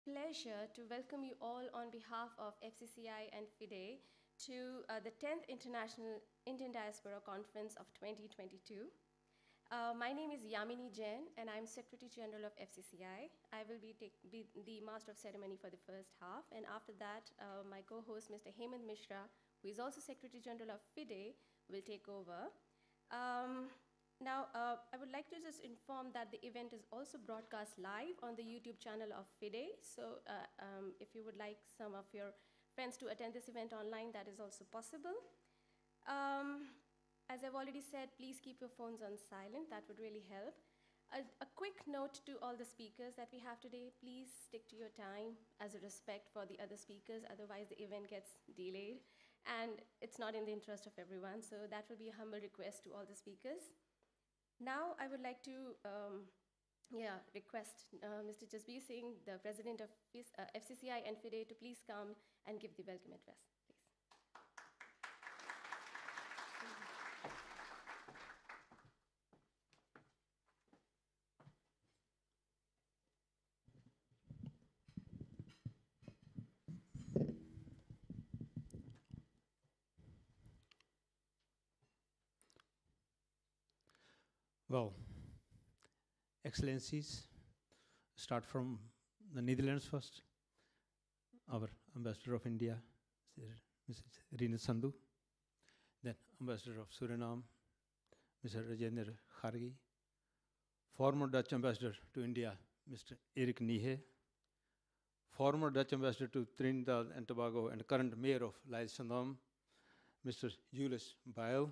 pleasure to welcome you all on behalf of FCCI and FIDE to the 10th International Indian Diaspora Conference of 2022. My name is Yamini Jain, and I'm Secretary General of FCCI. I will be the Master of Ceremony for the first half, and after that, my co-host, Mr. Hemant Mishra, who is also Secretary General of FIDE, will take over. Now, I would like to just inform that the event is also broadcast live on the YouTube channel of FIDE. So if you would like some of your friends to attend this event online, that is also possible. As I've already said, please keep your phones on silent. That would really help. A quick note to all the speakers that we have today, please stick to your time as a respect for the other speakers, otherwise the event gets delayed. And it's not in the interest of everyone, so that will be a humble request to all the speakers. Now, I would like to request Mr. Jasbir Singh, the President of FCCI and FIDE, to please come and give the welcome address, please. Well, Excellencies, start from the Netherlands first. Our Ambassador of India, Mrs. Rina Sandhu. Then Ambassador of Suriname, Mr. Rajendra Khargi. Former Dutch Ambassador to India, Mr. Erik Niehe. Former Dutch Ambassador to Trinidad and Tobago and current Mayor of Leidschendam, Mr. Julius Bijl.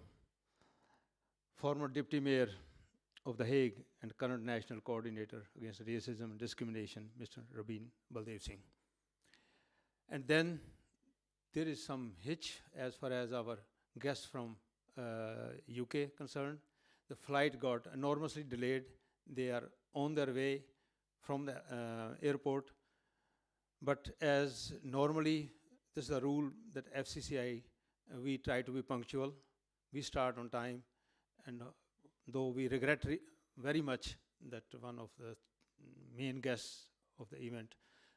Former Deputy Mayor of The Hague and current National Coordinator Against Racism and Discrimination, Mr. Rabin Baldev Singh. And then there is some hitch as far as our guests from UK concerned. The flight got enormously delayed. They are on their way from the airport. But as normally, this is a rule that FCCI, we try to be punctual. We start on time. And though we regret very much that one of the main guests of the event,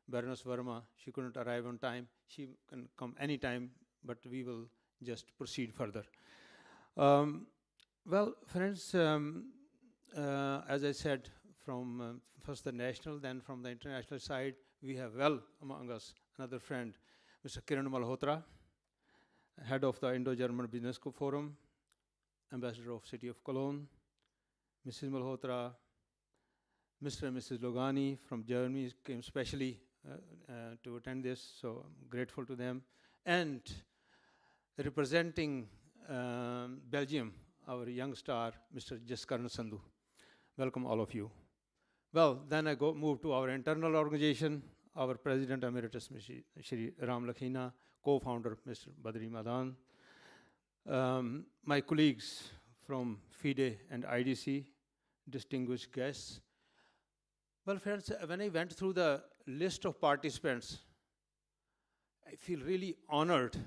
Baroness Verma, she couldn't arrive on time. She can come anytime, but we will just proceed further. Well, friends, as I said, from first the national, then from the international side, we have well among us another friend, Mr. Kiran Malhotra, head of the Indo-German Business Forum, Ambassador of City of Cologne, Mrs. Malhotra, Mr. and Mrs. Logani from Germany came specially to attend this, so I'm grateful to them. And representing Belgium, our young star, Mr. Jaskaran Sandhu. Welcome all of you. Well, then I move to our internal organization, our President Emeritus, Shri Ram Lakhina, co-founder, Mr. Badri Madan, my colleagues from FIDE and IDC, distinguished guests. Well, friends, when I went through the list of participants, I feel really honored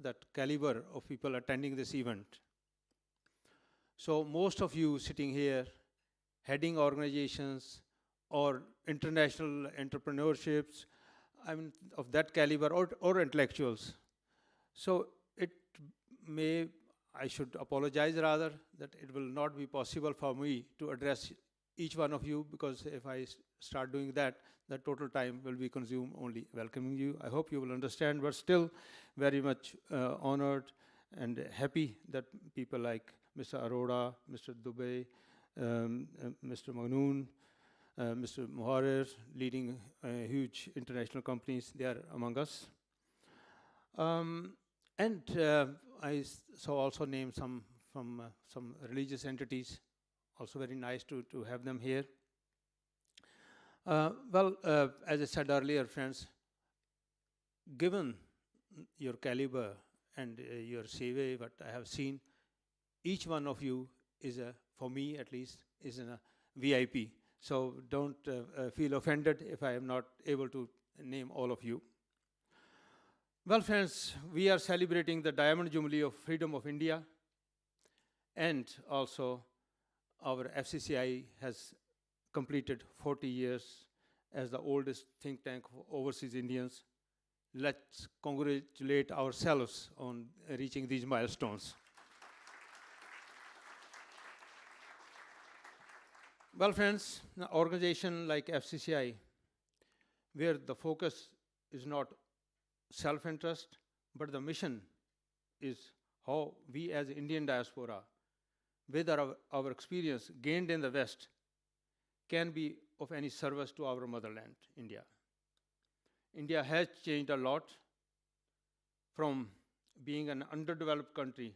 that caliber of people attending this event. So most of you sitting here, heading organizations or international entrepreneurships, I mean, of that caliber or intellectuals. So I should apologize rather that it will not be possible for me to address each one of you, because if I start doing that, the total time will be consumed only welcoming you. I hope you will understand, but still very much honored and happy that people like Mr. Arora, Mr. Dubey, Mr. Magnoon, Mr. Muharir, leading huge international companies, they are among us. And I saw also named some from some religious entities, also very nice to have them here. Well, as I said earlier, friends, given your caliber and your CV, what I have seen, each one of you is for me at least, is a VIP. So don't feel offended if I am not able to name all of you. Well, friends, we are celebrating the Diamond Jubilee of Freedom of India, and also our FCCI has completed 40 years as the oldest think tank of overseas Indians. Let's congratulate ourselves on reaching these milestones. Well, friends, an organization like FCCI, where the focus is not self-interest, but the mission is how we as Indian diaspora, with our experience gained in the West, can be of any service to our motherland, India. India has changed a lot from being an underdeveloped country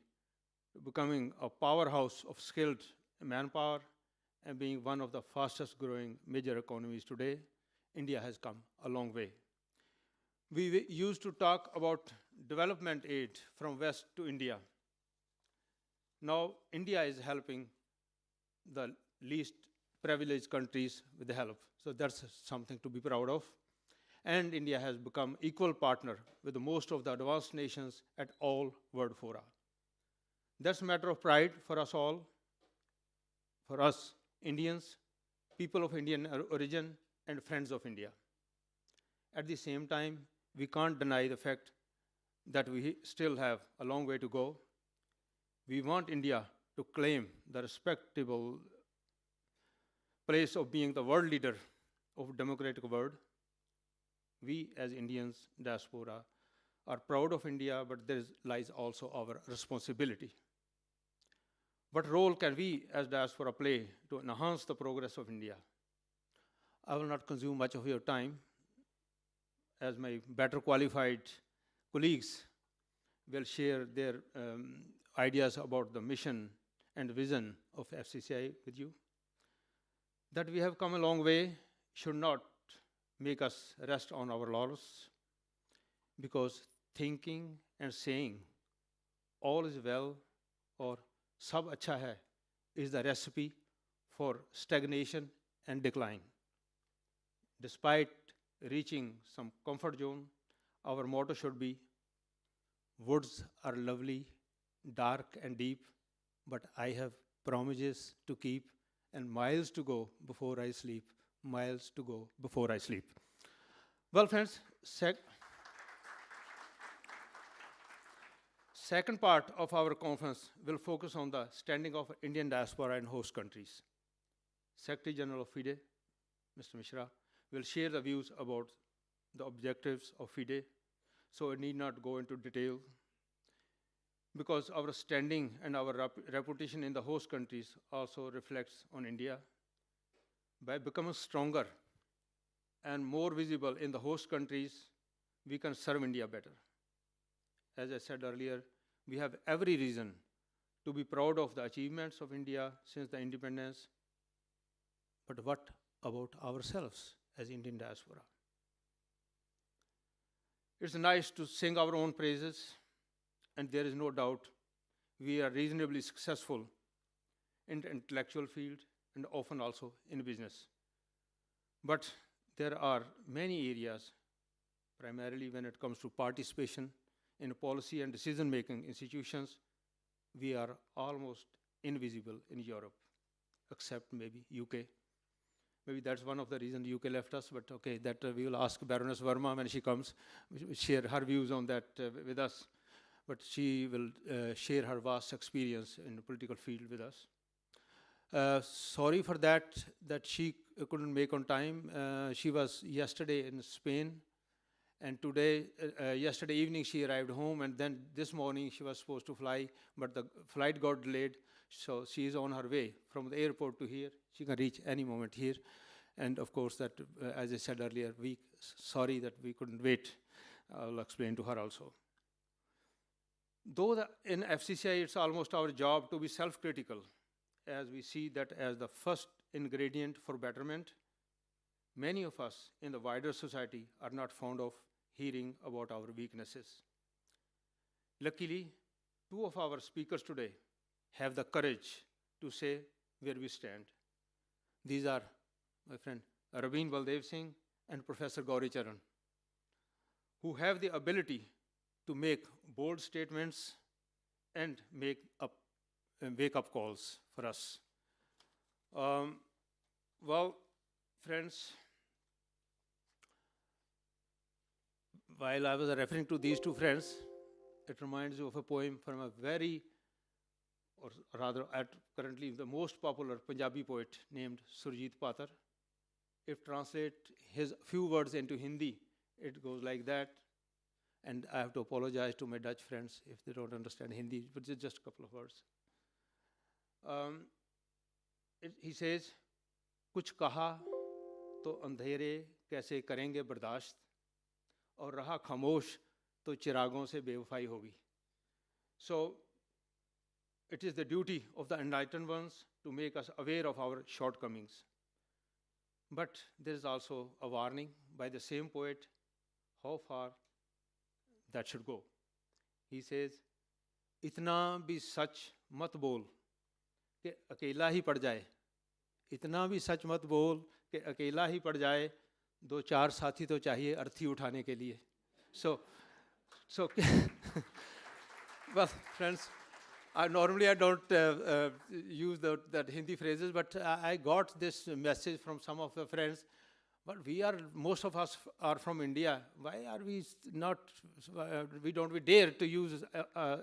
to becoming a powerhouse of skilled manpower and being one of the fastest growing major economies today. India has come a long way. We used to talk about development aid from West to India. Now, India is helping the least privileged countries with the help. So that's something to be proud of. And India has become equal partner with most of the advanced nations at all world fora. That's a matter of pride for us all, for us Indians, people of Indian origin, and friends of India. At the same time, we can't deny the fact that we still have a long way to go. We want India to claim the respectable place of being the world leader of democratic world. We as Indians, diaspora, are proud of India, but there lies also our responsibility. What role can we as diaspora play to enhance the progress of India? I will not consume much of your time, as my better qualified colleagues will share their ideas about the mission and vision of FCCI with you. That we have come a long way should not make us rest on our laurels, because thinking and saying all is well or sab acha hai is the recipe for stagnation and decline. Despite reaching some comfort zone, our motto should be, woods are lovely, dark and deep, but I have promises to keep and miles to go before I sleep, miles to go before I sleep. Well, friends, second part of our conference will focus on the standing of Indian diaspora in host countries. Secretary General of FIDE, Mr. Mishra, will share the views about the objectives of FIDE, so I need not go into detail, because our standing and our reputation in the host countries also reflects on India. By becoming stronger and more visible in the host countries, we can serve India better. As I said earlier, we have every reason to be proud of the achievements of India since the independence. But what about ourselves as Indian diaspora? It's nice to sing our own praises, and there is no doubt we are reasonably successful in the intellectual field and often also in business. But there are many areas, primarily when it comes to participation in policy and decision-making institutions, we are almost invisible in Europe, except maybe UK. Maybe that's one of the reasons UK left us, but okay, that we will ask Baroness Verma when she comes, share her views on that with us. But she will share her vast experience in the political field with us. Sorry for that she couldn't make on time. She was yesterday in Spain, and today, yesterday evening she arrived home, and then this morning she was supposed to fly, but the flight got delayed, so she is on her way from the airport to here. She can reach any moment here. And of course that, as I said earlier, sorry that we couldn't wait. I'll explain to her also. Though in FCCI it's almost our job to be self-critical, as we see that as the first ingredient for betterment, many of us in the wider society are not fond of hearing about our weaknesses. Luckily, two of our speakers today have the courage to say where we stand. These are my friend Raveen Baldev Singh and Professor Gauri Charan, who have the ability to make bold statements and wake up calls for us. Well, friends, while I was referring to these two friends, it reminds you of a poem from a very, or rather currently the most popular Punjabi poet named Surjit Patar. If translate his few words into Hindi, it goes like that. And I have to apologize to my Dutch friends if they don't understand Hindi, but it's just a couple of words. He says, कुछ कहा तो अंधेरे कैसे करेंगे बर्दाश्त, और रहा खामोश तो चिरागों से बेवफाई होगी. So, it is the duty of the enlightened ones to make us aware of our shortcomings. But there is also a warning by the same poet, how far that should go. He says, इतना भी सच मत बोल कि अकेला ही पड़ जाए, इतना भी सच मत बोल कि अकेला ही पड़ जाए, दो चार साथी तो चाहिए अर्थी उठाने के लिए. So well, friends, normally I don't use that Hindi phrases, but I got this message from some of the friends. But most of us are from India. Why are we not, we dare to use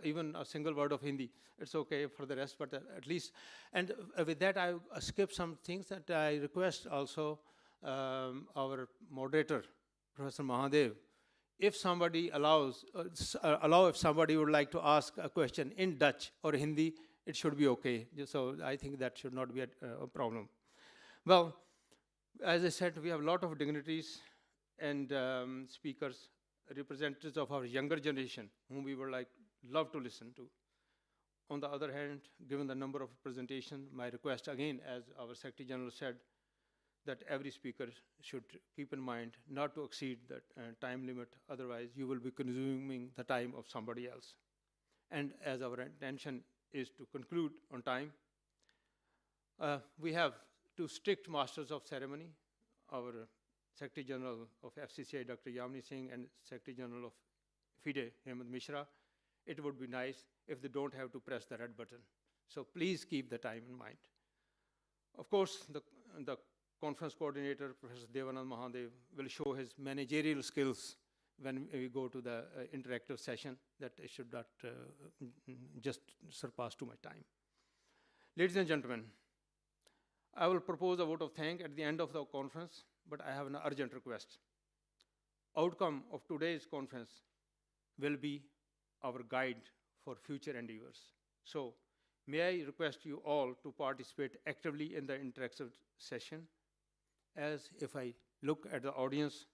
even a single word of Hindi? It's okay for the rest, but at least, and with that I skip some things that I request also our moderator, Professor Mahadev, if somebody if somebody would like to ask a question in Dutch or Hindi, it should be okay. So I think that should not be a problem. Well, as I said, we have a lot of dignitaries and speakers, representatives of our younger generation, whom we would love to listen to. On the other hand, given the number of presentations, my request again, as our Secretary General said, that every speaker should keep in mind not to exceed that time limit, otherwise you will be consuming the time of somebody else. And as our intention is to conclude on time, we have two strict masters of ceremony, our Secretary General of FCCI, Dr. Yamini Singh, and Secretary General of FIDE, Hemant Mishra. It would be nice if they don't have to press the red button. So please keep the time in mind. Of course, the conference coordinator, Professor Devanand Mahadev, will show his managerial skills when we go to the interactive session, that I should not just surpass too much time. Ladies and gentlemen, I will propose a vote of thanks at the end of the conference, but I have an urgent request. Outcome of today's conference will be our guide for future endeavors. So, may I request you all to participate actively in the interactive session, as if I look at the audience,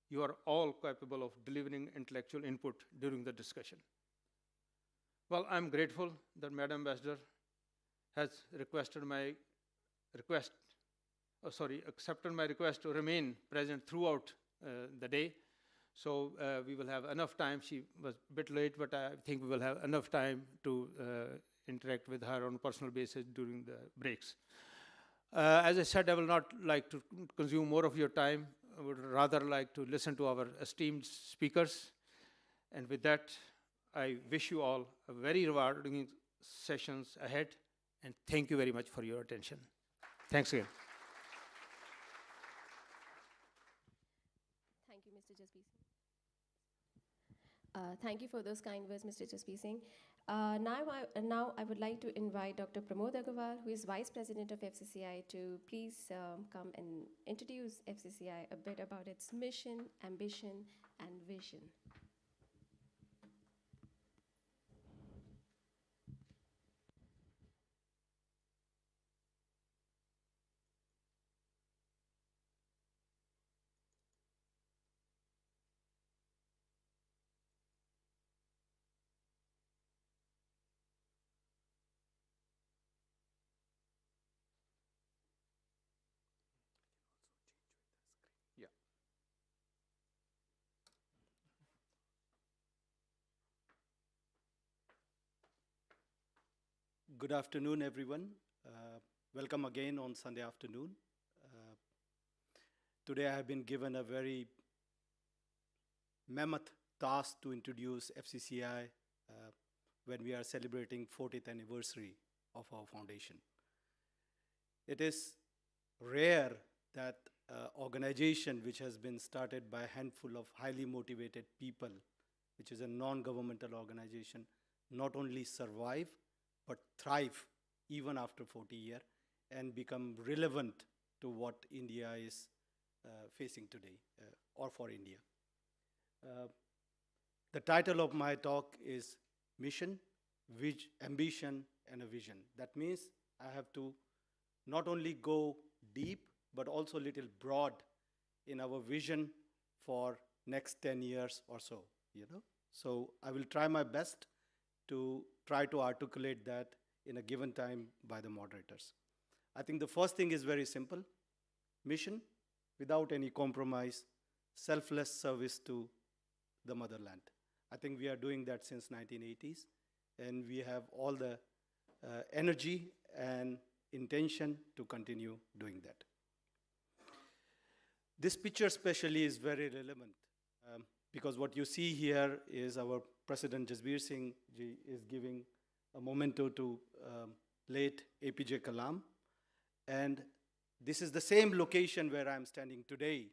you are all capable of delivering intellectual input during the discussion. Well, I'm grateful that Madam Ambassador has accepted my request to remain present throughout the day. So we will have enough time. She was a bit late, but I think we will have enough time to interact with her on a personal basis during the breaks. As I said, I will not like to consume more of your time. I would rather like to listen to our esteemed speakers. And with that, I wish you all a very rewarding sessions ahead. And thank you very much for your attention. Thanks again. Thank you, Mr. Jasbir Singh. Thank you for those kind words, Mr. Jasbir Singh. Now I would like to invite Dr. Pramod Agarwal, who is Vice President of FCCI, to please come and introduce FCCI a bit about its mission, ambition, and vision. Good afternoon, everyone. Welcome again on Sunday afternoon. Today I have been given a very mammoth task to introduce FCCI when we are celebrating 40th anniversary of our foundation. It is rare that organization which has been started by a handful of highly motivated people, which is a non-governmental organization, not only survive, but thrive even after 40 years and become relevant to what India is facing today, or for India. The title of my talk is Mission, Ambition, and a Vision. That means I have to not only go deep, but also a little broad in our vision for next 10 years or so, you know. So I will try my best to try to articulate that in a given time by the moderators. I think the first thing is very simple. Mission, without any compromise, selfless service to the motherland. I think we are doing that since 1980s, and we have all the energy and intention to continue doing that. This picture especially is very relevant because what you see here is our President Jasbir Singh ji is giving a memento to late APJ Kalam. And this is the same location where I'm standing today,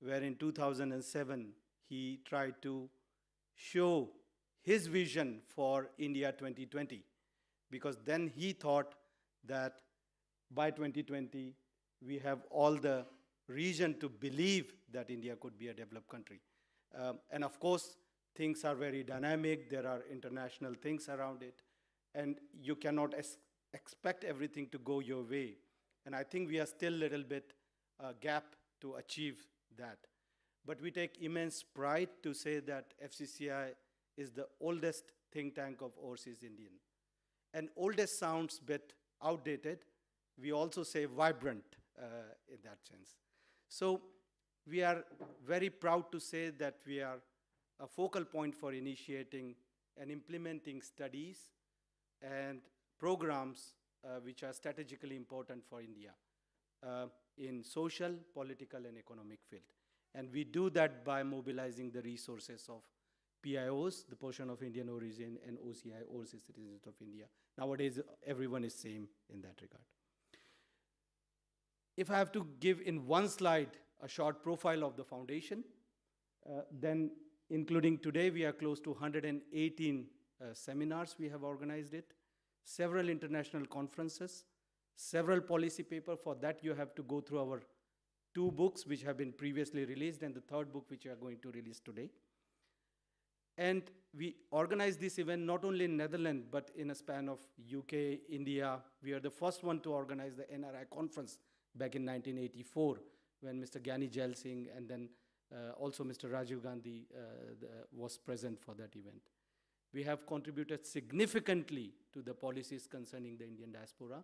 where in 2007 he tried to show his vision for India 2020, because then he thought that by 2020 we have all the reason to believe that India could be a developed country. And of course, things are very dynamic. There are international things around it, and you cannot expect everything to go your way. And I think we are still a little bit gap to achieve that. But we take immense pride to say that FCCI is the oldest think tank of overseas Indian. And oldest sounds a bit outdated. We also say vibrant in that sense. So we are very proud to say that we are a focal point for initiating and implementing studies and programs which are strategically important for India in social, political, and economic field. And we do that by mobilizing the resources of PIOs, the portion of Indian origin, and OCI, Overseas Citizens of India. Nowadays, everyone is same in that regard. If I have to give in one slide a short profile of the foundation, then including today, we are close to 118 seminars we have organized it, several international conferences, several policy papers. For that, you have to go through our 2 books which have been previously released and the 3rd book which we are going to release today. And we organized this event not only in Netherlands, but in a span of UK, India. We are the first one to organize the NRI conference back in 1984 when Mr. Gyani Jail Singh and then also Mr. Rajiv Gandhi was present for that event. We have contributed significantly to the policies concerning the Indian diaspora,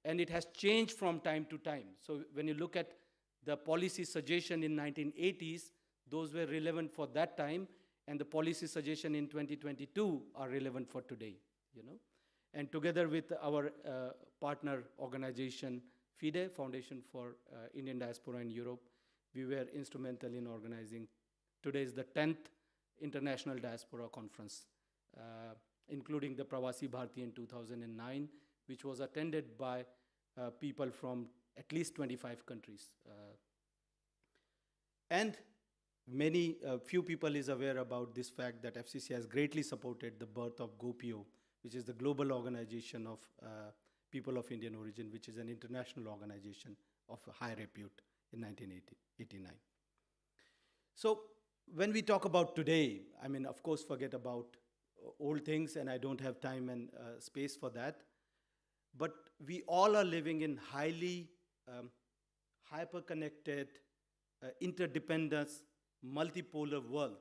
and it has changed from time to time. So when you look at the policy suggestion in 1980s, those were relevant for that time, and the policy suggestion in 2022 are relevant for today, you know. And together with our partner organization, FIDE, Foundation for Indian Diaspora in Europe, we were instrumental in organizing. Today is the 10th International Diaspora Conference, including the Pravasi Bharati in 2009, which was attended by people from at least 25 countries. And few people is aware about this fact that FCCI has greatly supported the birth of GoPO, which is the Global Organization of People of Indian Origin, which is an international organization of high repute in 1989. So when we talk about today, I mean, of course, forget about old things, and I don't have time and space for that. But we all are living in highly hyper-connected, interdependence, multipolar world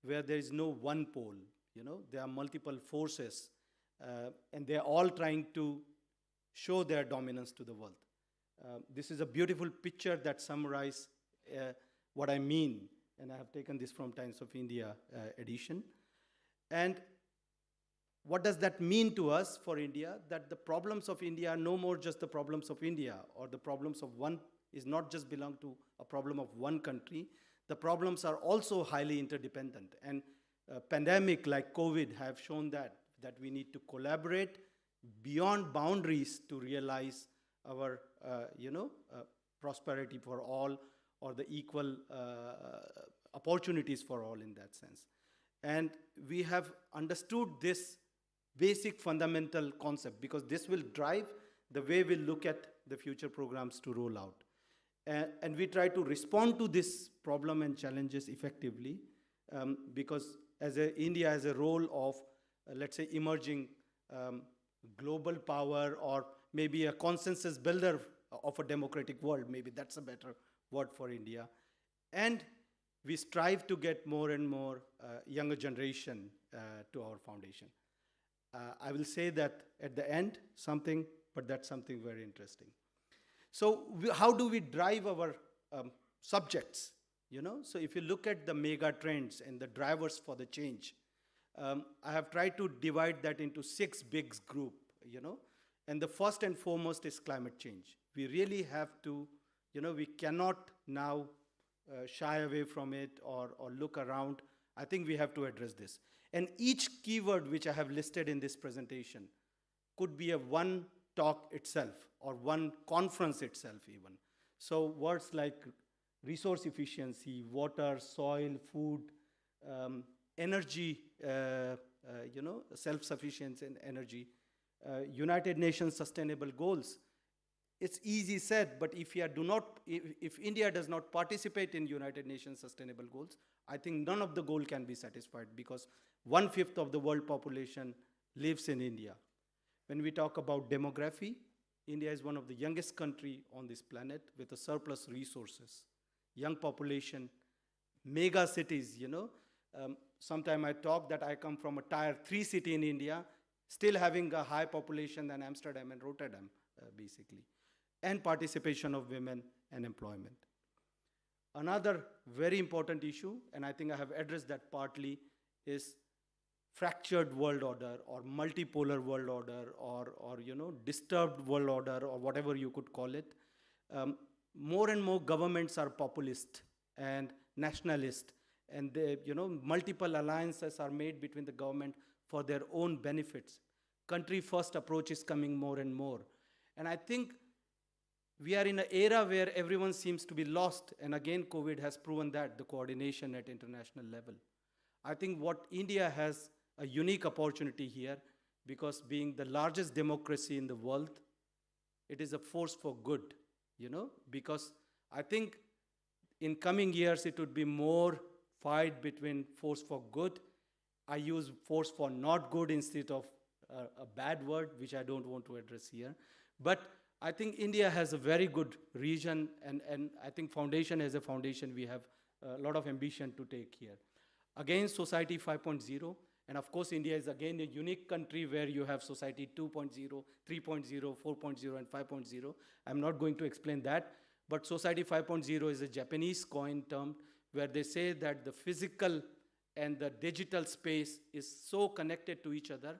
where there is no one pole. You know, there are multiple forces, and they're all trying to show their dominance to the world. This is a beautiful picture that summarizes what I mean, and I have taken this from Times of India edition. And what does that mean to us for India? That the problems of India are no more just the problems of India, or the problems of one is not just belong to a problem of one country. The problems are also highly interdependent. And pandemic like COVID have shown that we need to collaborate beyond boundaries to realize our prosperity for all, or the equal opportunities for all in that sense. And we have understood this basic fundamental concept because this will drive the way we look at the future programs to roll out. And we try to respond to this problem and challenges effectively because India has a role of, let's say, emerging global power, or maybe a consensus builder of a democratic world. Maybe that's a better word for India. And we strive to get more and more younger generation to our foundation. I will say that at the end, but that's something very interesting. So how do we drive our subjects? So if you look at the mega trends and the drivers for the change, I have tried to divide that into 6 big groups, and the first and foremost is climate change. We really have to, we cannot now shy away from it or look around. I think we have to address this. And each keyword which I have listed in this presentation could be a one talk itself or one conference itself even. So words like resource efficiency, water, soil, food, energy, self-sufficiency in energy, United Nations Sustainable Goals. It's easy said, but if India does not participate in United Nations Sustainable Goals, I think none of the goal can be satisfied because 1/5 of the world population lives in India. When we talk about demography, India is one of the youngest country on this planet with a surplus resources, young population, mega cities, Sometime I talk that I come from a tier 3 city in India, still having a high population than Amsterdam and Rotterdam, basically. And participation of women and employment. Another very important issue, and I think I have addressed that partly, is fractured world order or multipolar world order or disturbed world order or whatever you could call it. More and more governments are populist and nationalist, and multiple alliances are made between the government for their own benefits. Country first approach is coming more and more. And I think we are in an era where everyone seems to be lost, and again COVID has proven that, the coordination at international level. I think what India has a unique opportunity here, because being the largest democracy in the world, it is a force for good, because I think in coming years it would be more fight between force for good. I use force for not good instead of a bad word, which I don't want to address here. But I think India has a very good region, and I think foundation as a foundation, we have a lot of ambition to take here. Again, Society 5.0, and of course India is again a unique country where you have Society 2.0, 3.0, 4.0, and 5.0. I'm not going to explain that, but Society 5.0 is a Japanese coined term where they say that the physical and the digital space is so connected to each other,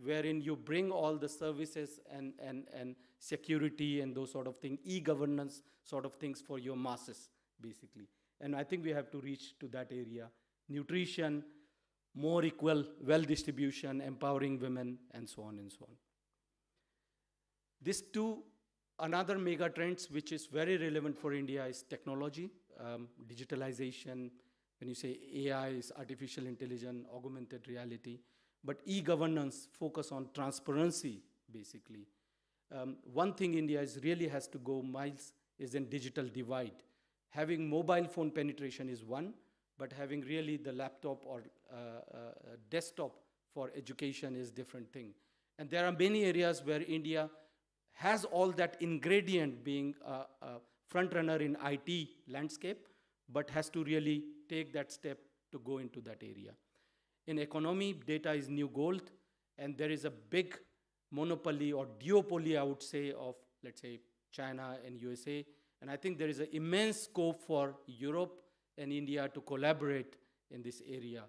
wherein you bring all the services and security and those sort of things, e-governance sort of things for your masses, basically. And I think we have to reach to that area. Nutrition, more equal wealth distribution, empowering women, and so on and so on. These two, another mega trends which is very relevant for India is technology, digitalization. When you say AI is artificial intelligence, augmented reality, but e-governance focus on transparency, basically. One thing India really has to go miles is in digital divide. Having mobile phone penetration is one, but having really the laptop or desktop for education is different thing. And there are many areas where India has all that ingredient, being a front runner in IT landscape, but has to really take that step to go into that area. In economy, data is new gold, and there is a big monopoly or duopoly, I would say, of, let's say, China and USA. And I think there is an immense scope for Europe and India to collaborate in this area,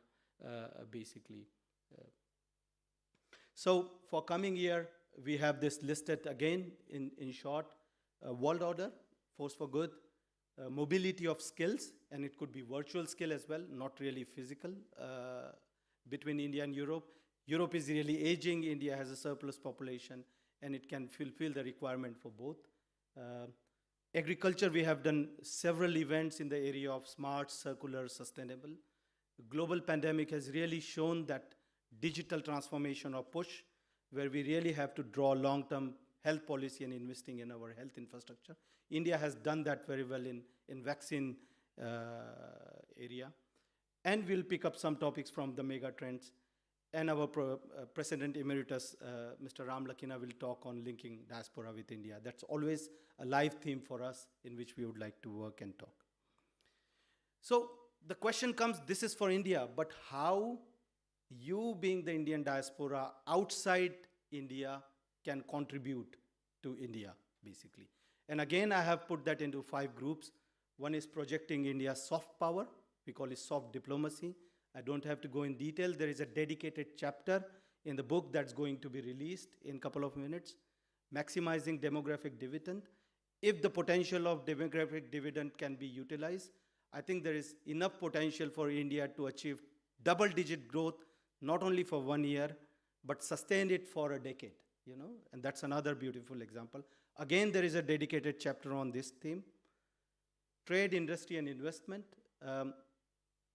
basically. So for coming year, we have this listed again in short: world order, force for good, mobility of skills, and it could be virtual skill as well, not really physical, between India and Europe. Europe is really aging, India has a surplus population, and it can fulfill the requirement for both. Agriculture, we have done several events in the area of smart, circular, sustainable. The global pandemic has really shown that digital transformation or push, where we really have to draw long-term health policy and investing in our health infrastructure. India has done that very well in vaccine area. And we'll pick up some topics from the mega trends. And our President Emeritus, Mr. Ram Lakhina, will talk on linking diaspora with India. That's always a live theme for us in which we would like to work and talk. So the question comes, this is for India, but how you being the Indian diaspora outside India can contribute to India, basically. And again, I have put that into 5 groups. One is projecting India's soft power. We call it soft diplomacy. I don't have to go in detail. There is a dedicated chapter in the book that's going to be released in a couple of minutes. Maximizing demographic dividend. If the potential of demographic dividend can be utilized, I think there is enough potential for India to achieve double-digit growth, not only for 1 year, but sustain it for a decade, you know, and that's another beautiful example. Again, there is a dedicated chapter on this theme. Trade, industry, and investment.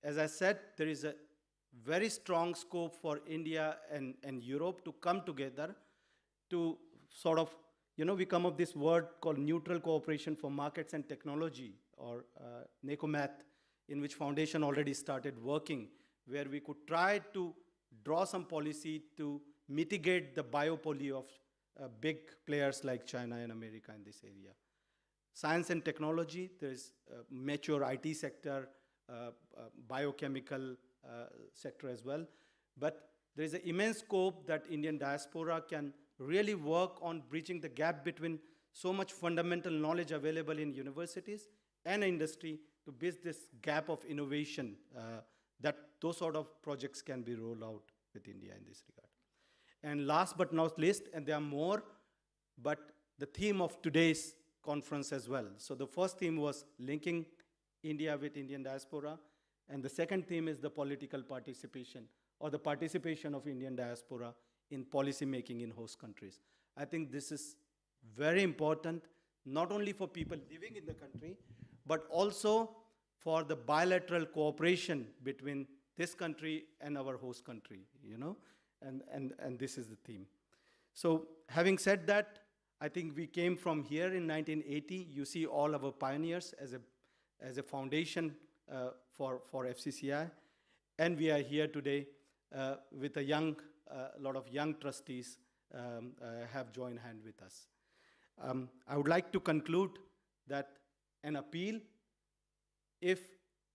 As I said, there is a very strong scope for India and Europe to come together to sort of, you know, we come up this word called neutral cooperation for markets and technology, or NECOMAT, in which Foundation already started working, where we could try to draw some policy to mitigate the biopoly of big players like China and America in this area. Science and technology, there is a mature IT sector, biochemical sector as well. But there is an immense scope that Indian diaspora can really work on bridging the gap between so much fundamental knowledge available in universities and industry to bridge this gap of innovation, that those sort of projects can be rolled out with India in this regard. And last but not least, and there are more, but the theme of today's conference as well. So the first theme was linking India with Indian diaspora, and the second theme is the political participation, or the participation of Indian diaspora in policy making in host countries. I think this is very important, not only for people living in the country, but also for the bilateral cooperation between this country and our host country, you know, and this is the theme. So having said that, I think we came from here in 1980. You see all our pioneers as a foundation for FCCI, and we are here today with a lot of young trustees have joined hand with us. I would like to conclude that an appeal, if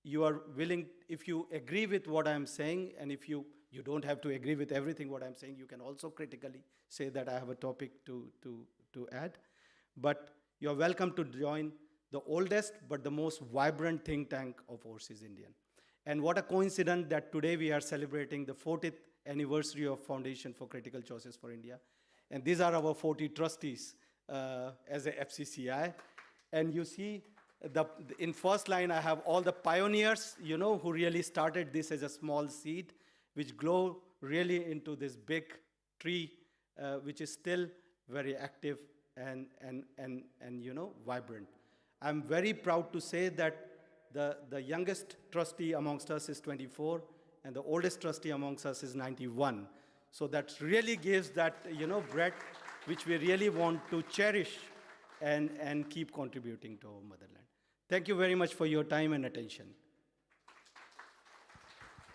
you are willing, if you agree with what I'm saying, and if you don't have to agree with everything what I'm saying, you can also critically say that I have a topic to add. But you're welcome to join the oldest but the most vibrant think tank of Overseas Indian. And what a coincidence that today we are celebrating the 40th anniversary of Foundation for Critical Choices for India. And these are our 40 trustees as a FCCI. And you see, in first line, I have all the pioneers, you know, who really started this as a small seed, which grow really into this big tree, which is still very active and you know, vibrant. I'm very proud to say that the youngest trustee amongst us is 24, and the oldest trustee amongst us is 91. So that really gives that, you know, breadth which we really want to cherish and keep contributing to our motherland. Thank you very much for your time and attention.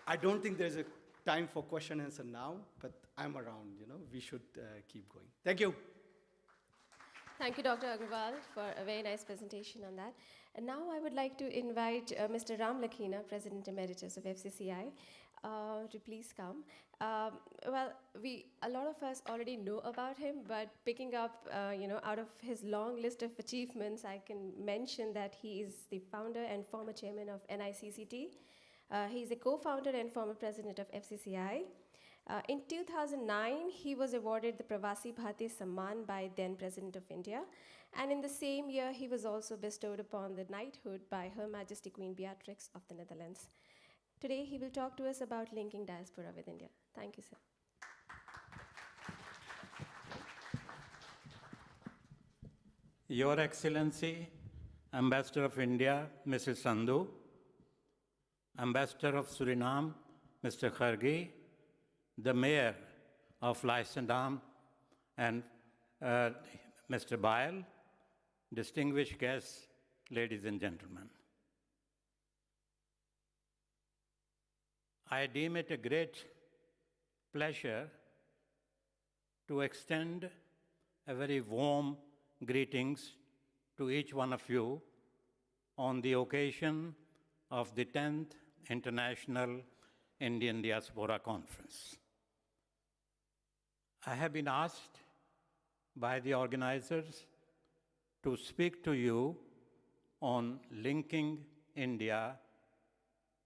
I don't think there's a time for question and answer now, but I'm around, you know, we should keep going. Thank you. Thank you, Dr. Agrawal, for a very nice presentation on that. And now I would like to invite Mr. Ram Lakhina, President Emeritus of FCCI, to please come. Well, a lot of us already know about him, but picking up, you know, out of his long list of achievements, I can mention that he is the founder and former chairman of NICCT. He's a co-founder and former president of FCCI. In 2009, he was awarded the Pravasi Bharatiya Samman by then President of India. And in the same year, he was also bestowed upon the knighthood by Her Majesty Queen Beatrix of the Netherlands. Today, he will talk to us about linking diaspora with India. Thank you, sir. Your Excellency, Ambassador of India, Mrs. Sandhu, Ambassador of Suriname, Mr. Khargi, the Mayor of Leidschendam, and Mr. Bail, distinguished guests, ladies and gentlemen. I deem it a great pleasure to extend a very warm greetings to each one of you on the occasion of the 10th International Indian Diaspora Conference. I have been asked by the organizers to speak to you on linking India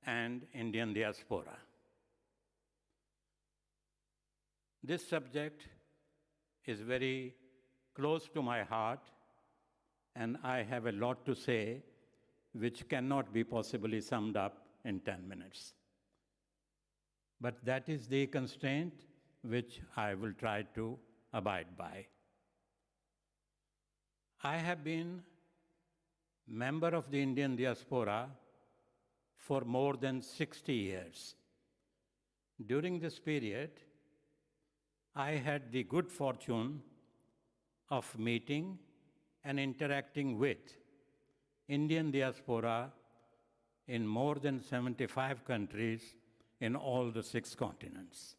and Indian diaspora. This subject is very close to my heart, and I have a lot to say which cannot be possibly summed up in 10 minutes. But that is the constraint which I will try to abide by. I have been member of the Indian diaspora for more than 60 years. During this period, I had the good fortune of meeting and interacting with Indian diaspora in more than 75 countries in all the 6 continents.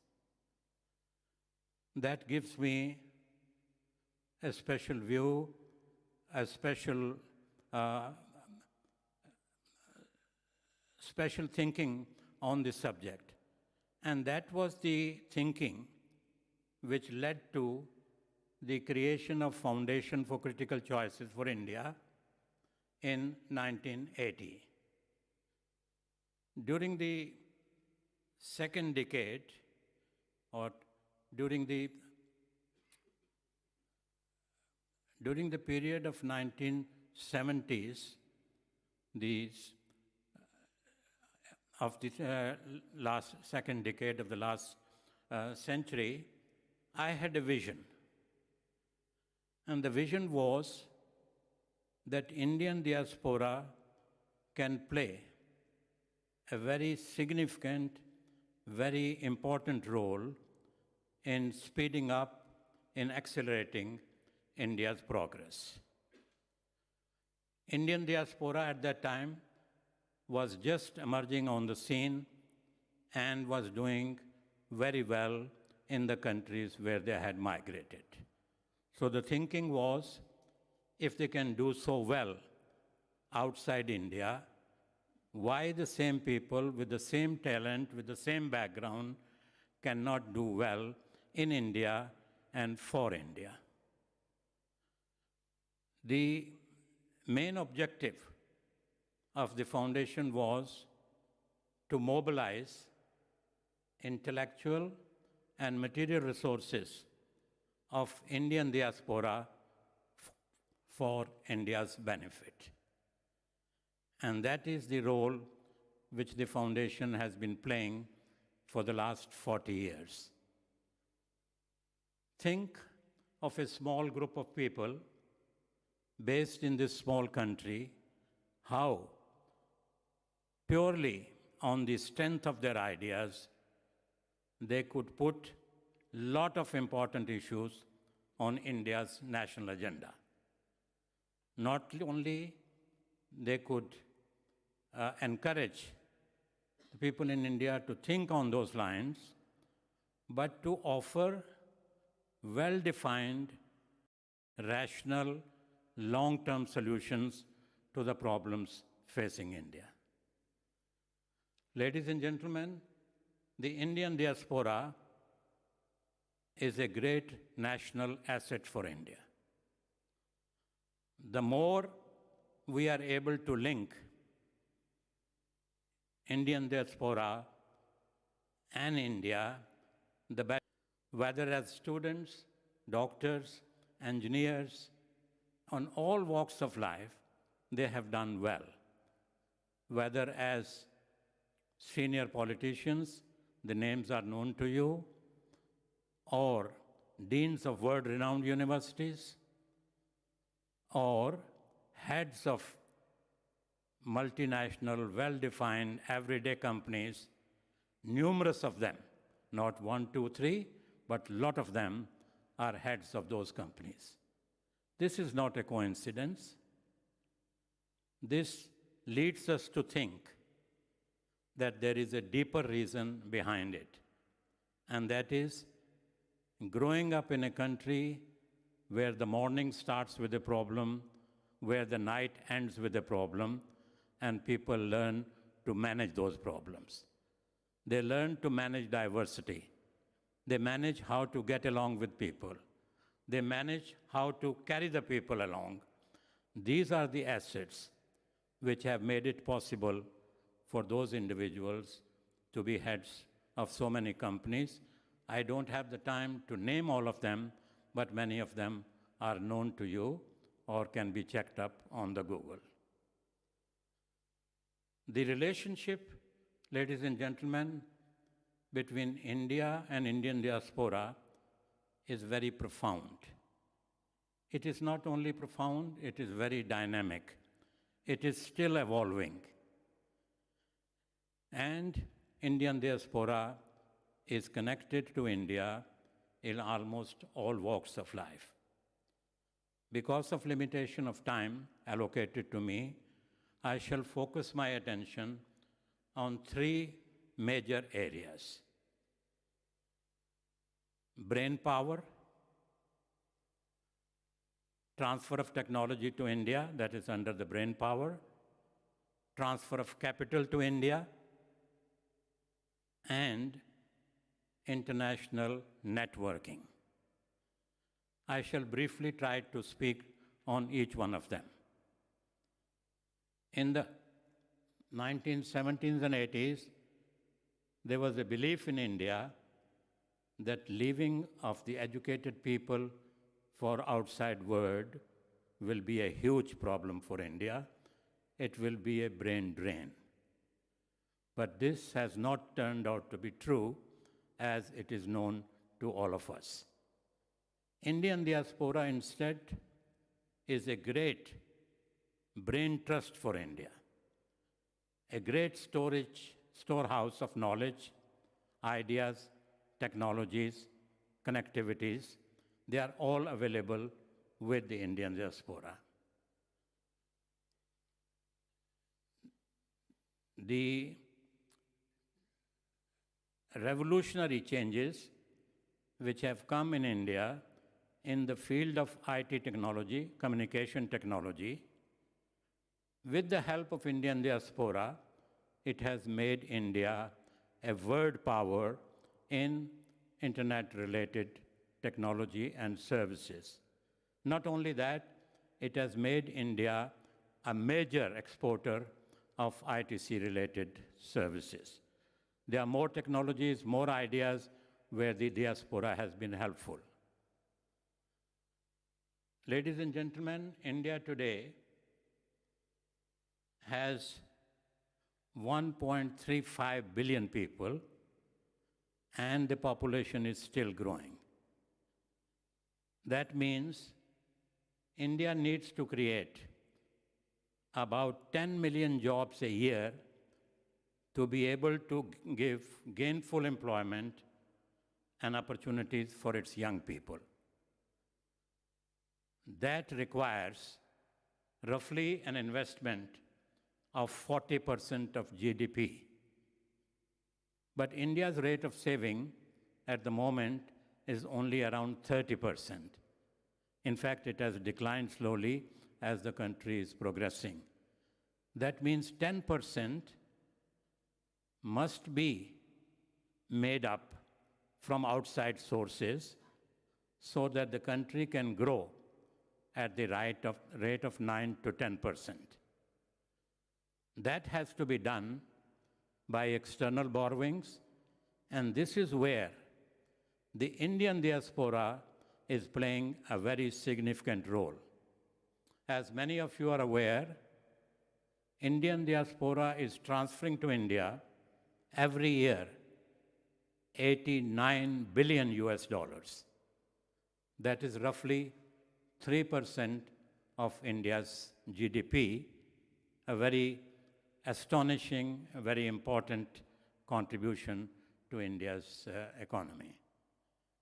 That gives me a special view, a special thinking on this subject. And that was the thinking which led to the creation of Foundation for Critical Choices for India in 1980. During the second decade, or during the period of 1970s, of the last second decade of the last century, I had a vision. And the vision was that Indian diaspora can play a very significant, very important role in speeding up, in accelerating India's progress. Indian diaspora at that time was just emerging on the scene and was doing very well in the countries where they had migrated. So the thinking was, if they can do so well outside India, why the same people with the same talent, with the same background, cannot do well in India and for India? The main objective of the foundation was to mobilize intellectual and material resources of Indian diaspora for India's benefit. And that is the role which the foundation has been playing for the last 40 years. Think of a small group of people based in this small country, how purely on the strength of their ideas, they could put a lot of important issues on India's national agenda. Not only they could encourage the people in India to think on those lines, but to offer well-defined, rational, long-term solutions to the problems facing India. Ladies and gentlemen, the Indian diaspora is a great national asset for India. The more we are able to link Indian diaspora and India, the better. Whether as students, doctors, engineers, on all walks of life, they have done well. Whether as senior politicians, the names are known to you, or deans of world-renowned universities, or heads of multinational, well-defined, everyday companies, numerous of them, not 1, 2, 3, but a lot of them are heads of those companies. This is not a coincidence. This leads us to think that there is a deeper reason behind it, and that is growing up in a country where the morning starts with a problem, where the night ends with a problem, and people learn to manage those problems. They learn to manage diversity. They manage how to get along with people. They manage how to carry the people along. These are the assets which have made it possible for those individuals to be heads of so many companies. I don't have the time to name all of them, but many of them are known to you or can be checked up on the Google. The relationship, ladies and gentlemen, between India and Indian diaspora is very profound. It is not only profound, it is very dynamic. It is still evolving. And Indian diaspora is connected to India in almost all walks of life. Because of limitation of time allocated to me, I shall focus my attention on 3 major areas: brain power, transfer of technology to India, that is under the brain power, transfer of capital to India, and international networking. I shall briefly try to speak on each one of them. In the 1970s and 80s, there was a belief in India that leaving of the educated people for outside world will be a huge problem for India. It will be a brain drain. But this has not turned out to be true, as it is known to all of us. Indian diaspora instead is a great brain trust for India, a great storehouse of knowledge, ideas, technologies, connectivities. They are all available with the Indian diaspora. The revolutionary changes which have come in India in the field of IT technology, communication technology, with the help of Indian diaspora, it has made India a world power in internet-related technology and services. Not only that, it has made India a major exporter of ITC-related services. There are more technologies, more ideas where the diaspora has been helpful. Ladies and gentlemen, India today has 1.35 billion people, and the population is still growing. That means India needs to create about 10 million jobs a year to be able to give gainful employment and opportunities for its young people. That requires roughly an investment of 40% of GDP. But India's rate of saving at the moment is only around 30%. In fact, it has declined slowly as the country is progressing. That means 10% must be made up from outside sources so that the country can grow at the rate of 9 to 10%. That has to be done by external borrowings, and this is where the Indian diaspora is playing a very significant role. As many of you are aware, Indian diaspora is transferring to India every year 89 billion US dollars. That is roughly 3% of India's GDP, a very astonishing, very important contribution to India's economy.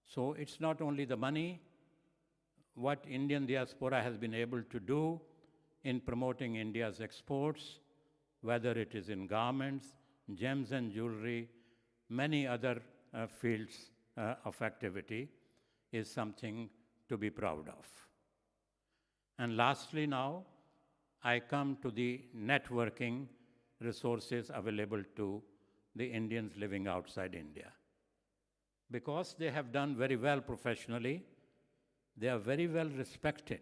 So it's not only the money, what Indian diaspora has been able to do in promoting India's exports, whether it is in garments, gems and jewelry, many other fields of activity, is something to be proud of. And lastly now, I come to the networking resources available to the Indians living outside India. Because they have done very well professionally, they are very well respected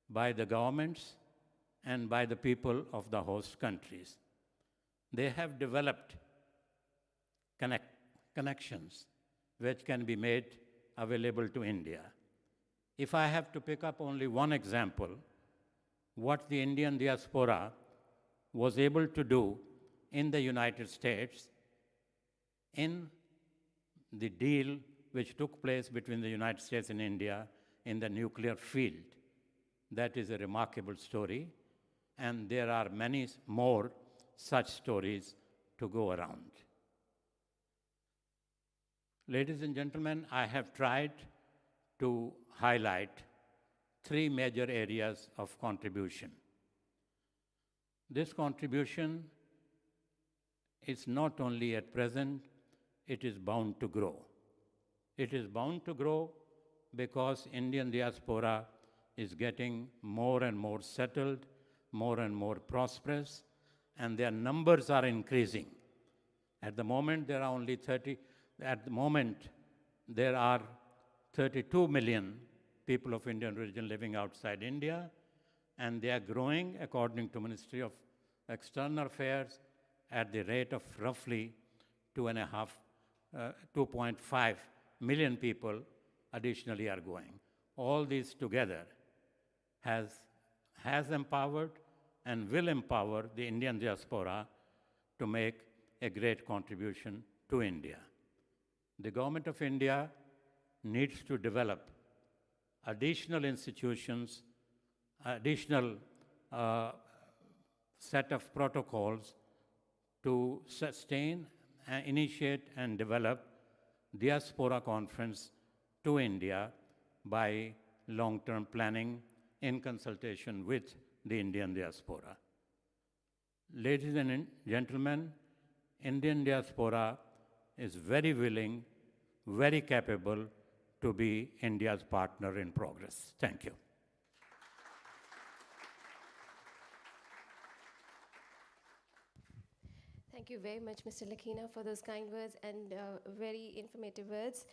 by the governments and by the people of the host countries. They have developed connections which can be made available to India. If I have to pick up only one example, what the Indian diaspora was able to do in the United States in the deal which took place between the United States and India in the nuclear field. That is a remarkable story, and there are many more such stories to go around. Ladies and gentlemen, I have tried to highlight 3 major areas of contribution. This contribution is not only at present, it is bound to grow. It is bound to grow because Indian diaspora is getting more and more settled, more and more prosperous, and their numbers are increasing. At the moment, there are 32 million people of Indian origin living outside India, and they are growing, according to Ministry of External Affairs, at the rate of roughly 2.5 million people additionally are going. All these together has empowered and will empower the Indian diaspora to make a great contribution to India. The government of India needs to develop additional institutions, additional set of protocols to sustain, initiate, and develop Diaspora Conference to India by long-term planning in consultation with the Indian diaspora. Ladies and gentlemen, Indian diaspora is very willing, very capable to be India's partner in progress. Thank you. Thank you very much, Mr. Lakina, for those kind words and very informative words.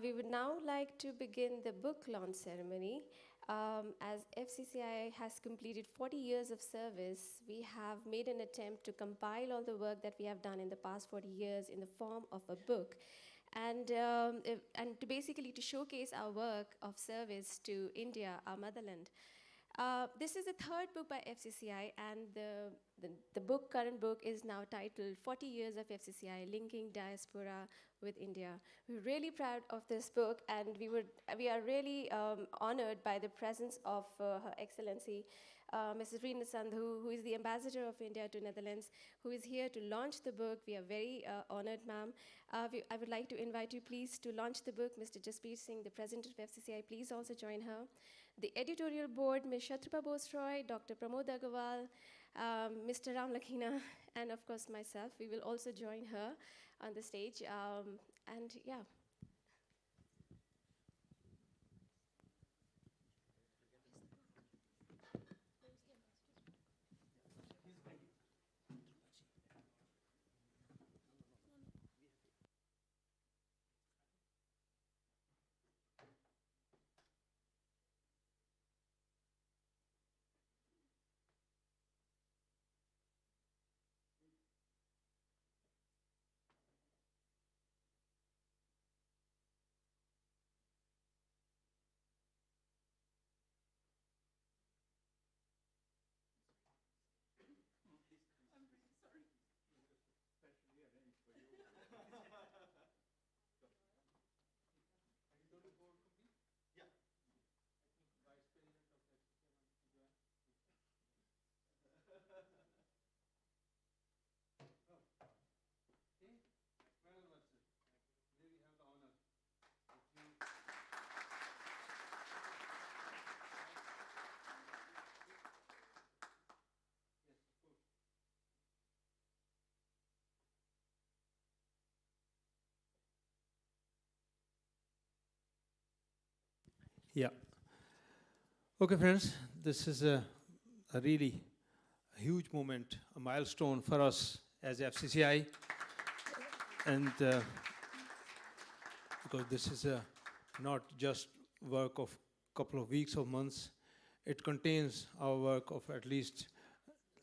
We would now like to begin the book launch ceremony. As FCCI has completed 40 years of service, we have made an attempt to compile all the work that we have done in the past 40 years in the form of a book. And to basically to showcase our work of service to India, our motherland. This is the 3rd book by FCCI, and the current book is now titled 40 Years of FCCI, Linking Diaspora with India. We're really proud of this book, and we are really honored by the presence of Her Excellency, Mrs. Rina Sandhu, who is the Ambassador of India to Netherlands, who is here to launch the book. We are very honored, ma'am. I would like to invite you, please, to launch the book. Mr. Jasbir Singh, the President of FCCI, please also join her. The editorial board, Ms. Shatrapa Bose-Roy, Dr. Pramod Agarwal, Mr. Ram Lakina, and of course myself. We will also join her on the stage. And yeah. Yeah. Okay, friends, this is a really huge moment, a milestone for us as FCCI. And because this is not just work of a couple of weeks or months, it contains our work of at least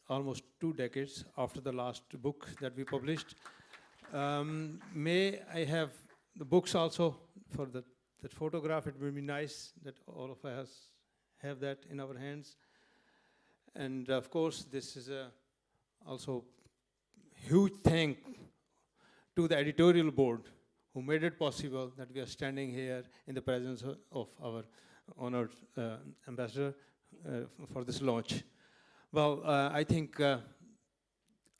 almost 2 decades after the last book that we published. May I have the books also for that photograph? It would be nice that all of us have that in our hands. And of course, this is also huge thank to the editorial board who made it possible that we are standing here in the presence of our honored ambassador for this launch. Well, I think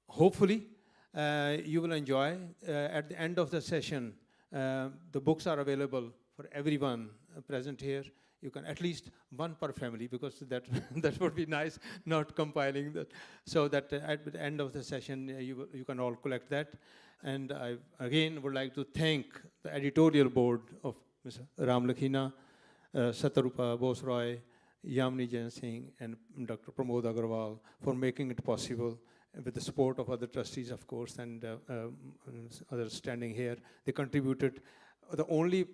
hopefully you will enjoy. At the end of the session, the books are available for everyone present here. You can at least one per family, because that that would be nice, not compiling that. So that at the end of the session, you can all collect that. And I again would like to thank the editorial board of Mr. Ram Lakhina, Satarupa Bosroy, Yamini Jain Singh, and Dr. Pramod Agarwal for making it possible, with the support of other trustees, of course, and others standing here. They contributed. The only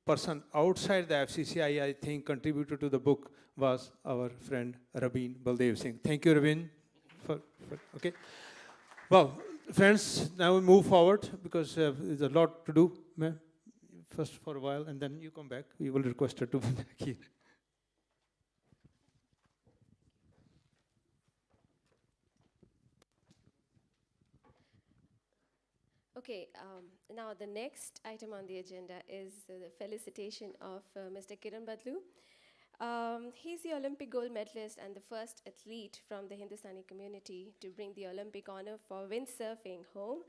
person outside the FCCI, I think, contributed to the book was our friend Rabin Baldev Singh. Thank you, Rabin. Okay. Well, friends, now we move forward because there's a lot to do. First for a while, and then you come back. We will request her to be back here. Okay, now the next item on the agenda is the felicitation of Mr. Kiran Badlu. He's the Olympic gold medalist and the first athlete from the Hindustani community to bring the Olympic honor for windsurfing home.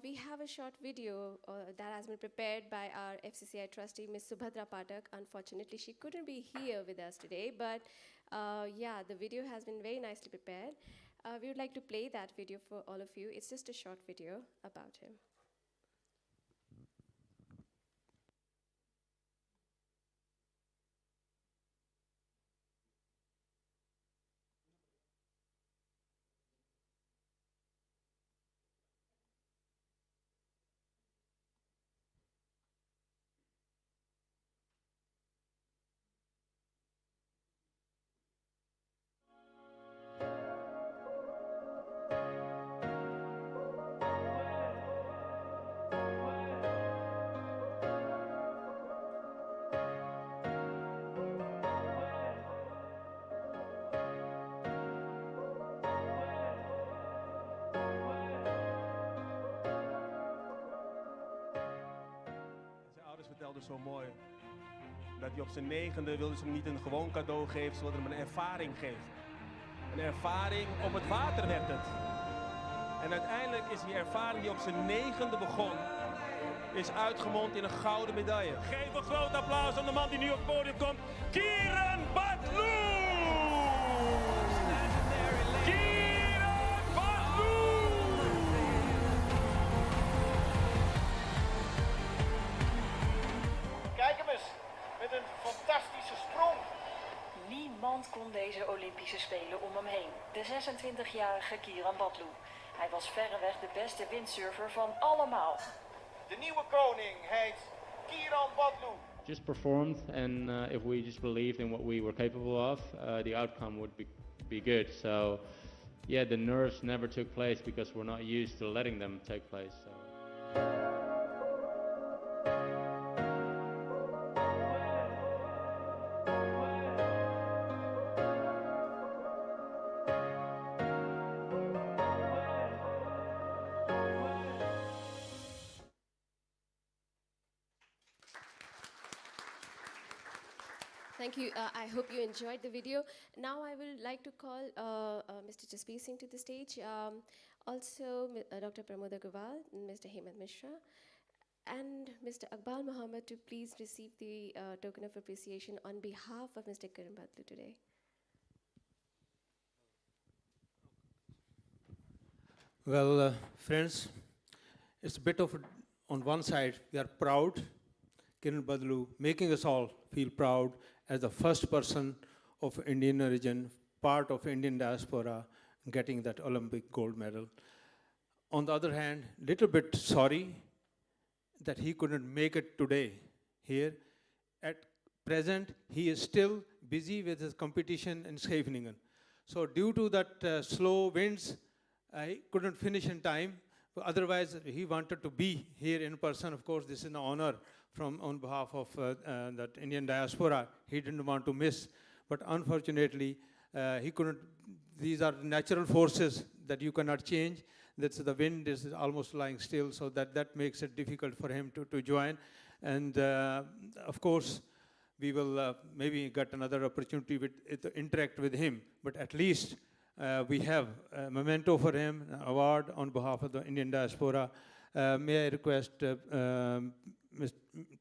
We have a short video that has been prepared by our FCCI trustee, Ms. Subhadra Patak. Unfortunately, she couldn't be here with us today, but yeah, the video has been very nicely prepared. We would like to play that video for all of you. It's just a short video about him. vertelde zo mooi dat hij op zijn 9e wilde ze hem niet een gewoon cadeau geven, ze wilde hem een ervaring geven. Een ervaring op het water werd het. En uiteindelijk is die ervaring die op zijn 9e begon, is uitgemond in een gouden medaille. Geef een groot applaus aan de man die nu op het podium komt, Kiran Badlu! Kiran Badlu! Kijk hem eens, met een fantastische sprong. Niemand kon deze Olympische Spelen om hem heen. De 26-jarige Kiran Badlu. Hij was verreweg de beste windsurfer van allemaal. De nieuwe koning heet Kiran Badlu. Just performed, and if we just believed in what we were capable of, the outcome would be good. So, yeah, the nerves never took place because we're not used to letting them take place. So. Thank you. I hope you enjoyed the video. Now I would like to call Mr. Jasbir Singh to the stage. Also, Dr. Pramod Agarwal, Mr. Hemant Mishra, and Mr. Akbal Muhammad to please receive the token of appreciation on behalf of Mr. Kiran Badlu today. Well, friends, it's a bit of, on one side, we are proud. Kiran Badlu, making us all feel proud as the first person of Indian origin, part of Indian diaspora, getting that Olympic gold medal. On the other hand, little bit sorry that he couldn't make it today here. At present, he is still busy with his competition in Scheveningen. So due to that slow winds, I couldn't finish in time. Otherwise, he wanted to be here in person. Of course, this is an honor on behalf of that Indian diaspora. He didn't want to miss. But unfortunately, he couldn't. These are natural forces that you cannot change. That's the wind is almost lying still, so that makes it difficult for him to join. And of course, we will maybe get another opportunity to interact with him. But at least we have a memento for him, an award on behalf of the Indian diaspora. May I request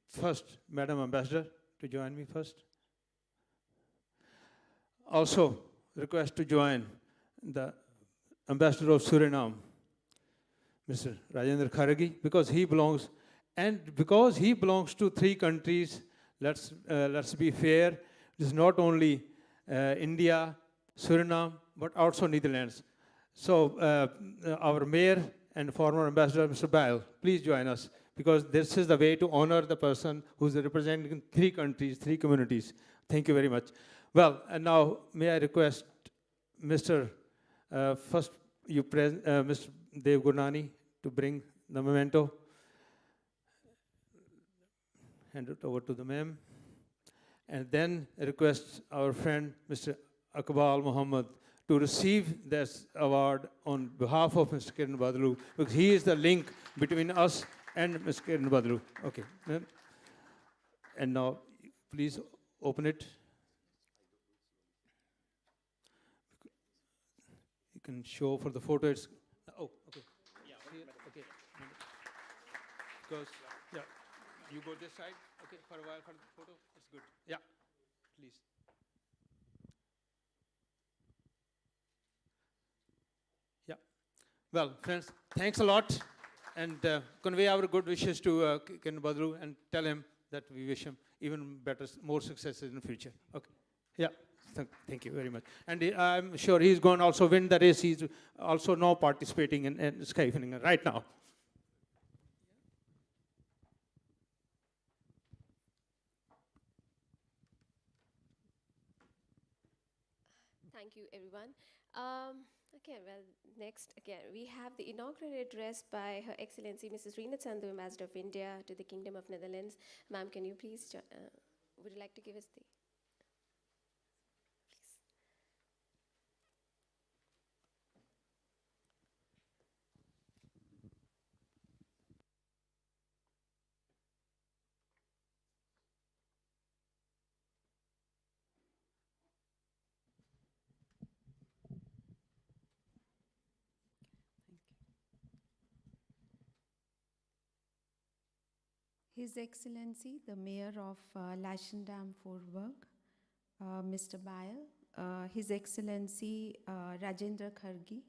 first, Madam Ambassador, to join me first. Also, request to join the Ambassador of Suriname, Mr. Rajendra Khargi, because he belongs to 3 countries. Let's be fair. It is not only India, Suriname, but also Netherlands. So our mayor and former ambassador, Mr. Bail, please join us, because this is the way to honor the person who's representing 3 countries, 3 communities. Thank you very much. Well, and now may I request Mr. First, Mr. Dev Gurnani to bring the memento. Hand it over to the ma'am. And then I request our friend, Mr. Akbal Muhammad, to receive this award on behalf of Mr. Kiran Badlu, because he is the link between us and Mr. Kiran Badlu. Okay, ma'am. And now, please open it. You can show for the photo. It's oh, okay. Yeah, okay. Because yeah, you go this side. Okay, for a while for the photo. It's good. Yeah, please. Yeah. Well, friends, thanks a lot, and convey our good wishes to Kiran Badlu and tell him that we wish him even better, more successes in the future. Okay. Yeah. Thank you very much. And I'm sure he's going to also win the race. He's also now participating in Scheveningen right now. Thank you, everyone. Okay, well, next, again, we have the inaugural address by Her Excellency Mrs. Rina Sandhu, Ambassador of India to the Kingdom of Netherlands. Ma'am, can you please, would you like to give us the... His Excellency, the Mayor of Leichendam-Voorburg, Mr. Bail, His Excellency Rajendra Khargi,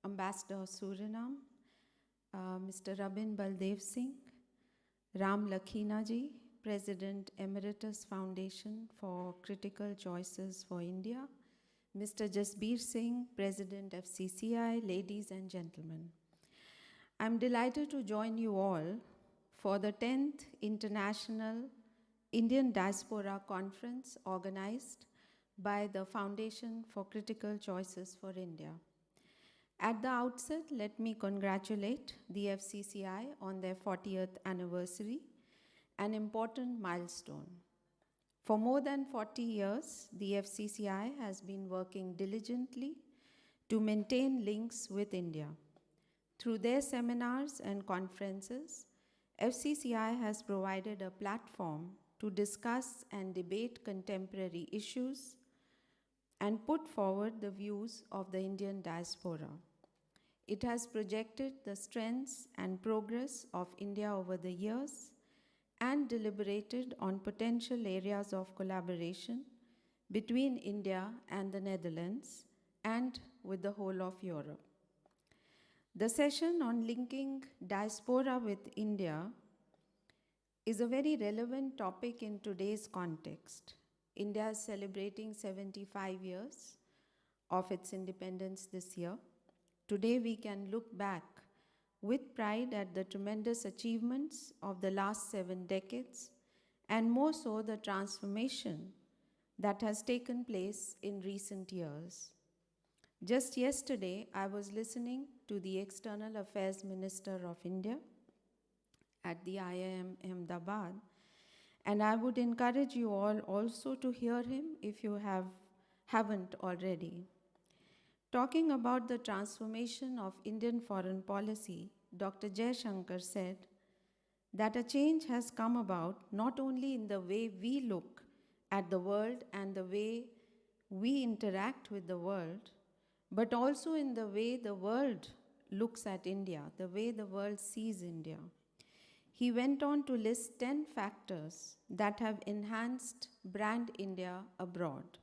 Ambassador of Suriname, Mr. Rabin Baldev Singh, Ram Lakhina ji, President Emeritus Foundation for Critical Choices for India, Mr. Jasbir Singh, President FCCI, ladies and gentlemen. I'm delighted to join you all for the 10th International Indian Diaspora Conference organized by the Foundation for Critical Choices for India. At the outset, let me congratulate the FCCI on their 40th anniversary, an important milestone. For more than 40 years, the FCCI has been working diligently to maintain links with India. Through their seminars and conferences, FCCI has provided a platform to discuss and debate contemporary issues and put forward the views of the Indian diaspora. It has projected the strengths and progress of India over the years and deliberated on potential areas of collaboration between India and the Netherlands and with the whole of Europe. The session on linking diaspora with India is a very relevant topic in today's context. India is celebrating 75 years of its independence this year. Today we can look back with pride at the tremendous achievements of the last 7 decades, and more so the transformation that has taken place in recent years. Just yesterday, I was listening to the External Affairs Minister of India at the IIM Ahmedabad, and I would encourage you all also to hear him if you haven't already. Talking about the transformation of Indian foreign policy, Dr. Jaishankar said that a change has come about not only in the way we look at the world and the way we interact with the world, but also in the way the world looks at India, the way the world sees India. He went on to list 10 factors that have enhanced brand India abroad.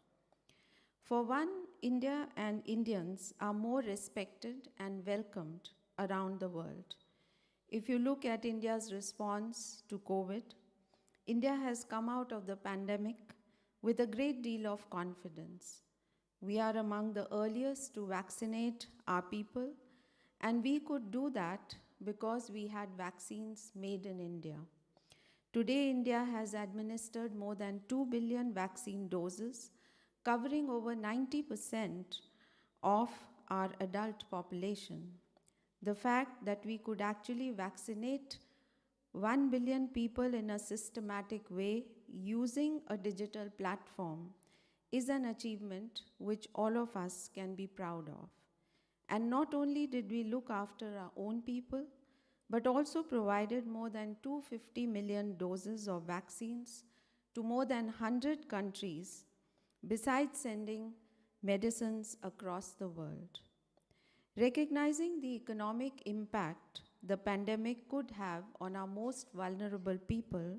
For one, India and Indians are more respected and welcomed around the world. If you look at India's response to COVID, India has come out of the pandemic with a great deal of confidence. We are among the earliest to vaccinate our people, and we could do that because we had vaccines made in India. Today, India has administered more than 2 billion vaccine doses, covering over 90% of our adult population. The fact that we could actually vaccinate 1 billion people in a systematic way using a digital platform is an achievement which all of us can be proud of. And not only did we look after our own people, but also provided more than 250 million doses of vaccines to more than 100 countries, besides sending medicines across the world. Recognizing the economic impact the pandemic could have on our most vulnerable people,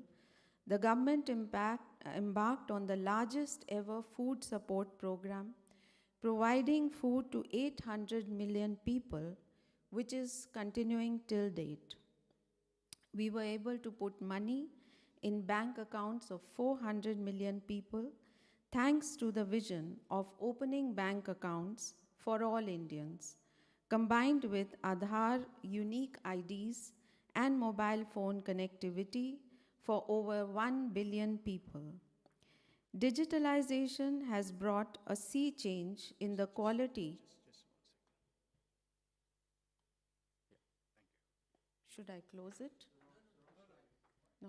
the government embarked on the largest ever food support program, providing food to 800 million people, which is continuing till date. We were able to put money in bank accounts of 400 million people, thanks to the vision of opening bank accounts for all Indians, combined with Aadhaar unique IDs and mobile phone connectivity for over 1 billion people. Digitalization has brought a sea change in the quality. Should I close it? No?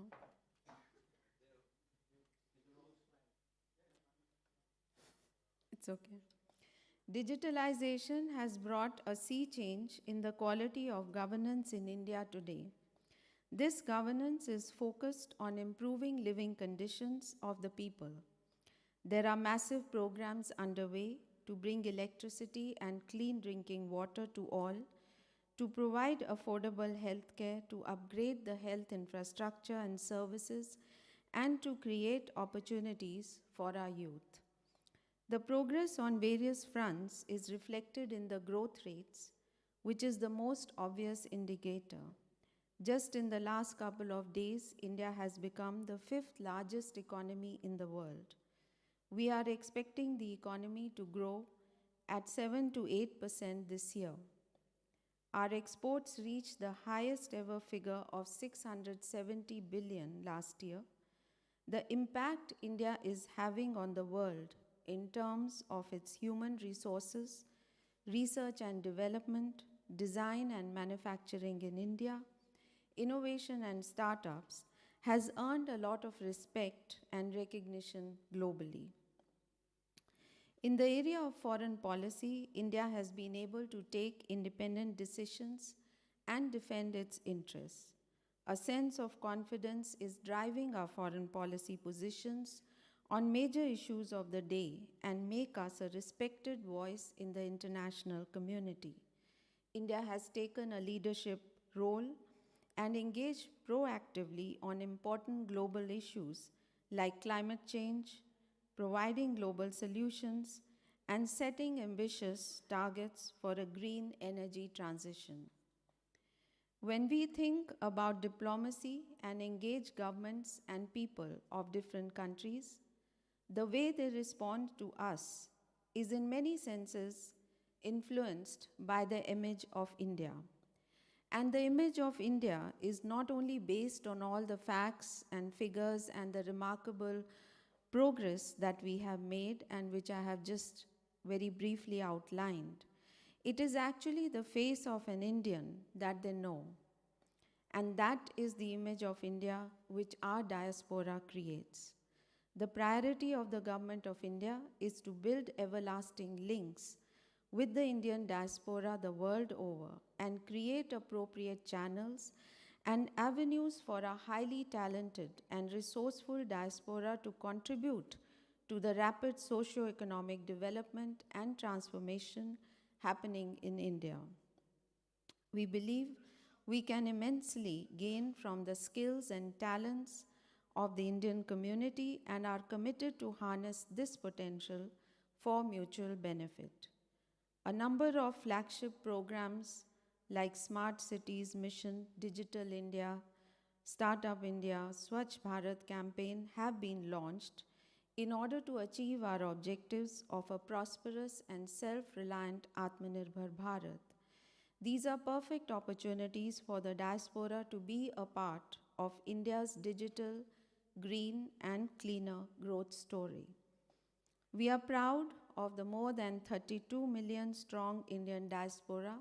It's okay. Digitalization has brought a sea change in the quality of governance in India today. This governance is focused on improving living conditions of the people. There are massive programs underway to bring electricity and clean drinking water to all, to provide affordable health care, to upgrade the health infrastructure and services, and to create opportunities for our youth. The progress on various fronts is reflected in the growth rates, which is the most obvious indicator. Just in the last couple of days, India has become the 5th largest economy in the world. We are expecting the economy to grow at 7 to 8% this year. Our exports reached the highest ever figure of 670 billion last year. The impact India is having on the world in terms of its human resources, research and development, design and manufacturing in India, innovation and startups has earned a lot of respect and recognition globally. In the area of foreign policy, India has been able to take independent decisions and defend its interests. A sense of confidence is driving our foreign policy positions on major issues of the day and make us a respected voice in the international community. India has taken a leadership role and engaged proactively on important global issues like climate change, providing global solutions, and setting ambitious targets for a green energy transition. When we think about diplomacy and engage governments and people of different countries, the way they respond to us is in many senses influenced by the image of India. And the image of India is not only based on all the facts and figures and the remarkable progress that we have made and which I have just very briefly outlined. It is actually the face of an Indian that they know. And that is the image of India which our diaspora creates. The priority of the government of India is to build everlasting links with the Indian diaspora the world over and create appropriate channels and avenues for a highly talented and resourceful diaspora to contribute to the rapid socio-economic development and transformation happening in India. We believe we can immensely gain from the skills and talents of the Indian community and are committed to harness this potential for mutual benefit. A number of flagship programs like Smart Cities Mission, Digital India, Startup India, Swachh Bharat campaign have been launched in order to achieve our objectives of a prosperous and self-reliant Atmanirbhar Bharat. These are perfect opportunities for the diaspora to be a part of India's digital, green, and cleaner growth story. We are proud of the more than 32 million strong Indian diaspora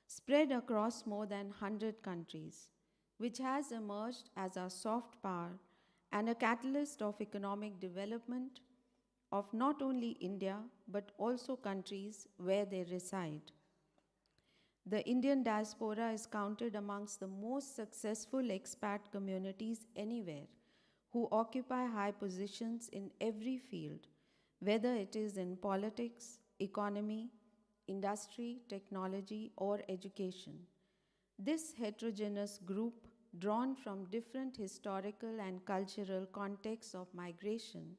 spread across more than 100 countries, which has emerged as a soft power and a catalyst of economic development of not only India, but also countries where they reside. The Indian diaspora is counted amongst the most successful expat communities anywhere who occupy high positions in every field, whether it is in politics, economy, industry, technology, or education. This heterogeneous group, drawn from different historical and cultural contexts of migration,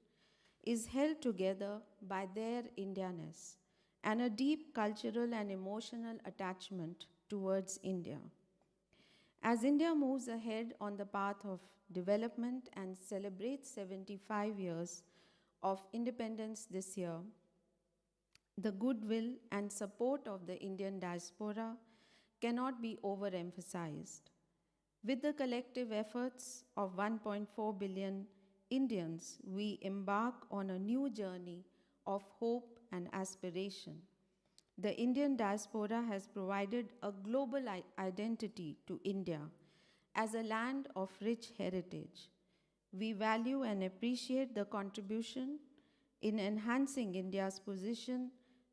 is held together by their Indianness and a deep cultural and emotional attachment towards India. As India moves ahead on the path of development and celebrates 75 years of independence this year, the goodwill and support of the Indian diaspora cannot be overemphasized. With the collective efforts of 1.4 billion Indians, we embark on a new journey of hope and aspiration. The Indian diaspora has provided a global identity to India as a land of rich heritage. We value and appreciate the contribution in enhancing India's position,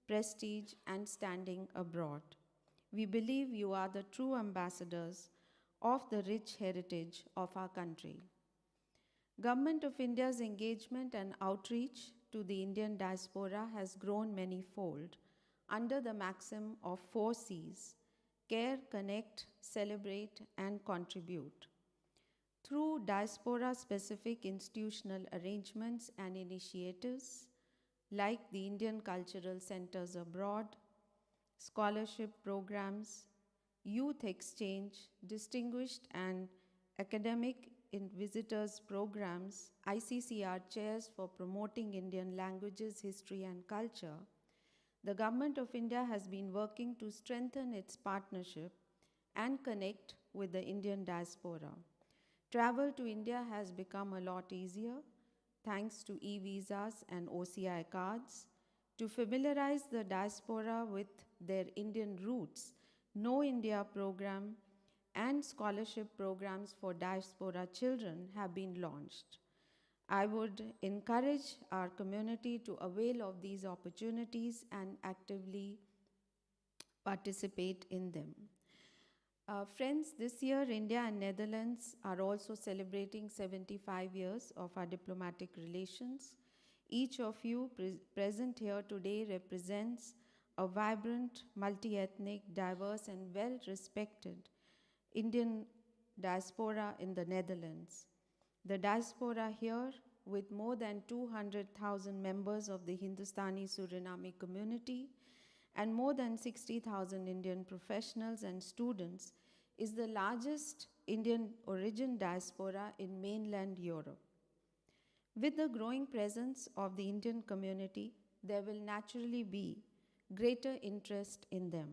prestige, and standing abroad. We believe you are the true ambassadors of the rich heritage of our country. Government of India's engagement and outreach to the Indian diaspora has grown many-fold under the maxim of 4 C's: care, connect, celebrate, and contribute. Through diaspora-specific institutional arrangements and initiatives like the Indian Cultural Centers Abroad, scholarship programs, youth exchange, distinguished and academic visitors programs, ICCR chairs for promoting Indian languages, history, and culture, the Government of India has been working to strengthen its partnership and connect with the Indian diaspora. Travel to India has become a lot easier thanks to e-visas and OCI cards. To familiarize the diaspora with their Indian roots, Know India program and scholarship programs for diaspora children have been launched. I would encourage our community to avail of these opportunities and actively participate in them. Friends, this year India and Netherlands are also celebrating 75 years of our diplomatic relations. Each of you present here today represents a vibrant, multi-ethnic, diverse, and well-respected Indian diaspora in the Netherlands. The diaspora here, with more than 200,000 members of the Hindustani Suriname community and more than 60,000 Indian professionals and students, is the largest Indian origin diaspora in mainland Europe. With the growing presence of the Indian community, there will naturally be greater interest in them.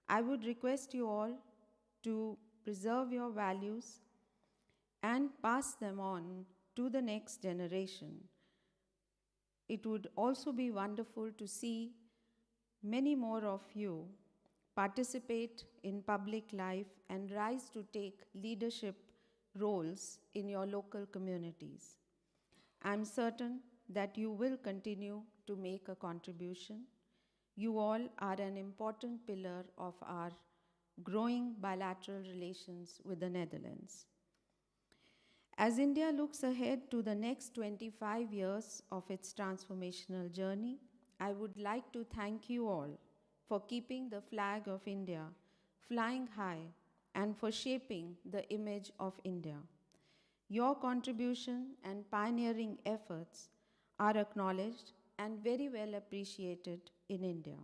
I would request you all to preserve your values and pass them on to the next generation. It would also be wonderful to see many more of you participate in public life and rise to take leadership roles in your local communities. I'm certain that you will continue to make a contribution. You all are an important pillar of our growing bilateral relations with the Netherlands. As India looks ahead to the next 25 years of its transformational journey, I would like to thank you all for keeping the flag of India flying high and for shaping the image of India. Your contribution and pioneering efforts are acknowledged and very well appreciated in India.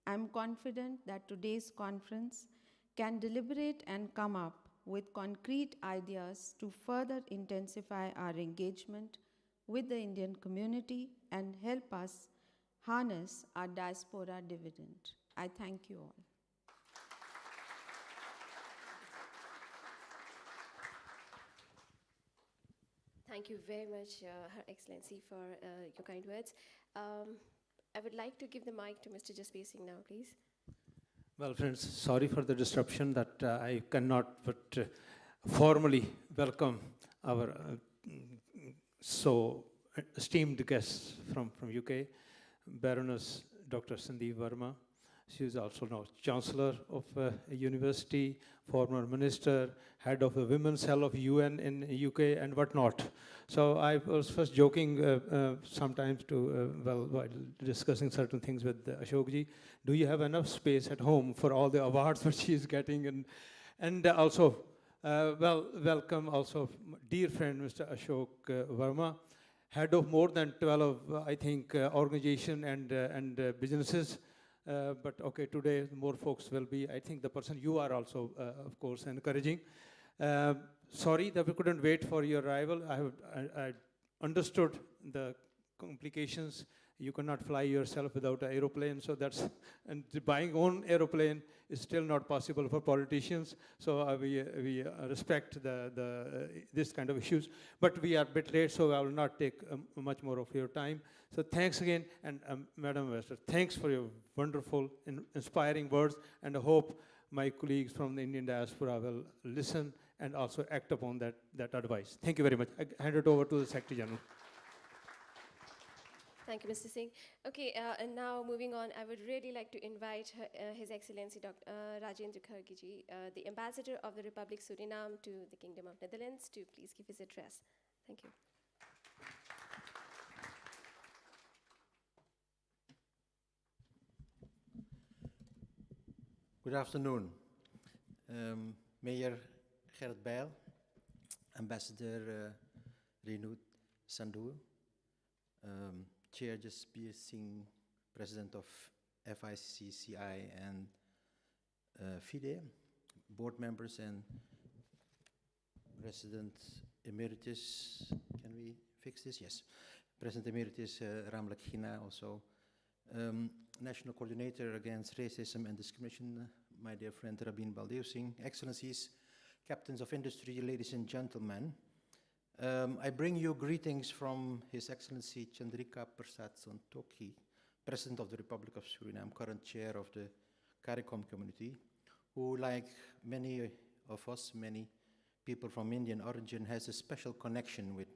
I'm confident that today's conference can deliberate and come up with concrete ideas to further intensify our engagement with the Indian community and help us harness our diaspora dividend. I thank you all. Thank you very much, Her Excellency, for your kind words. I would like to give the mic to Mr. Jasbir Singh now, please. Well, friends, sorry for the disruption that I cannot but formally welcome our so esteemed guests from UK, Baroness Dr. Sandeep Verma. She is also now Chancellor of a university, former minister, head of the women's cell of UN in UK and whatnot. So I was first joking sometimes to, while discussing certain things with Ashokji, do you have enough space at home for all the awards that she is getting? And also, welcome also dear friend, Mr. Ashok Verma, head of more than 12, I think, organization and businesses. But okay, today more folks will be, I think the person you are also, of course, encouraging. Sorry that we couldn't wait for your arrival. I understood the complications. You cannot fly yourself without an aeroplane, so that's, and buying own aeroplane is still not possible for politicians. So we respect this kind of issues. But we are a bit late, so I will not take much more of your time. So thanks again, and Madam Ambassador, thanks for your wonderful, inspiring words, and I hope my colleagues from the Indian diaspora will listen and also act upon that advice. Thank you very much. I hand it over to the Secretary General. Thank you, Mr. Singh. Okay, and now moving on, I would really like to invite His Excellency Dr. Rajendra Khargiji, the Ambassador of the Republic Suriname to the Kingdom of Netherlands, to please give his address. Thank you. Good afternoon. Mayor Gerrit Bijl, Ambassador Renu Sandhu, Chair Jasbir Singh, President of FICCI and FIDE, board members and President Emeritus, can we fix this? Yes. President Emeritus Ram Lakhina, also National Coordinator Against Racism and Discrimination, my dear friend Rabin Baldev Singh, Excellencies, Captains of Industry, ladies and gentlemen. I bring you greetings from His Excellency Chandrika Prasad Santokhi, President of the Republic of Suriname, current chair of the CARICOM community, who, like many of us, many people from Indian origin, has a special connection with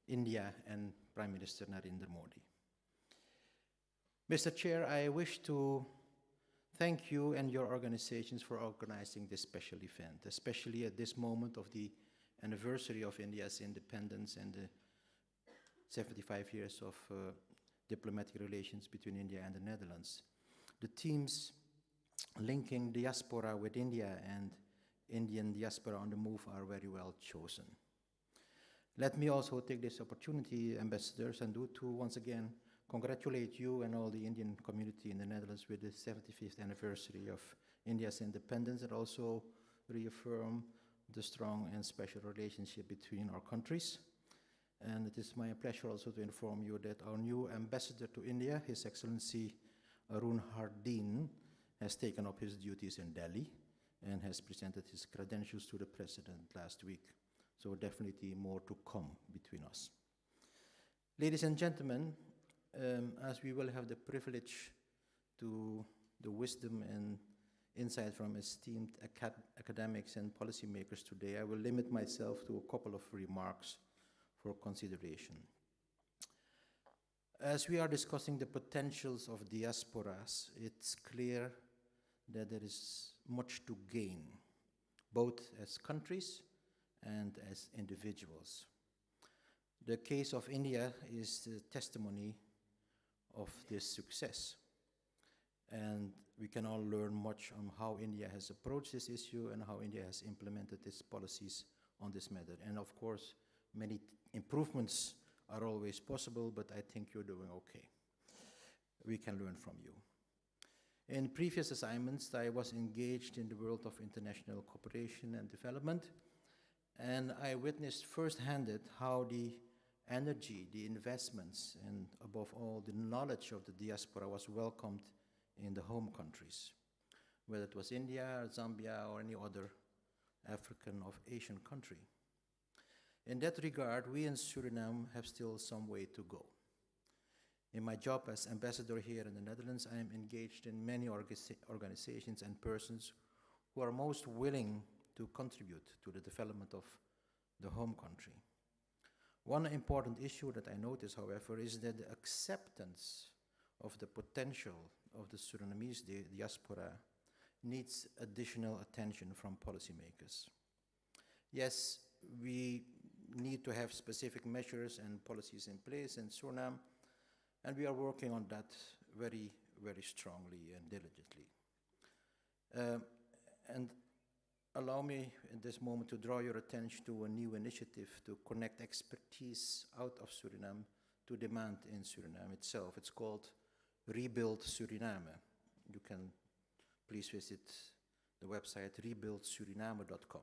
India and Prime Minister Narendra Modi. Mr. Chair, I wish to thank you and your organizations for organizing this special event, especially at this moment of the anniversary of India's independence and the 75 years of diplomatic relations between India and the Netherlands. The themes linking diaspora with India and Indian diaspora on the move are very well chosen. Let me also take this opportunity, Ambassador Sandhu, to once again congratulate you and all the Indian community in the Netherlands with the 75th anniversary of India's independence, and also reaffirm the strong and special relationship between our countries. And it is my pleasure also to inform you that our new ambassador to India, His Excellency Arun Hardeen, has taken up his duties in Delhi and has presented his credentials to the President last week. So definitely more to come between us. Ladies and gentlemen, as we will have the privilege to the wisdom and insight from esteemed academics and policymakers today, I will limit myself to a couple of remarks for consideration. As we are discussing the potentials of diasporas, it's clear that there is much to gain, both as countries and as individuals. The case of India is the testimony of this success. And we can all learn much on how India has approached this issue and how India has implemented its policies on this matter. And of course, many improvements are always possible, but I think you're doing okay. We can learn from you. In previous assignments, I was engaged in the world of international cooperation and development, and I witnessed firsthand how the energy, the investments, and above all, the knowledge of the diaspora was welcomed in the home countries, whether it was India, Zambia, or any other African or Asian country. In that regard, we in Suriname have still some way to go. In my job as ambassador here in the Netherlands, I am engaged in many organizations and persons who are most willing to contribute to the development of the home country. One important issue that I notice, however, is that the acceptance of the potential of the Surinamese diaspora needs additional attention from policymakers. Yes, we need to have specific measures and policies in place in Suriname, and we are working on that very, very strongly and diligently. And allow me in this moment to draw your attention to a new initiative to connect expertise out of Suriname to demand in Suriname itself. It's called Rebuild Suriname. You can please visit the website rebuildsuriname.com.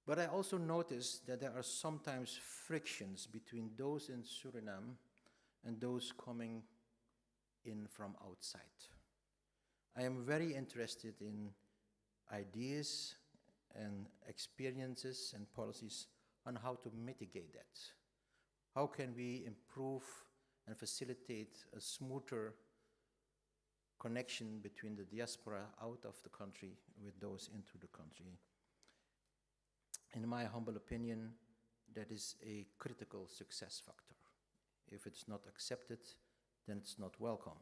But I also noticed that there are sometimes frictions between those in Suriname and those coming in from outside. I am very interested in ideas and experiences and policies on how to mitigate that. How can we improve and facilitate a smoother connection between the diaspora out of the country with those into the country? In my humble opinion, that is a critical success factor. If it's not accepted, then it's not welcome.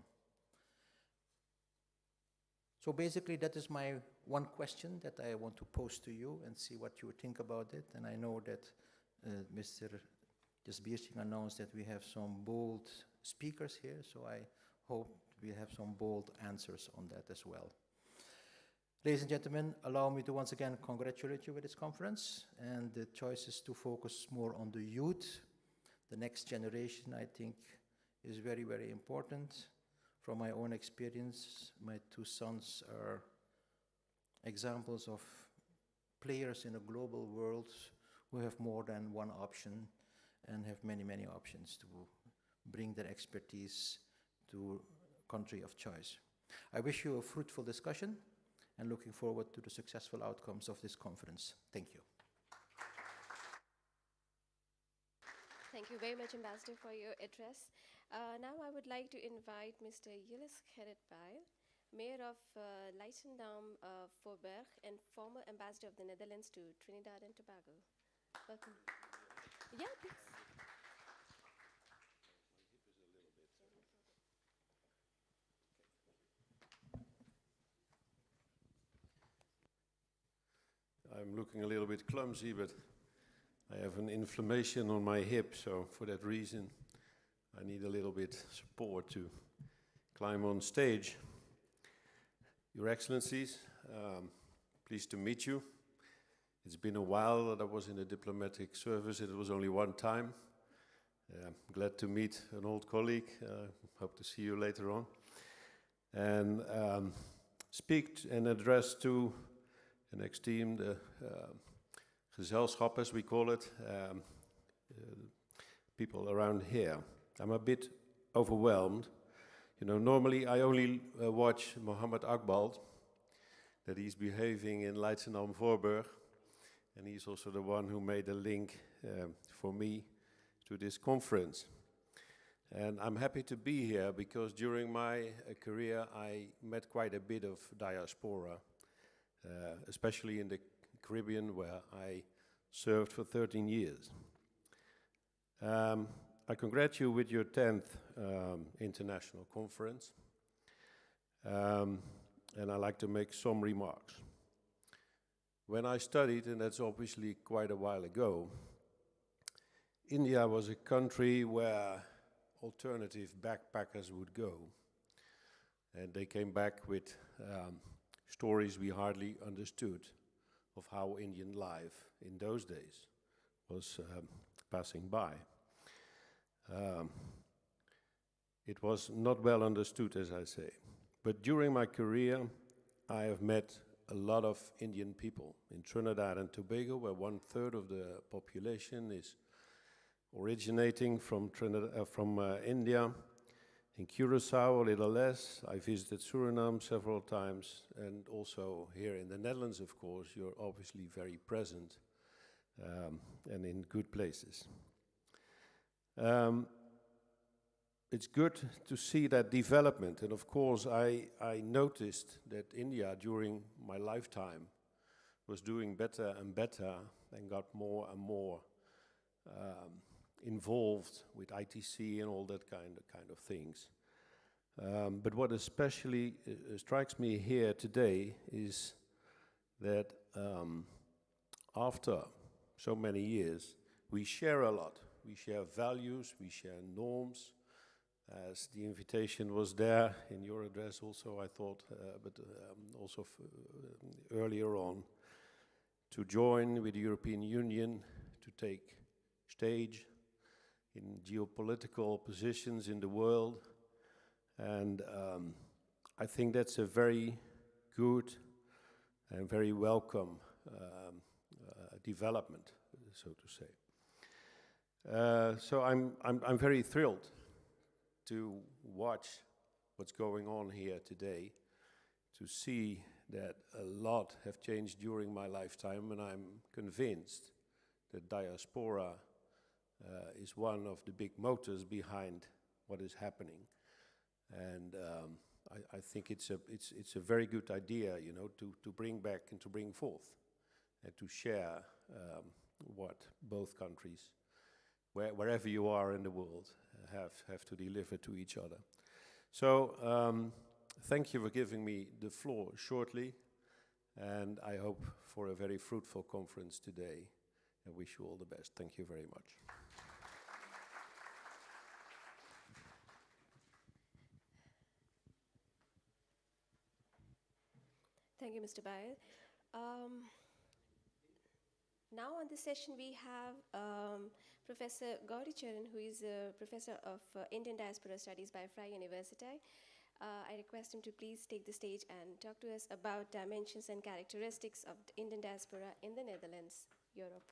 So basically, that is my one question that I want to pose to you and see what you think about it. And I know that Mr. Jasbiersing announced that we have some bold speakers here, so I hope we have some bold answers on that as well. Ladies and gentlemen, allow me to once again congratulate you with this conference, and the choice is to focus more on the youth. The next generation, I think, is very, very important. From my own experience, my two sons are examples of players in a global world who have more than one option and have many, many options to bring their expertise to country of choice. I wish you a fruitful discussion and looking forward to the successful outcomes of this conference. Thank you. Thank you very much, Ambassador, for your address. Now I would like to invite Mr. Yilis Gerrit-Bijl, Mayor of Leidschendam, Voorburg, and former Ambassador of the Netherlands to Trinidad and Tobago. Welcome. Yeah, please. I'm looking a little bit clumsy, but I have an inflammation on my hip, so for that reason, I need a little bit support to climb on stage. Your Excellencies, pleased to meet you. It's been a while that I was in the diplomatic service. It was only one time. I'm glad to meet an old colleague. Hope to see you later on. And speak and address to next team, the gezelschap, as we call it, people around here. I'm a bit overwhelmed. You know, normally I only watch Mohammed Akbal, that he's behaving in Leidschendam Voorburg, and he's also the one who made a link for me to this conference. And I'm happy to be here because during my career I met quite a bit of diaspora, especially in the Caribbean, where I served for 13 years. I congratulate you with your 10th international conference, and I'd like to make some remarks. When I studied, and that's obviously quite a while ago, India was a country where alternative backpackers would go, and they came back with stories we hardly understood of how Indian life in those days was passing by. It was not well understood, as I say. But during my career, I have met a lot of Indian people in Trinidad and Tobago, where 1/3 of the population is originating from India. In Curacao, a little less. I visited Suriname several times, and also here in the Netherlands, of course, you're obviously very present and in good places. It's good to see that development, and of course I noticed that India during my lifetime was doing better and better and got more and more involved with ITC and all that kind of things. But what especially strikes me here today is that after so many years, we share a lot. We share values, we share norms. As the invitation was there in your address also, I thought, but also earlier on, to join with the European Union, to take stage in geopolitical positions in the world. And I think that's a very good and very welcome development, so to say. So I'm very thrilled to watch what's going on here today, to see that a lot have changed during my lifetime, and I'm convinced that diaspora is one of the big motors behind what is happening. And I think it's a very good idea, you know, to bring back and to bring forth and to share what both countries, wherever you are in the world, have to deliver to each other. So thank you for giving me the floor shortly, and I hope for a very fruitful conference today, and wish you all the best. Thank you very much. Thank you, Mr. Bail. Now on this session we have Professor Gauri Charan, who is a professor of Indian Diaspora Studies by FIDE University. I request him to please take the stage and talk to us about dimensions and characteristics of the Indian diaspora in the Netherlands, Europe.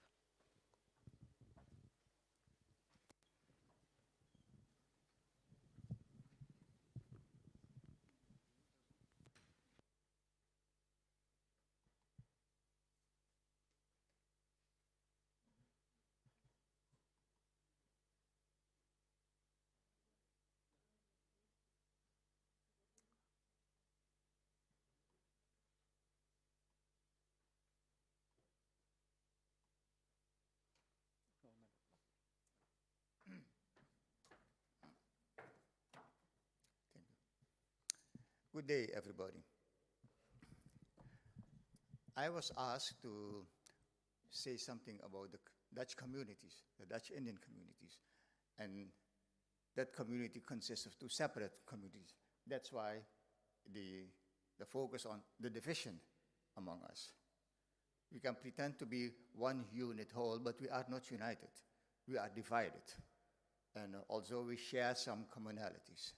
Good day, everybody. I was asked to say something about the Dutch communities, the Dutch Indian communities, and that community consists of two separate communities. That's why the focus on the division among us. We can pretend to be one unit whole, but we are not united. We are divided. And also we share some commonalities.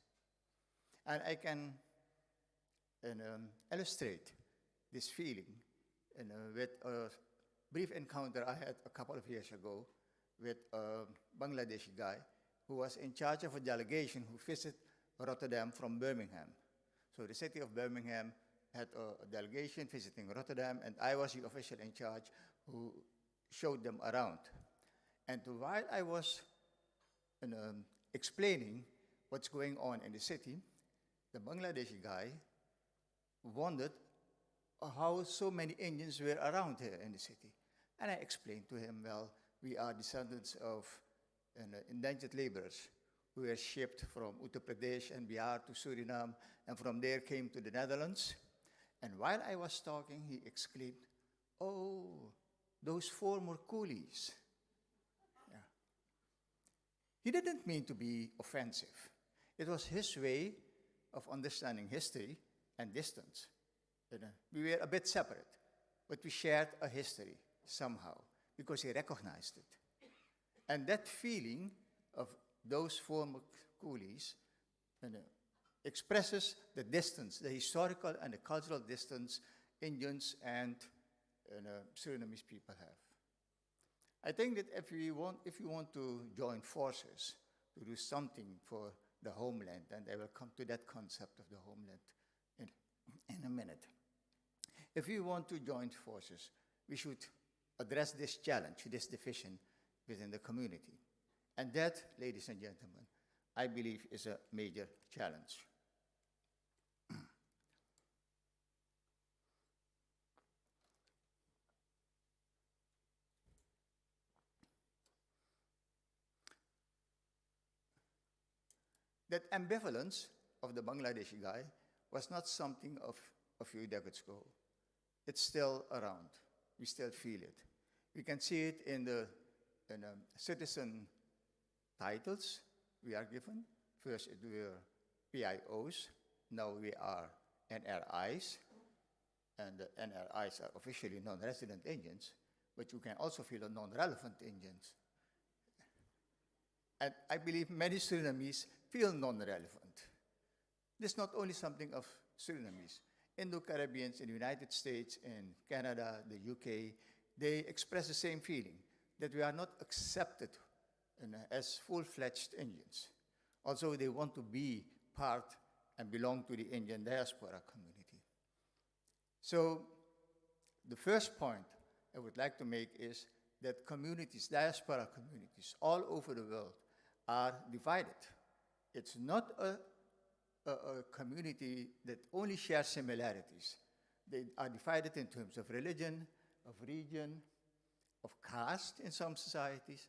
And I can illustrate this feeling and with a brief encounter I had a couple of years ago with a Bangladeshi guy who was in charge of a delegation who visited Rotterdam from Birmingham. So the city of Birmingham had a delegation visiting Rotterdam, and I was the official in charge who showed them around. And while I was explaining what's going on in the city, the Bangladeshi guy wondered how so many Indians were around here in the city. And I explained to him, well, we are descendants of indentured laborers who were shipped from Uttar Pradesh and Bihar to Suriname, and from there came to the Netherlands. And while I was talking, he exclaimed, "Oh, those former coolies." Yeah. He didn't mean to be offensive. It was his way of understanding history and distance. We were a bit separate, but we shared a history somehow because he recognized it. And that feeling of those former coolies expresses the distance, the historical and the cultural distance Indians and Surinamese people have. I think that if you want to join forces to do something for the homeland, and I will come to that concept of the homeland in a minute. If we want to join forces, we should address this challenge, this division within the community. And that, ladies and gentlemen, I believe is a major challenge. That ambivalence of the Bangladeshi guy was not something of a few decades ago. It's still around. We still feel it. We can see it in the citizen titles we are given. First, we were PIOs. Now we are NRIs. And the NRIs are officially non-resident Indians, but you can also feel non-relevant Indians. And I believe many Surinamese feel non-relevant. This is not only something of Surinamese. Indo-Caribbeans in the United States, in Canada, the UK, they express the same feeling, that we are not accepted as full-fledged Indians. Also, they want to be part and belong to the Indian diaspora community. So, the first point I would like to make is that communities, diaspora communities, all over the world are divided. It's not a community that only shares similarities. They are divided in terms of religion, of region, of caste in some societies,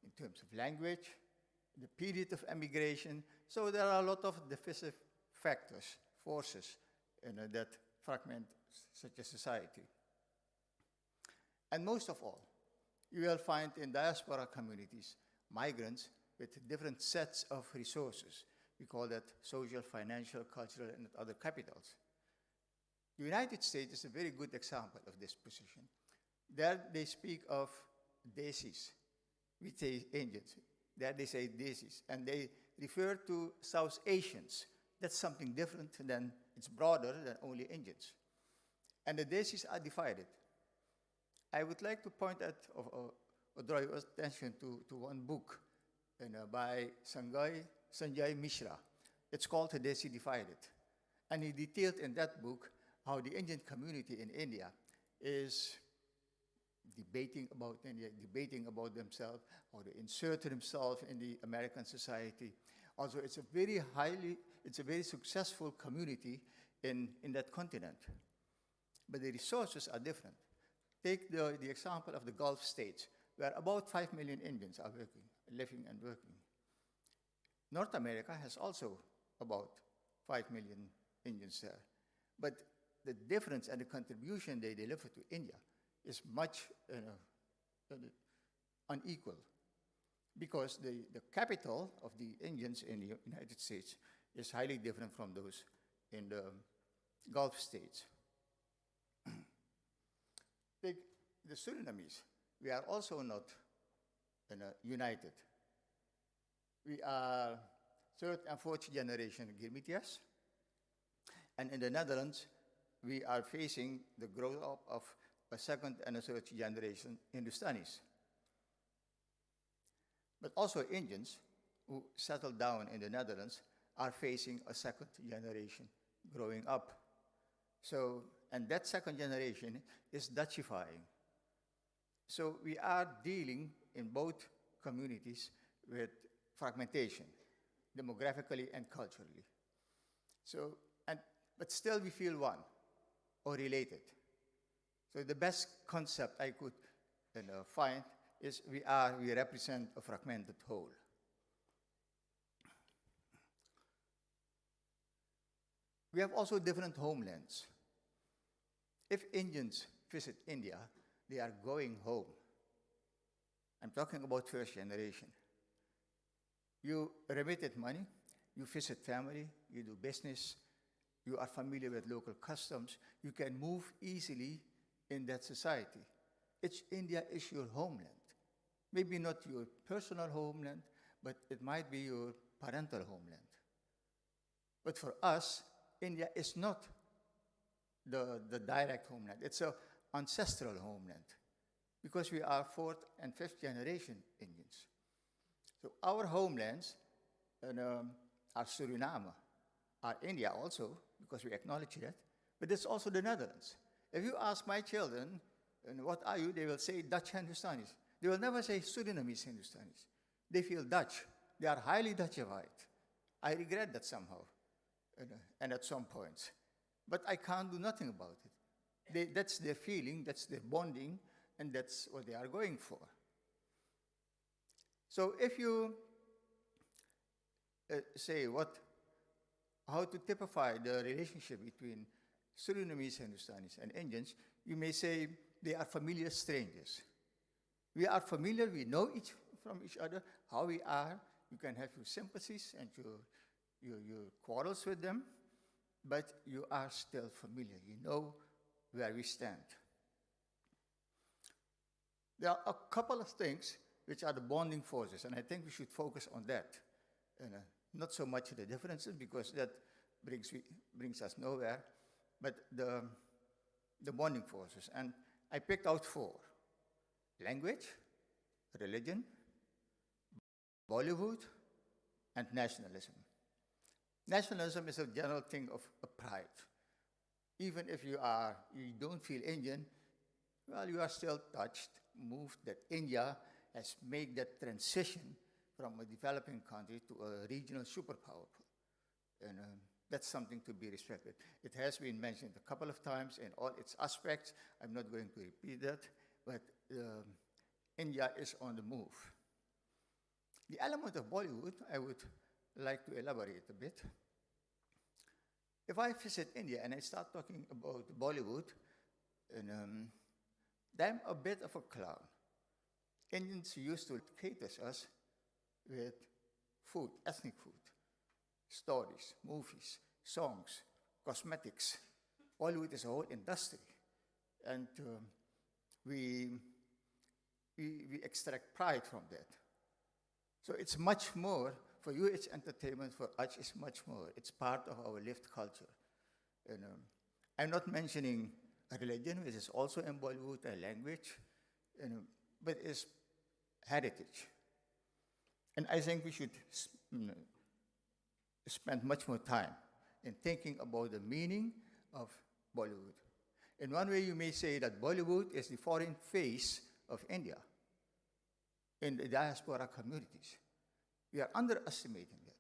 in terms of language, the period of emigration. So there are a lot of divisive factors, forces, that fragment such a society. And most of all, you will find in diaspora communities migrants with different sets of resources. We call that social, financial, cultural, and other capitals. The United States is a very good example of this position. There they speak of desis. We say Indians. There they say desis. And they refer to South Asians. That's something different than, it's broader than only Indians. And the desis are divided. I would like to point out, or draw your attention to one book by Sanjay Mishra. It's called The Desi Divided. And he detailed in that book how the Indian community in India is debating about India, debating about themselves, how they insert themselves in the American society. Also, it's a very successful community in that continent. But the resources are different. Take the example of the Gulf states, where about 5 million Indians are living and working. North America has also about 5 million Indians there. But the difference and the contribution they deliver to India is much unequal, because the capital of the Indians in the United States is highly different from those in the Gulf states. Take the Surinamese. We are also not united. We are third and fourth generation Girmitias. And in the Netherlands, we are facing the growth up of a second and a third generation Hindustanis. But also Indians who settled down in the Netherlands are facing a second generation growing up. So, and that second generation is Dutchifying. So we are dealing in both communities with fragmentation, demographically and culturally. So, but still we feel one or related. So the best concept I could find is we represent a fragmented whole. We have also different homelands. If Indians visit India, they are going home. I'm talking about first generation. You remitted money, you visit family, you do business, you are familiar with local customs, you can move easily in that society. India is your homeland. Maybe not your personal homeland, but it might be your parental homeland. But for us, India is not the direct homeland. It's an ancestral homeland because we are fourth and fifth generation Indians. So our homelands are Suriname, are India also, because we acknowledge that, but it's also the Netherlands. If you ask my children, what are you, they will say Dutch Hindustanis. They will never say Surinamese Hindustanis. They feel Dutch. They are highly Dutchified. I regret that somehow, and at some points. But I can't do nothing about it. That's their feeling, that's their bonding, and that's what they are going for. So if you say how to typify the relationship between Surinamese Hindustanis and Indians, you may say they are familiar strangers. We are familiar, we know from each other, how we are. You can have your sympathies and your quarrels with them, but you are still familiar. You know where we stand. There are a couple of things which are the bonding forces, and I think we should focus on that. And not so much the differences, because that brings us nowhere, but the bonding forces. And I picked out 4. Language, religion, Bollywood, and nationalism. Nationalism is a general thing of pride. Even if you don't feel Indian, well, you are still touched, moved that India has made that transition from a developing country to a regional superpower. And that's something to be respected. It has been mentioned a couple of times in all its aspects. I'm not going to repeat that, but India is on the move. The element of Bollywood, I would like to elaborate a bit. If I visit India and I start talking about Bollywood, I'm a bit of a clown. Indians used to cater us with food, ethnic food, stories, movies, songs, cosmetics. Bollywood is a whole industry. And we extract pride from that. So it's much more, for you it's entertainment, for us it's much more. It's part of our lived culture. And, I'm not mentioning a religion, which is also in Bollywood, a language, but it's heritage. And I think we should spend much more time in thinking about the meaning of Bollywood. In one way, you may say that Bollywood is the foreign face of India in the diaspora communities. We are underestimating that.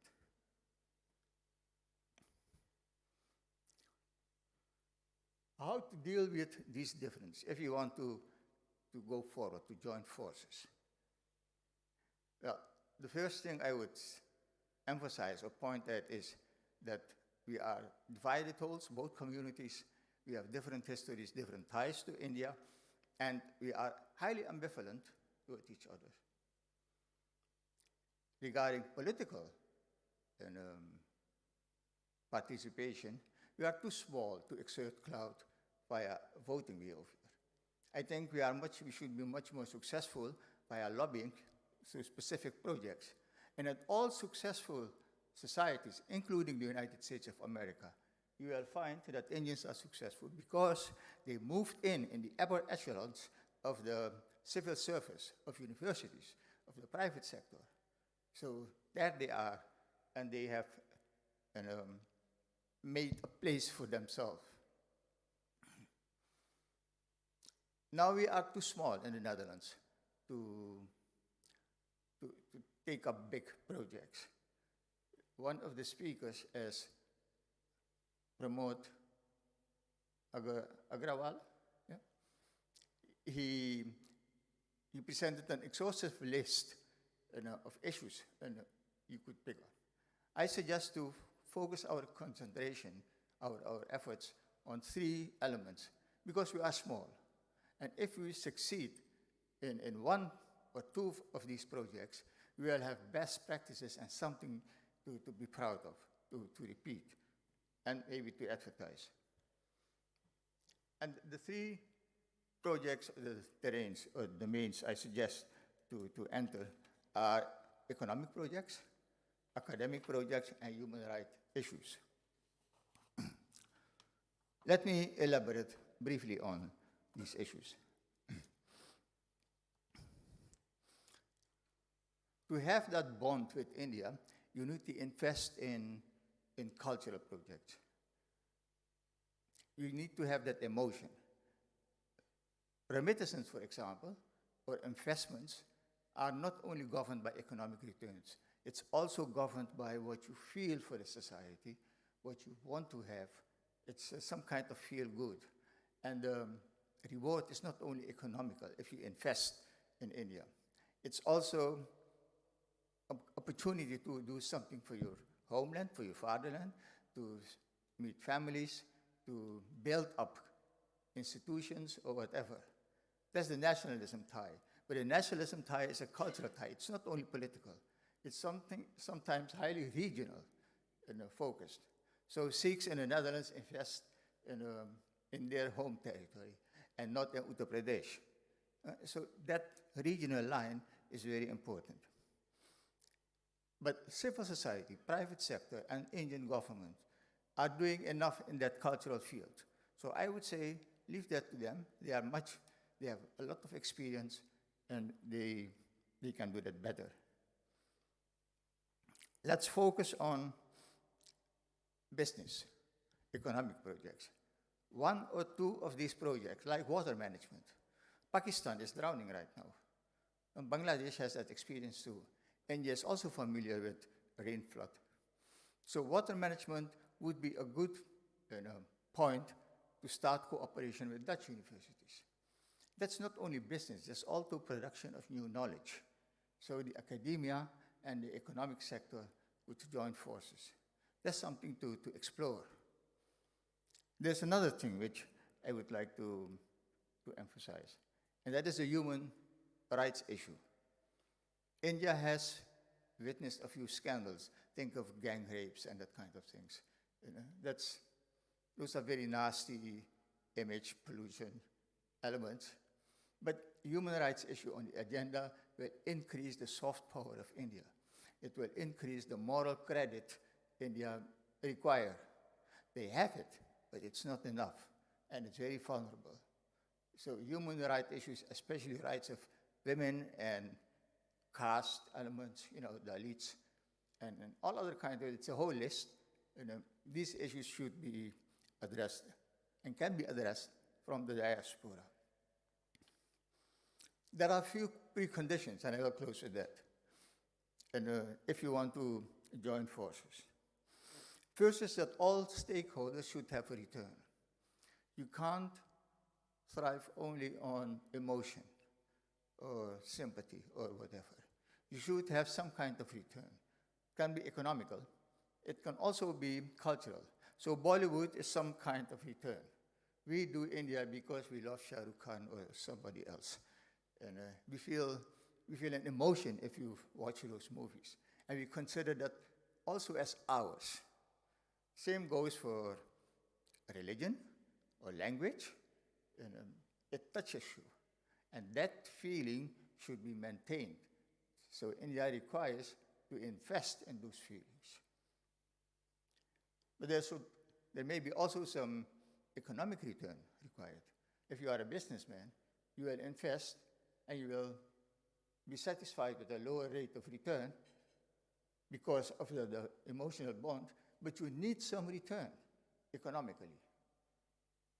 How to deal with these differences if you want to go forward, to join forces? Well, the first thing I would emphasize or point at is that we are divided wholes, both communities. We have different histories, different ties to India, and we are highly ambivalent toward each other. Regarding political participation, we are too small to exert clout via voting behavior. I think we should be much more successful via lobbying through specific projects. And at all successful societies, including the United States of America, you will find that Indians are successful because they moved in the upper echelons of the civil service, of universities, of the private sector. So there they are, and they have made a place for themselves. Now we are too small in the Netherlands to take up big projects. One of the speakers is Pramod Agrawal. Yeah? He presented an exhaustive list of issues you could pick up. I suggest to focus our concentration, our efforts on 3 elements, because we are small. And if we succeed in 1 or 2 of these projects, we will have best practices and something to be proud of, to repeat, and maybe to advertise. And the 3 projects, the terrains or domains I suggest to enter are economic projects, academic projects, and human rights issues. Let me elaborate briefly on these issues. To have that bond with India, you need to invest in cultural projects. You need to have that emotion. Remittances, for example, or investments are not only governed by economic returns, it's also governed by what you feel for the society, what you want to have. It's some kind of feel good. And the reward is not only economical if you invest in India. It's also an opportunity to do something for your homeland, for your fatherland, to meet families, to build up institutions or whatever. That's the nationalism tie. But the nationalism tie is a cultural tie. It's not only political. It's something sometimes highly regional and focused. So Sikhs in the Netherlands invest in their home territory and not in Uttar Pradesh. So that regional line is very important. But civil society, private sector, and Indian government are doing enough in that cultural field. So I would say, leave that to them. They have a lot of experience, and they can do that better. Let's focus on business, economic projects. 1 or 2 of these projects, like water management. Pakistan is drowning right now. And Bangladesh has that experience too. India is also familiar with rain flood. So water management would be a good point to start cooperation with Dutch universities. That's not only business, there's also production of new knowledge. So the academia and the economic sector would join forces. That's something to explore. There's another thing which I would like to emphasize, and that is the human rights issue. India has witnessed a few scandals. Think of gang rapes and that kind of things. Those are very nasty image pollution elements. But human rights issue on the agenda will increase the soft power of India. It will increase the moral credit India requires. They have it, but it's not enough, and it's very vulnerable. So human rights issues, especially rights of women and caste elements, Dalits, and all other kinds of, it's a whole list. These issues should be addressed and can be addressed from the diaspora. There are a few preconditions, and I will close with that. And if you want to join forces. First is that all stakeholders should have a return. You can't thrive only on emotion or sympathy or whatever. You should have some kind of return. It can be economical. It can also be cultural. So Bollywood is some kind of return. We do India because we love Shah Rukh Khan or somebody else. And we feel an emotion if you watch those movies. And we consider that also as ours. Same goes for religion or language. And, it touches you. And that feeling should be maintained. So India requires to invest in those feelings. But there should there may be also some economic return required. If you are a businessman, you will invest and you will be satisfied with a lower rate of return because of the emotional bond, but you need some return economically.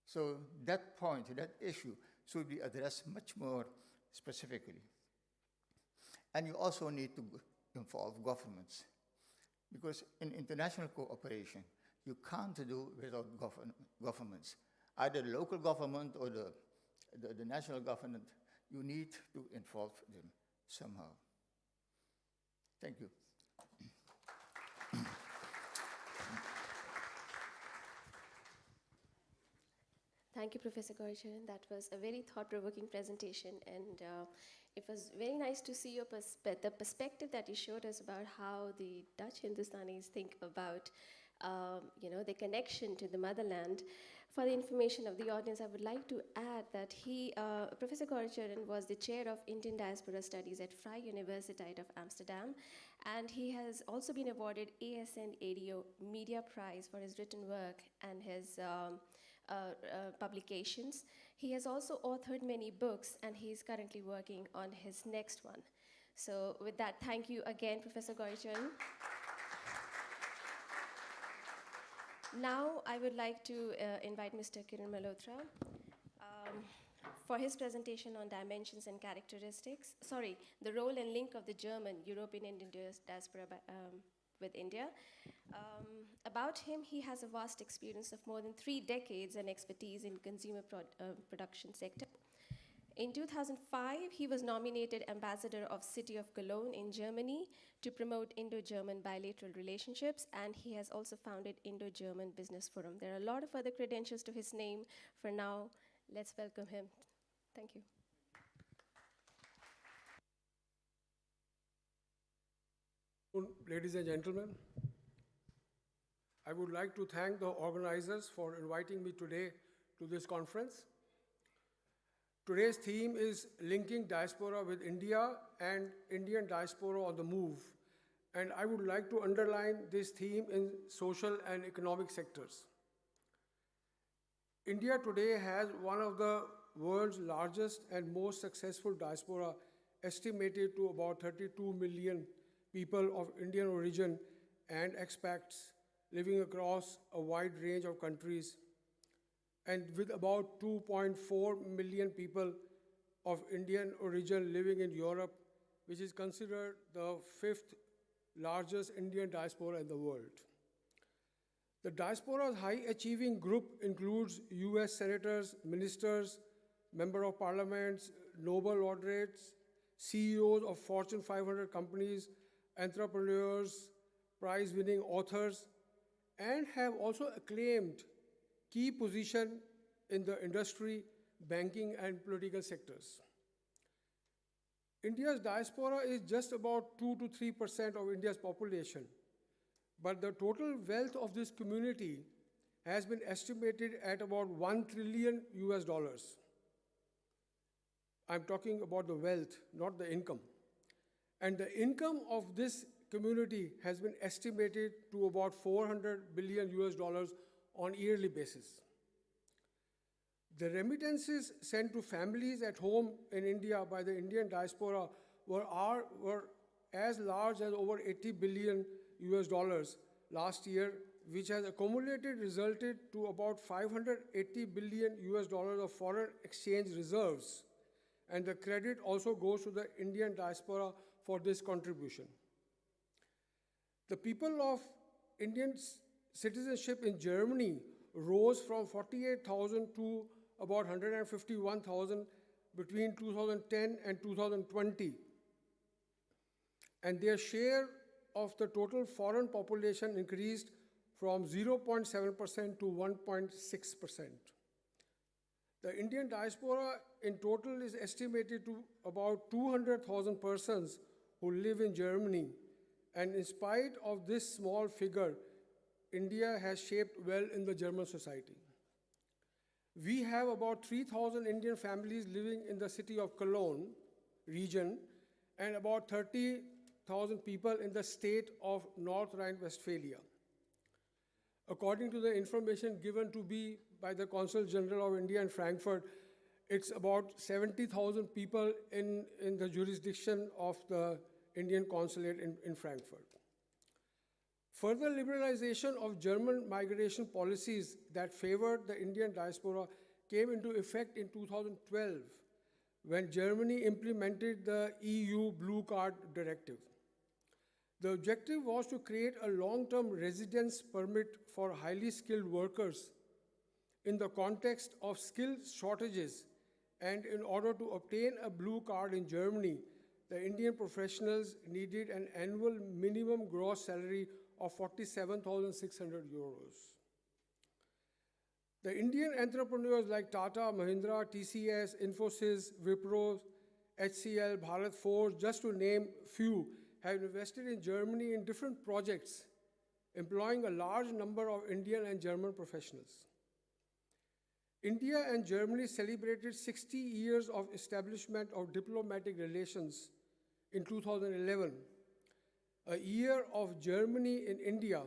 So that point, that issue, should be addressed much more specifically. And you also need to involve governments, because in international cooperation, you can't do without governments. Either the local government or the national government, you need to involve them somehow. Thank you. Thank you, Professor Goicharan. That was a very thought-provoking presentation, and it was very nice to see your the perspective that you showed us about how the Dutch Hindustanis think about, the connection to the motherland. For the information of the audience, I would like to add that Professor Goicharan was the chair of Indian Diaspora Studies at Vrije Universiteit of Amsterdam, and he has also been awarded ASN ADO Media Prize for his written work and his publications. He has also authored many books, and he is currently working on his next one. So with that, thank you again, Professor Goicharan. Now I would like to invite Mr. Kiran Malhotra for his presentation on dimensions and characteristics, the role and link of the German European Indian diaspora with India. About him, he has a vast experience of more than 3 decades and expertise in consumer production sector. In 2005, he was nominated ambassador of City of Cologne in Germany to promote Indo-German bilateral relationships, and he has also founded Indo-German Business Forum. There are a lot of other credentials to his name. For now, let's welcome him. Thank you. Ladies and gentlemen, I would like to thank the organizers for inviting me today to this conference. Today's theme is linking diaspora with India and Indian diaspora on the move. And I would like to underline this theme in social and economic sectors. India today has one of the world's largest and most successful diaspora, estimated to about 32 million people of Indian origin and expats living across a wide range of countries, and with about 2.4 million people of Indian origin living in Europe, which is considered the 5th largest Indian diaspora in the world. The diaspora's high-achieving group includes US senators, ministers, members of parliaments, Nobel laureates, CEOs of Fortune 500 companies, entrepreneurs, prize-winning authors, and have also acclaimed key position in the industry, banking, and political sectors. India's diaspora is just about 2 to 3% of India's population, but the total wealth of this community has been estimated at about $1 trillion US. I'm talking about the wealth, not the income. And the income of this community has been estimated to about $400 billion US on a yearly basis. The remittances sent to families at home in India by the Indian diaspora were as large as over $80 billion US last year, which has accumulated resulted to about $580 billion US of foreign exchange reserves. And the credit also goes to the Indian diaspora for this contribution. The people of Indian citizenship in Germany rose from 48,000 to about 151,000 between 2010 and 2020. And their share of the total foreign population increased from 0.7% to 1.6%. The Indian diaspora in total is estimated to about 200,000 persons who live in Germany. And in spite of this small figure, India has shaped well in the German society. We have about 3,000 Indian families living in the city of Cologne region and about 30,000 people in the state of North Rhine-Westphalia. According to the information given to me by the Consul General of India in Frankfurt, it's about 70,000 people in the jurisdiction of the Indian consulate in Frankfurt. Further liberalization of German migration policies that favored the Indian diaspora came into effect in 2012 when Germany implemented the EU Blue Card Directive. The objective was to create a long-term residence permit for highly skilled workers in the context of skill shortages, and in order to obtain a blue card in Germany, the Indian professionals needed an annual minimum gross salary of 47,600 euros. The Indian entrepreneurs like Tata, Mahindra, TCS, Infosys, Wipro, HCL, Bharat Forge, just to name few, have invested in Germany in different projects, employing a large number of Indian and German professionals. India and Germany celebrated 60 years of establishment of diplomatic relations in 2011, a year of Germany in India,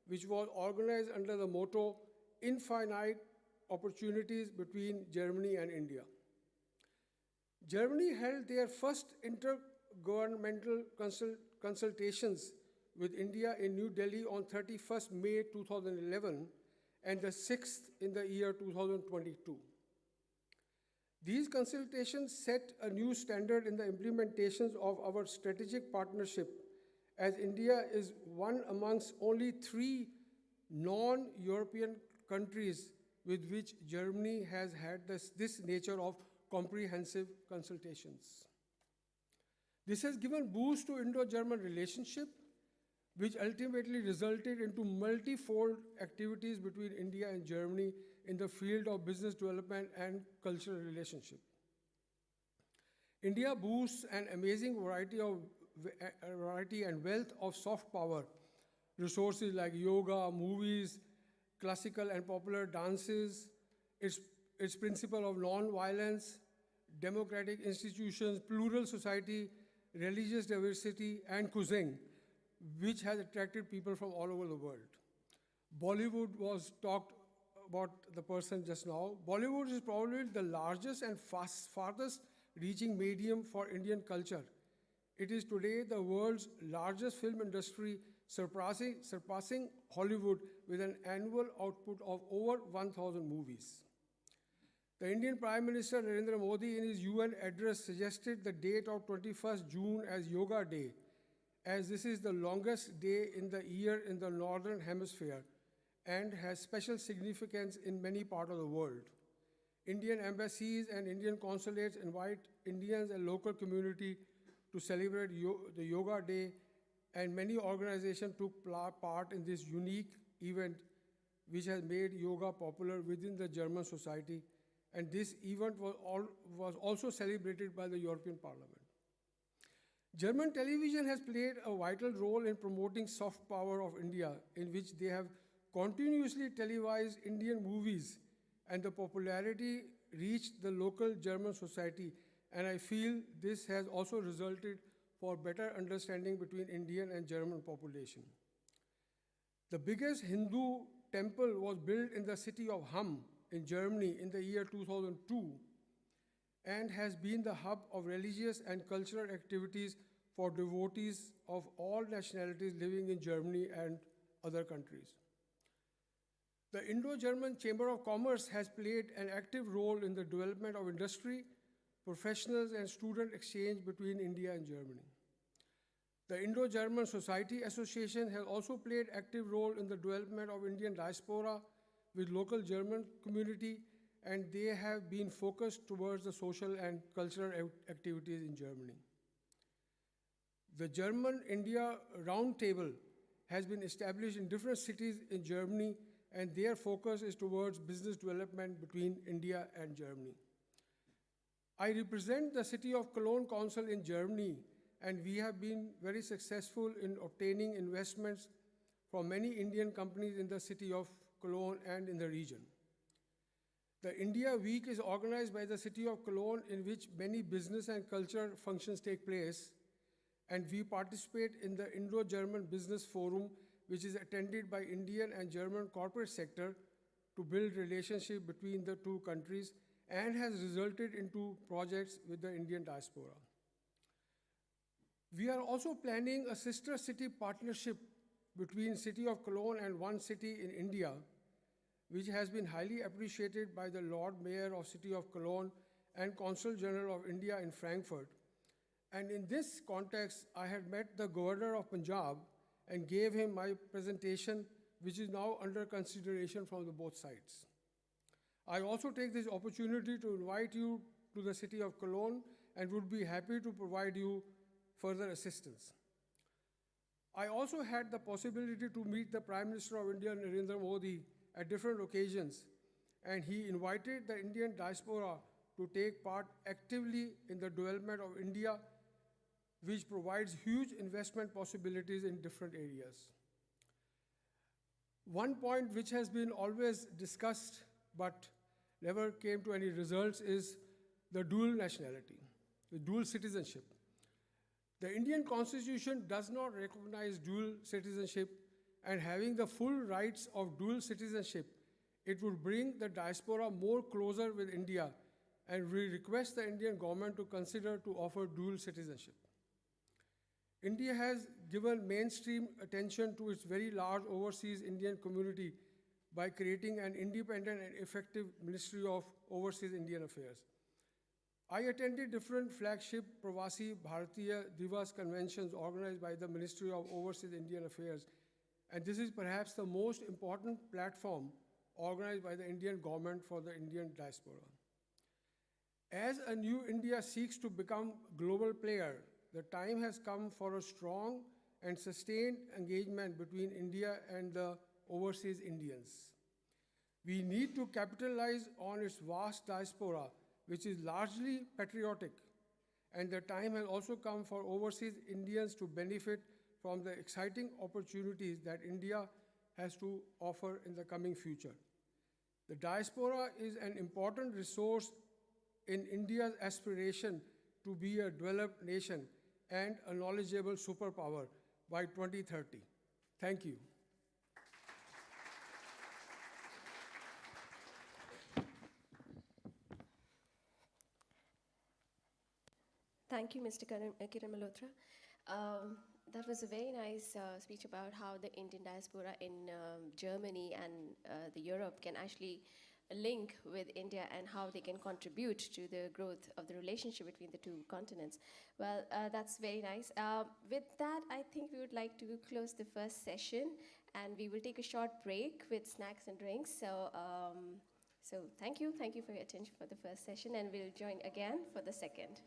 which was organized under the motto, Infinite Opportunities Between Germany and India. Germany held their first intergovernmental consultations with India in New Delhi on 31st May 2011, and the 6th in the year 2022. These consultations set a new standard in the implementations of our strategic partnership, as India is one amongst only 3 non-European countries with which Germany has had this nature of comprehensive consultations. This has given boost to Indo-German relationship, which ultimately resulted into multifold activities between India and Germany in the field of business development and cultural relationship. India boasts an amazing variety and wealth of soft power resources like yoga, movies, classical and popular dances, its principle of non-violence, democratic institutions, plural society, religious diversity, and cuisine, which has attracted people from all over the world. Bollywood was talked about the person just now. Bollywood is probably the largest and farthest reaching medium for Indian culture. It is today the world's largest film industry, surpassing Hollywood with an annual output of over 1,000 movies. The Indian Prime Minister Narendra Modi in his UN address suggested the date of 21st June as Yoga Day, as this is the longest day in the year in the Northern Hemisphere and has special significance in many parts of the world. Indian embassies and Indian consulates invite Indians and local community to celebrate the Yoga Day, and many organizations took part in this unique event, which has made yoga popular within the German society, and this event was also celebrated by the European Parliament. German television has played a vital role in promoting soft power of India, in which they have continuously televised Indian movies, and the popularity reached the local German society, and I feel this has also resulted for better understanding between Indian and German population. The biggest Hindu temple was built in the city of Hamm in Germany in the year 2002 and has been the hub of religious and cultural activities for devotees of all nationalities living in Germany and other countries. The Indo-German Chamber of Commerce has played an active role in the development of industry, professionals, and student exchange between India and Germany. The Indo-German Society Association has also played active role in the development of Indian diaspora with local German community, and they have been focused towards the social and cultural activities in Germany. The German-India Roundtable has been established in different cities in Germany, and their focus is towards business development between India and Germany. I represent the City of Cologne Council in Germany, and we have been very successful in obtaining investments from many Indian companies in the city of Cologne and in the region. The India Week is organized by the City of Cologne, in which many business and cultural functions take place, and we participate in the Indo-German Business Forum, which is attended by Indian and German corporate sector to build relationship between the two countries and has resulted into projects with the Indian diaspora. We are also planning a sister city partnership between City of Cologne and one city in India, which has been highly appreciated by the Lord Mayor of City of Cologne and Consul General of India in Frankfurt. And in this context, I had met the Governor of Punjab and gave him my presentation, which is now under consideration from the both sides. I also take this opportunity to invite you to the City of Cologne and would be happy to provide you further assistance. I also had the possibility to meet the Prime Minister of India, Narendra Modi, at different occasions, and he invited the Indian diaspora to take part actively in the development of India, which provides huge investment possibilities in different areas. One point which has been always discussed but never came to any results is the dual nationality, the dual citizenship. The Indian Constitution does not recognize dual citizenship, and having the full rights of dual citizenship, it would bring the diaspora more closer with India, and we request the Indian government to consider to offer dual citizenship. India has given mainstream attention to its very large overseas Indian community by creating an independent and effective Ministry of Overseas Indian Affairs. I attended different flagship Pravasi Bharatiya Divas conventions organized by the Ministry of Overseas Indian Affairs, and this is perhaps the most important platform organized by the Indian government for the Indian diaspora. As a new India seeks to become a global player, the time has come for a strong and sustained engagement between India and the overseas Indians. We need to capitalize on its vast diaspora, which is largely patriotic, and the time has also come for overseas Indians to benefit from the exciting opportunities that India has to offer in the coming future. The diaspora is an important resource in India's aspiration to be a developed nation and a knowledgeable superpower by 2030. Thank you. Thank you, Mr. Kiran Malhotra. That was a very nice speech about how the Indian diaspora in Germany and the Europe can actually link with India and how they can contribute to the growth of the relationship between the two continents. Well, that's very nice. With that, I think we would like to close the first session, and we will take a short break with snacks and drinks. So thank you for your attention for the first session, and we'll join again for the second.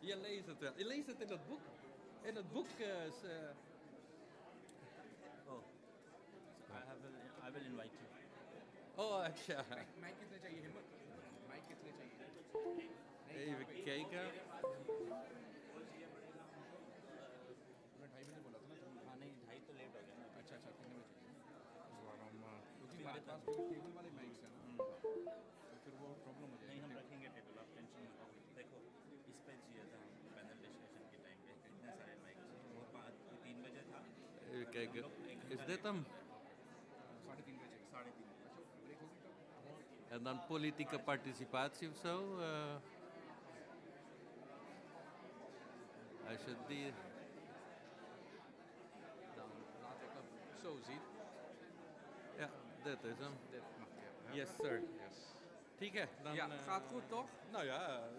Je leest het wel. Je leest het in het boek. In het boek is... Oh, I will invite you. Oh, अच्छा. Mic कितने चाहिए हिम्मत? Mic कितने चाहिए? Even kijken. मैं 2:30 बोला था ना तुम? हाँ नहीं 2:30 तो लेट हो गया ना. अच्छा कितने बजे चाहिए? क्योंकि हमारे पास जो टेबल वाले माइक्स हैं ना, तो फिर वो प्रॉब्लम हो जाएगी. नहीं हम रखेंगे टेबल, आप टेंशन मत लो. देखो इस पे चाहिए था पैनल डिस्कशन के टाइम पे इतने सारे माइक्स. वो 3 बजे था. Even kijken. Is dit hem? 3:30 बजे. 3:30. ब्रेक होगी तब? En dan politieke participatie of zo? Als je die... Dan laat ik het zo zien. Ja, dit is hem. Dit mag je hebben. Yes, sir. Yes. ठीक है, dan... Ja, gaat goed toch? Nou ja.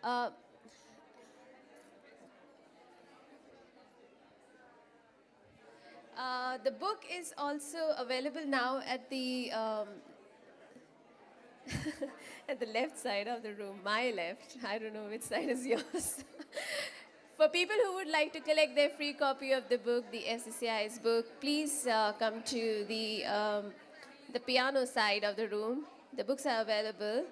Uh, the book is also available now at the at the left side of the room, my left. I don't know which side is yours. For people who would like to collect their free copy of the book, the FCCI's book, please come to the piano side of the room. The books are available.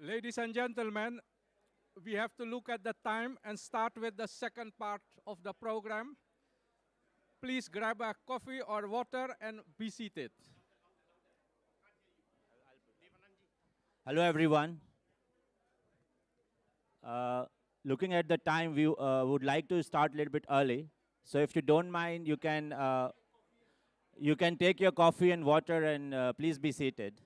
Ladies and gentlemen, we have to look at the time and start with the second part of the program. Please grab a coffee or water and be seated. Hello, everyone. Looking at the time, we would like to start a little bit early. So if you don't mind, you can take your coffee and water and please be seated.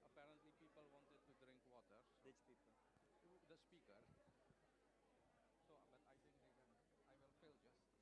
Apparently people wanted to drink water. Which people? The speaker. So, but I think I will fill just.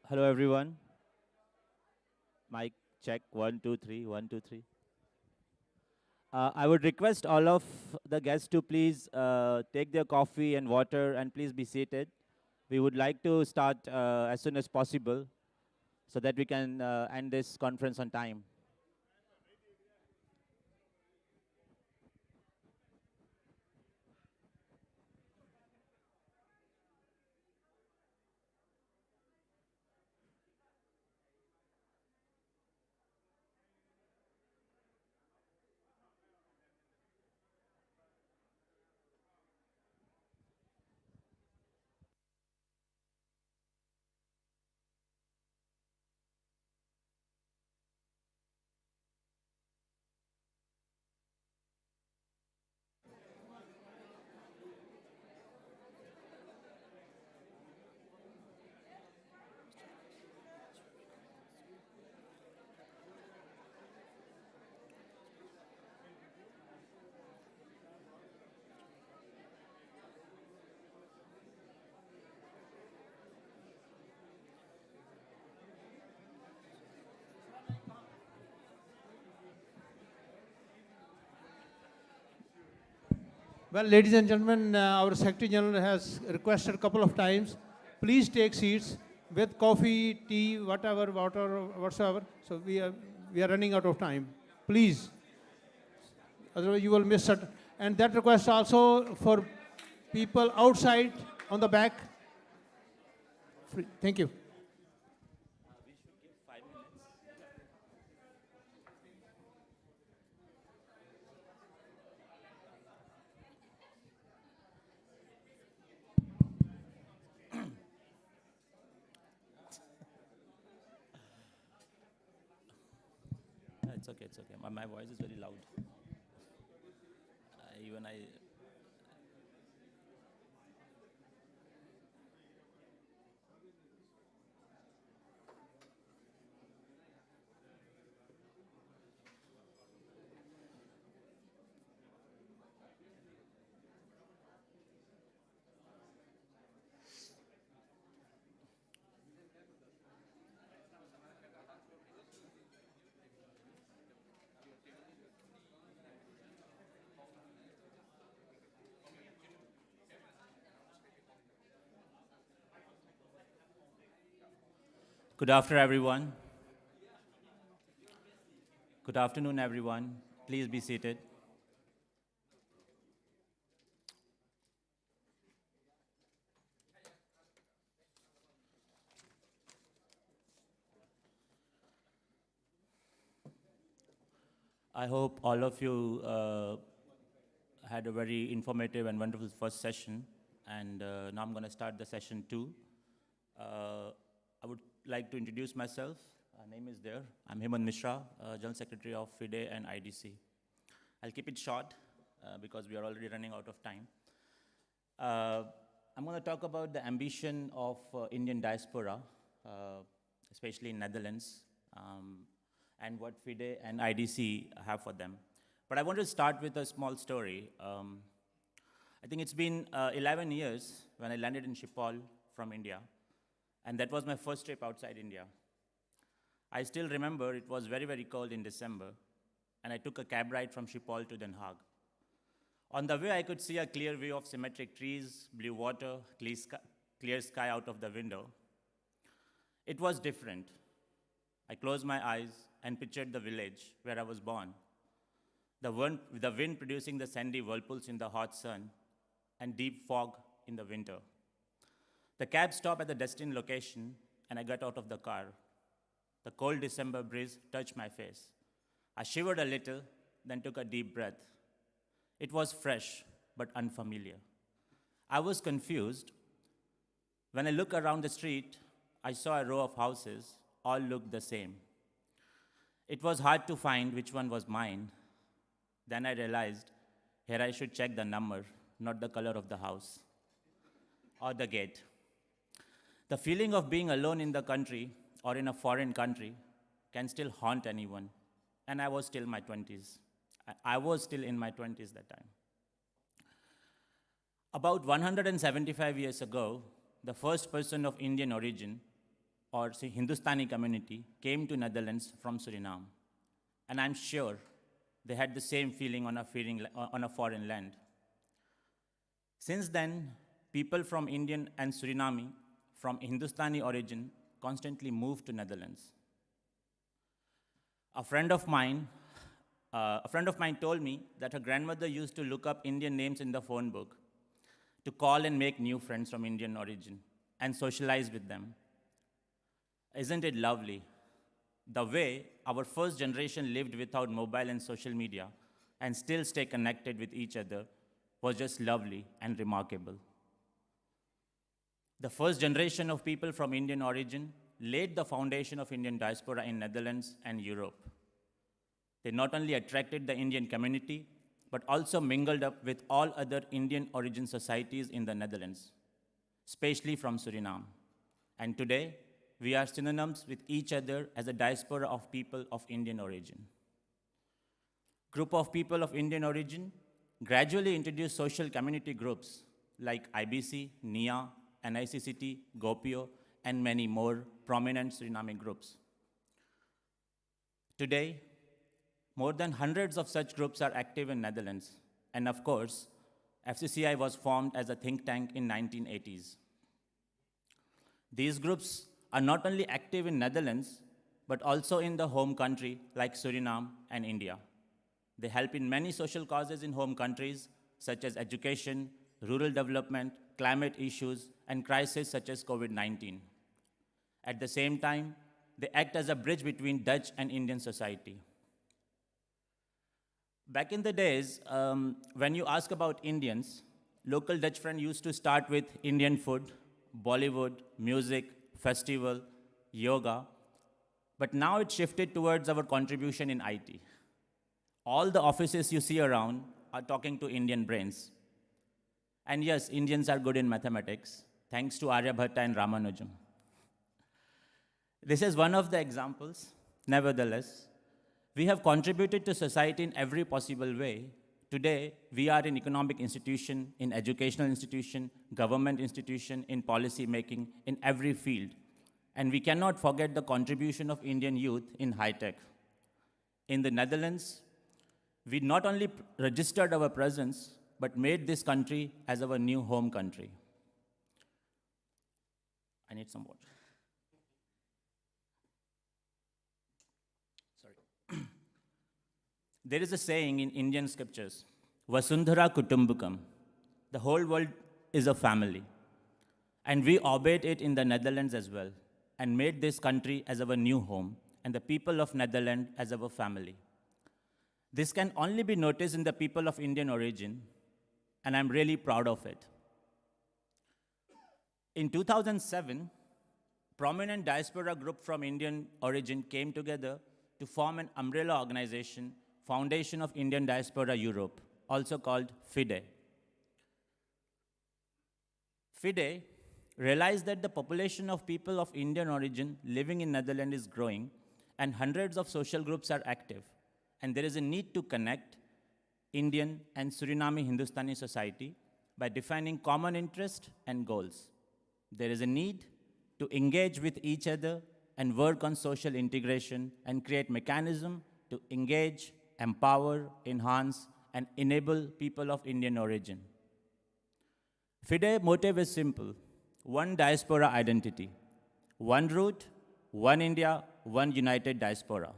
Hello, everyone. Mic check, 1, 2, 3, 1, 2, 3. I would request all of the guests to please take their coffee and water and please be seated. We would like to start as soon as possible so that we can end this conference on time. Well, ladies and gentlemen, our Secretary General has requested a couple of times, please take seats with coffee, tea, whatever, water, whatsoever. So we are running out of time. Please. Otherwise you will miss it. And that request also for people outside on the back. Thank you. We should give 5 minutes. It's okay, it's okay. My voice is very loud. Even I... Good afternoon, everyone. Good afternoon, everyone. Please be seated. I hope all of you had a very informative and wonderful first session. And now I'm going to start the session 2. I would like to introduce myself. name is there. I'm Hemant Mishra, General Secretary of FIDE and IDC. I'll keep it short because we are already running out of time. I'm going to talk about the ambition of Indian diaspora, especially in Netherlands, and what FIDE and IDC have for them. But I want to start with a small story. I think it's been 11 years when I landed in Schiphol from India, and that was my first trip outside India. I still remember it was very, very cold in December, and I took a cab ride from Schiphol to Den Haag. On the way, I could see a clear view of symmetric trees, blue water, clear sky out of the window. It was different. I closed my eyes and pictured the village where I was born. The wind producing the sandy whirlpools in the hot sun and deep fog in the winter. The cab stopped at the destined location, and I got out of the car. The cold December breeze touched my face. I shivered a little, then took a deep breath. It was fresh, but unfamiliar. I was confused. When I looked around the street, I saw a row of houses. All looked the same. It was hard to find which one was mine. Then I realized, here I should check the number, not the color of the house or the gate. The feeling of being alone in the country or in a foreign country can still haunt anyone. And I was still in my 20s. I was still in my 20s that time. About 175 years ago, the first person of Indian origin, or say Hindustani community, came to Netherlands from Suriname. And I'm sure they had the same feeling on a foreign land. Since then, people from Indian and Suriname from Hindustani origin constantly moved to Netherlands. A friend of mine told me that her grandmother used to look up Indian names in the phone book to call and make new friends from Indian origin and socialize with them. Isn't it lovely? The way our first generation lived without mobile and social media and still stay connected with each other was just lovely and remarkable. The first generation of people from Indian origin laid the foundation of Indian diaspora in Netherlands and Europe. They not only attracted the Indian community, but also mingled up with all other Indian origin societies in the Netherlands, especially from Suriname. And today, we are synonymous with each other as a diaspora of people of Indian origin. Group of people of Indian origin gradually introduced social community groups like IBC, NIA, NICCT, GOPIO, and many more prominent Suriname groups. Today, more than hundreds of such groups are active in Netherlands. And of course, FCCI was formed as a think tank in 1980s. These groups are not only active in Netherlands, but also in the home country like Suriname and India. They help in many social causes in home countries, such as education, rural development, climate issues, and crises such as COVID-19. At the same time, they act as a bridge between Dutch and Indian society. Back in the days, when you ask about Indians, local Dutch friends used to start with Indian food, Bollywood, music, festival, yoga, but now it shifted towards our contribution in IT. All the offices you see around are talking to Indian brains. And yes, Indians are good in mathematics, thanks to Aryabhatta and Ramanujam. This is one of the examples. Nevertheless, we have contributed to society in every possible way. Today, we are in economic institution, in educational institution, government institution, in policy making, in every field. And we cannot forget the contribution of Indian youth in high tech. In the Netherlands, we not only registered our presence, but made this country as our new home country. I need some water. Sorry. There is a saying in Indian scriptures, Vasundhara Kutumbakam. The whole world is a family. And we obeyed it in the Netherlands as well, and made this country as our new home, and the people of Netherlands as our family. This can only be noticed in the people of Indian origin, and I'm really proud of it. In 2007, prominent diaspora group from Indian origin came together to form an umbrella organization, Foundation of Indian Diaspora Europe, also called FIDE. FIDE realized that the population of people of Indian origin living in Netherlands is growing, and hundreds of social groups are active, and there is a need to connect Indian and Suriname Hindustani society by defining common interests and goals. There is a need to engage with each other and work on social integration and create mechanisms to engage, empower, enhance, and enable people of Indian origin. FIDE motive is simple: one diaspora identity, one root, one India, one united diaspora.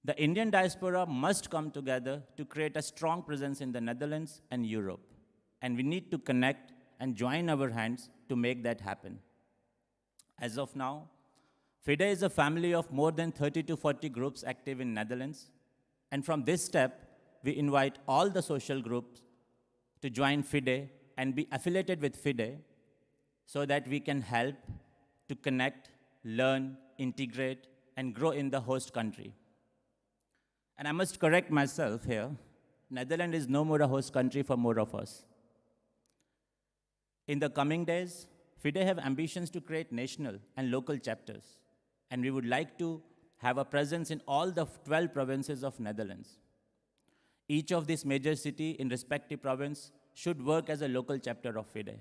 The Indian diaspora must come together to create a strong presence in the Netherlands and Europe, and we need to connect and join our hands to make that happen. As of now, FIDE is a family of more than 30 to 40 groups active in Netherlands, and from this step, we invite all the social groups to join FIDE and be affiliated with FIDE so that we can help to connect, learn, integrate, and grow in the host country. And I must correct myself here. Netherlands is no more a host country for more of us. In the coming days, FIDE have ambitions to create national and local chapters, and we would like to have a presence in all the 12 provinces of Netherlands. Each of these major cities in respective province should work as a local chapter of FIDE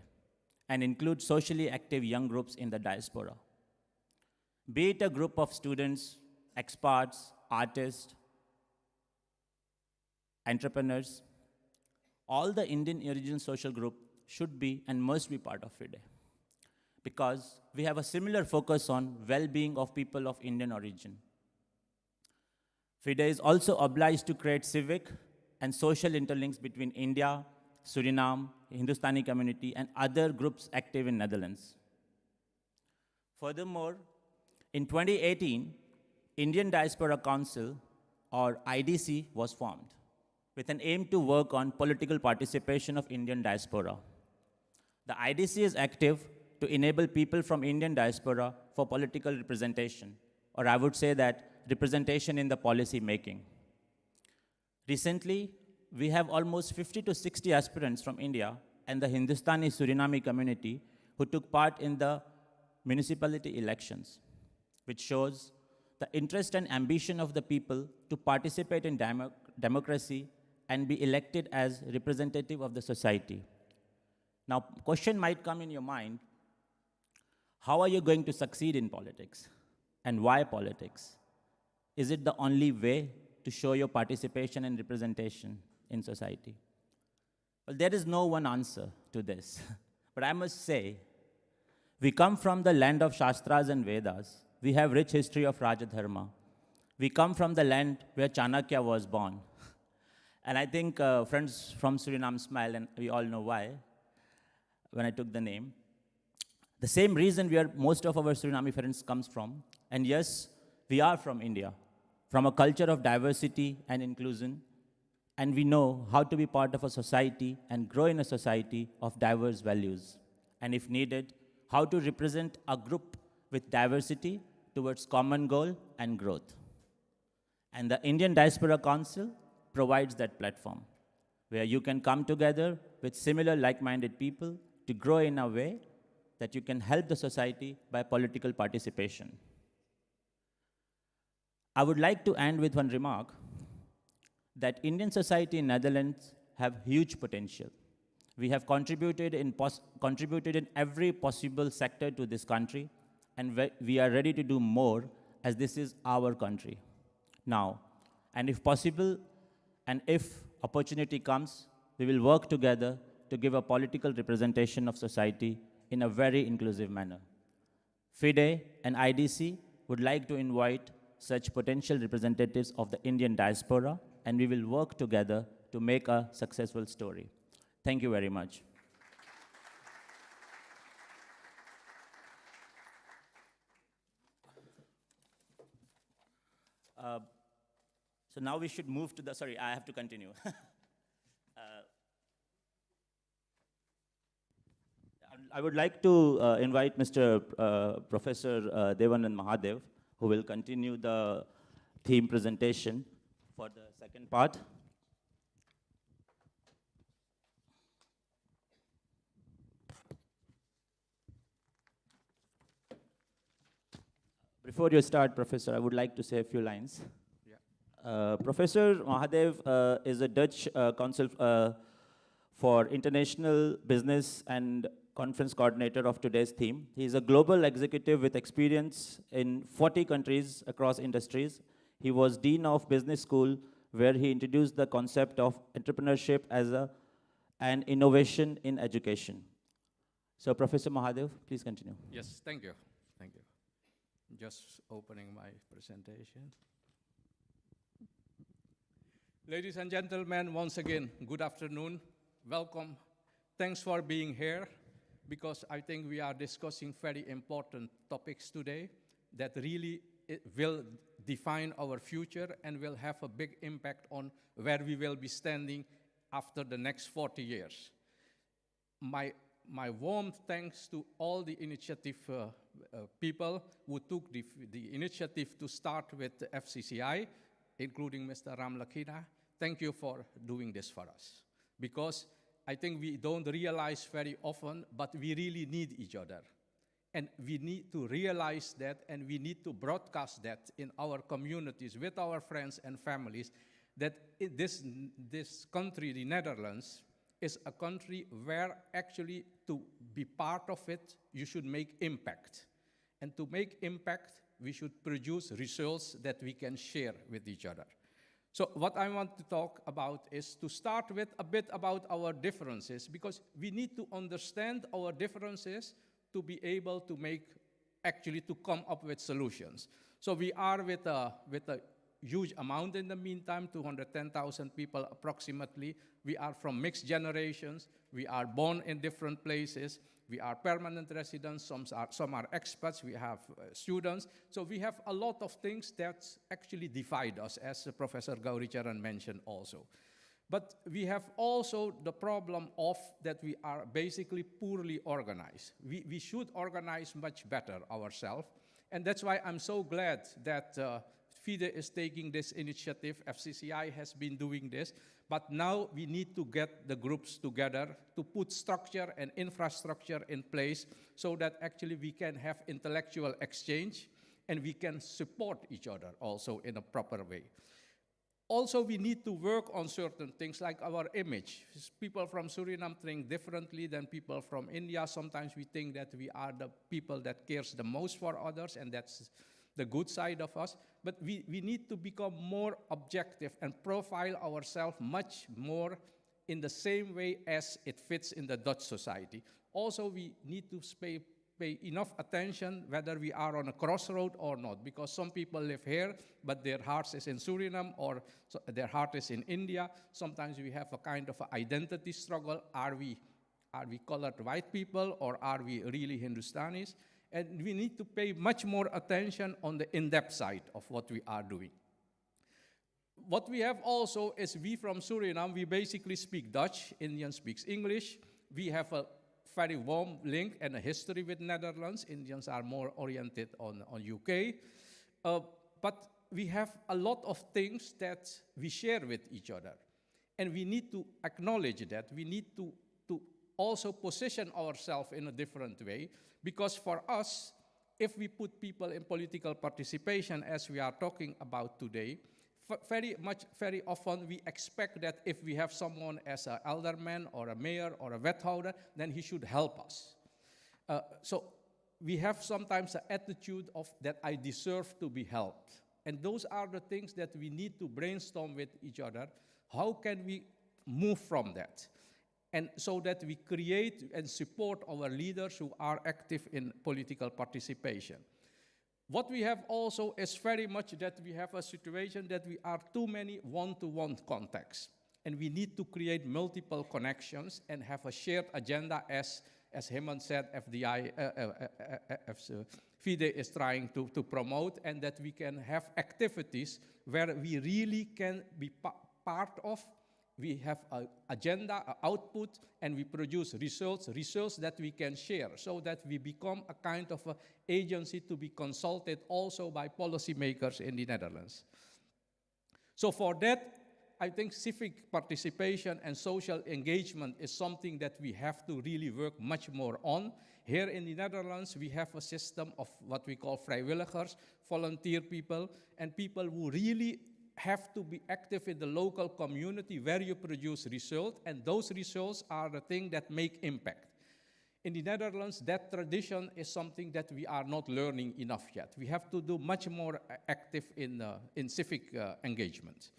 and include socially active young groups in the diaspora. Be it a group of students, experts, artists, entrepreneurs, all the Indian origin social group should be and must be part of FIDE, because we have a similar focus on well-being of people of Indian origin. FIDE is also obliged to create civic and social interlinks between India, Suriname, Hindustani community, and other groups active in Netherlands. Furthermore, in 2018, Indian Diaspora Council, or IDC, was formed with an aim to work on political participation of Indian diaspora. The IDC is active to enable people from Indian diaspora for political representation, or I would say that representation in the policy making. Recently, we have almost 50 to 60 aspirants from India and the Hindustani Suriname community who took part in the municipality elections, which shows the interest and ambition of the people to participate in democracy and be elected as representative of the society. Now, question might come in your mind, how are you going to succeed in politics? And why politics? Is it the only way to show your participation and representation in society? Well, there is no one answer to this. But I must say, we come from the land of Shastras and Vedas. We have rich history of Rajadharma. We come from the land where Chanakya was born. And I think friends from Suriname smile, and we all know why, when I took the name. The same reason where most of our Suriname friends comes from. And yes, we are from India, from a culture of diversity and inclusion. And we know how to be part of a society and grow in a society of diverse values. And if needed, how to represent a group with diversity towards common goal and growth. And the Indian Diaspora Council provides that platform where you can come together with similar like-minded people to grow in a way that you can help the society by political participation. I would like to end with one remark that Indian society in Netherlands have huge potential. We have contributed in every possible sector to this country, and we are ready to do more as this is our country now. And if possible, and if opportunity comes, we will work together to give a political representation of society in a very inclusive manner. FIDE and IDC would like to invite such potential representatives of the Indian diaspora, and we will work together to make a successful story. Thank you very much. So now we should move to the, sorry, I have to continue. I would like to invite Mr. Professor Devanand Mahadev, who will continue the theme presentation for the second part. Before you start, Professor, I would like to say a few lines. Professor Mahadev is a Dutch consul for international business and conference coordinator of today's theme. He is a global executive with experience in 40 countries across industries. He was Dean of Business School, where he introduced the concept of entrepreneurship as an innovation in education. So, Professor Mahadev, please continue. Yes, thank you. Thank you. Just opening my presentation. Ladies and gentlemen, once again, good afternoon. Welcome. Thanks for being here, because I think we are discussing very important topics today that really will define our future and will have a big impact on where we will be standing after the next 40 years. My warm thanks to all the initiative people who took the initiative to start with the FCCI, including Mr. Ramlakhina. Thank you for doing this for us, because I think we don't realize very often, but we really need each other. And we need to realize that, and we need to broadcast that in our communities, with our friends and families, that this country, the Netherlands, is a country where actually to be part of it, you should make impact. And to make impact, we should produce results that we can share with each other. So what I want to talk about is to start with a bit about our differences, because we need to understand our differences to be able to to come up with solutions. So we are with a huge amount in the meantime, 210,000 people approximately. We are from mixed generations. We are born in different places. We are permanent residents. Some are expats. We have students. So we have a lot of things that actually divide us, as Professor Gauricharan mentioned also. But we have also the problem of that we are basically poorly organized. We should organize much better ourselves. And that's why I'm so glad that FIDE is taking this initiative. FCCI has been doing this. But now we need to get the groups together to put structure and infrastructure in place so that actually we can have intellectual exchange and we can support each other also in a proper way. Also, we need to work on certain things like our image. People from Suriname think differently than people from India. Sometimes we think that we are the people that cares the most for others, and that's the good side of us. But we need to become more objective and profile ourselves much more in the same way as it fits in the Dutch society. Also, we need to pay enough attention whether we are on a crossroad or not, because some people live here, but their heart is in Suriname, or their heart is in India. Sometimes we have a kind of identity struggle. Are we colored white people, or are we really Hindustanis? And we need to pay much more attention on the in-depth side of what we are doing. What we have also is we from Suriname, we basically speak Dutch. Indian speaks English. We have a very warm link and a history with Netherlands. Indians are more oriented on UK. But we have a lot of things that we share with each other. And we need to acknowledge that. We need to also position ourselves in a different way. Because for us, if we put people in political participation, as we are talking about today, very often we expect that if we have someone as an alderman or a mayor or a wethouder, then he should help us. So we have sometimes an attitude of that I deserve to be helped. And those are the things that we need to brainstorm with each other. How can we move from that? And so that we create and support our leaders who are active in political participation. What we have also is very much that we have a situation that we are too many one-to-one contacts. And we need to create multiple connections and have a shared agenda, as Hemant said, FIDE is trying to promote, and that we can have activities where we really can be part of we have an agenda, an output, and we produce results that we can share, so that we become a kind of a agency to be consulted also by policymakers in the Netherlands. So for that, I think civic participation and social engagement is something that we have to really work much more on. Here in the Netherlands, we have a system of what we call vrijwilligers, volunteer people, and people who really have to be active in the local community where you produce results, and those results are the thing that make impact. In the Netherlands, that tradition is something that we are not learning enough yet. We have to do much more active in civic engagement.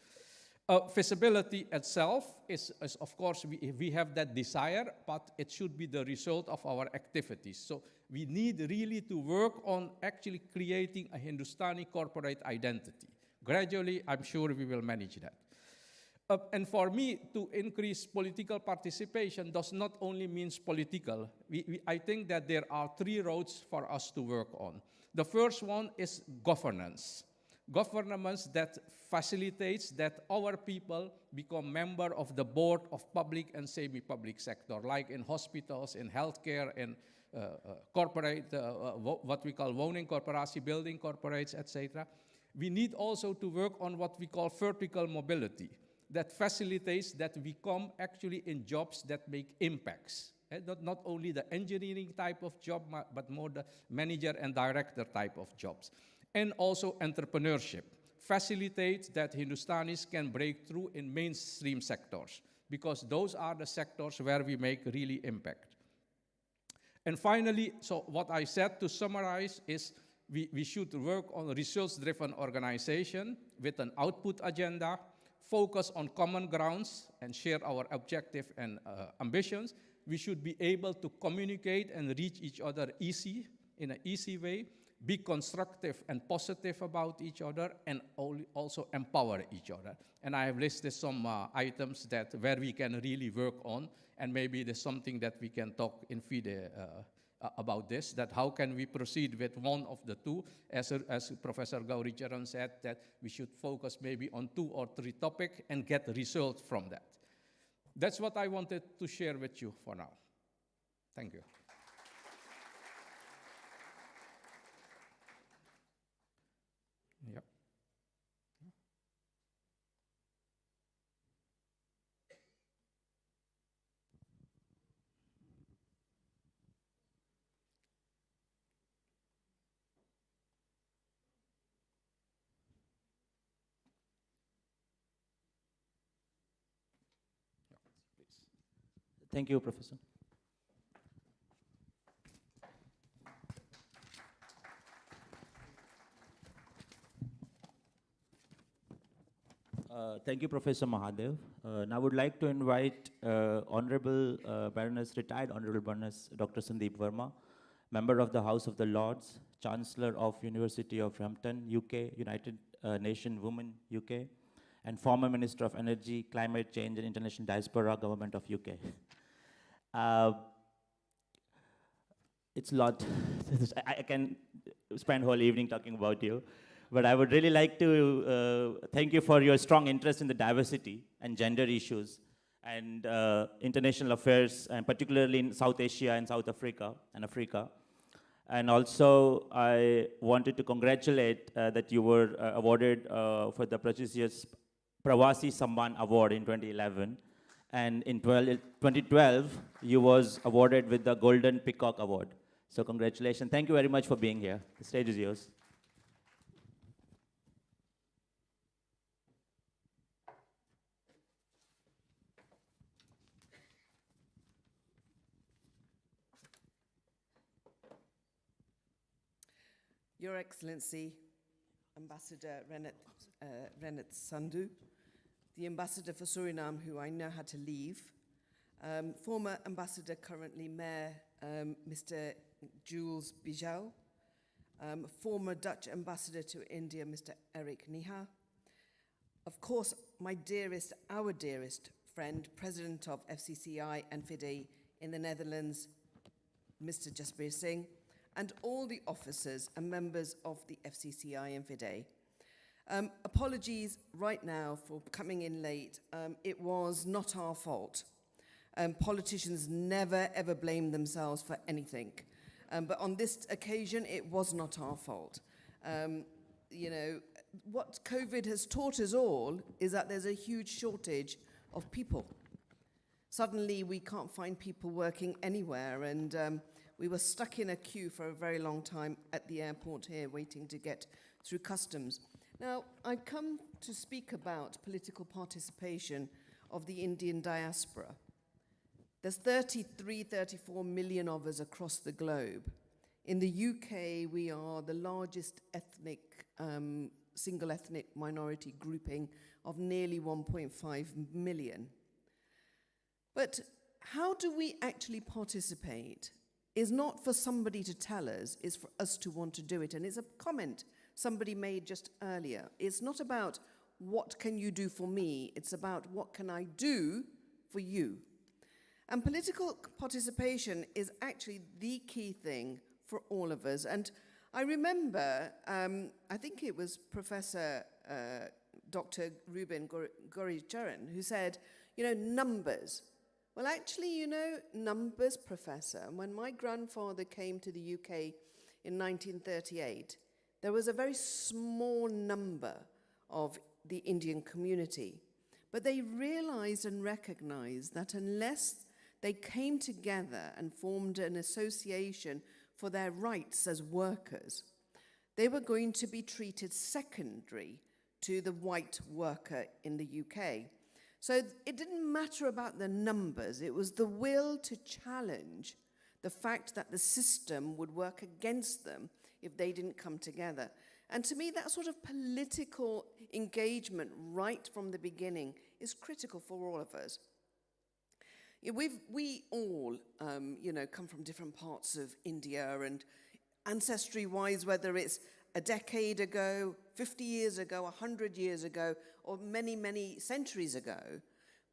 Feasibility itself is of course, we have that desire, but it should be the result of our activities. So we need really to work on actually creating a Hindustani corporate identity. Gradually, I'm sure we will manage that. And for me, to increase political participation does not only mean political. I think that there are 3 roads for us to work on. The first one is governance. Governance that facilitates that our people become member of the board of public and semi-public sector, like in hospitals, in healthcare, in corporate, what we call woning corporatie, building corporates, etc. We need also to work on what we call vertical mobility, that facilitates that we come actually in jobs that make impacts. Not only the engineering type of job, but more the manager and director type of jobs. And also entrepreneurship. Facilitates that Hindustanis can break through in mainstream sectors, because those are the sectors where we make really impact. And finally, so what I said to summarize is we should work on results-driven organization with an output agenda, focus on common grounds and share our objective and ambitions. We should be able to communicate and reach each other in an easy way, be constructive and positive about each other, and also empower each other. And I have listed some items where we can really work on, and maybe there's something that we can talk in FIDE about this, that how can we proceed with one of the 2, as Professor Gauricharan said, that we should focus maybe on 2 or 3 topics and get results from that. That's what I wanted to share with you for now. Thank you. Yep. Thank you, Professor. Thank you, Professor Mahadev. Now I would like to invite Honorable Retired Honorable Baroness Dr. Sandeep Verma, Member of the House of the Lords, Chancellor of University of Hampton, UK, United Nations Women, UK, and former Minister of Energy, Climate Change and International Diaspora, Government of UK. It's a lot. I can spend whole evening talking about you. But I would really like to thank you for your strong interest in the diversity and gender issues and international affairs, and particularly in South Asia and South Africa and Africa. And also, I wanted to congratulate that you were awarded for the prestigious Pravasi Samman Award in 2011. And in 2012, you was awarded with the Golden Peacock Award. So congratulations. Thank you very much for being here. The stage is yours. Your Excellency, Ambassador Renat Sandhu, the Ambassador for Suriname, who I know had to leave, former Ambassador, currently Mayor, Mr. Jules Bijou, former Dutch Ambassador to India, Mr. Eric Niha, of course, my dearest, our dearest friend, President of FCCI and FIDE in the Netherlands, Mr. Jasbir Singh, and all the officers and members of the FCCI and FIDE. Apologies right now for coming in late. It was not our fault. Politicians never ever blame themselves for anything. But on this occasion, it was not our fault. You know, what COVID has taught us all is that there's a huge shortage of people. Suddenly, we can't find people working anywhere, and we were stuck in a queue for a very long time at the airport here, waiting to get through customs. Now, I've come to speak about political participation of the Indian diaspora. There's 33, 34 million of us across the globe. In the UK, we are the largest ethnic, single ethnic minority grouping of nearly 1.5 million. But how do we actually participate is not for somebody to tell us, it's for us to want to do it. And it's a comment somebody made just earlier. It's not about what can you do for me, it's about what can I do for you. And political participation is actually the key thing for all of us. And I remember, I think it was Professor Dr. Ruben Goricharan who said, you know, numbers. Well, actually, you know, numbers, Professor. When my grandfather came to the UK in 1938, there was a very small number of the Indian community. But they realized and recognized that unless they came together and formed an association for their rights as workers, they were going to be treated secondary to the white worker in the UK. So it didn't matter about the numbers, it was the will to challenge the fact that the system would work against them if they didn't come together. And to me, that sort of political engagement right from the beginning is critical for all of us. We all, you know, come from different parts of India, and ancestry-wise, whether it's a decade ago, 50 years ago, 100 years ago, or many, many centuries ago,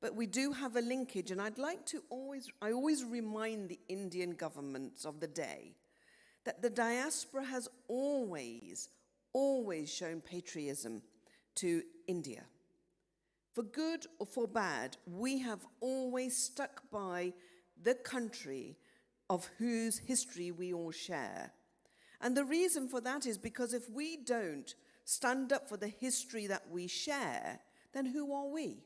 but we do have a linkage, and I'd like to I always remind the Indian governments of the day that the diaspora has always shown patriotism to India. For good or for bad, we have always stuck by the country of whose history we all share. And the reason for that is because if we don't stand up for the history that we share, then who are we?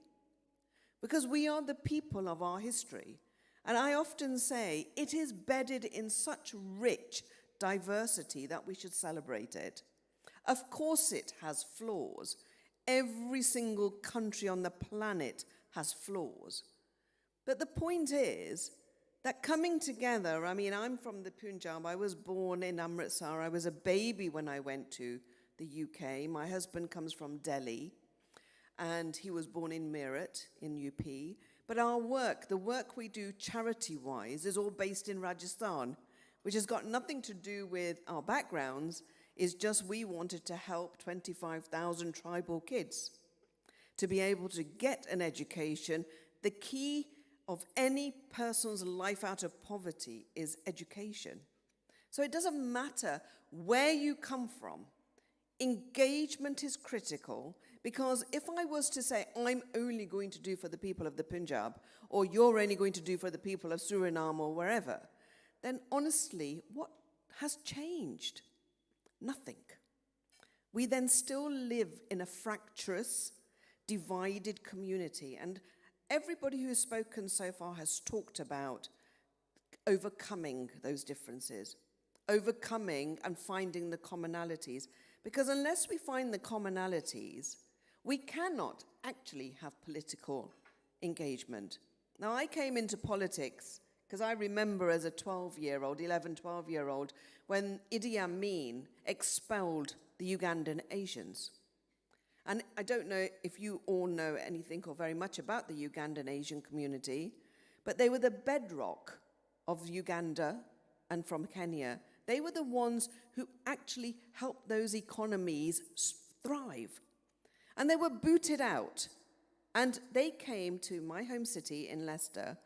Because we are the people of our history. And I often say it is bedded in such rich diversity that we should celebrate it. Of course it has flaws. Every single country on the planet has flaws. But the point is that coming together, I mean, I'm from the Punjab. I was born in Amritsar. I was a baby when I went to the UK. My husband comes from Delhi, and he was born in Meerut in UP. But our work, the work we do charity-wise, is all based in Rajasthan, which has got nothing to do with our backgrounds. Is just we wanted to help 25,000 tribal kids to be able to get an education. The key of any person's life out of poverty is education. So it doesn't matter where you come from. Engagement is critical, because if I was to say, I'm only going to do for the people of the Punjab, or you're only going to do for the people of Suriname or wherever, then honestly, what has changed? Nothing. We then still live in a fractious, divided community. And everybody who has spoken so far has talked about overcoming those differences, overcoming and finding the commonalities. Because unless we find the commonalities, we cannot actually have political engagement. Now, I came into politics because I remember as a 12-year-old, 11, 12-year-old, when Idi Amin expelled the Ugandan Asians. And I don't know if you all know anything or very much about the Ugandan Asian community, but they were the bedrock of Uganda and from Kenya. They were the ones who actually helped those economies thrive. And they were booted out. And they came to my home city in Leicester.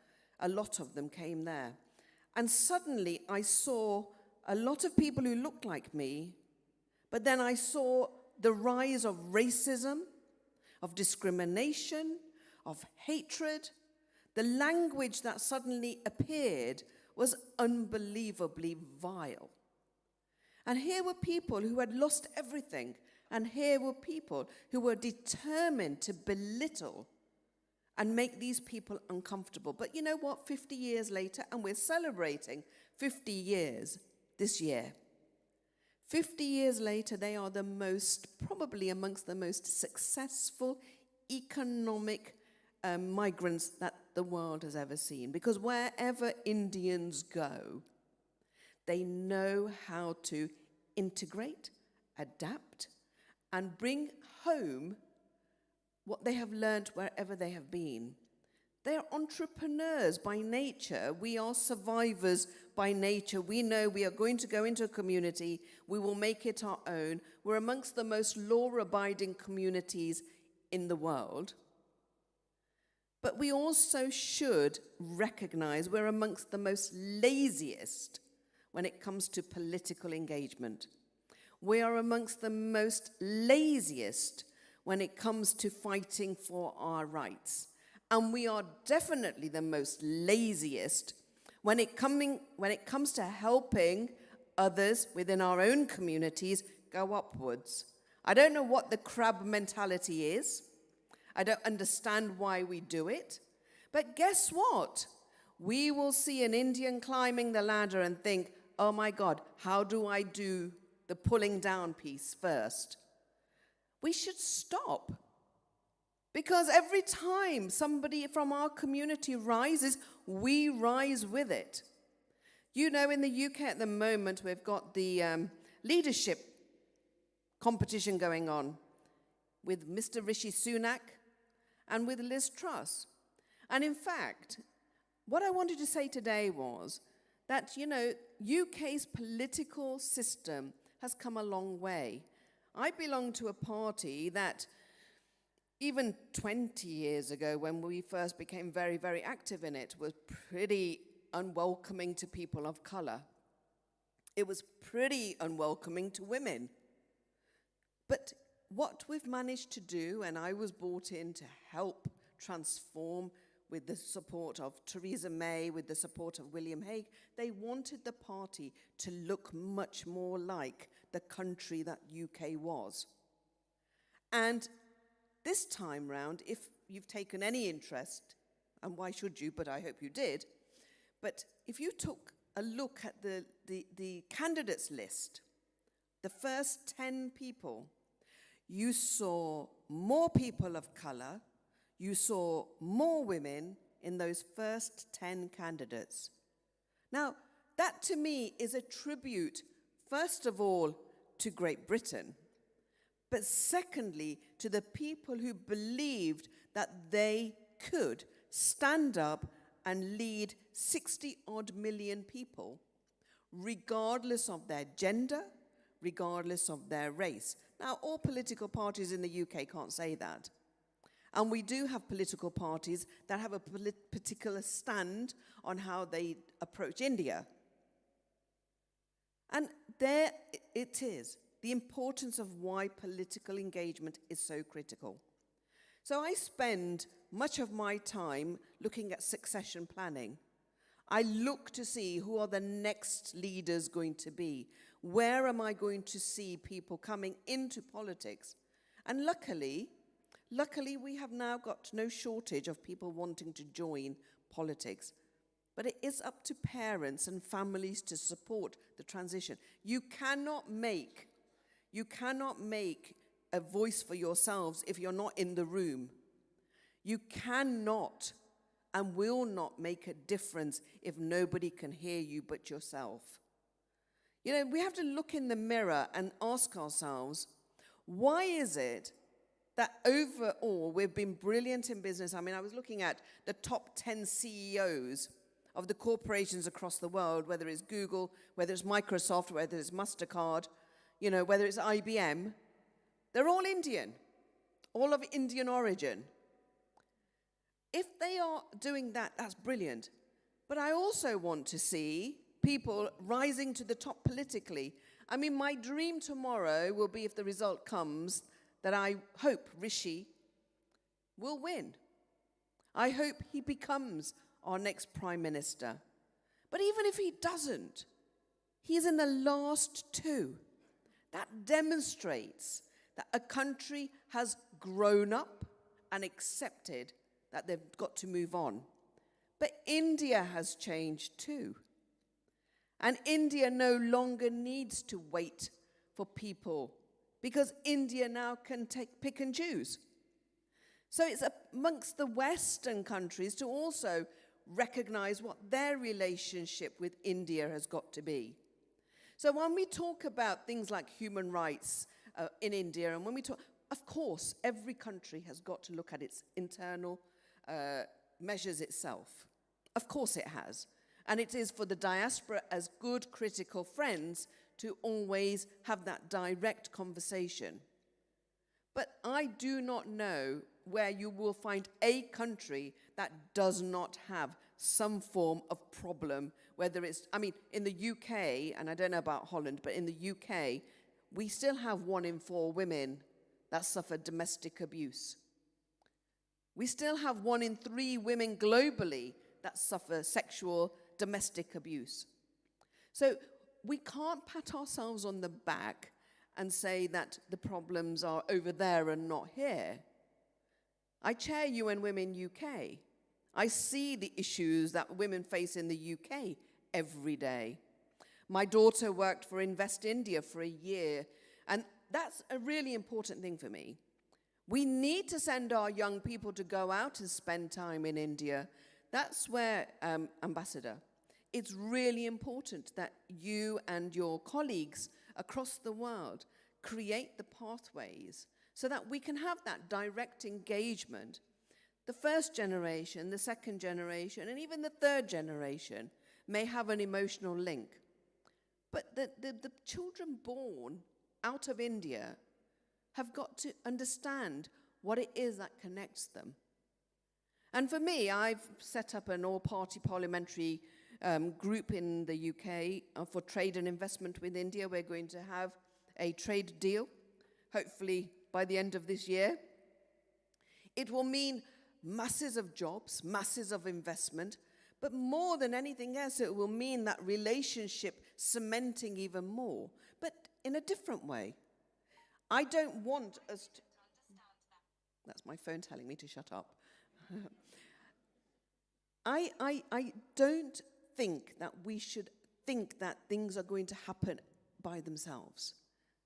A lot of them came there. And suddenly I saw a lot of people who looked like me, but then I saw the rise of racism, of discrimination, of hatred. The language that suddenly appeared was unbelievably vile. And here were people who had lost everything, and here were people who were determined to belittle and make these people uncomfortable. But you know what? 50 years later, and we're celebrating 50 years this year. 50 years later, they are probably amongst the most successful economic migrants that the world has ever seen. Because wherever Indians go, they know how to integrate, adapt, and bring home what they have learned wherever they have been. They are entrepreneurs by nature. We are survivors by nature. We know we are going to go into a community. We will make it our own. We're amongst the most law-abiding communities in the world. But we also should recognize we're amongst the most laziest when it comes to political engagement. We are amongst the most laziest when it comes to fighting for our rights. And we are definitely the most laziest when it comes to helping others within our own communities go upwards. I don't know what the crab mentality is. I don't understand why we do it. But guess what? We will see an Indian climbing the ladder and think, oh my God, how do I do the pulling down piece first? We should stop. Because every time somebody from our community rises, we rise with it. You know, in the UK at the moment, we've got the leadership competition going on with Mr. Rishi Sunak and with Liz Truss. And in fact, what I wanted to say today was that, you know, UK's political system has come a long way. I belong to a party that even 20 years ago, when we first became very, very active in it, was pretty unwelcoming to people of color. It was pretty unwelcoming to women. But what we've managed to do, and I was brought in to help transform with the support of Theresa May, with the support of William Hague, they wanted the party to look much more like the country that UK was. And this time round, if you've taken any interest, and why should you, but I hope you did, but if you took a look at the candidates list, the first 10 people, you saw more people of color, you saw more women in those first 10 candidates. Now, that to me is a tribute, first of all, to Great Britain, but secondly, to the people who believed that they could stand up and lead 60-odd million people, regardless of their gender, regardless of their race. Now, all political parties in the UK can't say that. And we do have political parties that have a particular stand on how they approach India. And there it is, the importance of why political engagement is so critical. So I spend much of my time looking at succession planning. I look to see who are the next leaders going to be. Where am I going to see people coming into politics? And luckily, we have now got no shortage of people wanting to join politics. But it is up to parents and families to support the transition. You cannot make a voice for yourselves if you're not in the room. You cannot and will not make a difference if nobody can hear you but yourself. You know, we have to look in the mirror and ask ourselves, why is it that overall we've been brilliant in business? I mean, I was looking at the top 10 CEOs of the corporations across the world, whether it's Google, whether it's Microsoft, whether it's MasterCard, you know, whether it's IBM. They're all Indian, all of Indian origin. If they are doing that, that's brilliant. But I also want to see people rising to the top politically. I mean, my dream tomorrow will be, if the result comes, that I hope Rishi will win. I hope he becomes our next Prime Minister. But even if he doesn't, he's in the last two. That demonstrates that a country has grown up and accepted that they've got to move on. But India has changed too. And India no longer needs to wait for people, because India now can pick and choose. So it's amongst the Western countries to also recognize what their relationship with India has got to be. So when we talk about things like human rights in India, and when we talk, of course, every country has got to look at its internal measures itself. Of course it has. And it is for the diaspora as good critical friends to always have that direct conversation. But I do not know where you will find a country that does not have some form of problem, whether it's, I mean, in the UK, and I don't know about Holland, but in the UK, we still have 1 in 4 women that suffer domestic abuse. We still have 1 in 3 women globally that suffer sexual domestic abuse. So we can't pat ourselves on the back and say that the problems are over there and not here. I chair UN Women UK. I see the issues that women face in the UK every day. My daughter worked for Invest India for a year, and that's a really important thing for me. We need to send our young people to go out and spend time in India. That's where, Ambassador, it's really important that you and your colleagues across the world create the pathways so that we can have that direct engagement. The first generation, the second generation, and even the third generation may have an emotional link. But the children born out of India have got to understand what it is that connects them. And for me, I've set up an all-party parliamentary group in the UK for trade and investment with India. We're going to have a trade deal, hopefully by the end of this year. It will mean masses of jobs, masses of investment, but more than anything else, it will mean that relationship cementing even more, but in a different way. I don't want us to... That's my phone telling me to shut up. I don't think that we should think that things are going to happen by themselves.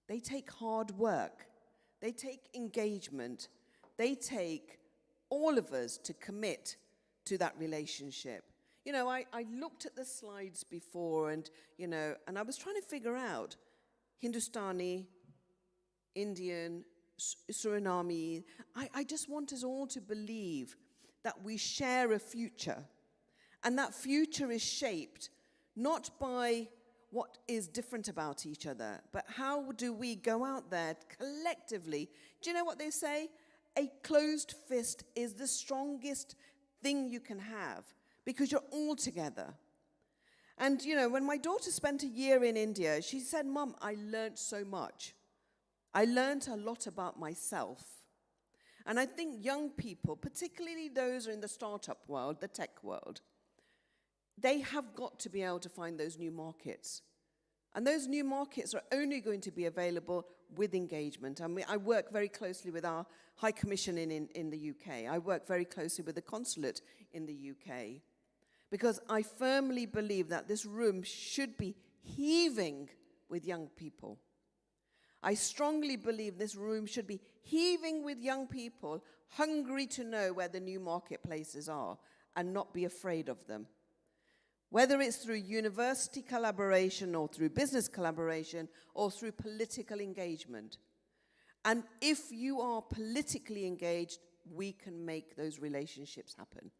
They take hard work. They take engagement. They take all of us to commit to that relationship. You know, I looked at the slides before and I was trying to figure out Hindustani, Indian, Suriname. I just want us all to believe that we share a future, and that future is shaped not by what is different about each other, but how do we go out there collectively. Do you know what they say? A closed fist is the strongest thing you can have because you're all together. And, you know, when my daughter spent a year in India, she said, "Mum, I learned so much. I learned a lot about myself." And I think young people, particularly those in the startup world, the tech world, they have got to be able to find those new markets. And those new markets are only going to be available with engagement. I mean, I work very closely with our High Commission in the UK. I work very closely with the consulate in the UK. Because I firmly believe that this room should be heaving with young people. I strongly believe this room should be heaving with young people, hungry to know where the new marketplaces are and not be afraid of them. Whether it's through university collaboration or through business collaboration or through political engagement. And if you are politically engaged, we can make those relationships happen.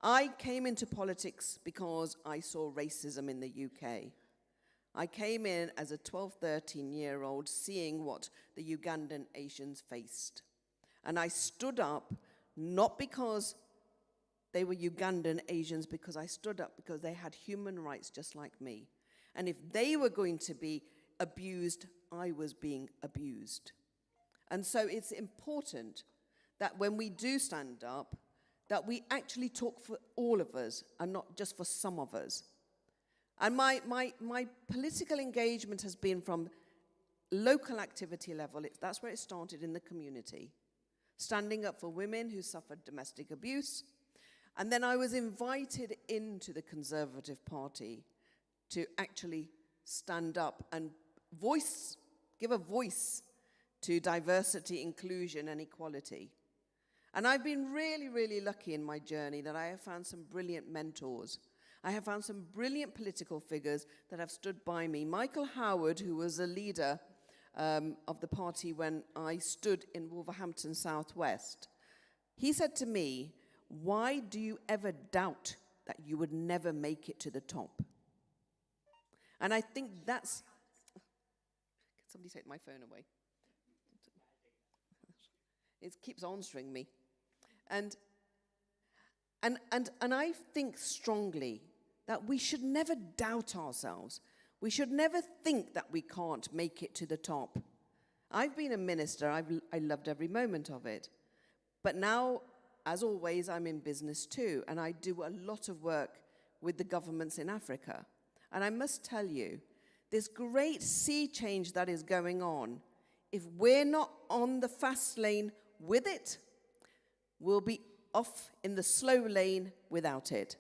I came into politics because I saw racism in the UK. I came in as a 12, 13-year-old seeing what the Ugandan Asians faced. And I stood up, not because they were Ugandan Asians, because I stood up because they had human rights just like me. And if they were going to be abused, I was being abused. And so it's important that when we do stand up, that we actually talk for all of us and not just for some of us. And my political engagement has been from local activity level. That's where it started, in the community. Standing up for women who suffered domestic abuse. And then I was invited into the Conservative Party to actually stand up and give a voice to diversity, inclusion, and equality. And I've been really, really lucky in my journey that I have found some brilliant mentors. I have found some brilliant political figures that have stood by me. Michael Howard, who was a leader of the party when I stood in Wolverhampton Southwest, he said to me, "Why do you ever doubt that you would never make it to the top?" And I think that's... Can somebody take my phone away? It keeps answering me. And I think strongly that we should never doubt ourselves. We should never think that we can't make it to the top. I've been a minister. I loved every moment of it. But now, as always, I'm in business too, and I do a lot of work with the governments in Africa. And I must tell you, this great sea change that is going on, if we're not on the fast lane with it, we'll be off in the slow lane without it.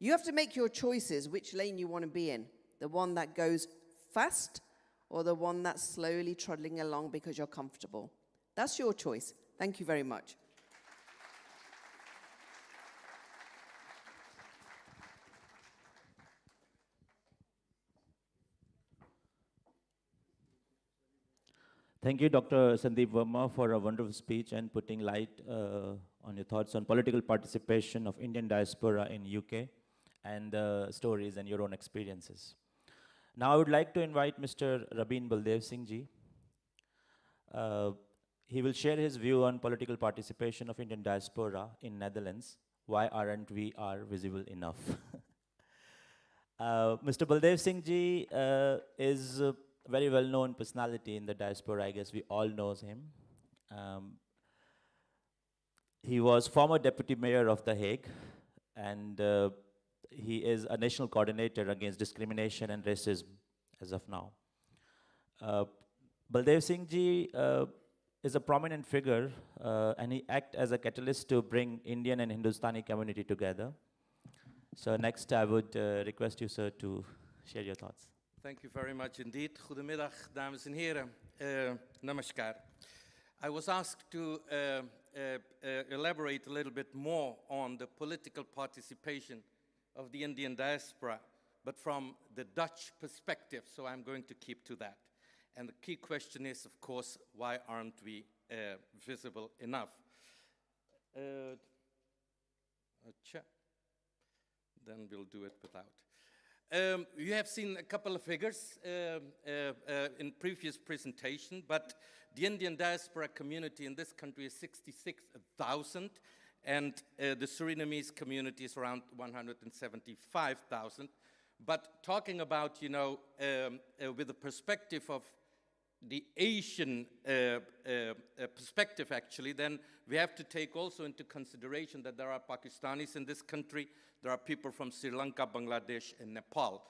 You have to make your choices which lane you want to be in, the one that goes fast or the one that's slowly trundling along because you're comfortable. That's your choice. Thank you very much. Thank you, Dr. Sandeep Verma, for a wonderful speech and putting light on your thoughts on political participation of Indian diaspora in UK and stories and your own experiences. Now I would like to invite Mr. Rabin Baldev Singh ji. He will share his view on political participation of Indian diaspora in Netherlands. Why aren't we visible enough? Mr. Baldev Singh ji is a very well-known personality in the diaspora. I guess we all know him. He was former deputy mayor of The Hague, and he is a national coordinator against discrimination and racism as of now. Baldev Singh ji is a prominent figure, and he acts as a catalyst to bring Indian and Hindustani community together. So next, I would request you, sir, to share your thoughts. Thank you very much indeed. Goedemiddag, dames en heren. Namaskar. I was asked to elaborate a little bit more on the political participation of the Indian diaspora, but from the Dutch perspective, so I'm going to keep to that. And the key question is, of course, why aren't we visible enough? Then we'll do it without. You have seen a couple of figures in previous presentation, but the Indian diaspora community in this country is 66,000, and the Surinamese community is around 175,000. But talking about, you know, with the perspective of the Asian perspective, actually, then we have to take also into consideration that there are Pakistanis in this country, there are people from Sri Lanka, Bangladesh, and Nepal.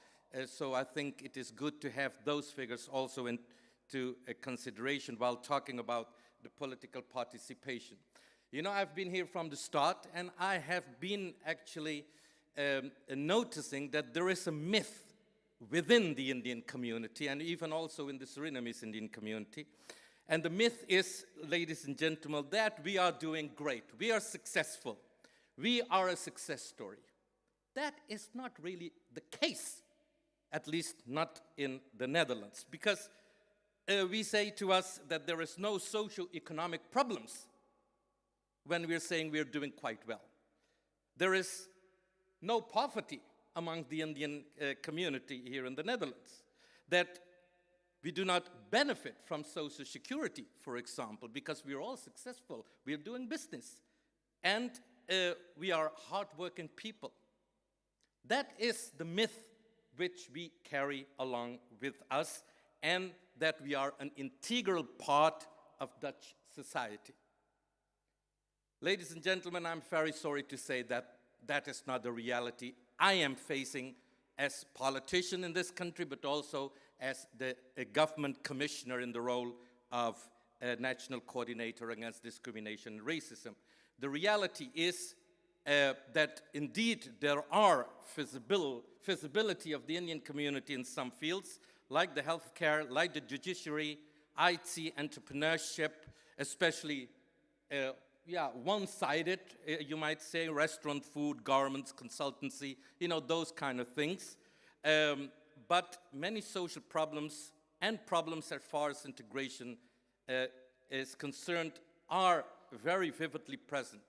So I think it is good to have those figures also into consideration while talking about the political participation. You know, I've been here from the start, and I have been actually noticing that there is a myth within the Indian community, and even also in the Surinamese Indian community. And the myth is, ladies and gentlemen, that we are doing great. We are successful. We are a success story. That is not really the case, at least not in the Netherlands, because we say to us that there is no socio-economic problems when we're saying we're doing quite well. There is no poverty among the Indian community here in the Netherlands, that we do not benefit from social security, for example, because we're all successful, we're doing business, and we are hardworking people. That is the myth which we carry along with us, and that we are an integral part of Dutch society. Ladies and gentlemen, I'm very sorry to say that that is not the reality I am facing as politician in this country, but also as the government commissioner in the role of National Coordinator Against Discrimination and Racism. The reality is that indeed there are visibility of the Indian community in some fields, like the healthcare, like the judiciary, IT, entrepreneurship, especially one-sided, you might say, restaurant, food, garments, consultancy, those kind of things. But many social problems and problems as far as integration is concerned are very vividly present.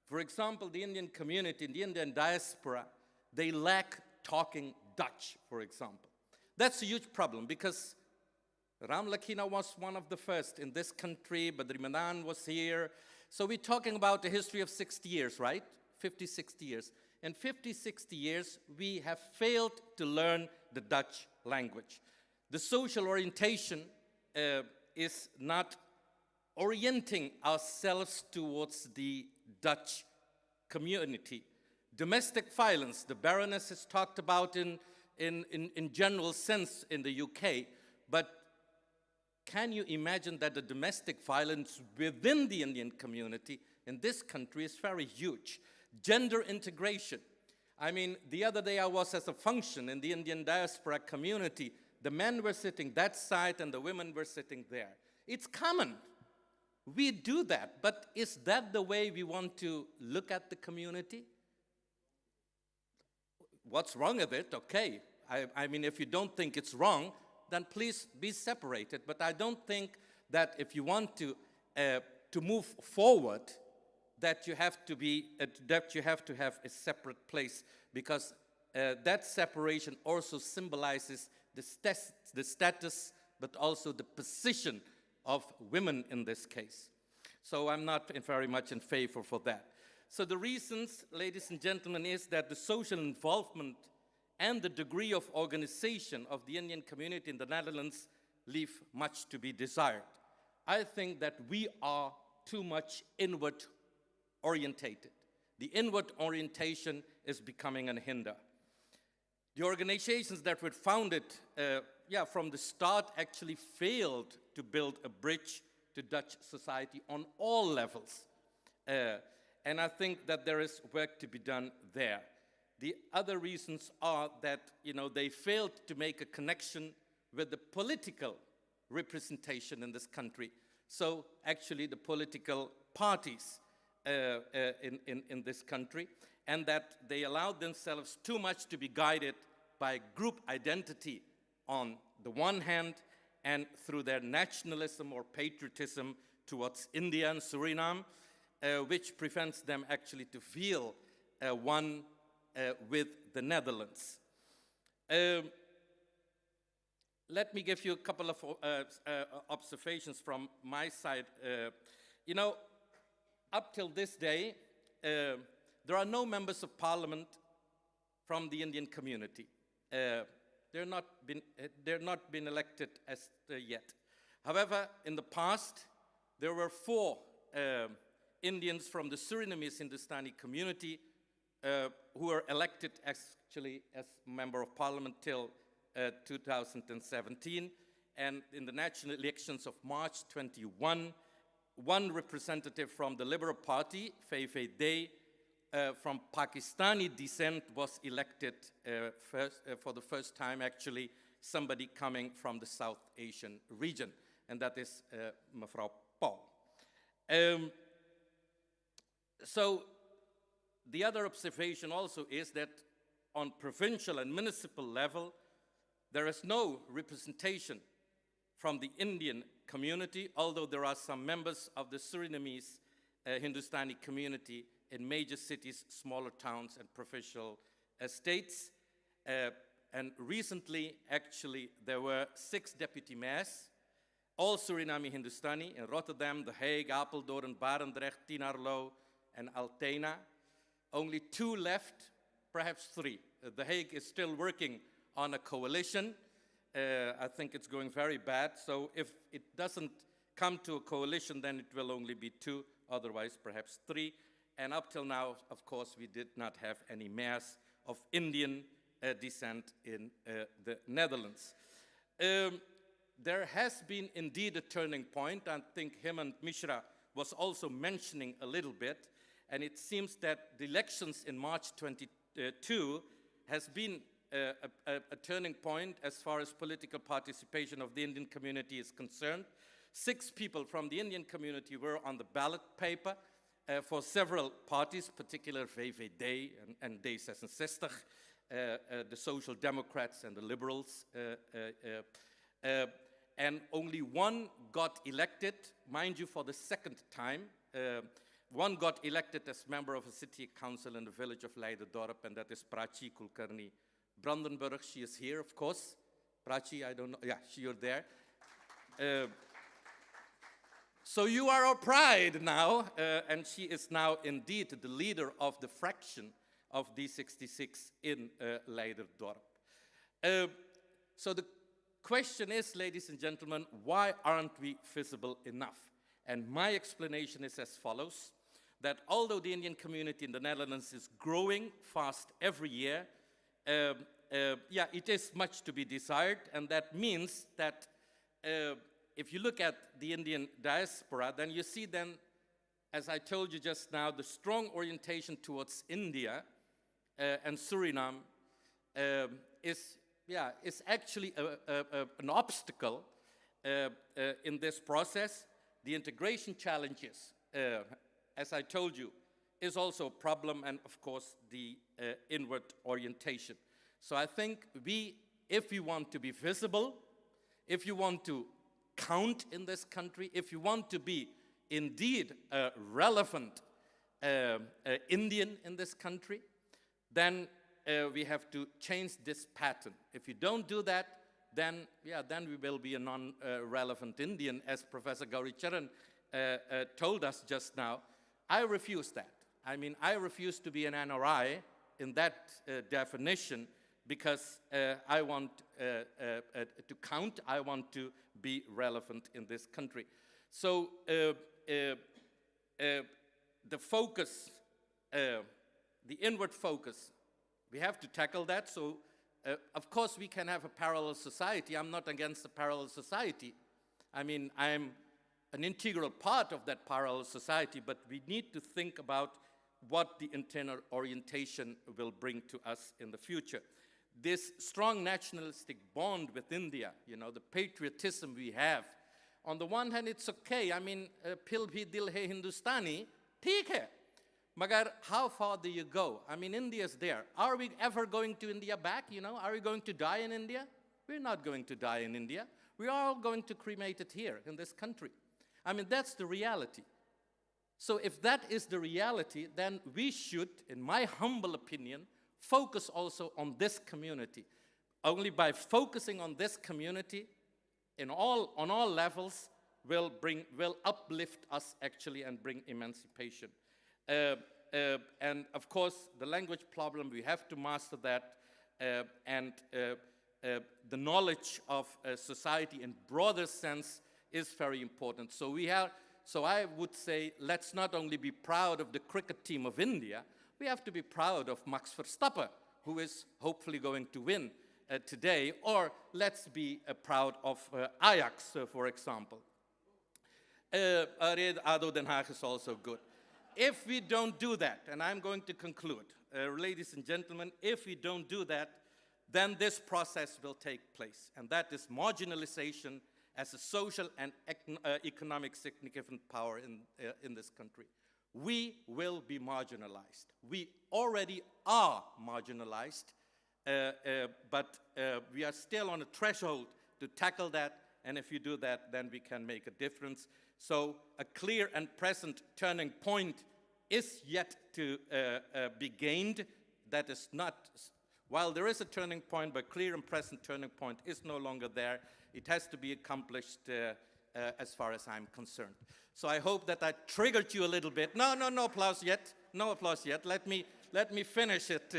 For example, the Indian community, the Indian diaspora, they lack talking Dutch, for example. That's a huge problem because Ram Lakhina was one of the first in this country, Badri Manan was here. So we're talking about a history of 60 years, right? 50, 60 years. In 50, 60 years, we have failed to learn the Dutch language. The social orientation is not orienting ourselves towards the Dutch community. Domestic violence, the Baroness has talked about in general sense in the UK, but can you imagine that the domestic violence within the Indian community in this country is very huge? Gender integration. I mean, the other day I was at a function in the Indian diaspora community. The men were sitting that side and the women were sitting there. It's common. We do that, but is that the way we want to look at the community? What's wrong with it? Okay. I mean, if you don't think it's wrong, then please be separated. But I don't think that if you want to move forward, that you have to have a separate place, because that separation also symbolizes the status, but also the position of women in this case. So I'm not very much in favor for that. So the reasons, ladies and gentlemen, is that the social involvement and the degree of organization of the Indian community in the Netherlands leave much to be desired. I think that we are too much inward orientated. The inward orientation is becoming a hinder. The organizations that were founded from the start actually failed to build a bridge to Dutch society on all levels. And I think that there is work to be done there. The other reasons are that, they failed to make a connection with the political representation in this country. So actually the political parties in this country, and that they allowed themselves too much to be guided by group identity on the one hand, and through their nationalism or patriotism towards India and Suriname, which prevents them actually to feel one with the Netherlands. Let me give you a couple of observations from my side. Up till this day, there are no members of parliament from the Indian community. They're not been elected as yet. However, in the past, there were 4 Indians from the Surinamese Hindustani community who were elected actually as member of parliament till 2017. And in the national elections of March 21, 1 representative from the Liberal Party, FIDE, from Pakistani descent, was elected for the first time, actually, somebody coming from the South Asian region, and that is Mevrouw Paul. So the other observation also is that on provincial and municipal level, there is no representation from the Indian community, although there are some members of the Surinamese Hindustani community in major cities, smaller towns, and provincial states. And recently, actually, there were 6 deputy mayors, all Suriname Hindustani, in Rotterdam, The Hague, Apeldoorn, Barendrecht, Tinarlo, and Altena. Only 2 left, perhaps 3. The Hague is still working on a coalition, I think it's going very bad. So if it doesn't come to a coalition, then it will only be 2, otherwise perhaps 3. And up till now, of course, we did not have any mayors of Indian descent in the Netherlands. There has been indeed a turning point. I think Hemant Mishra was also mentioning a little bit. And it seems that the elections in March 22 has been a turning point as far as political participation of the Indian community is concerned. 6 people from the Indian community were on the ballot paper for several parties, particularly VVD and D66, the Social Democrats and the Liberals. And only 1 got elected, mind you, for the 2nd time. 1 got elected as member of a city council in the village of Leiderdorp, and that is Prachi Kulkarni Brandenburg. She is here, of course. Prachi, I don't know. Yeah, you're there. So you are our pride now, and she is now indeed the leader of the fraction of D66 in Leiderdorp. So the question is, ladies and gentlemen, why aren't we visible enough? And my explanation is as follows, that although the Indian community in the Netherlands is growing fast every year, it is much to be desired, and that means that if you look at the Indian diaspora, then you see then, as I told you just now, the strong orientation towards India and Suriname is actually an obstacle in this process. The integration challenges, as I told you, is also a problem, and of course the inward orientation. So I think if we want to be visible, if you want to count in this country, if you want to be indeed a relevant Indian in this country, then we have to change this pattern. If you don't do that, then we will be a non-relevant Indian, as Professor Gauricharan told us just now. I refuse that. I mean, I refuse to be an NRI in that definition, because I want to count, I want to be relevant in this country. So the focus, the inward focus, we have to tackle that. So of course we can have a parallel society. I'm not against a parallel society. I mean, I'm an integral part of that parallel society, but we need to think about what the internal orientation will bring to us in the future. This strong nationalistic bond with India, you know, the patriotism we have, on the one hand, it's okay. I mean, Pil bhi dil hai Hindustani, theek hai. Magar, how far do you go? I mean, India's there. Are we ever going to India back, you know? Are we going to die in India? We're not going to die in India. We are all going to cremate it here in this country. I mean, that's the reality. So if that is the reality, then we should, in my humble opinion, focus also on this community. Only by focusing on this community on all levels will uplift us actually and bring emancipation. And of course, the language problem, we have to master that, and the knowledge of society in broader sense is very important. So I would say, let's not only be proud of the cricket team of India, we have to be proud of Max Verstappen, who is hopefully going to win today, or let's be proud of Ajax, for example. ADO Den Haag is also good. If we don't do that, and I'm going to conclude, ladies and gentlemen, if we don't do that, then this process will take place, and that is marginalization as a social and economic significant power in this country. We will be marginalized. We already are marginalized, but we are still on a threshold to tackle that, and if you do that, then we can make a difference. So a clear and present turning point is yet to be gained. That is not, while there is a turning point, but clear and present turning point is no longer there. It has to be accomplished as far as I'm concerned. So I hope that I triggered you a little bit. No applause yet. No applause yet. Let me finish it.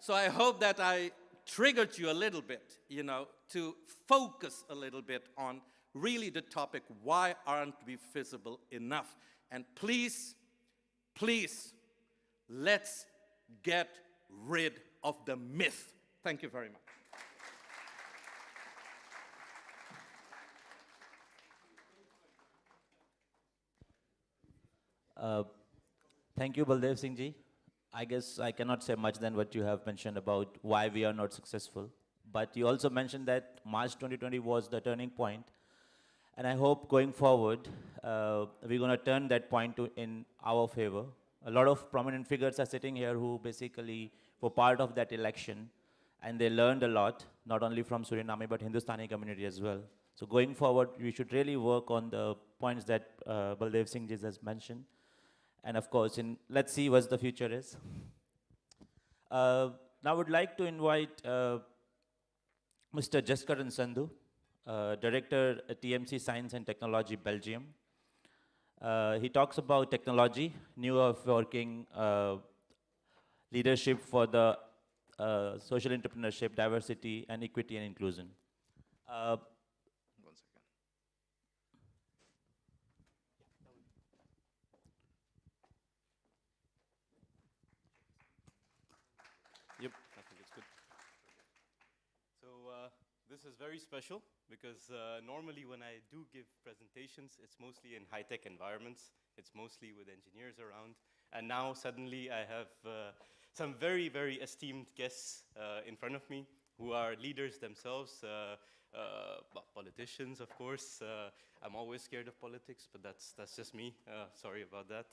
So I hope that I triggered you a little bit, you know, to focus a little bit on really the topic, why aren't we visible enough? And please, please, let's get rid of the myth. Thank you very much. Thank you, Baldev Singh ji. I guess I cannot say much than what you have mentioned about why we are not successful. But you also mentioned that March 2020 was the turning point. And I hope going forward, we're going to turn that point in our favor. A lot of prominent figures are sitting here who basically were part of that election. And they learned a lot, not only from Suriname, but Hindustani community as well. So going forward, we should really work on the points that Baldev Singh ji has mentioned. And of course, let's see what the future is. Now I would like to invite Mr. Jaskaran Sandhu, Director at TMC Science and Technology, Belgium. He talks about technology, new way of working, leadership for the social entrepreneurship, diversity, and equity and inclusion. Yep, I think it's good. So this is very special because normally when I do give presentations, it's mostly in high-tech environments. It's mostly with engineers around. And now suddenly I have some very, very esteemed guests in front of me who are leaders themselves, politicians, of course. I'm always scared of politics, but that's just me. Sorry about that.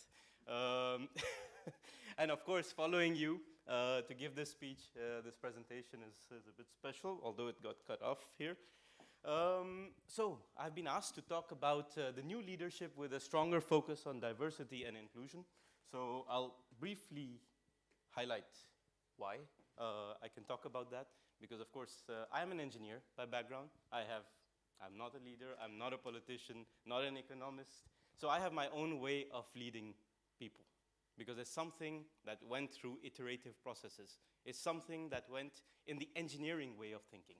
And of course, following you to give this speech, this presentation is a bit special, although it got cut off here. So I've been asked to talk about the new leadership with a stronger focus on diversity and inclusion. So I'll briefly highlight why I can talk about that, because of course I'm an engineer by background. I'm not a leader, I'm not a politician, not an economist. So I have my own way of leading people, because it's something that went through iterative processes. It's something that went in the engineering way of thinking.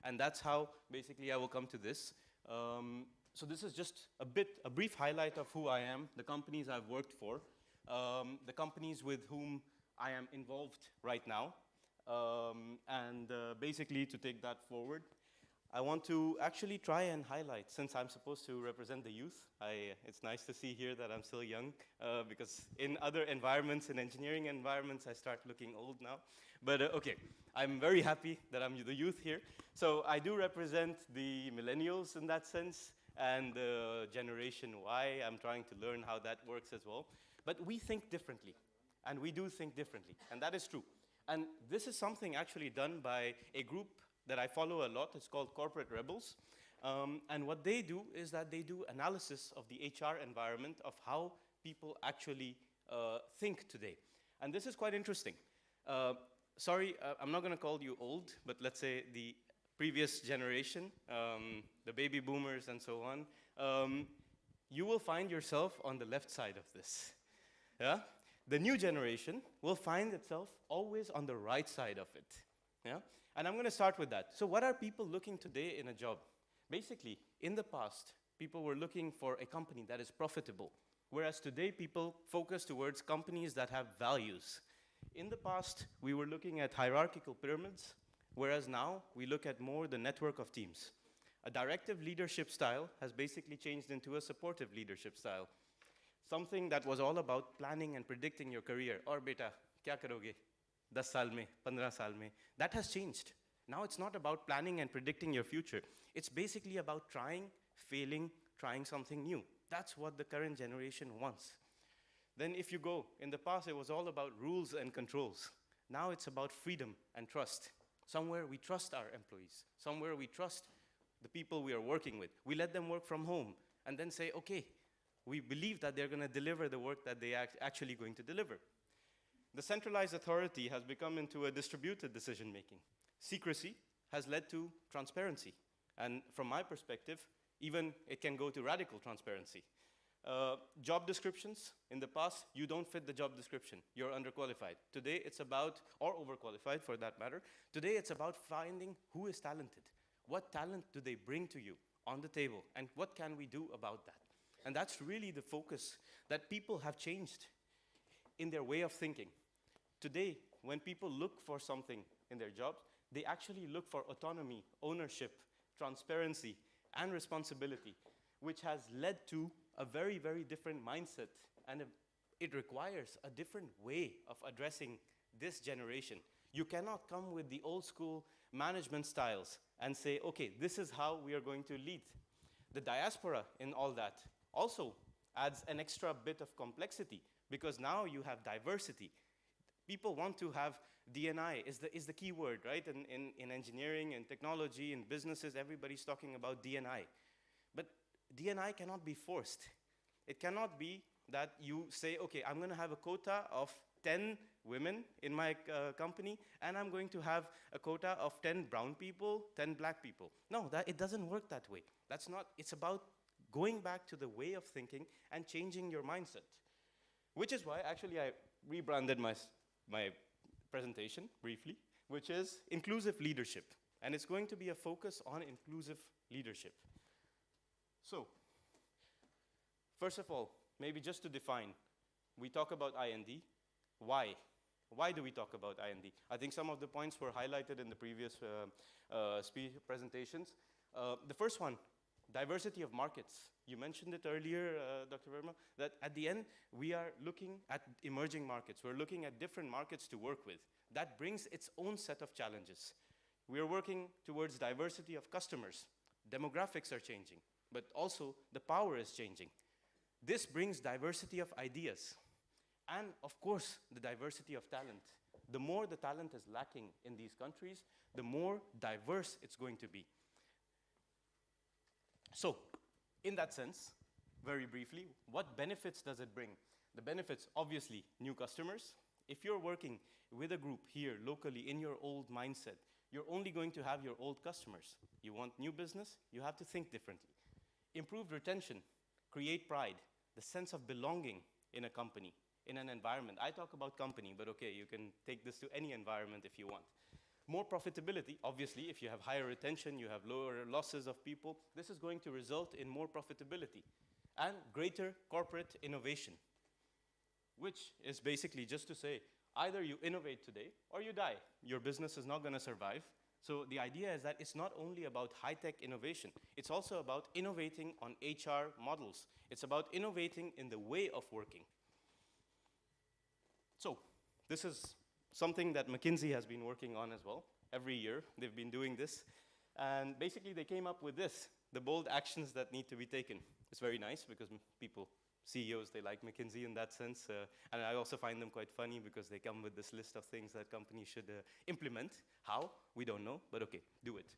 And that's how basically I will come to this. So this is just a brief highlight of who I am, the companies I've worked for, the companies with whom I am involved right now, and basically to take that forward. I want to actually try and highlight, since I'm supposed to represent the youth, it's nice to see here that I'm still young, because in other environments, in engineering environments, I start looking old now. But okay, I'm very happy that I'm the youth here. So I do represent the millennials in that sense, and Generation Y. I'm trying to learn how that works as well. But we think differently, and we do think differently, and that is true. And this is something actually done by a group that I follow a lot. It's called Corporate Rebels. And what they do is that they do analysis of the HR environment of how people actually think today. And this is quite interesting. Sorry, I'm not going to call you old, but let's say the previous generation, the baby boomers and so on, you will find yourself on the left side of this. Yeah? The new generation will find itself always on the right side of it. Yeah? And I'm going to start with that. So what are people looking today in a job? Basically, in the past, people were looking for a company that is profitable, whereas today people focus towards companies that have values. In the past, we were looking at hierarchical pyramids, whereas now we look at more the network of teams. A directive leadership style has basically changed into a supportive leadership style. Something that was all about planning and predicting your career. Aur beta, kya karoge? 10 saal mein, 15 saal mein. That has changed. Now it's not about planning and predicting your future. It's basically about trying, failing, trying something new. That's what the current generation wants. Then if you go, in the past it was all about rules and controls. Now it's about freedom and trust. Somewhere we trust our employees. Somewhere we trust the people we are working with. We let them work from home and then say, okay, we believe that they're going to deliver the work that they are actually going to deliver. The centralized authority has become into a distributed decision-making. Secrecy has led to transparency. And from my perspective, even it can go to radical transparency. Job descriptions, in the past, you don't fit the job description. You're underqualified. Today, it's about, or overqualified for that matter, today it's about finding who is talented. What talent do they bring to you on the table, and what can we do about that? And that's really the focus, that people have changed in their way of thinking. Today, when people look for something in their jobs, they actually look for autonomy, ownership, transparency, and responsibility, which has led to a very, very different mindset, and it requires a different way of addressing this generation. You cannot come with the old school management styles and say, okay, this is how we are going to lead. The diaspora in all that also adds an extra bit of complexity, because now you have diversity. People want to have D&I is the key word, right? In engineering and technology and businesses, everybody's talking about D&I. But D&I cannot be forced. It cannot be that you say, okay, I'm going to have a quota of 10 women in my company, and I'm going to have a quota of 10 brown people, 10 black people. No, it doesn't work that way. That's not, it's about going back to the way of thinking and changing your mindset. Which is why, actually, I rebranded my presentation briefly, which is inclusive leadership. And it's going to be a focus on inclusive leadership. So, first of all, maybe just to define, we talk about IND. Why? Why do we talk about IND? I think some of the points were highlighted in the previous presentations. The first one, diversity of markets. You mentioned it earlier, Dr. Verma, that at the end, we are looking at emerging markets. We're looking at different markets to work with. That brings its own set of challenges. We are working towards diversity of customers. Demographics are changing, but also the power is changing. This brings diversity of ideas. And of course, the diversity of talent. The more the talent is lacking in these countries, the more diverse it's going to be. So, in that sense, very briefly, what benefits does it bring? The benefits, obviously, new customers. If you're working with a group here locally in your old mindset, you're only going to have your old customers. You want new business, you have to think differently. Improved retention, create pride, the sense of belonging in a company, in an environment. I talk about company, but okay, you can take this to any environment if you want. More profitability, obviously, if you have higher retention, you have lower losses of people, this is going to result in more profitability and greater corporate innovation, which is basically just to say, either you innovate today or you die. Your business is not going to survive. So the idea is that it's not only about high-tech innovation, it's also about innovating on HR models. It's about innovating in the way of working. So this is something that McKinsey has been working on as well. Every year, they've been doing this. And basically, they came up with this, the bold actions that need to be taken. It's very nice because people, CEOs, they like McKinsey in that sense. And I also find them quite funny because they come with this list of things that companies should implement. How? We don't know, but okay, do it.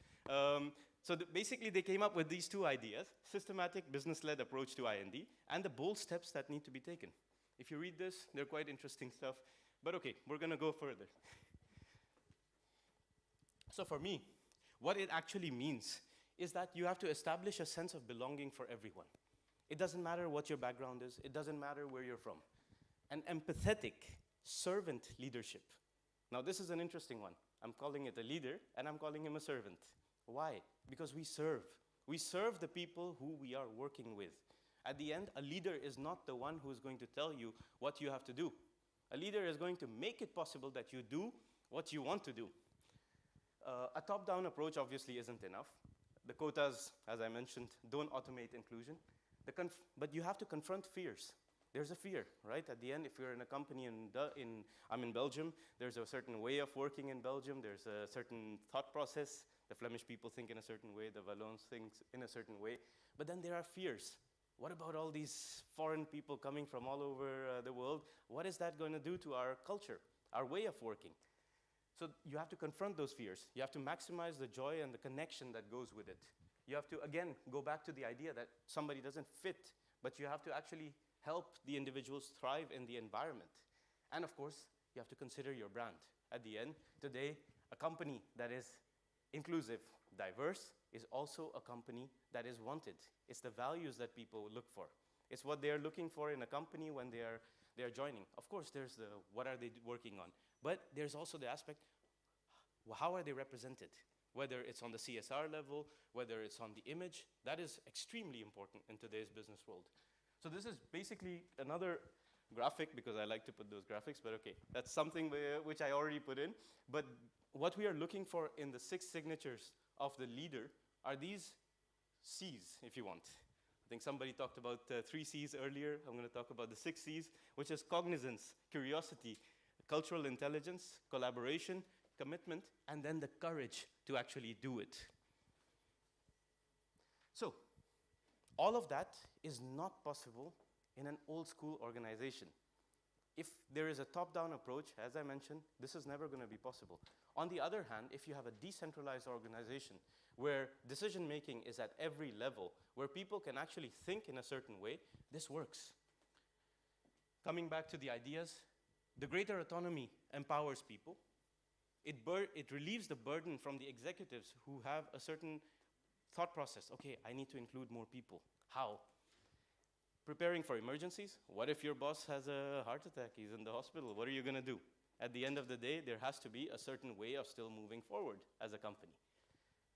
So basically, they came up with these two ideas, systematic business-led approach to IND, and the bold steps that need to be taken. If you read this, they're quite interesting stuff. But okay, we're going to go further. So for me, what it actually means is that you have to establish a sense of belonging for everyone. It doesn't matter what your background is. It doesn't matter where you're from. An empathetic servant leadership. Now, this is an interesting one. I'm calling it a leader, and I'm calling him a servant. Why? Because we serve. We serve the people who we are working with. At the end, a leader is not the one who is going to tell you what you have to do. A leader is going to make it possible that you do what you want to do. A top-down approach obviously isn't enough. The quotas, as I mentioned, don't automate inclusion. But you have to confront fears. There's a fear, right? At the end, if you're in a company I'm in Belgium, there's a certain way of working in Belgium. There's a certain thought process. The Flemish people think in a certain way. The Wallons think in a certain way. But then there are fears. What about all these foreign people coming from all over the world? What is that going to do to our culture, our way of working? So you have to confront those fears. You have to maximize the joy and the connection that goes with it. You have to, again, go back to the idea that somebody doesn't fit, but you have to actually help the individuals thrive in the environment. And of course, you have to consider your brand. At the end, today, a company that is inclusive, diverse, is also a company that is wanted. It's the values that people look for. It's what they are looking for in a company when they are joining. Of course, there's the what are they working on, but there's also the aspect, how are they represented? Whether it's on the CSR level, whether it's on the image, that is extremely important in today's business world. So this is basically another graphic, because I like to put those graphics, but okay, that's something which I already put in. But what we are looking for in the 6 signatures of the leader are these C's, if you want. I think somebody talked about 3 C's earlier. I'm going to talk about the 6 C's, which is cognizance, curiosity, cultural intelligence, collaboration, commitment, and then the courage to actually do it. So, all of that is not possible in an old school organization. If there is a top-down approach, as I mentioned, this is never going to be possible. On the other hand, if you have a decentralized organization where decision-making is at every level, where people can actually think in a certain way, this works. Coming back to the ideas, the greater autonomy empowers people. It relieves the burden from the executives who have a certain thought process. Okay, I need to include more people. How? Preparing for emergencies. What if your boss has a heart attack? He's in the hospital. What are you going to do? At the end of the day, there has to be a certain way of still moving forward as a company.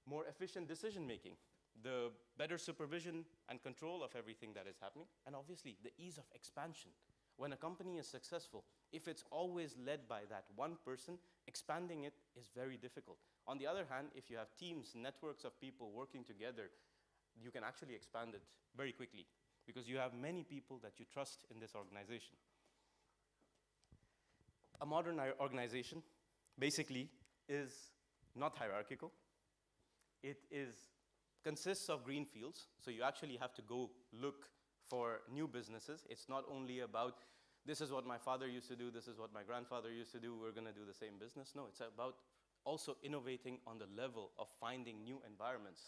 More efficient decision making. The better supervision and control of everything that is happening. And obviously, the ease of expansion. When a company is successful, if it's always led by that one person, expanding it is very difficult. On the other hand, if you have teams, networks of people working together, you can actually expand it very quickly because you have many people that you trust in this organization. A modern organization basically is not hierarchical. It consists of green fields, so you actually have to go look for new businesses. It's not only about, this is what my father used to do, this is what my grandfather used to do, we're going to do the same business. No, it's about also innovating on the level of finding new environments.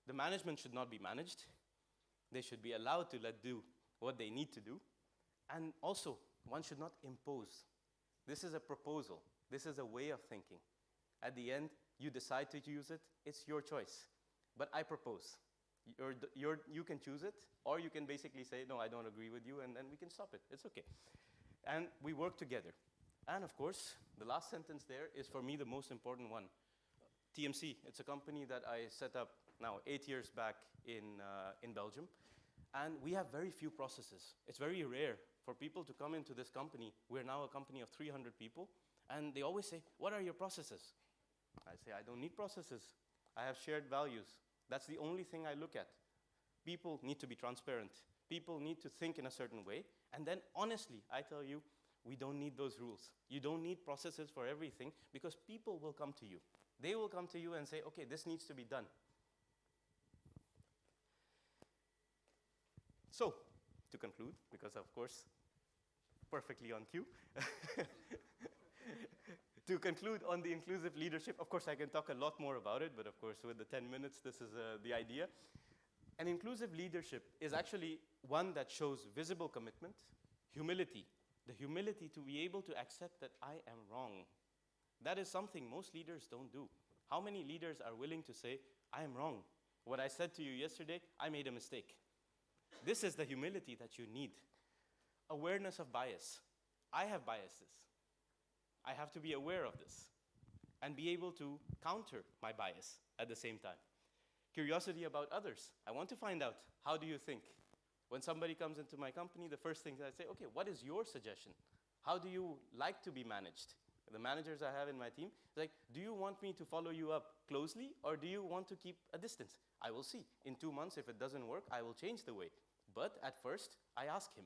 The management should not be managed. They should be allowed to do what they need to do. And also, one should not impose. This is a proposal. This is a way of thinking. At the end, you decide to use it, it's your choice. But I propose. You can choose it, or you can basically say, no, I don't agree with you, and then we can stop it. It's okay. And we work together. And of course, the last sentence there is for me the most important one. TMC, it's a company that I set up now 8 years back in Belgium. And we have very few processes. It's very rare for people to come into this company. We're now a company of 300 people. And they always say, what are your processes? I say, I don't need processes. I have shared values. That's the only thing I look at. People need to be transparent. People need to think in a certain way. And then honestly, I tell you, we don't need those rules. You don't need processes for everything because people will come to you. They will come to you and say, okay, this needs to be done. So, to conclude, because of course, perfectly on cue. To conclude on the inclusive leadership, of course I can talk a lot more about it, but of course with the 10 minutes, this is the idea. An inclusive leadership is actually one that shows visible commitment, humility, the humility to be able to accept that I am wrong. That is something most leaders don't do. How many leaders are willing to say, I am wrong? What I said to you yesterday, I made a mistake. This is the humility that you need. Awareness of bias. I have biases. I have to be aware of this and be able to counter my bias at the same time. Curiosity about others. I want to find out, how do you think? When somebody comes into my company, the first thing I say, okay, what is your suggestion? How do you like to be managed? The managers I have in my team, like, do you want me to follow you up closely or do you want to keep a distance? I will see. In 2 months, if it doesn't work, I will change the way. But at first, I ask him.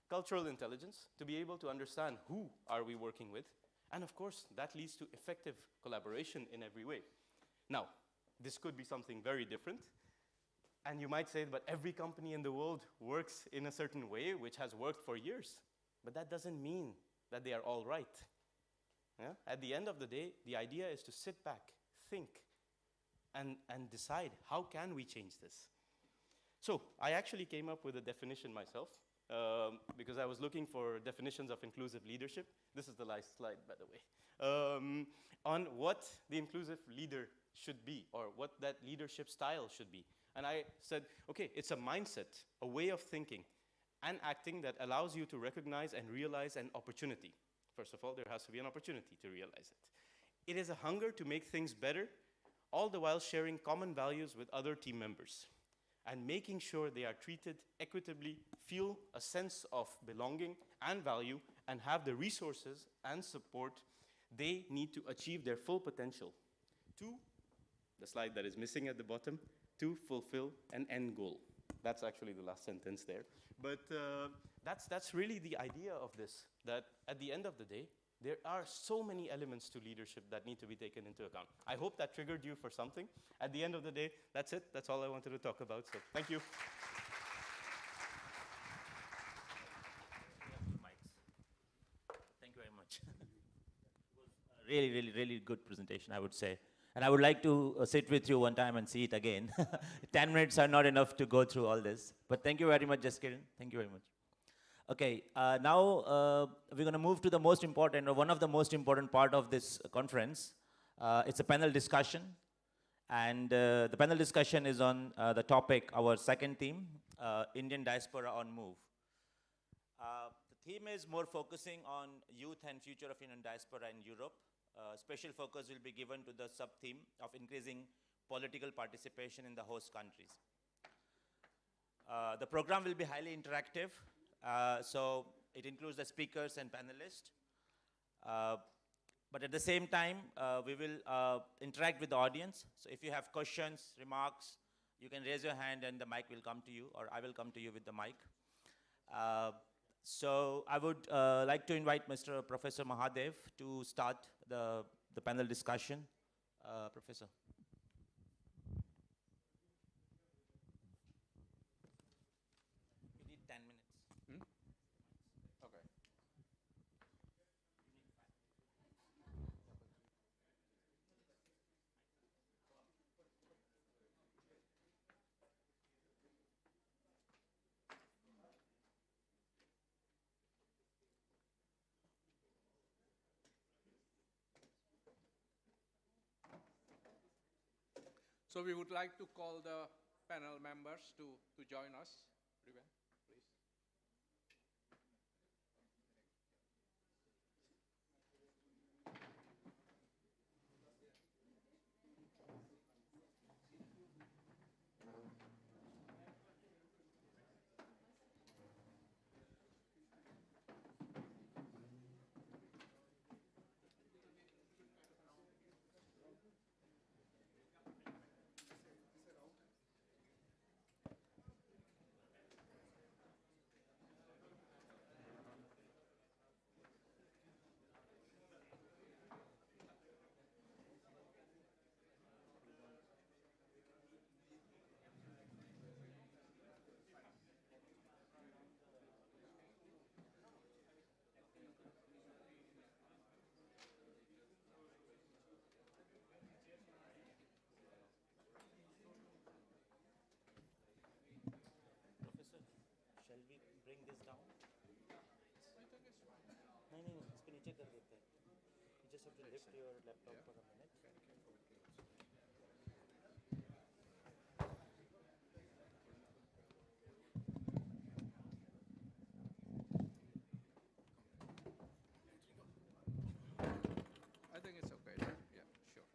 Cultural intelligence, to be able to understand who are we working with. And of course, that leads to effective collaboration in every way. Now, this could be something very different. And you might say, but every company in the world works in a certain way, which has worked for years. But that doesn't mean that they are all right. Yeah? At the end of the day, the idea is to sit back, think, and decide, how can we change this? So I actually came up with a definition myself. Because I was looking for definitions of inclusive leadership. This is the last slide, by the way, on what the inclusive leader should be, or what that leadership style should be. And I said, okay, it's a mindset, a way of thinking and acting that allows you to recognize and realize an opportunity. First of all, there has to be an opportunity to realize it. It is a hunger to make things better, all the while sharing common values with other team members and making sure they are treated equitably, feel a sense of belonging and value, and have the resources and support they need to achieve their full potential. To, the slide that is missing at the bottom, to fulfill an end goal. That's actually the last sentence there. But that's really the idea of this, that at the end of the day, there are so many elements to leadership that need to be taken into account. I hope that triggered you for something. At the end of the day, that's it. That's all I wanted to talk about. So thank you. Thank you very much. Really good presentation, I would say. And I would like to sit with you one time and see it again. 10 minutes are not enough to go through all this. But thank you very much, Jaskiran. Thank you very much. Okay, now we're going to move to the most important, or one of the most important part of this conference. It's a panel discussion. And the panel discussion is on the topic, our second theme, Indian Diaspora on Move. The theme is more focusing on youth and future of Indian diaspora in Europe. Special focus will be given to the sub-theme of increasing political participation in the host countries. The program will be highly interactive, so it includes the speakers and panelists. But at the same time, we will interact with the audience. So if you have questions, remarks, you can raise your hand and the mic will come to you, or I will come to you with the mic. So I would like to invite Mr. Professor Mahadev to start the panel discussion. Professor. You need 10 minutes. Okay. So we would like to call the panel members to join us. Ruben, please. Shall we bring this down? No, इसको नीचे कर देते हैं. You just have to lift your laptop for a minute. I think it's okay. Yeah, sure.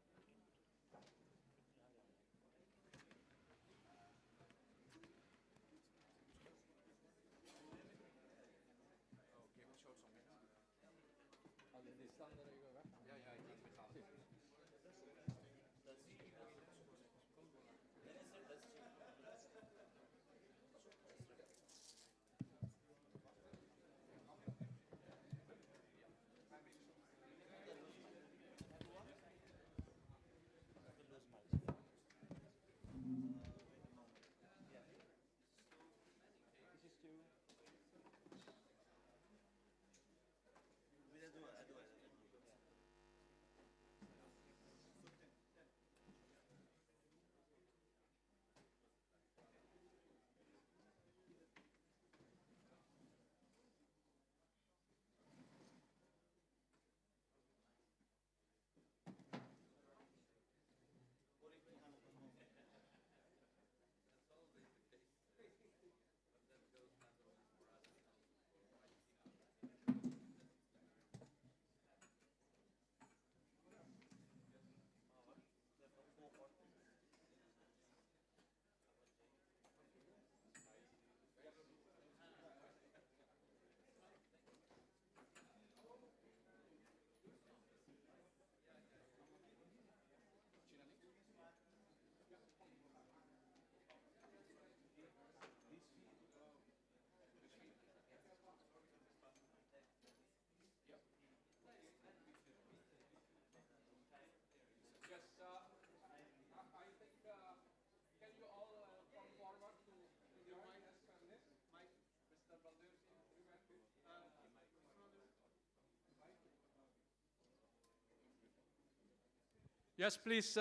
Yes, please,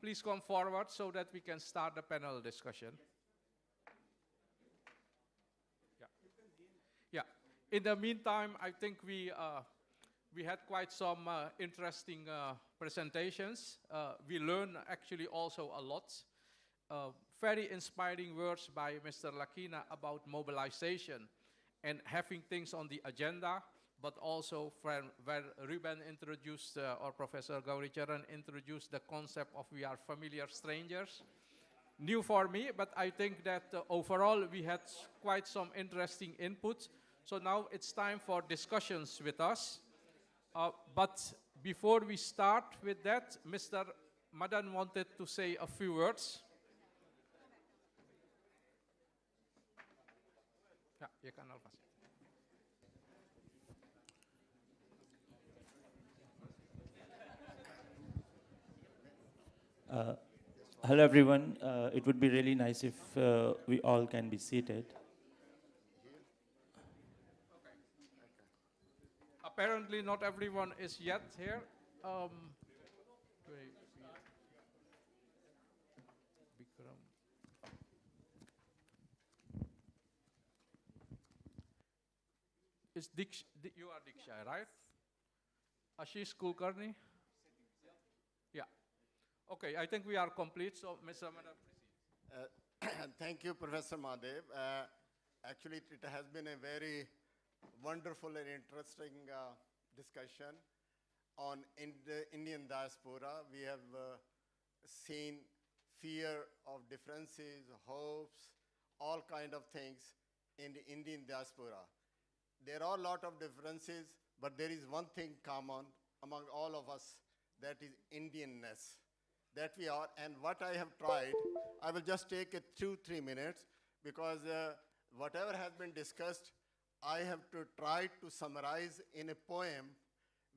please come forward so that we can start the panel discussion. Yeah. Yeah. In the meantime, I think we had quite some interesting presentations. We learned actually also a lot. Very inspiring words by Mr. Lakina about mobilization and having things on the agenda, but also where Ruben introduced, or Professor Gauricharan introduced the concept of we are familiar strangers. New for me, but I think that overall we had quite some interesting input. So now it's time for discussions with us. But before we start with that, Mr. Madan wanted to say a few words. Ja, je kan alvast. Hello everyone. It would be really nice if we all can be seated. Apparently not everyone is yet here. Is you are Diksha, right? Ashish Kulkarni? Yeah. Okay, I think we are complete. So, Mr. Madam, thank you, Professor Mahadev. Actually, it has been a very wonderful and interesting discussion on the Indian diaspora. We have seen fear of differences, hopes, all kind of things in the Indian diaspora. There are a lot of differences, but there is one thing common among all of us, that is Indianness, that we are. And what I have tried, I will just take it 2-3 minutes, because whatever has been discussed, I have to try to summarize in a poem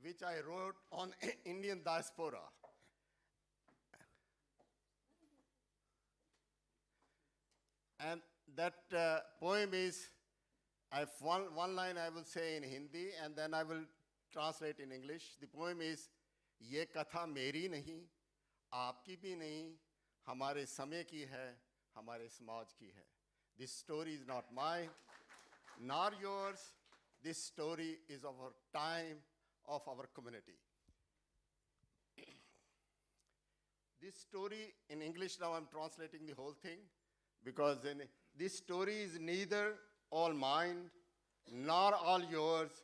which I wrote on Indian diaspora. And that poem is, one line I will say in Hindi, and then I will translate in English. The poem is, "Ye katha meri nahi, aapki bhi nahi, hamare samay ki hai, hamare samaj ki hai." This story is not mine, nor yours. This story is of our time, of our community. This story in English, now I'm translating the whole thing, because this story is neither all mine, nor all yours.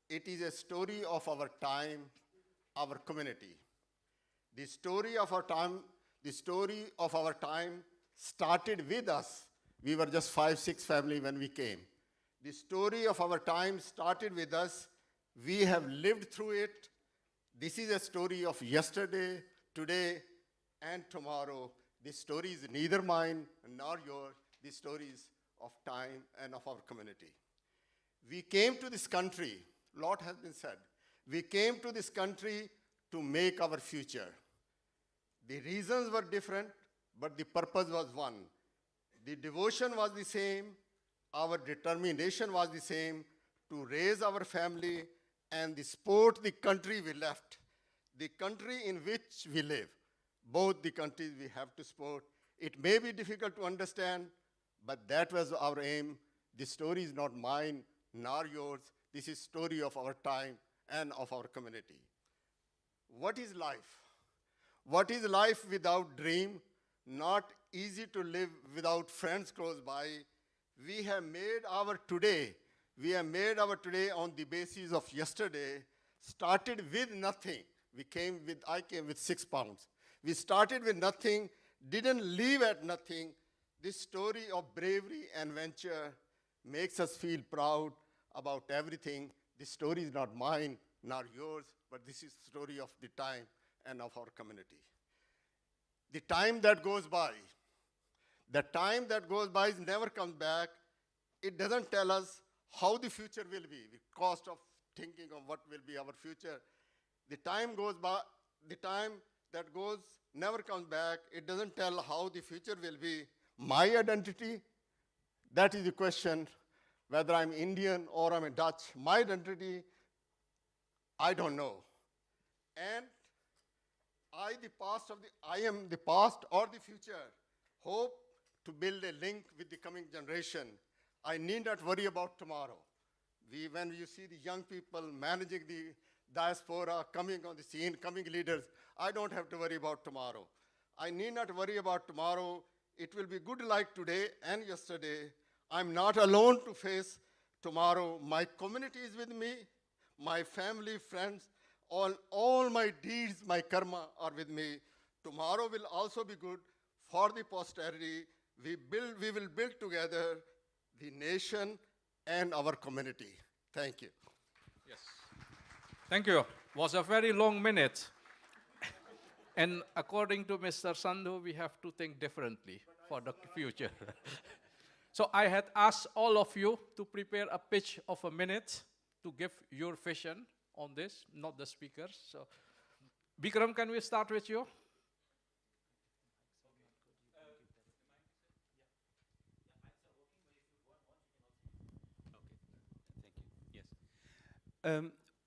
It is a story of our time, our community. The story of our time started with us. We were just 5-6 family when we came. The story of our time started with us. We have lived through it. This is a story of yesterday, today, and tomorrow. This story is neither mine nor yours. This story is of time and of our community. We came to this country, a lot has been said. We came to this country to make our future. The reasons were different, but the purpose was one. The devotion was the same, our determination was the same, to raise our family and support the country we left, the country in which we live. Both the countries we have to support. It may be difficult to understand, but that was our aim. The story is not mine, nor yours. This is story of our time and of our community. What is life? What is life without dream? Not easy to live without friends close by. We have made our today. We have made our today on the basis of yesterday. Started with nothing. I came with 6 pounds. We started with nothing, didn't leave at nothing. This story of bravery and venture makes us feel proud about everything. This story is not mine, nor yours, but this is the story of the time and of our community. The time that goes by never comes back. It doesn't tell us how the future will be, the cost of thinking of what will be our future. The time goes by, the time that goes never comes back. It doesn't tell how the future will be. My identity, that is the question, whether I'm Indian or I'm a Dutch. My identity, I don't know. And I am the past or the future, hope to build a link with the coming generation. I need not worry about tomorrow. When you see the young people managing the diaspora, coming on the scene, coming leaders, I don't have to worry about tomorrow. I need not worry about tomorrow. It will be good like today and yesterday. I'm not alone to face tomorrow. My community is with me, my family, friends, all my deeds, my karma are with me. Tomorrow will also be good for the posterity. We will build together the nation and our community. Thank you. Yes. Thank you. Was a very long minute. And according to Mr. Sandhu, we have to think differently for the future. So I had asked all of you to prepare a pitch of a minute to give your vision on this, not the speakers. So, Bikram, can we start with you?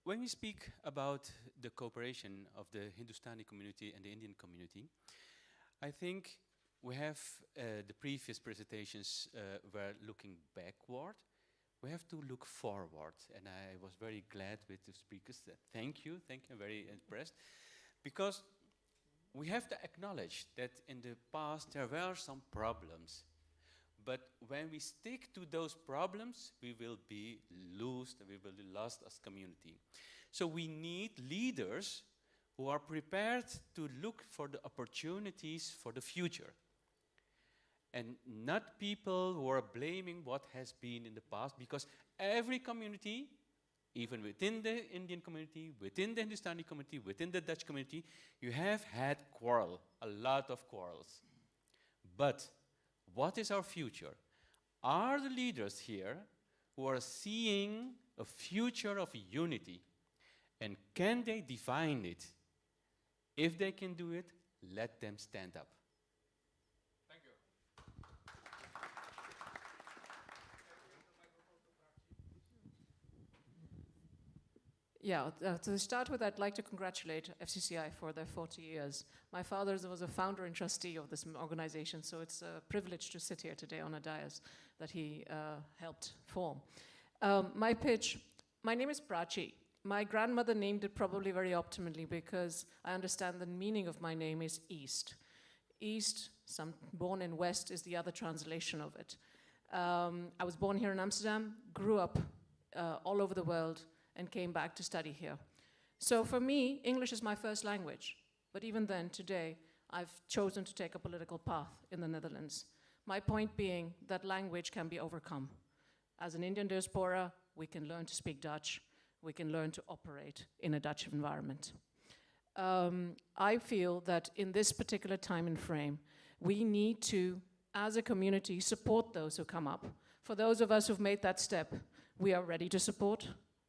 When we speak about the cooperation of the Hindustani community and the Indian community, I think we have the previous presentations were looking backward. We have to look forward, and I was very glad with the speakers. Thank you, I'm very impressed. Because we have to acknowledge that in the past there were some problems. But when we stick to those problems, we will be lost, we will be lost as community. So we need leaders who are prepared to look for the opportunities for the future. And not people who are blaming what has been in the past, because every community, even within the Indian community, within the Hindustani community, within the Dutch community, you have had quarrel, a lot of quarrels. But what is our future? Are the leaders here who are seeing a future of unity? And can they define it? If they can do it, let them stand up. Thank you. Yeah, to start with, I'd like to congratulate FCCI for their 40 years. My father was a founder and trustee of this organization, so it's a privilege to sit here today on a dais that he helped form. My pitch, my name is Prachi. My grandmother named it probably very optimally because I understand the meaning of my name is East. East, born in West, is the other translation of it. I was born here in Amsterdam, grew up all over the world, and came back to study here. So for me, English is my first language. But even then, today, I've chosen to take a political path in the Netherlands. My point being that language can be overcome. As an Indian diaspora, we can learn to speak Dutch. We can learn to operate in a Dutch environment. I feel that in this particular time and frame, we need to, as a community, support those who come up. For those of us who've made that step, we are ready to support.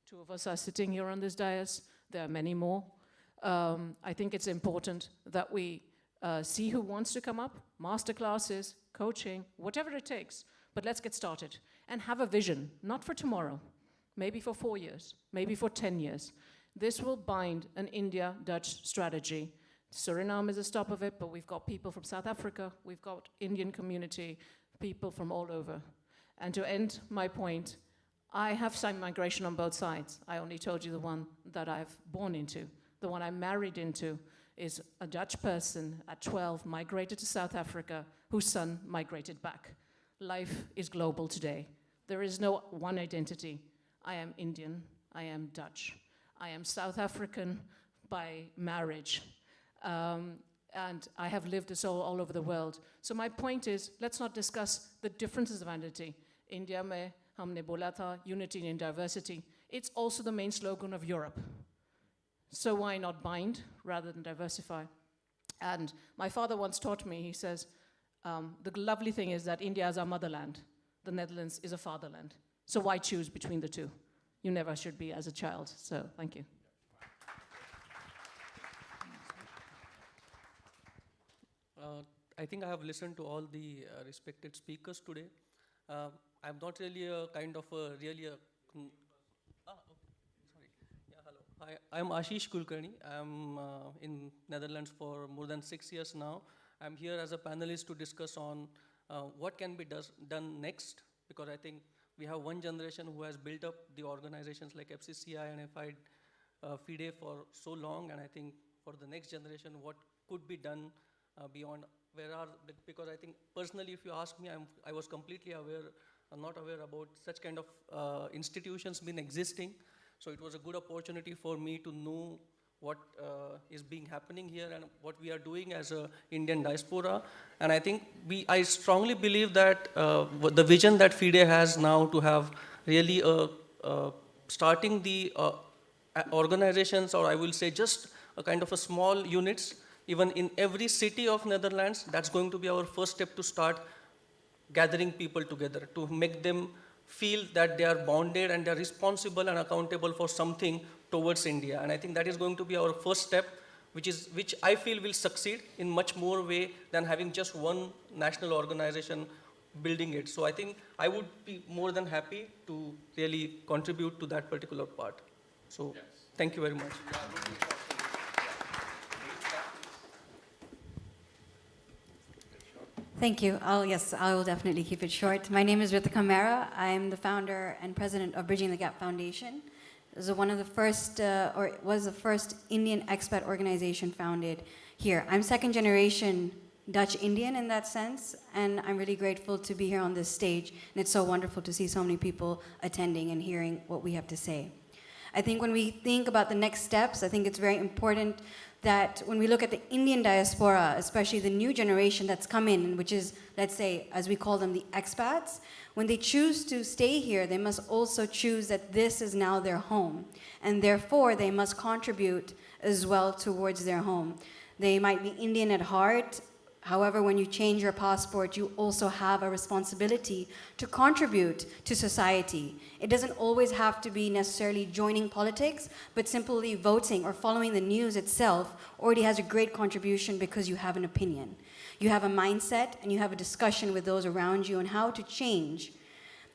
2 of us are sitting here on this dais. There are many more. I think it's important that we see who wants to come up, master classes, coaching, whatever it takes. But let's get started and have a vision, not for tomorrow, maybe for 4 years, maybe for 10 years. This will bind an India-Dutch strategy. Suriname is a stop of it, but we've got people from South Africa, we've got Indian community, people from all over. And to end my point, I have some migration on both sides. I only told you the one that I've born into. The one I married into is a Dutch person at 12, migrated to South Africa, whose son migrated back. Life is global today. There is no one identity. I am Indian, I am Dutch. I am South African by marriage. And I have lived this all over the world. So my point is, let's not discuss the differences of identity. India mein humne bola tha, unity in diversity. It's also the main slogan of Europe. So why not bind rather than diversify? And my father once taught me, he says, the lovely thing is that India is our motherland. The Netherlands is a fatherland. So why choose between the two? You never should be as a child. So thank you. I think I have listened to all the respected speakers today. I'm not really a kind of a, okay. Sorry. Yeah, hello. Hi, I'm Ashish Kulkarni. I'm in Netherlands for more than 6 years now. I'm here as a panelist to discuss on what can be done next, because I think we have one generation who has built up the organizations like FCCI and FIDE for so long, and I think for the next generation, what could be done beyond because I think personally, if you ask me, I was completely not aware about such kind of institutions been existing. So it was a good opportunity for me to know what is happening here and what we are doing as a Indian diaspora. And I think I strongly believe that the vision that FIDE has now to have really starting the organizations, or I will say just a kind of a small units, even in every city of Netherlands, that's going to be our first step to start gathering people together, to make them feel that they are bonded and they are responsible and accountable for something towards India. And I think that is going to be our first step, which I feel will succeed in much more way than having just one national organization building it. So I think I would be more than happy to really contribute to that particular part. So yes. Thank you very much. Thank you. Yes, I will definitely keep it short. My name is Ritika Mehra. I'm the founder and president of Bridging the Gap Foundation. This is one of the first, or was the first Indian expat organization founded here. I'm second generation Dutch Indian in that sense, and I'm really grateful to be here on this stage. And it's so wonderful to see so many people attending and hearing what we have to say. I think when we think about the next steps, I think it's very important that when we look at the Indian diaspora, especially the new generation that's come in, which is, let's say, as we call them, the expats, when they choose to stay here, they must also choose that this is now their home. And therefore, they must contribute as well towards their home. They might be Indian at heart. However, when you change your passport, you also have a responsibility to contribute to society. It doesn't always have to be necessarily joining politics, but simply voting or following the news itself already has a great contribution because you have an opinion. You have a mindset and you have a discussion with those around you on how to change.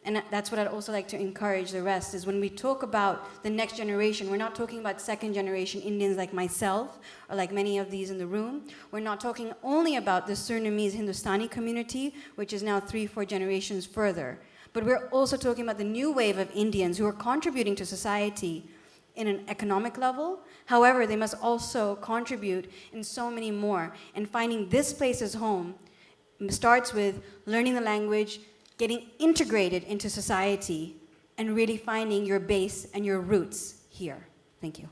And that's what I'd also like to encourage the rest, is when we talk about the next generation, we're not talking about second generation Indians like myself, or like many of these in the room. We're not talking only about the Surinamese Hindustani community, which is now 3-4 generations further. But we're also talking about the new wave of Indians who are contributing to society in an economic level. However, they must also contribute in so many more. And finding this place as home starts with learning the language, getting integrated into society, and really finding your base and your roots here. Thank you.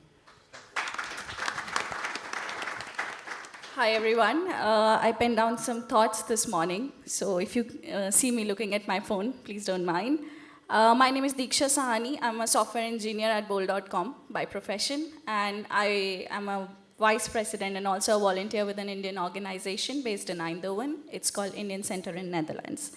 Hi, everyone. I penned down some thoughts this morning, so if you see me looking at my phone, please don't mind. My name is Diksha Sahani. I'm a software engineer at Bowl.com by profession, and I am a vice president and also a volunteer with an Indian organization based in Eindhoven. It's called Indian Center in Netherlands.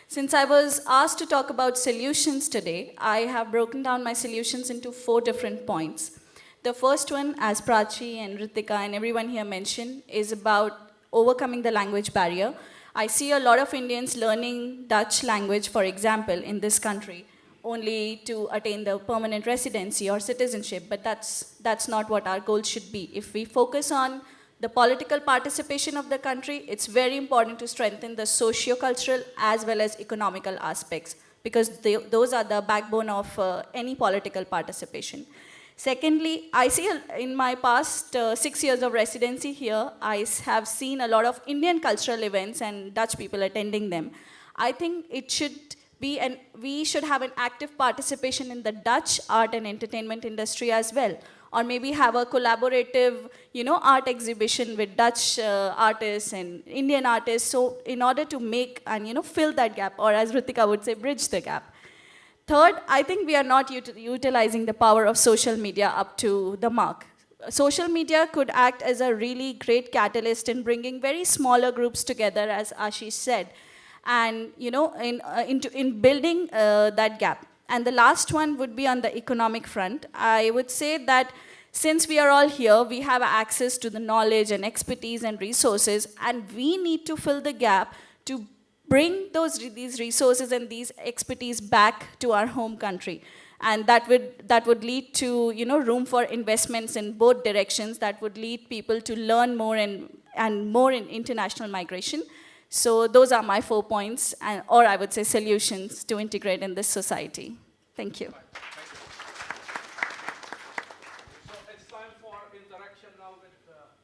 Since I was asked to talk about solutions today, I have broken down my solutions into 4 different points. The first one, as Prachi and Ritika and everyone here mentioned, is about overcoming the language barrier. I see a lot of Indians learning Dutch language, for example, in this country, only to attain the permanent residency or citizenship, but that's not what our goal should be. If we focus on the political participation of the country, it's very important to strengthen the socio-cultural as well as economical aspects, because those are the backbone of any political participation. Secondly, I see in my past 6 years of residency here, I have seen a lot of Indian cultural events and Dutch people attending them. I think it should be, and we should have an active participation in the Dutch art and entertainment industry as well. Or maybe have a collaborative, art exhibition with Dutch artists and Indian artists, so in order to make and, fill that gap, or as Ritika would say, bridge the gap. Third, I think we are not utilizing the power of social media up to the mark. Social media could act as a really great catalyst in bringing very smaller groups together, as Ashish said, and in building that gap. And the last one would be on the economic front. I would say that since we are all here, we have access to the knowledge and expertise and resources, and we need to fill the gap to bring these resources and these expertise back to our home country. And that would lead to, room for investments in both directions. That would lead people to learn more and more in international migration. So those are my 4 points, or I would say solutions to integrate in this society. Thank you. It's time for interaction now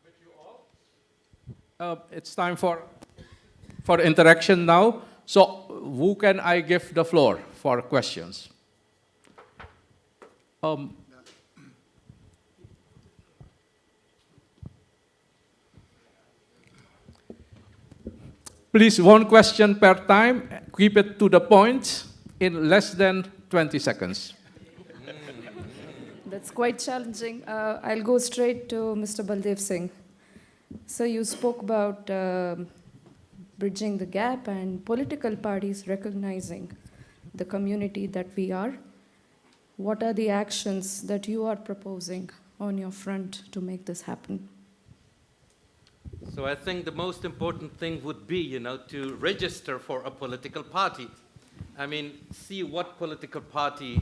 with you all. It's time for interaction now. So who can I give the floor for questions? Please, one question per time. Keep it to the point in less than 20 seconds. That's quite challenging. I'll go straight to Mr. Baldev Singh. So you spoke about bridging the gap and political parties recognizing the community that we are. What are the actions that you are proposing on your front to make this happen? So I think the most important thing would be, to register for a political party. I mean, see what political party,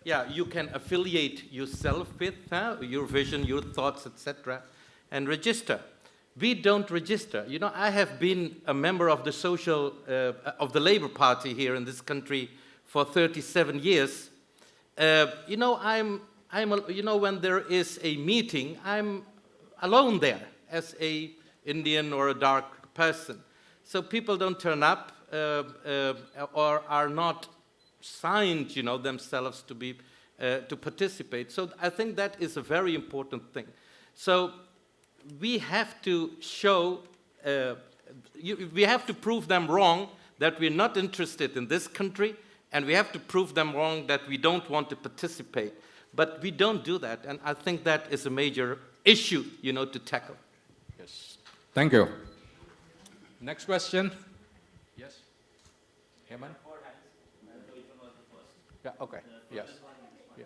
you can affiliate yourself with, your vision, your thoughts, etc., and register. We don't register. I have been a member of of the Labour Party here in this country for 37 years. When there is a meeting, I'm alone there as a Indian or a dark person. So people don't turn up or are not signed, themselves to participate. So I think that is a very important thing. So we have to show, we have to prove them wrong that we're not interested in this country, and we have to prove them wrong that we don't want to participate. But we don't do that, and I think that is a major issue, to tackle. Yes. Thank you. Next question. Yes. Herman? Yeah, okay. Yes. Yeah.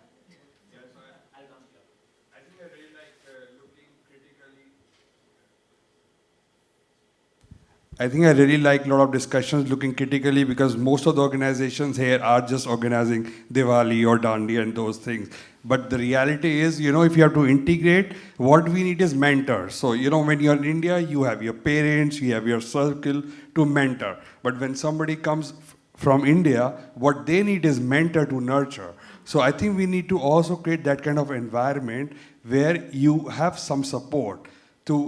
I think I really like a lot of discussions looking critically, because most of the organizations here are just organizing Diwali or Dandi and those things. But the reality is, if you have to integrate, what we need is mentors. So, when you're in India, you have your parents, you have your circle to mentor. But when somebody comes from India, what they need is mentor to nurture. So I think we need to also create that kind of environment where you have some support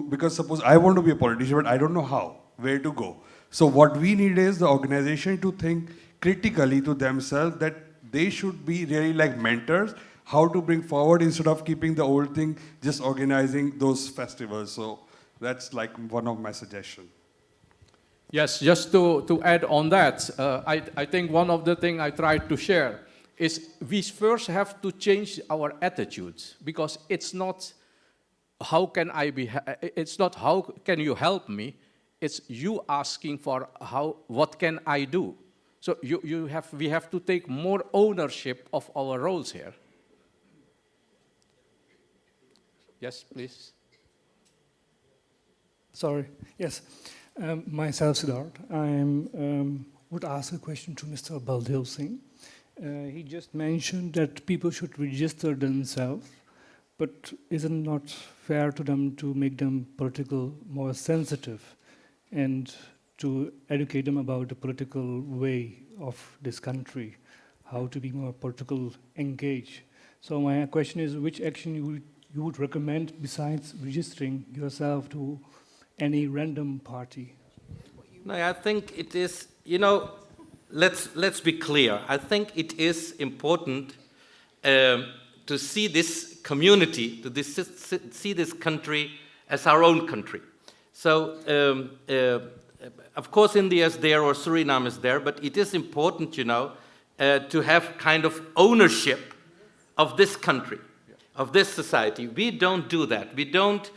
because suppose I want to be a politician, but I don't know how, where to go. So what we need is the organization to think critically to themselves that they should be really like mentors, how to bring forward instead of keeping the old thing, just organizing those festivals. So that's like one of my suggestions. Yes, just to add on that, I think one of the things I tried to share is we first have to change our attitudes, because it's not how can you help me, it's you asking for what can I do. So we have to take more ownership of our roles here. Yes, please. Sorry. Yes. Myself, Siddharth. I would ask a question to Mr. Baldev Singh. He just mentioned that people should register themselves, but is it not fair to them to make them political more sensitive and to educate them about the political way of this country, how to be more political engaged? So my question is, which action you would recommend besides registering yourself to any random party? No, I think it is, let's be clear. I think it is important to see this community, see this country as our own country. So, of course, India is there or Suriname is there, but it is important, to have kind of ownership of this country, of this society. We don't do that. We don't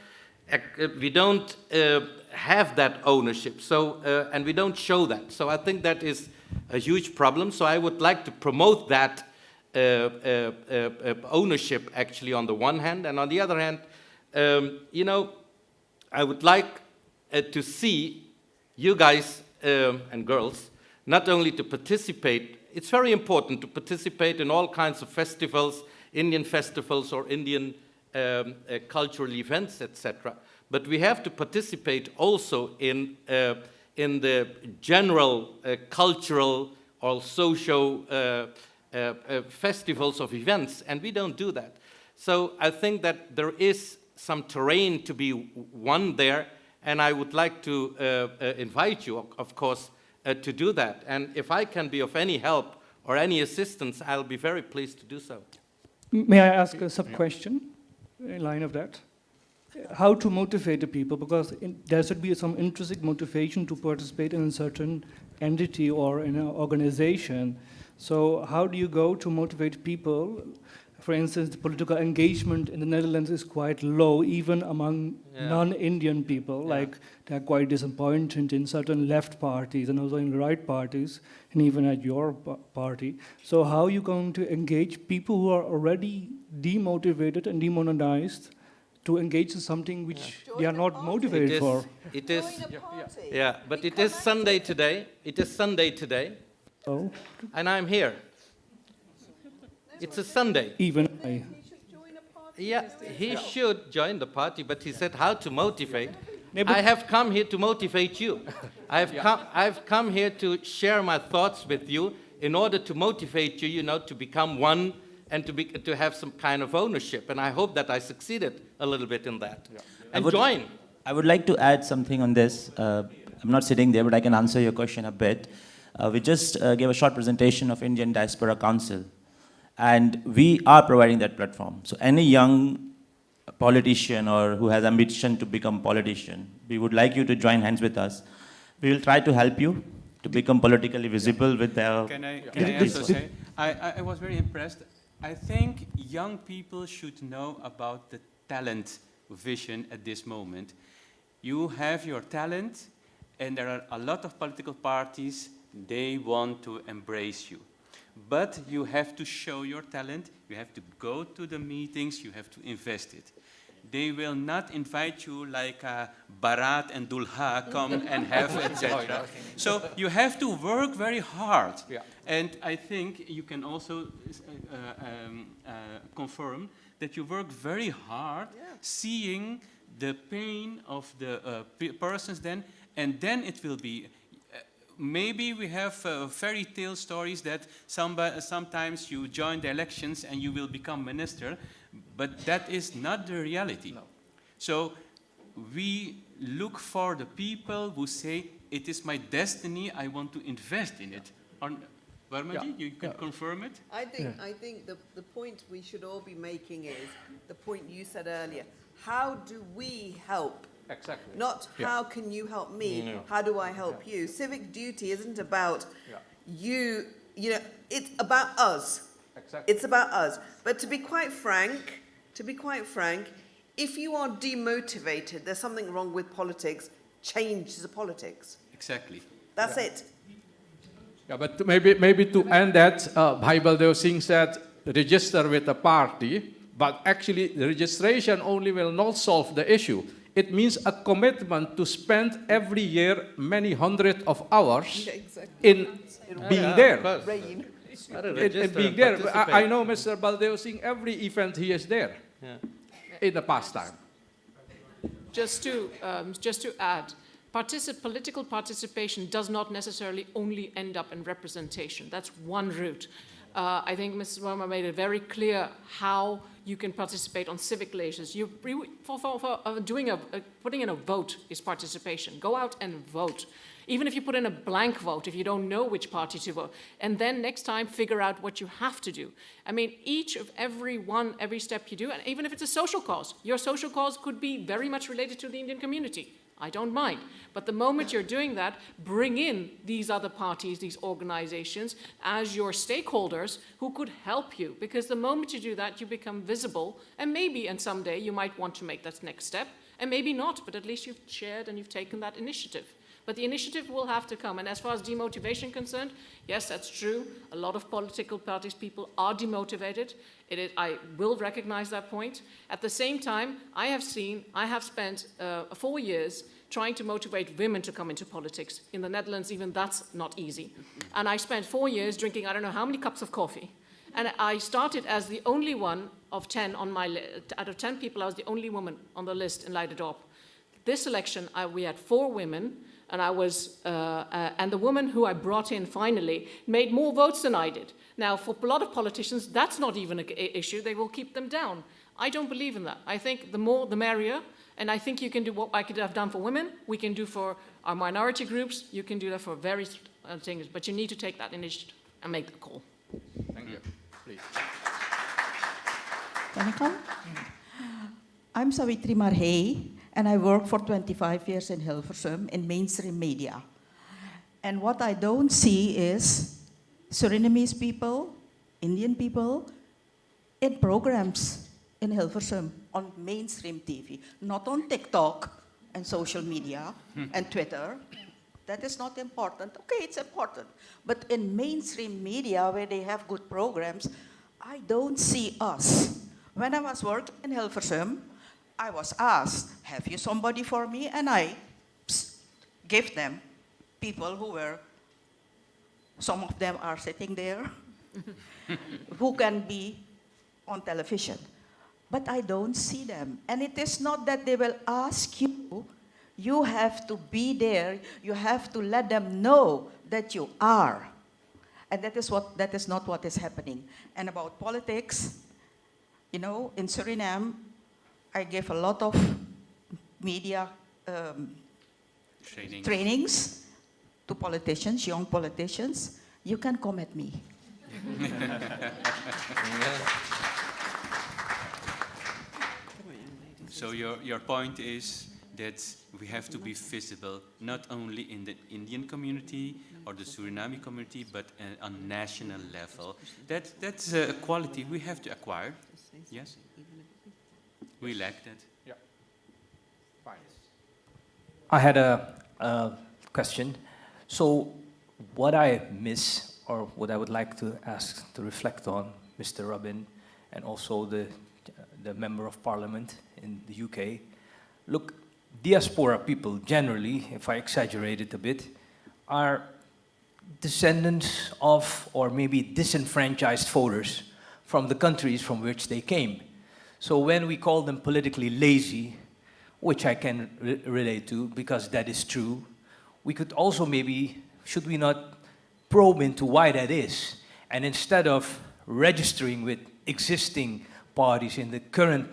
have that ownership. So, and we don't show that. So I think that is a huge problem. So I would like to promote that ownership, actually, on the one hand, and on the other hand, I would like to see you guys and girls not only to participate It's very important to participate in all kinds of festivals, Indian festivals or Indian cultural events, etc. But we have to participate also in the general cultural or social festivals of events, and we don't do that. So I think that there is some terrain to be won there, and I would like to invite you, of course, to do that. And if I can be of any help or any assistance, I'll be very pleased to do so. May I ask a sub-question in line of that? How to motivate the people, because there should be some intrinsic motivation to participate in a certain entity or in an organization. So how do you go to motivate people? For instance, the political engagement in the Netherlands is quite low, even among non-Indian people. Like, they're quite disappointed in certain left parties and also in the right parties, and even at your party. So how are you going to engage people who are already demotivated and demonetized to engage in something which they are not motivated for? It is, but it is Sunday today. It is Sunday today. Oh. And I'm here. It's a Sunday. Even I. Yeah, he should join the party, but he said how to motivate. I have come here to motivate you. I've come here to share my thoughts with you in order to motivate you, to become one and to have some kind of ownership. And I hope that I succeeded a little bit in that. And join. I would like to add something on this. I'm not sitting there, but I can answer your question a bit. We just gave a short presentation of Indian Diaspora Council. And we are providing that platform. So any young politician or who has ambition to become politician, we would like you to join hands with us. We will try to help you to become politically visible with their... Can I also say? I was very impressed. I think young people should know about the talent vision at this moment. You have your talent, and there are a lot of political parties, they want to embrace you. But you have to show your talent, you have to go to the meetings, you have to invest it. They will not invite you like Bharat and Dulha come and have, etc. So you have to work very hard. And I think you can also confirm that you work very hard, seeing the pain of the persons then, and then it will be... Maybe we have fairy tale stories that sometimes you join the elections and you will become minister, but that is not the reality. No. So we look for the people who say, it is my destiny, I want to invest in it. Varmaji, you can confirm it? I think the point we should all be making is the point you said earlier. How do we help? Exactly. Not how can you help me, how do I help you? Civic duty isn't about you, it's about us. Exactly. It's about us. But to be quite frank, if you are demotivated, there's something wrong with politics, change the politics. Exactly. That's it. Yeah, but maybe to end that, Bhai Baldev Singh said, register with a party, but actually the registration only will not solve the issue. It means a commitment to spend every year many hundreds of hours in being there. In being there. I know Mr. Baldev Singh, every event he is there in the pastime. Just to add, political participation does not necessarily only end up in representation. That's one route. I think Mrs. Verma made it very clear how you can participate on civic leisures. Putting in a vote is participation. Go out and vote. Even if you put in a blank vote, if you don't know which party to vote, and then next time figure out what you have to do. I mean, every step you do, and even if it's a social cause, your social cause could be very much related to the Indian community. I don't mind. But the moment you're doing that, bring in these other parties, these organizations, as your stakeholders who could help you. Because the moment you do that, you become visible. And maybe, and someday, you might want to make that next step. And maybe not, but at least you've shared and you've taken that initiative. But the initiative will have to come. And as far as demotivation concerned, yes, that's true. A lot of political parties, people are demotivated. I will recognize that point. At the same time, I have spent 4 years trying to motivate women to come into politics. In the Netherlands, even that's not easy. And I spent 4 years drinking I don't know how many cups of coffee. And I started as the only one of 10 on my list. Out of 10 people, I was the only woman on the list in Leiden-Dorp. This election, we had 4 women, and and the woman who I brought in finally made more votes than I did. Now, for a lot of politicians, that's not even an issue. They will keep them down. I don't believe in that. I think the more, the merrier. And I think you can do what I could have done for women, we can do for our minority groups, you can do that for various things, but you need to take that initiative and make the call. Thank you. Please. Can I come? I'm Savitri Marhey, and I work for 25 years in Hilversum in mainstream media. And what I don't see is Surinamese people, Indian people, in programs in Hilversum on mainstream TV, not on TikTok and social media and Twitter. That is not important. Okay, it's important. But in mainstream media, where they have good programs, I don't see us. When I was working in Hilversum, I was asked, have you somebody for me? And I gave them people who were, some of them are sitting there, who can be on television. But I don't see them. And it is not that they will ask you, you have to be there, you have to let them know that you are. And that is not what is happening. And about politics, you know, in Suriname, I gave a lot of media trainings to politicians, young politicians. You can come at me. So your point is that we have to be visible, not only in the Indian community or the Suriname community, but on national level. That's a quality we have to acquire. Yes? We lack that. Yeah. Fine. I had a question. So what I miss, or what I would like to ask to reflect on, Mr. Robin, and also the Member of Parliament in the UK, look, diaspora people generally, if I exaggerate it a bit, are descendants of, or maybe disenfranchised voters from the countries from which they came. So when we call them politically lazy, which I can relate to because that is true, we could also maybe, should we not probe into why that is? And instead of registering with existing parties in the current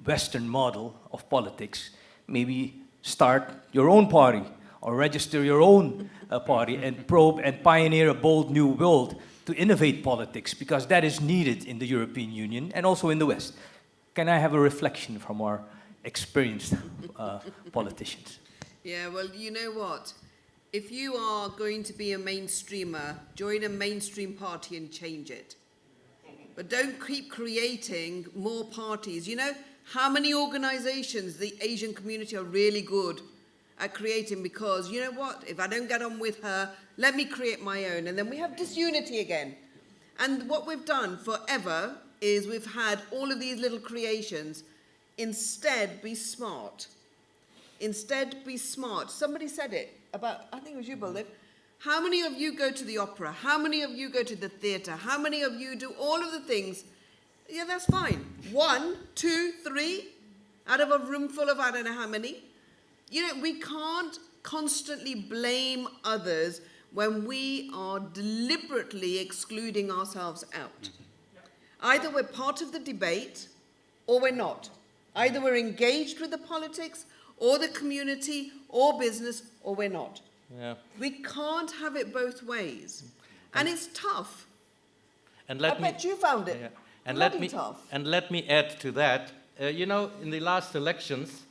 Western model of politics, maybe start your own party or register your own party and probe and pioneer a bold new world to innovate politics, because that is needed in the European Union and also in the West. Can I have a reflection from our experienced politicians? Yeah, well, you know what? If you are going to be a mainstreamer, join a mainstream party and change it. But don't keep creating more parties. You know how many organizations the Asian community are really good at creating, because, you know what, if I don't get on with her, let me create my own. And then we have disunity again. And what we've done forever is we've had all of these little creations. Instead, be smart. Instead, be smart. Somebody said it about, I think it was you, Baldev. How many of you go to the opera? How many of you go to the theatre? How many of you do all of the things? Yeah, that's fine. 1, 2, 3, out of a room full of I don't know how many. You know, we can't constantly blame others when we are deliberately excluding ourselves out. Either we're part of the debate or we're not. Either we're engaged with the politics or the community or business, or we're not. Yeah. We can't have it both ways. And it's tough. And let I bet you found it. Yeah. Tough. And let me add to that. You know, in the last elections,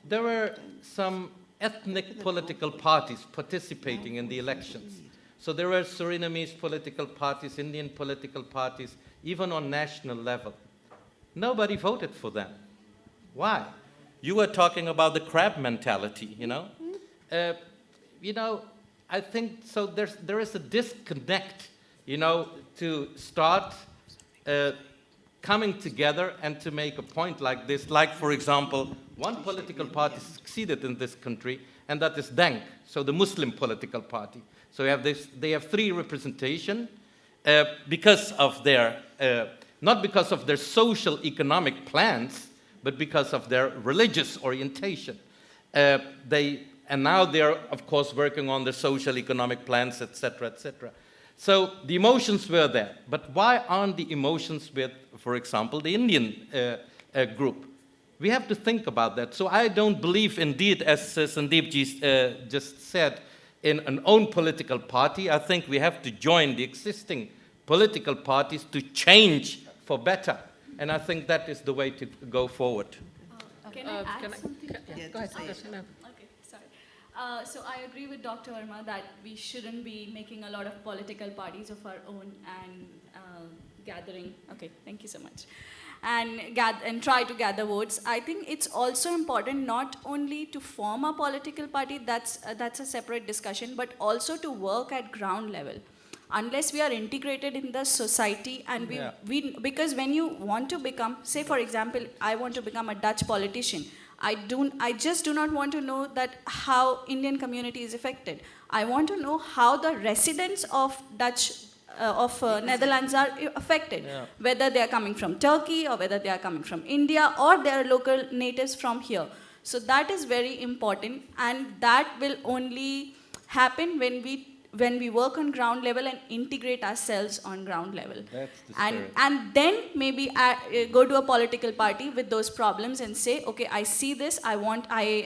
there were some ethnic political parties participating in the elections. So there were Surinamese political parties, Indian political parties, even on national level. Nobody voted for them. Why? You were talking about the crab mentality, you know? You know, I think so there is a disconnect, you know, to start coming together and to make a point like this, like, for example, one political party succeeded in this country, and that is DENK, so the Muslim political party. So they have 3 representation because of their, not because of their social economic plans, but because of their religious orientation. And now they're, of course, working on their social economic plans, etc., etc. So the emotions were there. But why aren't the emotions with, for example, the Indian group? We have to think about that. So I don't believe, indeed, as Sandeep just said, in an own political party. I think we have to join the existing political parties to change for better. And I think that is the way to go forward. Can I add something? Go ahead. Okay, sorry. So I agree with Dr. Verma that we shouldn't be making a lot of political parties of our own and gathering. Okay, thank you so much. And try to gather votes. I think it's also important not only to form a political party, that's a separate discussion, but also to work at ground level. Unless we are integrated in the society, and because when you want to become, say for example, I want to become a Dutch politician, I just do not want to know that how Indian community is affected. I want to know how the residents of Netherlands are affected, whether they are coming from Turkey or whether they are coming from India or they are local natives from here. So that is very important, and that will only happen when we work on ground level and integrate ourselves on ground level. That's the spirit. And then maybe go to a political party with those problems and say, okay, I see this, I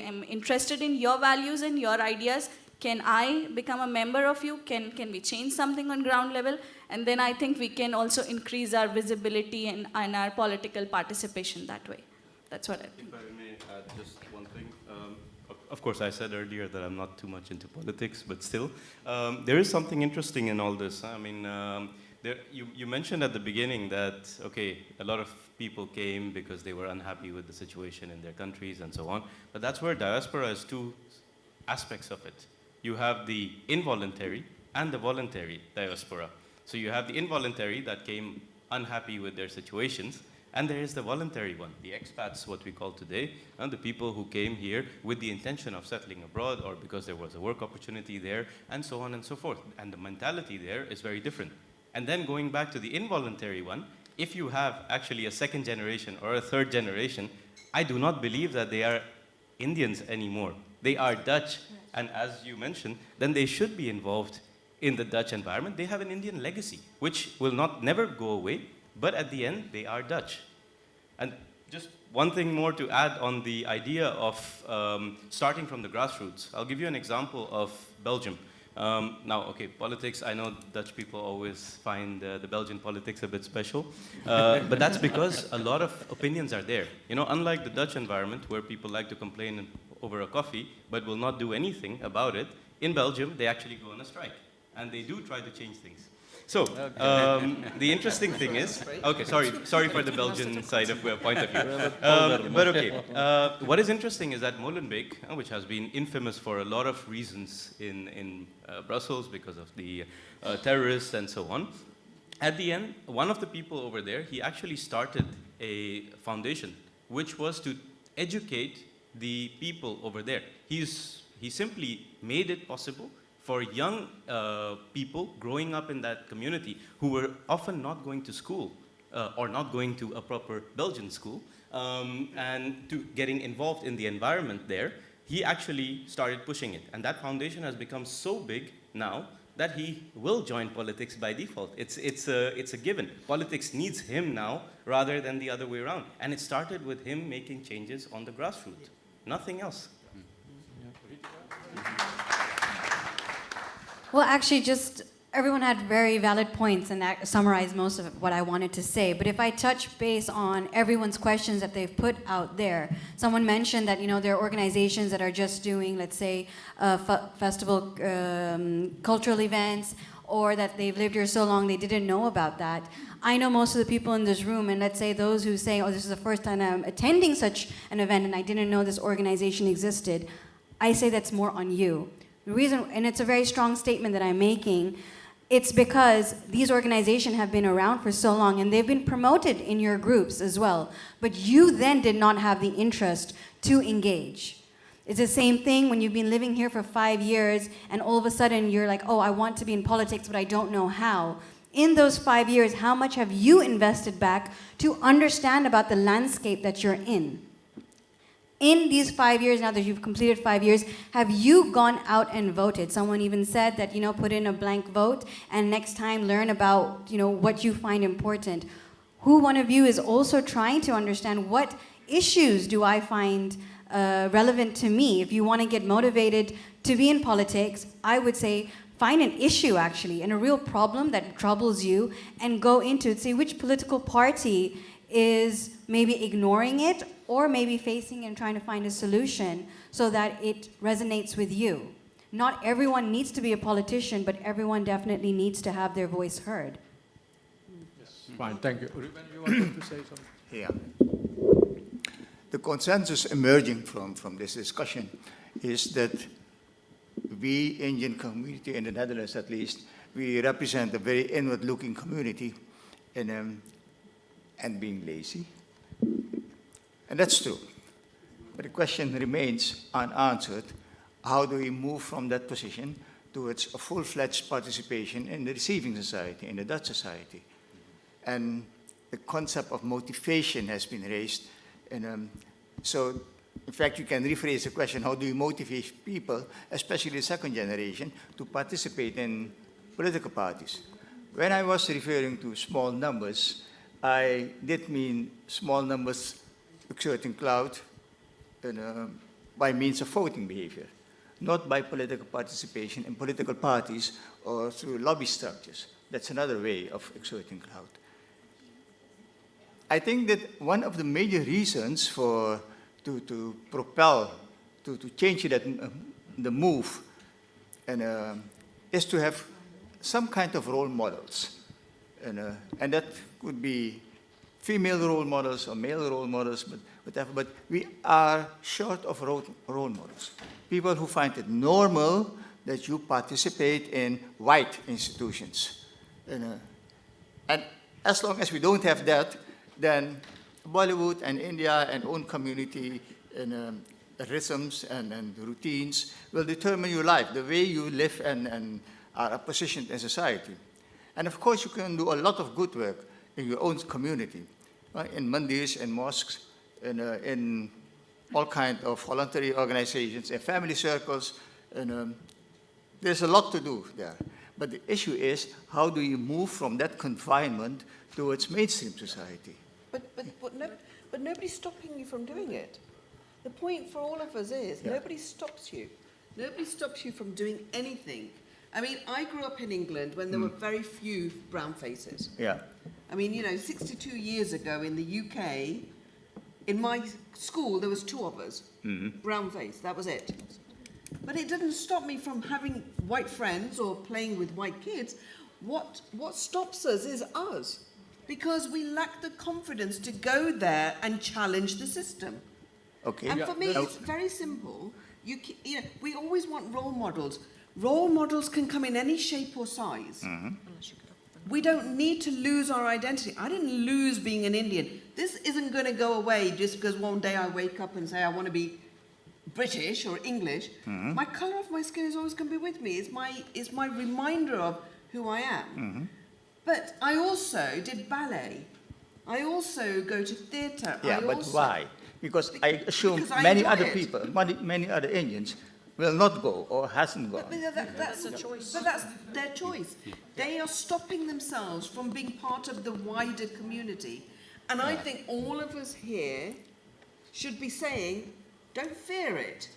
am interested in your values and your ideas. Can I become a member of you? Can we change something on ground level? And then I think we can also increase our visibility and our political participation that way. That's what I think. If I may add just one thing. Of course, I said earlier that I'm not too much into politics, but still, there is something interesting in all this. I mean, you mentioned at the beginning that, okay, a lot of people came because they were unhappy with the situation in their countries and so on. But that's where diaspora has 2 aspects of it. You have the involuntary and the voluntary diaspora. So you have the involuntary that came unhappy with their situations, and there is the voluntary one, the expats, what we call today, and the people who came here with the intention of settling abroad or because there was a work opportunity there, and so on and so forth. And the mentality there is very different. And then going back to the involuntary one, if you have actually a 2nd generation or a 3rd generation, I do not believe that they are Indians anymore. They are Dutch. And as you mentioned, then they should be involved in the Dutch environment. They have an Indian legacy, which will never go away, but at the end, they are Dutch. And just one thing more to add on the idea of starting from the grassroots. I'll give you an example of Belgium. Now, okay, politics, I know Dutch people always find the Belgian politics a bit special, but that's because a lot of opinions are there. You know, unlike the Dutch environment where people like to complain over a coffee, but will not do anything about it, in Belgium, they actually go on a strike. And they do try to change things. So, the interesting thing is, okay, sorry for the Belgian side of point of view. But okay, what is interesting is that Molenbeek, which has been infamous for a lot of reasons in Brussels because of the terrorists and so on, at the end, one of the people over there, he actually started a foundation, which was to educate the people over there. He simply made it possible for young people growing up in that community who were often not going to school or not going to a proper Belgian school and to getting involved in the environment there, he actually started pushing it. And that foundation has become so big now that he will join politics by default. It's a given. Politics needs him now rather than the other way around. And it started with him making changes on the grassroots. Nothing else. Well, actually, just everyone had very valid points and that summarized most of what I wanted to say. But if I touch base on everyone's questions that they've put out there, someone mentioned that, you know, there are organizations that are just doing, let's say, festival cultural events, or that they've lived here so long they didn't know about that. I know most of the people in this room, and let's say those who say, oh, this is the first time I'm attending such an event and I didn't know this organization existed, I say that's more on you. The reason, and it's a very strong statement that I'm making, it's because these organizations have been around for so long and they've been promoted in your groups as well. But you then did not have the interest to engage. It's the same thing when you've been living here for 5 years and all of a sudden you're like, oh, I want to be in politics, but I don't know how. In those 5 years, how much have you invested back to understand about the landscape that you're in? In these 5 years, now that you've completed 5 years, have you gone out and voted? Someone even said that, put in a blank vote and next time learn about, what you find important. Who one of you is also trying to understand what issues do I find relevant to me? If you want to get motivated to be in politics, I would say find an issue actually and a real problem that troubles you and go into it. See which political party is maybe ignoring it or maybe facing and trying to find a solution so that it resonates with you. Not everyone needs to be a politician, but everyone definitely needs to have their voice heard. Yes, fine, thank you. Ruben, you wanted to say something? Yeah. The consensus emerging from this discussion is that we, Indian community in the Netherlands at least, we represent a very inward-looking community and being lazy. And that's true. But the question remains unanswered. How do we move from that position towards a full-fledged participation in the receiving society, in the Dutch society? And the concept of motivation has been raised. And so, in fact, you can rephrase the question, how do you motivate people, especially the second generation, to participate in political parties? When I was referring to small numbers, I did mean small numbers exerting clout by means of voting behavior, not by political participation in political parties or through lobby structures. That's another way of exerting clout. I think that one of the major reasons to propel, to change the move, is to have some kind of role models. And that could be female role models or male role models, but whatever. But we are short of role models. People who find it normal that you participate in white institutions. And as long as we don't have that, then Bollywood and India and own community and rhythms and routines will determine your life, the way you live and are positioned in society. And of course, you can do a lot of good work in your own community, in mandirs and mosques, in all kinds of voluntary organizations, in family circles. And there's a lot to do there. But the issue is, how do you move from that confinement towards mainstream society? But nobody's stopping you from doing it. The point for all of us is nobody stops you. Nobody stops you from doing anything. I mean, I grew up in England when there were very few brown faces. Yeah. I mean, 62 years ago in the UK, in my school, there was 2 of us. Brown face, that was it. But it didn't stop me from having white friends or playing with white kids. What stops us is us. Because we lack the confidence to go there and challenge the system. Okay. And for me, it's very simple. We always want role models. Role models can come in any shape or size. We don't need to lose our identity. I didn't lose being an Indian. This isn't going to go away just because one day I wake up and say I want to be British or English. My color of my skin is always going to be with me. It's my reminder of who I am. But I also did ballet. I also go to theatre. Yeah, but why? Because I assume many other people, many other Indians will not go or hasn't gone. But that's a choice. But that's their choice. They are stopping themselves from being part of the wider community. And I think all of us here should be saying, don't fear it.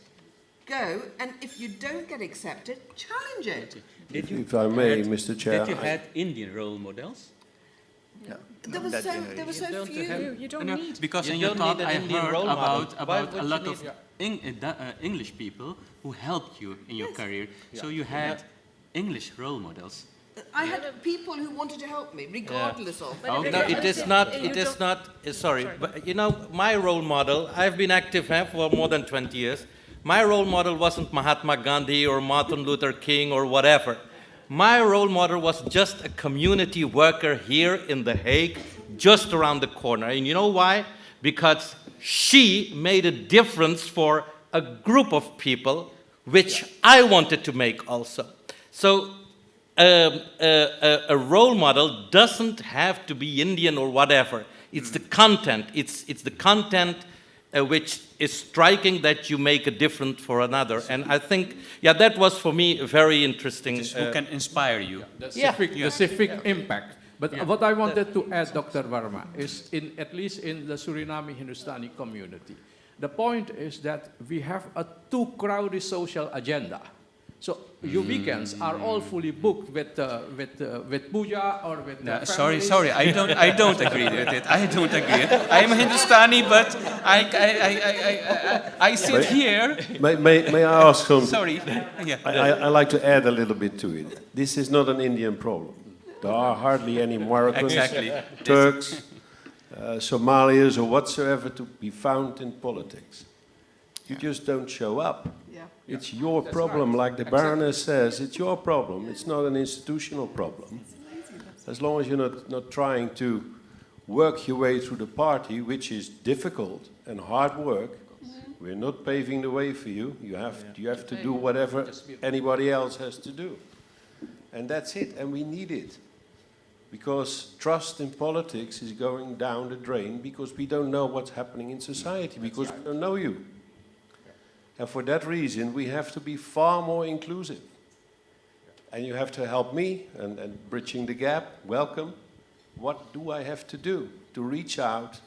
Go, and if you don't get accepted, challenge it. If I may, Mr. Chair. Did you had Indian role models? No. There were so few. You don't need. Because in you your don't talk need an I Indian heard role model. about a lot of English people who helped you in your career. So you had English role models. I had people who wanted to help me, regardless of. No, it is not, sorry, but my role model, I've been active for more than 20 years. My role model wasn't Mahatma Gandhi or Martin Luther King or whatever. My role model was just a community worker here in The Hague, just around the corner. And you know why? Because she made a difference for a group of people, which I wanted to make also. So a role model doesn't have to be Indian or whatever. It's the content. It's the content which is striking that you make a difference for another. And I think, yeah, that was for me very interesting. Who can inspire you. The civic impact. But what I wanted to add, Dr. Verma, is at least in the Suriname Hindustani community, the point is that we have a too crowded social agenda. So your weekends are all fully booked with puja or with. No, sorry, I don't agree with it. I don't agree. I am a Hindustani, but I sit here. May I ask something? Sorry. Yeah. I like to add a little bit to it. This is not an Indian problem. There are hardly any Moroccans, Turks, Somalians, or whatsoever to be found in politics. You just don't show up. It's your problem, like the Baroness says, it's your problem. It's not an institutional problem. As long as you're not trying to work your way through the party, which is difficult and hard work, we're not paving the way for you. You have to do whatever anybody else has to do. And that's it, and we need it. Because trust in politics is going down the drain because we don't know what's happening in society, because we don't know you. And for that reason, we have to be far more inclusive. And you have to help me, and bridging the gap, welcome. What do I have to do to reach out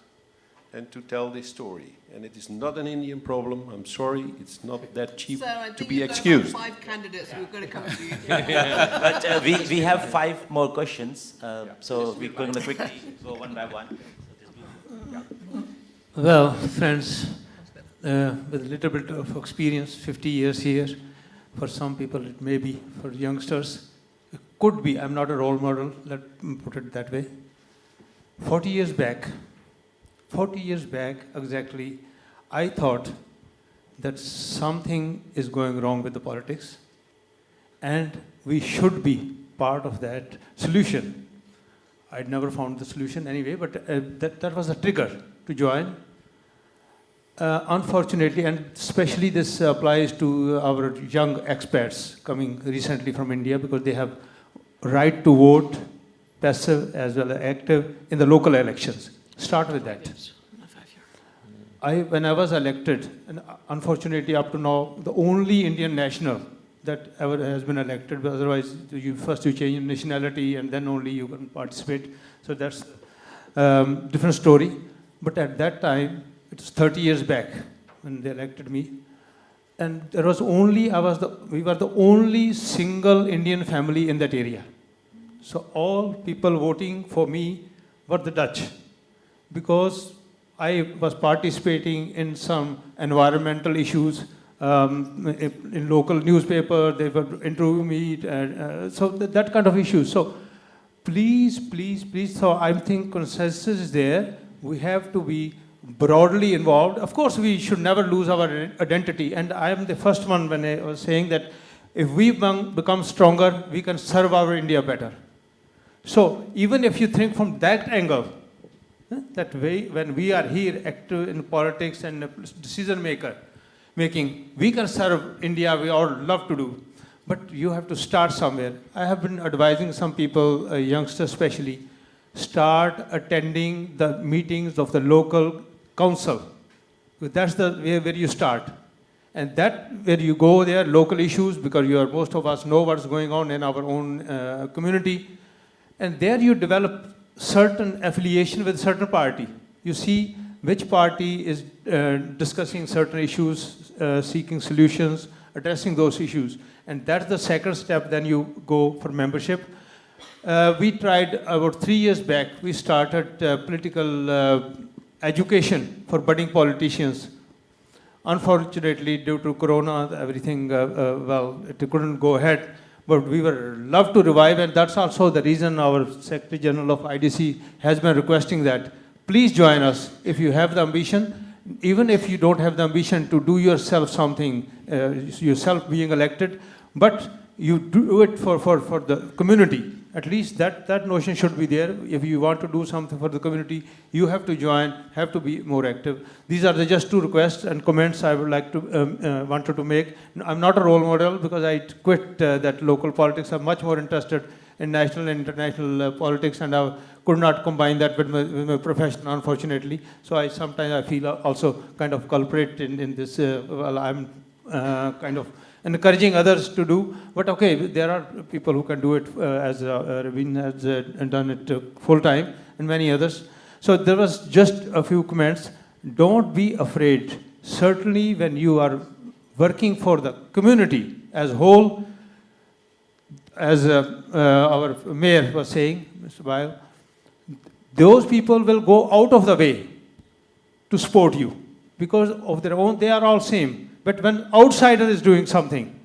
and to tell this story? And it is not an Indian problem. I'm sorry, it's not that cheap to be excused. So I think 5 candidates who are going to come to you. But we have 5 more questions, so we're going to quickly go one by one. Well, friends, with a little bit of experience, 50 years here, for some people it may be, for youngsters, it could be. I'm not a role model, let me put it that way. 40 years back exactly, I thought that something is going wrong with the politics and we should be part of that solution. I'd never found the solution anyway, but that was a trigger to join. Unfortunately, and especially this applies to our young expats coming recently from India, because they have right to vote, passive as well as active, in the local elections. Start with that. When I was elected, and unfortunately up to now, the only Indian national that ever has been elected, but otherwise first you change nationality and then only you can participate. So that's a different story. But at that time, it was 30 years back when they elected me. And there was only, we were the only single Indian family in that area. So all people voting for me were the Dutch, because I was participating in some environmental issues in local newspaper. They were interviewing me, so that kind of issues. So please, so I think consensus is there. We have to be broadly involved. Of course, we should never lose our identity. And I am the first one when I was saying that if we become stronger, we can serve our India better. So even if you think from that angle, that way, when we are here active in politics and decision making, we can serve India, we all love to do. But you have to start somewhere. I have been advising some people, youngsters especially, start attending the meetings of the local council. That's the way where you start. And that where you go there, local issues, because most of us know what's going on in our own community. And there you develop certain affiliation with certain party. You see which party is discussing certain issues, seeking solutions, addressing those issues. And that's the second step, then you go for membership. We tried about 3 years back, we started political education for budding politicians. Unfortunately, due to Corona, everything, it couldn't go ahead. But we were love to revive, and that's also the reason our Secretary General of IDC has been requesting that. Please join us if you have the ambition, even if you don't have the ambition to do yourself something, yourself being elected, but you do it for the community. At least that notion should be there. If you want to do something for the community, you have to join, have to be more active. These are just two requests and comments I would like to wanted to make. I'm not a role model because I quit that local politics. I'm much more interested in national and international politics, and I could not combine that with my profession, unfortunately. So sometimes I feel also kind of culprit in this. Well, I'm kind of encouraging others to do, but okay, there are people who can do it as Ravin has done it full time, and many others. So there was just a few comments. Don't be afraid. Certainly when you are working for the community as a whole, as our mayor was saying, Mr. Bail, those people will go out of the way to support you because of their own, they are all same. But when outsider is doing something,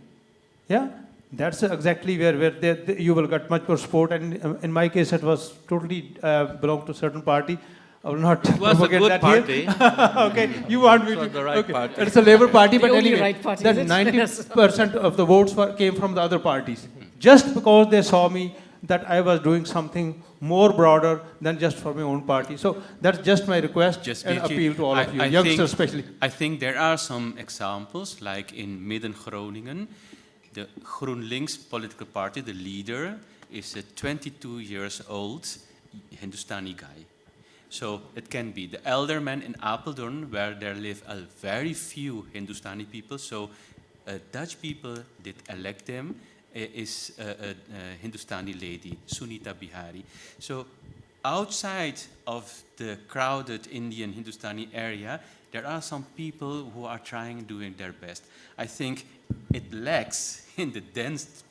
yeah, that's exactly where you will get much more support. And in my case, it was totally belonged to a certain party. I will not propagate that party. Okay, you want me to? The right party. It's a Labour Party, but anyway, right party, that 90% of the votes came from the other parties, just because they saw me that I was doing something more broader than just for my own party. So that's just my request and appeal to all of you, youngsters especially. I think there are some examples, like in Midden-Groningen, the GroenLinks political party, the leader is a 22 years old Hindustani guy. So it can be the elder man in Apeldoorn, where there live a very few Hindustani people. So Dutch people did elect them. Is a Hindustani lady, Sunita Bihari. So outside of the crowded Indian Hindustani area, there are some people who are trying, doing their best. I think it lacks in the dense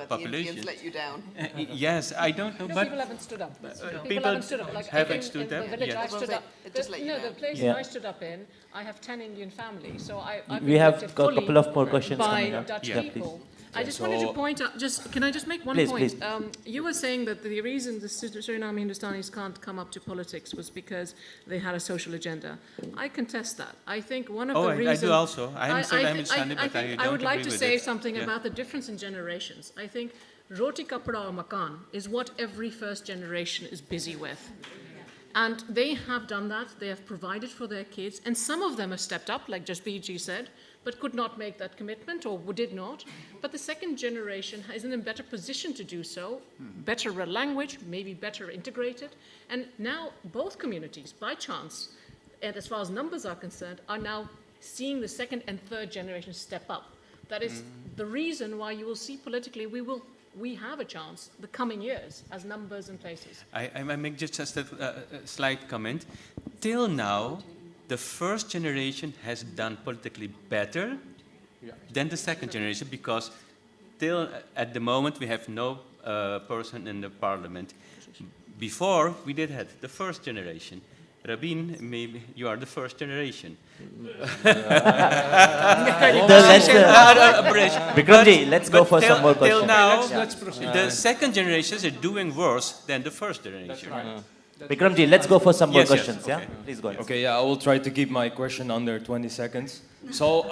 population. The Indians let you down. Yes, I don't know, but people haven't stood up. People haven't stood up. Like haven't stood up. The village Yeah. I stood up. The place Yeah. I stood up in, I have 10 Indian families, so I've We been have elected a fully couple of more questions coming by up. Dutch Yeah, people. please. I just wanted to point out, can I just make one Please, point? please. You were saying that the reason the Suriname Hindustanis can't come up to politics was because they had a social agenda. I contest that. I think one of the reasons... I do also. I am Suriname Hindustani, but I don't I would like agree to with say it. something Yeah. about the difference in generations. I think roti kapda or makan is what every first generation is busy with. And they have done that. They have provided for their kids. And some of them have stepped up, like just BG said, but could not make that commitment or did not. But the second generation is in a better position to do so, better language, maybe better integrated. And now both communities, by chance, and as far as numbers are concerned, are now seeing the second and third generation step up. That is the reason why you will see politically we have a chance the coming years as numbers and places. I make just a slight comment. Till now, the first generation has done politically better than the second generation because till at the moment we have no person in the parliament. Before we did have the first generation. Rabin, maybe you are the first generation. Vikramji, let's go for some more questions. Till now, the second generations are doing worse than the first generation. Vikramji, let's go for some more Yes, yes, questions. okay. Yeah, please go ahead. Okay, yeah, I will try to keep my question under 20 seconds. So,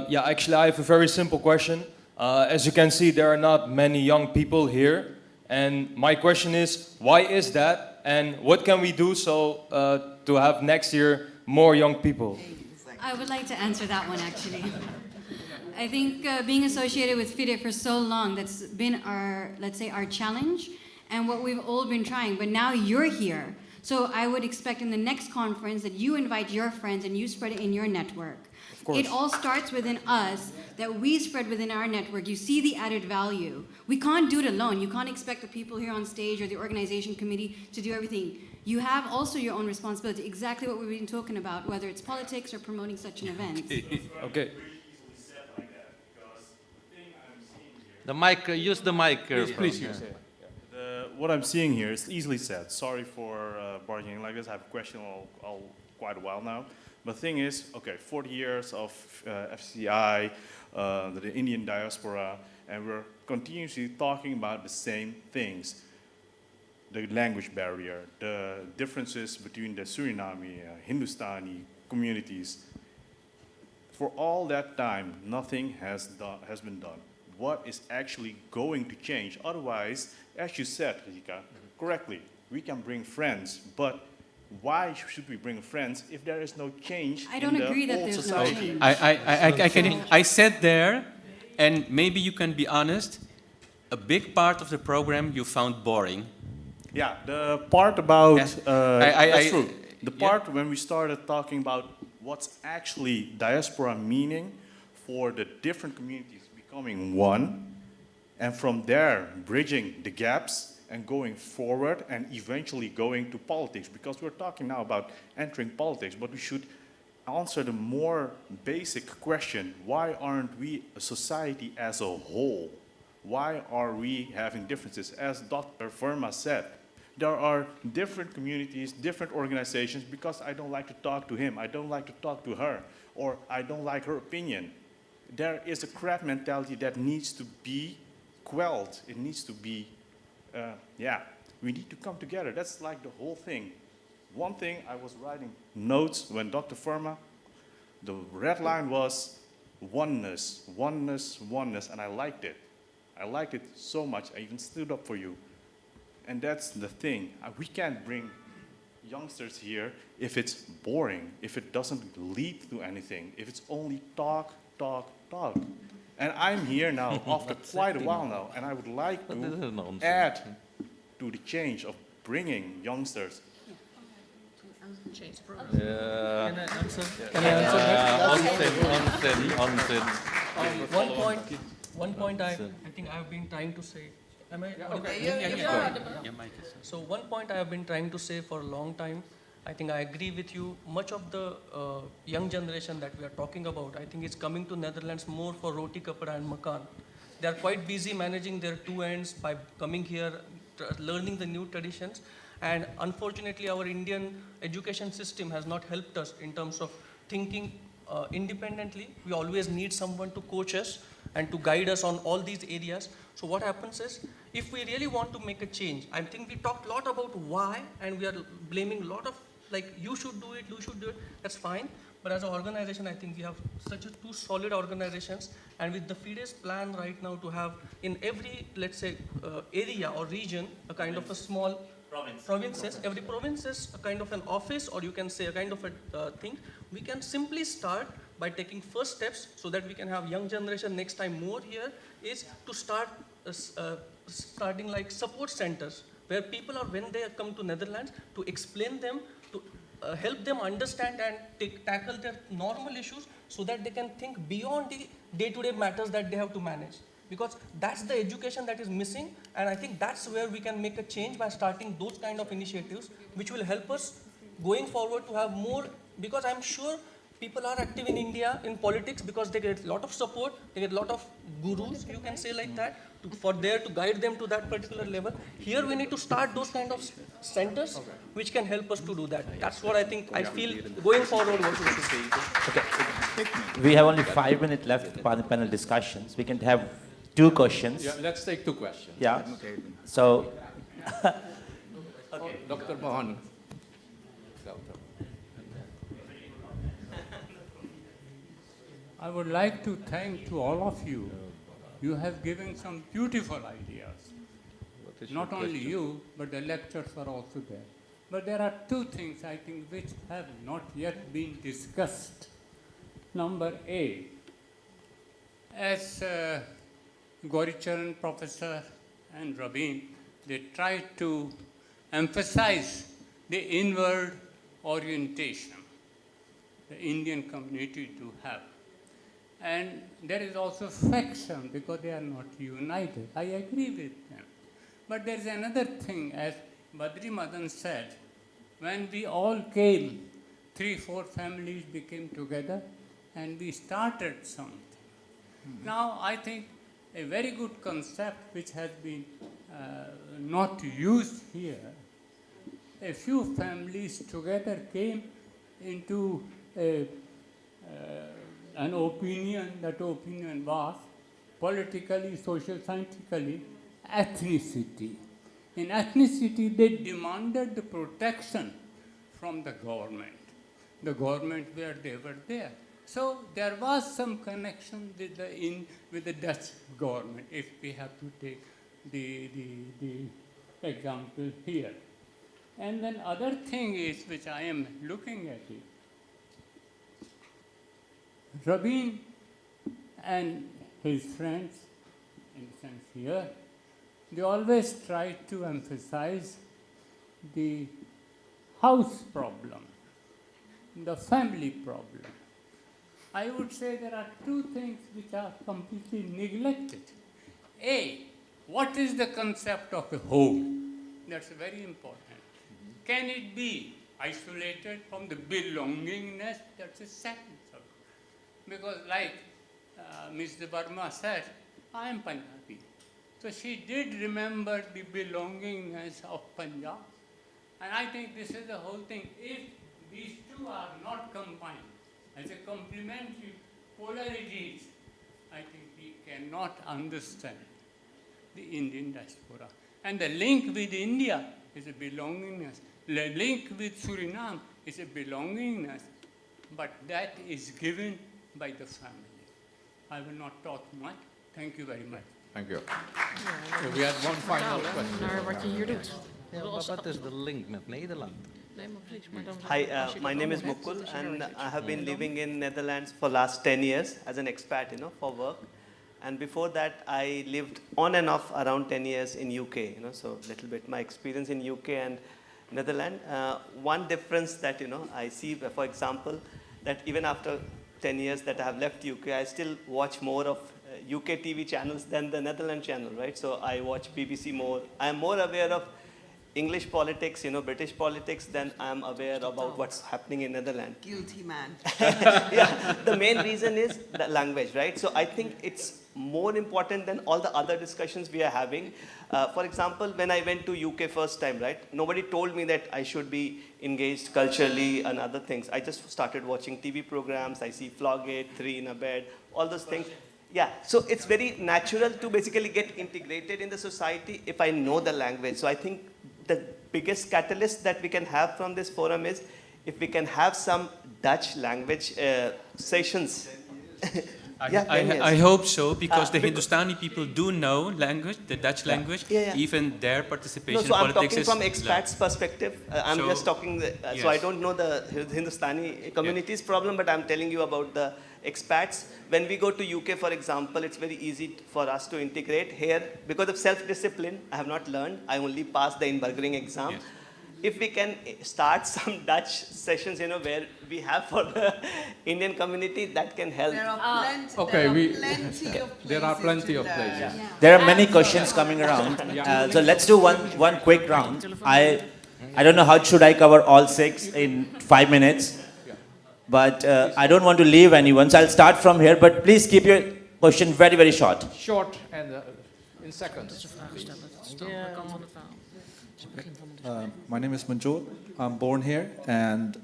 yeah, actually, I have a very simple question. As you can see, there are not many young people here, and my question is, why is that? And what can we do to have next year more young people? I would like to answer that one, actually. I think being associated with FIDE for so long, that's been our, let's say, our challenge and what we've all been trying. But now you're here. So I would expect in the next conference that you invite your friends and you spread it in your network. It all starts within us, that we spread within our network. You see the added value. We can't do it alone. You can't expect the people here on stage or the organization committee to do everything. You have also your own responsibility, exactly what we've been talking about, whether it's politics or promoting such an event. Okay. The mic, use the mic. Please use it. What I'm seeing here is easily said. Sorry for bargaining like this. I have a question all quite a while now. But the thing is, okay, 40 years of FCCI, the Indian diaspora, and we're continuously talking about the same things. The language barrier, the differences between the Suriname, Hindustani communities. For all that time, nothing has been done. what is actually going to change. Otherwise, as you said, Rika, correctly, we can bring friends, but why should we bring friends if there is no change in the whole society? I said there, and maybe you can be honest, a big part of the program you found boring. Yeah, the part about, that's true. The yeah. part when we started talking about what's actually diaspora meaning for the different communities becoming one, and from there bridging the gaps and going forward and eventually going to politics, because we're talking now about entering politics, but we should answer the more basic question: why aren't we a society as a whole? Why are we having differences? As Dr. Verma said, there are different communities, different organizations, because I don't like to talk to him, I don't like to talk to her, or I don't like her opinion. There is a crab mentality that needs to be quelled. It needs to be, we need to come together. That's like the whole thing. One thing, I was writing notes when Dr. Verma, the red line was oneness, oneness, oneness, and I liked it. I liked it so much, I even stood up for you. And that's the thing. We can't bring youngsters here if it's boring, if it doesn't lead to anything, if it's only talk, talk, talk. And I'm here now after quite a while now, and I would like to add to the change of bringing youngsters. Can I answer? One point I think I've been trying to say. Am I? So one point I have been trying to say for a long time. I think I agree with you. Much of the young generation that we are talking about, I think is coming to Netherlands more for roti, kapda and makan. They are quite busy managing their two ends by coming here, learning the new traditions. And unfortunately, our Indian education system has not helped us in terms of thinking independently. We always need someone to coach us and to guide us on all these areas. So what happens is, if we really want to make a change, I think we talked a lot about why, and we are blaming a lot of, like, you should do it, that's fine. But as an organization, I think we have such two solid organizations, and with the FIDE's plan right now to have in every, let's say, area or region, a kind of a small provinces, every province is a kind of an office, or you can say a kind of a thing. We can simply start by taking first steps so that we can have young generation next time more here, is to start starting like support centers where people are, when they come to Netherlands, to explain them, to help them understand and tackle their normal issues so that they can think beyond the day-to-day matters that they have to manage. Because that's the education that is missing, and I think that's where we can make a change by starting those kind of initiatives, which will help us going forward to have more, because I'm sure people are active in India in politics because they get a lot of support, they get a lot of gurus, you can say like that, for there to guide them to that particular level. Here we need to start those kind of centers which can help us to do that. That's what I think, I feel going forward what we should say. Okay. We have only 5 minutes left for the panel discussions. We can have 2 questions. Yeah, let's take 2 questions. Yeah. So, okay. Dr. Mohan. I would like to thank to all of you. You have given some beautiful ideas. Not only you, but the lectures are also there. But there are 2 things I think which have not yet been discussed. Number A, as Gauricharan, Professor and Rabin, they try to emphasize the inward orientation the Indian community do have. And there is also friction because they are not united. I agree with them. But there is another thing, as Badri Madan said, when we all came, 3-4 families became together and we started something. Now I think a very good concept which has been not used here, a few families together came into an opinion. That opinion was politically, social, scientifically, ethnicity. In ethnicity, they demanded the protection from the government where they were there. So there was some connection with the Dutch government, if we have to take the example here. And then other thing is, which I am looking at it, Rabin and his friends, in a sense here, they always try to emphasize the house problem, the family problem. I would say there are two things which are completely neglected. A, what is the concept of a home? That's very important. Can it be isolated from the belongingness? That's a second subject. Because like Mr. Verma said, I am Punjabi. So she did remember the belongingness of Punjab. And I think this is the whole thing. If these two are not combined as a complementary polarities, I think we cannot understand the Indian diaspora. And the link with India is a belongingness. The link with Suriname is a belongingness. But that is given by the family. I will not talk much. Thank you very much. Thank you. We had one final question. Naar wat je hier doet. Wat is de link met Nederland? Hi, my name is Mukul, and I have been living in Netherlands for last 10 years as an expat, for work. And before that, I lived on and off around 10 years in UK, so a little bit my experience in UK and Netherlands. One difference that, I see, for example, that even after 10 years that I have left UK, I still watch more of UK TV channels than the Netherlands channel, right? So I watch BBC more. I am more aware of English politics, British politics, than I'm aware about what's happening in Netherlands. Guilty man. Yeah, the main reason is the language, right? So I think it's more important than all the other discussions we are having. For example, when I went to UK first time, right? Nobody told me that I should be engaged culturally and other things. I just started watching TV programs. I see Flogate, Three in a Bed, all those things. Yeah, so it's very natural to basically get integrated in the society if I know the language. So I think the biggest catalyst that we can have from this forum is if we can have some Dutch language sessions. I hope so, because the Hindustani people do know language, the Dutch language, even their participation so in politics I'm talking from expats' perspective. I'm just talking, so I don't know the Hindustani community's problem, but I'm telling you about the expats. When we go to UK, for example, it's very easy for us to integrate. Here, because of self-discipline, I have not learned. I only passed the Inburgering exam. Yes. If we can start some Dutch sessions, where we have for the Indian community, that can help. There are plenty of places. There are many questions coming around. So let's do one quick round. I don't know how should I cover all 6 in 5 minutes. But I don't want to leave anyone, so I'll start from here. But please keep your question very, very short. Short and in seconds. My name is Manjot. I'm born here, and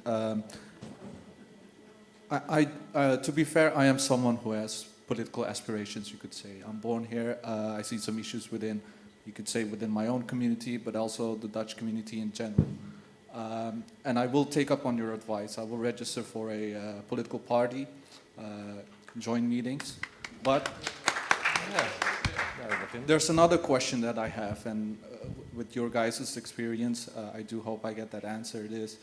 to be fair, I am someone who has political aspirations, you could say. I'm born here. I see some issues within, you could say, within my own community, but also the Dutch community in general. And I will take up on your advice. I will register for a political party, join meetings. But there's another question that I have, and with your guys' experience, I do hope I get that answer. It is,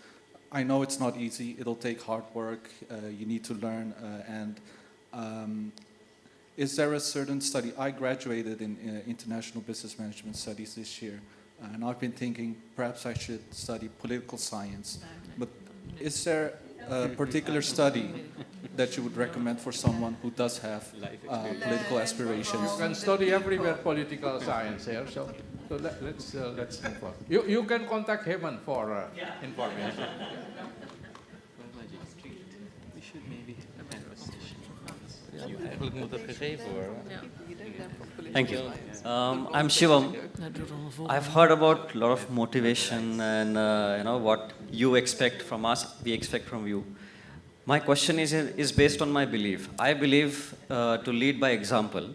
I know it's not easy. It'll take hard work. You need to learn. Is there a certain study? I graduated in international business management studies this year. And I've been thinking perhaps I should study political science. But is there a particular study that you would recommend for someone who does have political aspirations? You can study everywhere political science here, so let's move on. You can contact Heman for information. We should maybe have a session. Eigenlijk moet dat gegeven worden. Thank you. I'm Shivam. I've heard about a lot of motivation and what you expect from us, we expect from you. My question is based on my belief. I believe to lead by example.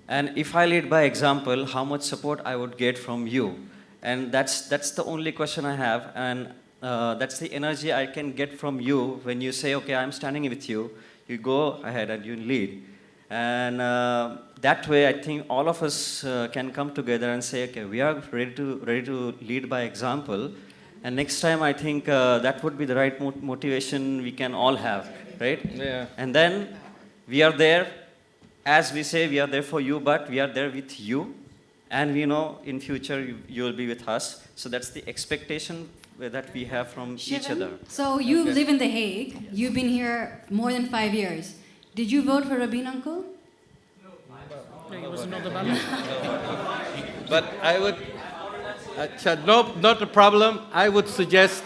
And if I lead by example, how much support I would get from you? And that's the only question I have. And that's the energy I can get from you when you say, okay, I'm standing with you. You go ahead and you lead. And that way, I think all of us can come together and say, okay, we are ready to lead by example. And next time, I think that would be the right motivation we can all have, right? Yeah. And then we are there, as we say, we are there for you, but we are there with you. And we know in future you will be with us. So that's the expectation that we have from each other. So you live in The Hague. You've been here more than 5 years. Did you vote for Rabin, uncle? No, he was not the ballot. But I would, not a problem. I would suggest,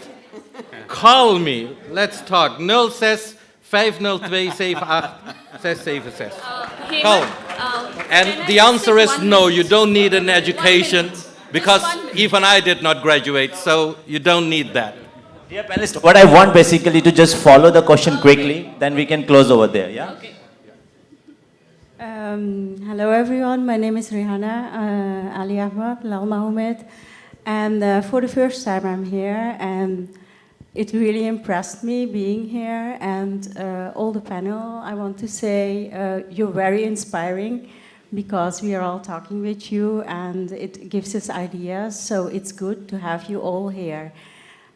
call me. Let's talk. 06 502 78 676. Call. And the answer is no, you don't need an education, because even I did not graduate, so you don't need that. Dear panelists, what I want basically to just follow the question quickly, then we can close over there, yeah? Okay. Hello everyone, my name is Rihanna Ali Ahmad, Lal Mahomet, and for the first time I'm here, and it really impressed me being here, and all the panel. I want to say you're very inspiring, because we are all talking with you, and it gives us ideas, so it's good to have you all here.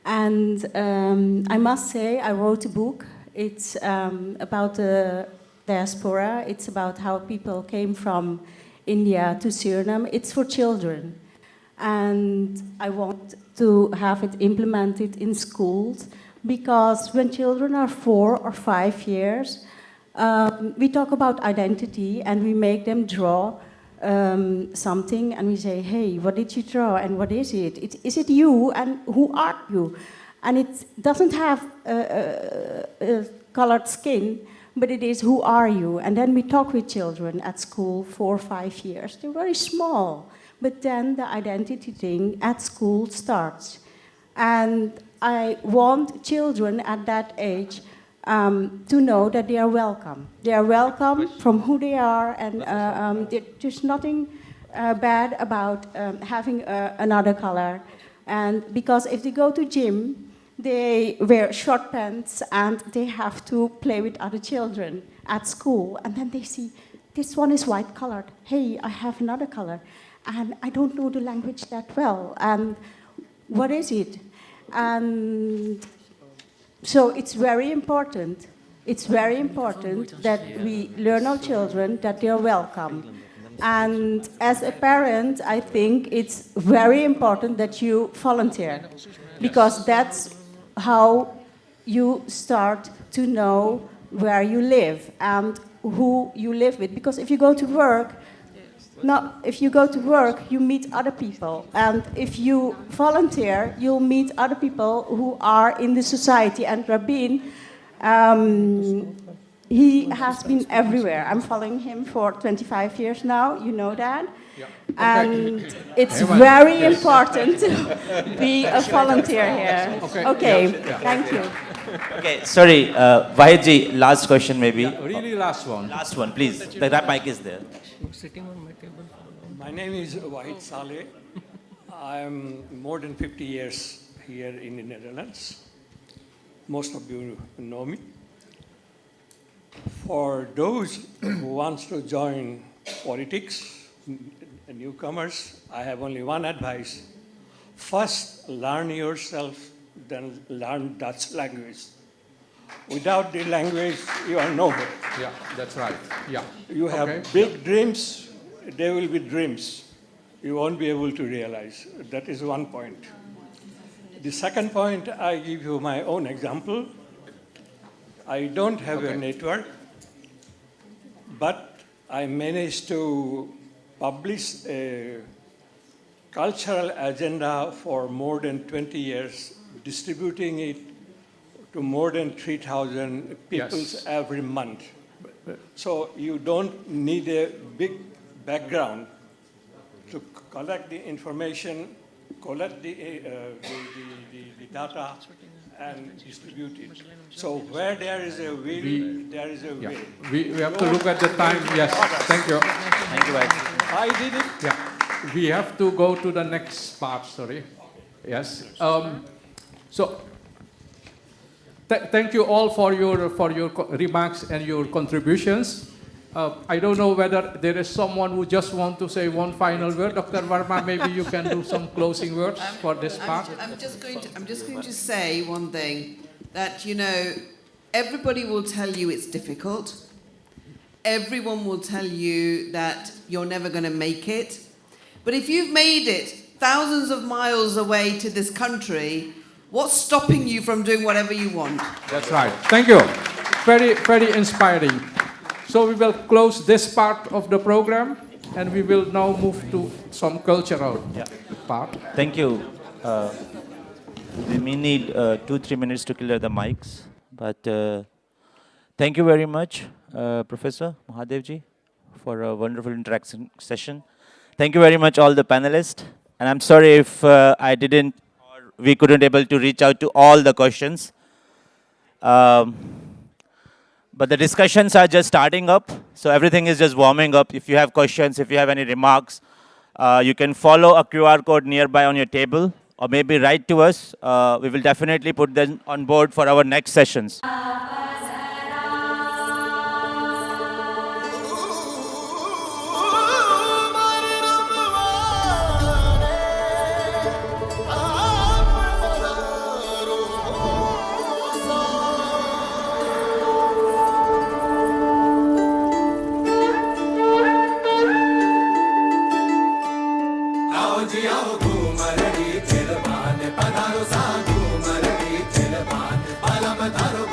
And I must say, I wrote a book. It's about the diaspora. It's about how people came from India to Suriname. It's for children. And I want to have it implemented in schools, because when children are 4 or 5 years, we talk about identity and we make them draw something, and we say, hey, what did you draw and what is it? Is it you, and who are you? And it doesn't have colored skin, but it is who are you? And then we talk with children at school 4 or 5 years. They're very small, but then the identity thing at school starts. And I want children at that age to know that they are welcome. They are welcome from who they are, and there's nothing bad about having another color. And because if they go to gym, they wear short pants and they have to play with other children at school, and then they see this one is white colored. Hey, I have another color, and I don't know the language that well. And what is it? And so it's very important. It's very important that we learn our children that they are welcome. And as a parent, I think it's very important that you volunteer, because that's how you start to know where you live and who you live with. Because if you go to work, you meet other people. And if you volunteer, you'll meet other people who are in the society. And Rabin, he has been everywhere. I'm following him for 25 years now, you know that. Yeah. And it's very important to be a volunteer here. Okay, thank you. Okay, sorry, Vahidji, last question maybe. Yeah, really last one. Last one, please. That mic is there. Sitting on my table. My name is Wahid Saleh. I am more than 50 years here in the Netherlands. Most of you know me. For those who want to join politics, newcomers, I have only one advice. First, learn yourself, then learn Dutch language. Without the language, you are nowhere. Yeah, that's right. Yeah. You have big dreams, there will be dreams you won't be able to realize. That is one point. The second point, I give you my own example. I don't have a network, but I managed to publish a cultural agenda for more than 20 years, distributing it to more than 3,000 people every month. So you don't need a big background to collect the information, collect the data, and distribute it. So where there is a will, there is a way. We have to look at the time. Yes, thank you. Thank you, I did it. Yeah, we have to go to the next part, sorry. Yes. So thank you all for your remarks and your contributions. I don't know whether there is someone who just want to say one final word. Dr. Varma, maybe you can do some closing words for this part. I'm just going to say one thing, that, you know, everybody will tell you it's difficult. Everyone will tell you that you're never going to make it. But if you've made it thousands of miles away to this country, what's stopping you from doing whatever you want? That's right. Thank you. Very, very inspiring. So we will close this part of the program, and we will now move to some cultural part. Thank you. We may need 2-3 minutes to clear the mics, but thank you very much, Professor Mahadevji, for a wonderful interaction session. Thank you very much, all the panelists. And I'm sorry if I didn't, or we couldn't able to reach out to all the questions. But the discussions are just starting up, so everything is just warming up. If you have questions, if you have any remarks, you can follow a QR code nearby on your table, or maybe write to us. We will definitely put them on board for our next sessions. पधारो साधु मरड़ी चिलबान पलम धरो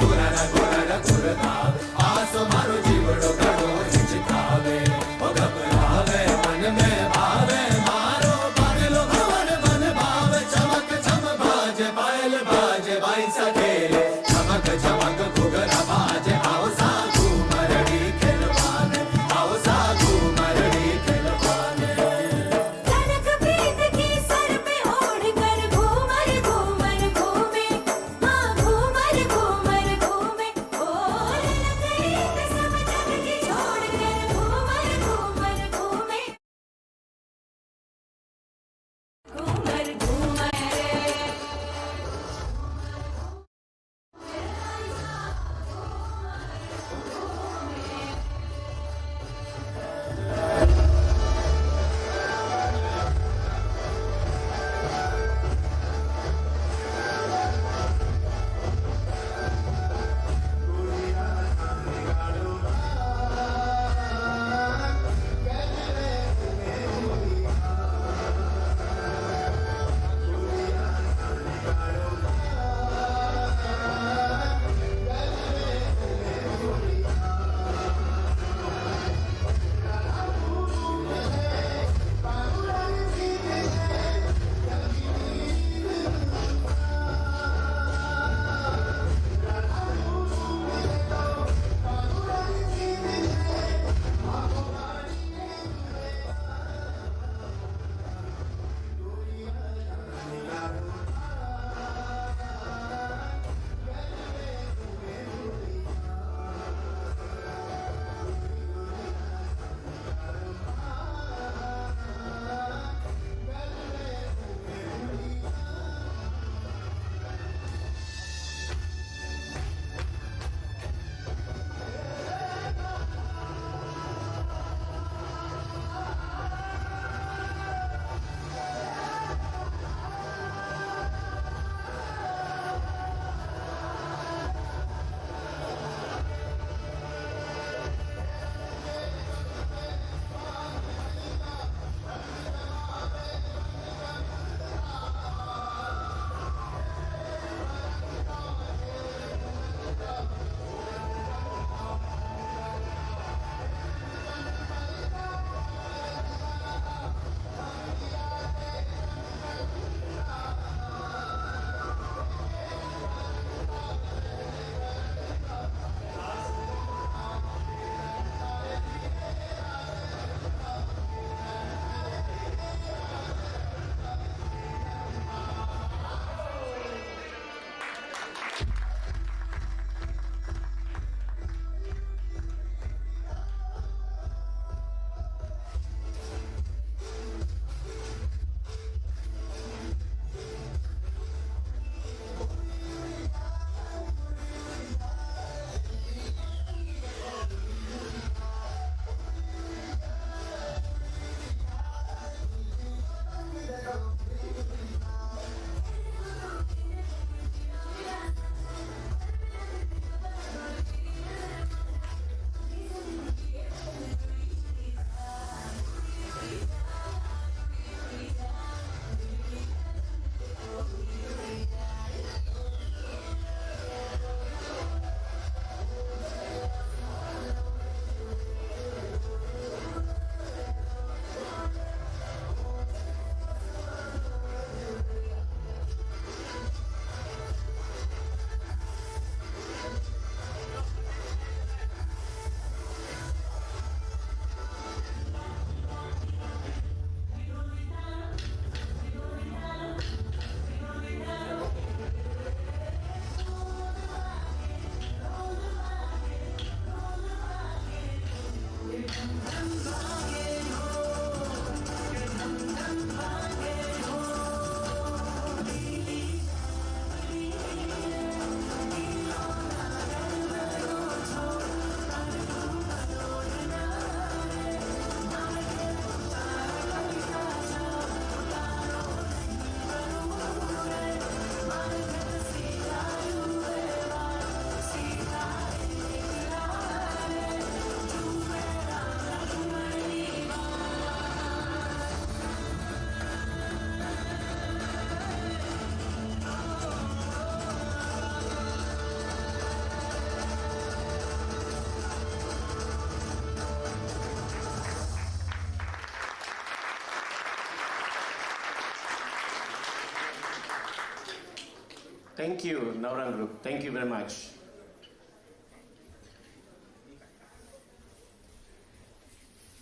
Thank you, Naurang Group. Thank you very much.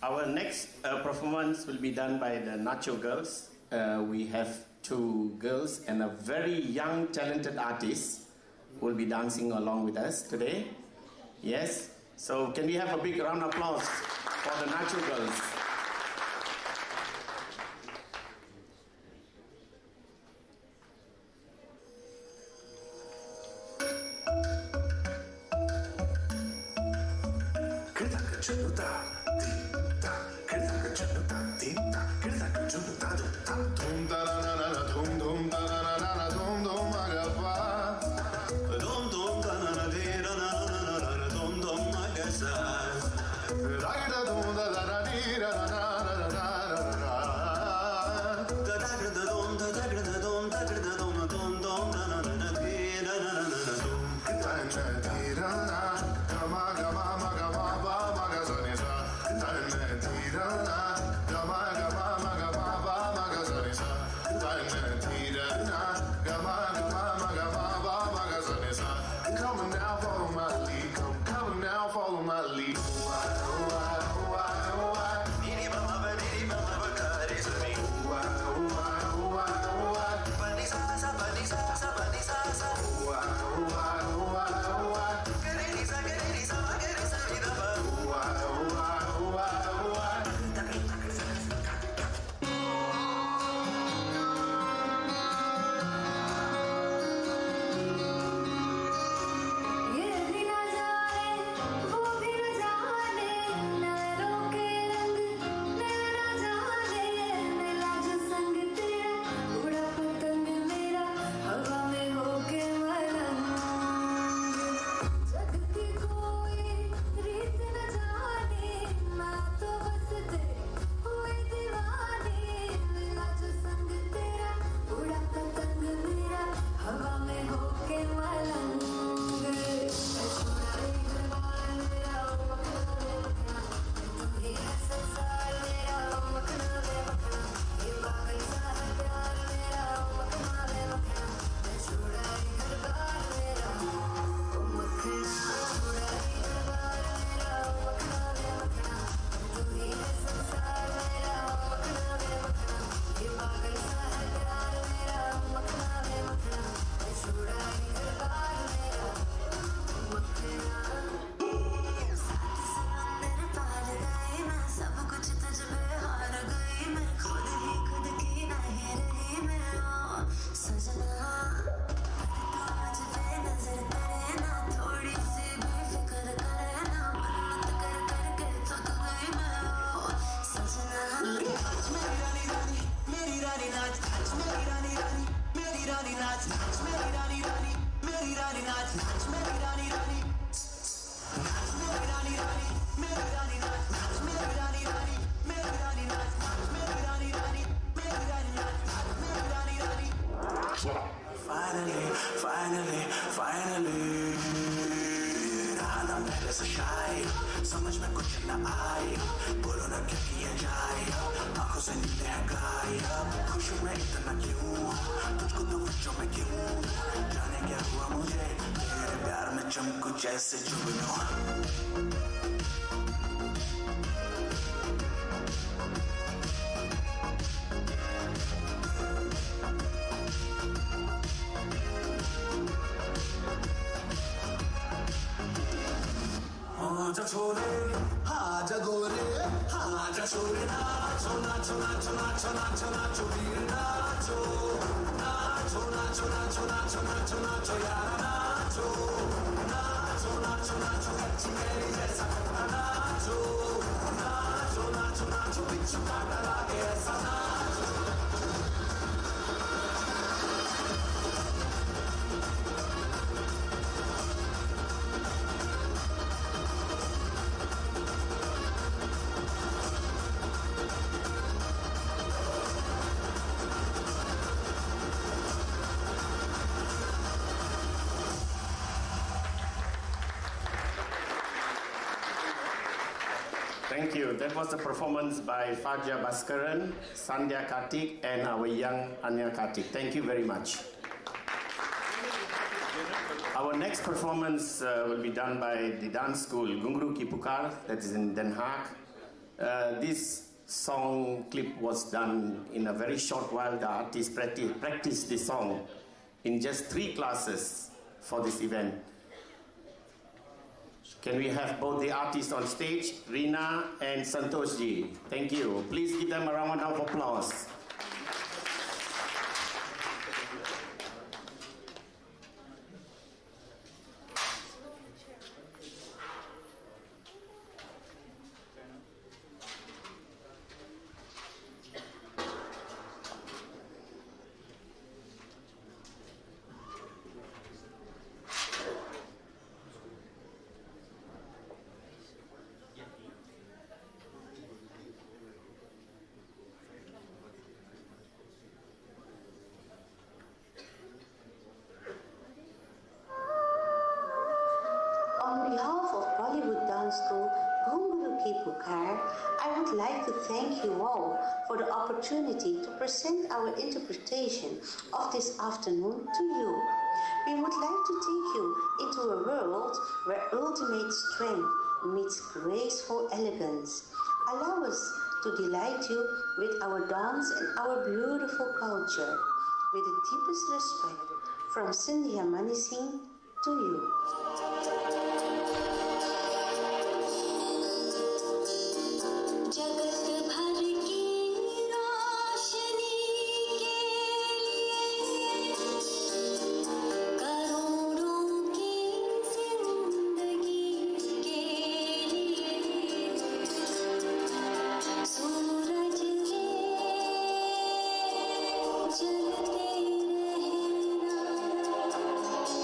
Our next performance will be done by the Nacho Girls. We have 2 girls and a very young, talented artist who will be dancing along with us today. Yes? So can we have a big round of applause for the Nacho Girls? Thank you. That was the performance by Fajia Bhaskaran, Sandhya Kartik, and our young Anya Kartik. Thank you very much. Our next performance will be done by the dance school Gungru Ki Pukar, that is in Den Haag. This song clip was done in a very short while. The artist practiced the song in just 3 classes for this event. Can we have both the artists on stage, Rina and Santoshji? Thank you. Please give them a round of applause. On behalf of Bollywood Dance School Gunguru Ki Pukar, I would like to thank you all for the opportunity to present our interpretation of this afternoon to you. We would like to take you into a world where ultimate strength meets graceful elegance. Allow us to delight you with our dance and our beautiful culture. With the deepest respect from Sindhya Manisingh to you.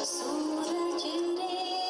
सूरज रे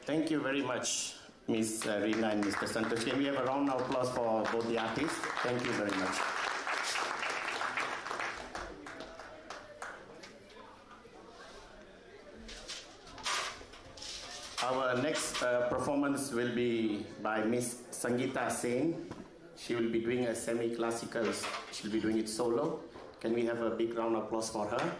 Thank you very much, Ms. Reena and Mr. Santosh. Can we have a round of applause for both the artists? Thank you very much. Our next performance will be by Ms. Sangeeta Sen. She will be doing a semi-classical, she'll be doing it solo. Can we have a big round of applause for her?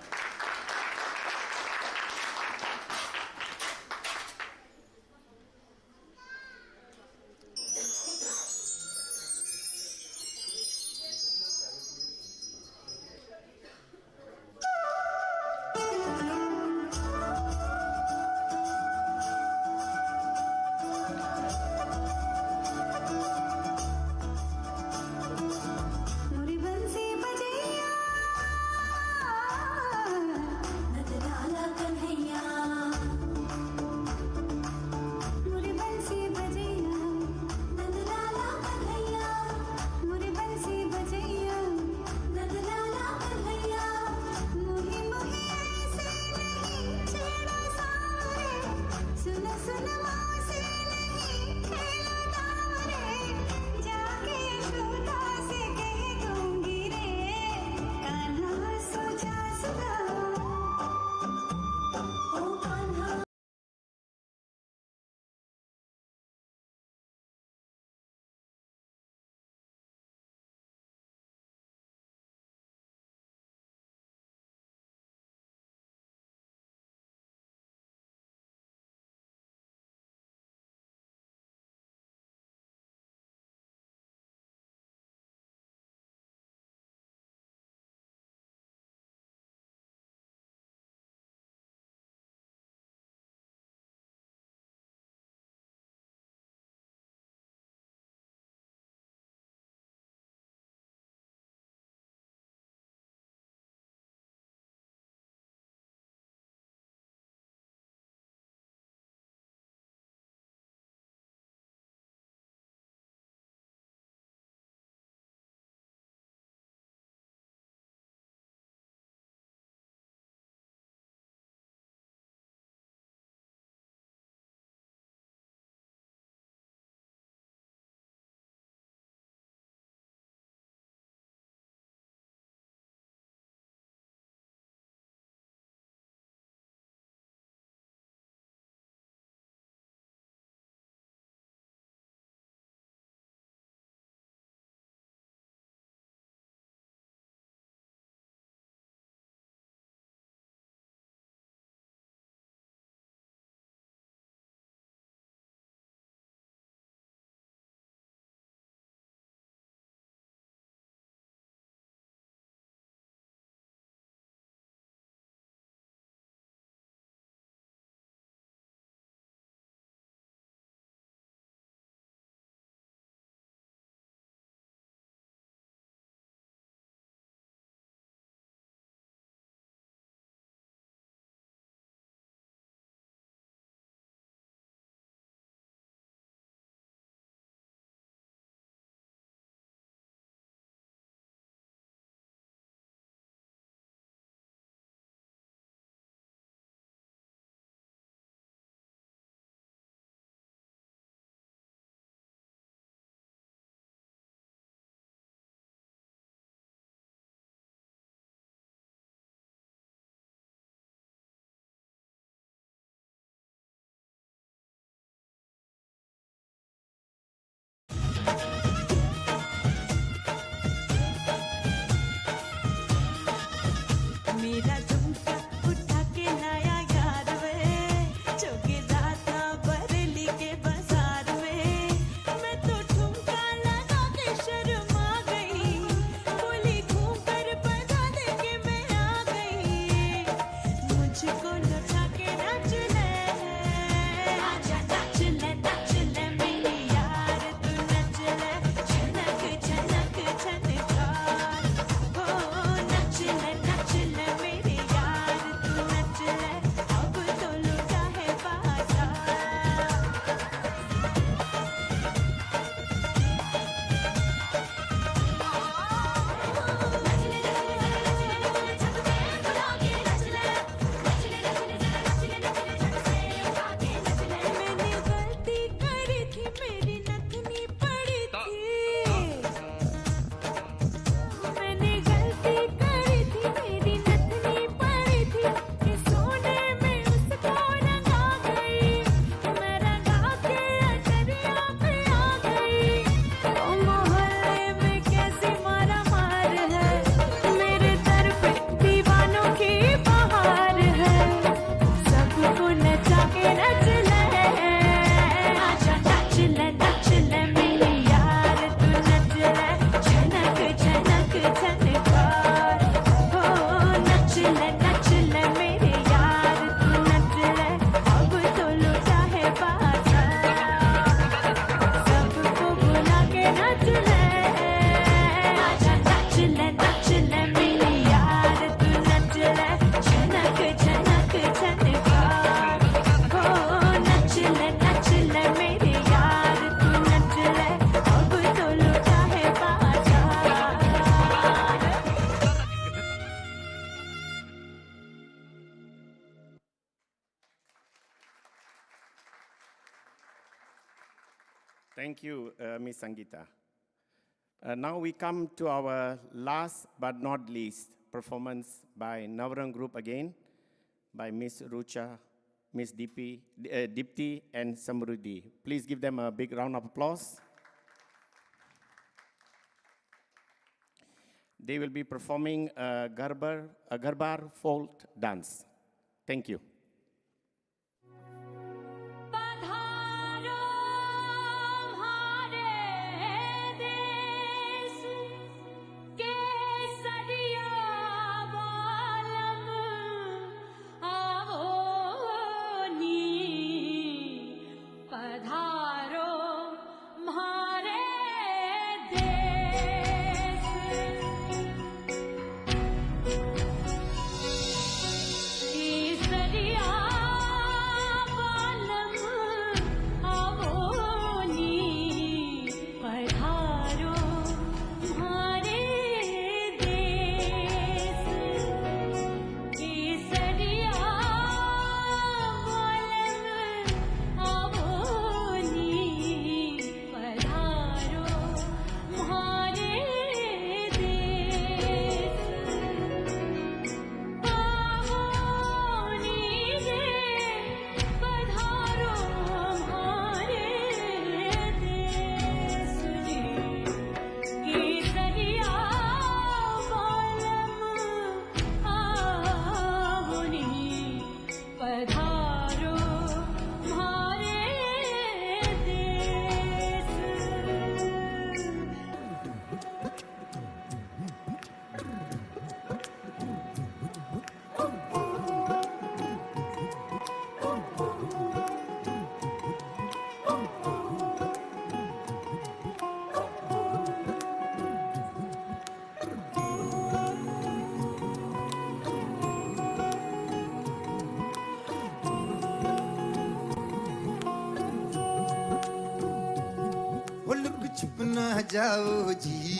Thank you, Ms. Sangeeta. Now we come to our last but not least performance by Navaran Group again, by Ms. Rucha, Ms. Dipti, and Samruddhi. Please give them a big round of applause. They will be performing a Garbar folk dance. Thank you. जाओ जी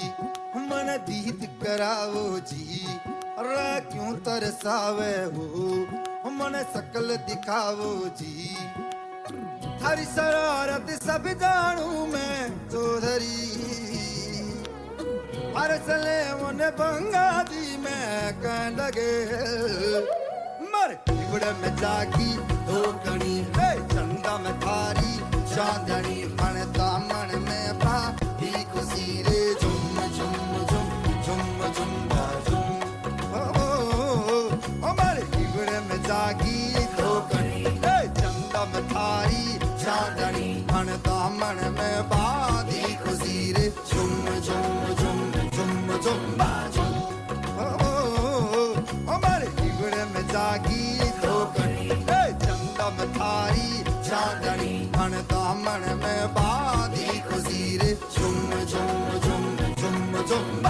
मन दीद कराओ जी रा क्यों तरसावे हो मन सकल दिखाओ जी थारी शरारत सब जानू मैं चौधरी अरसले उन्हें बंगा दी मैं कह लगे मर गुड़ में जागी दो कणी चंदा में थारी चांदनी मन दामन में पा खुशी रे झुम झुम झुम झुम झुम झुम ओ मारे गुड़ में जागी दो कणी चंदा में थारी चांदनी मन दामन में बादी खुशी रे झुम झुम झुम झुम झुम झुम ओ मारे गुड़ में जागी दो कणी चंदा में थारी चांदनी मन दामन में बादी खुशी रे झुम झुम झुम झुम झुम झुम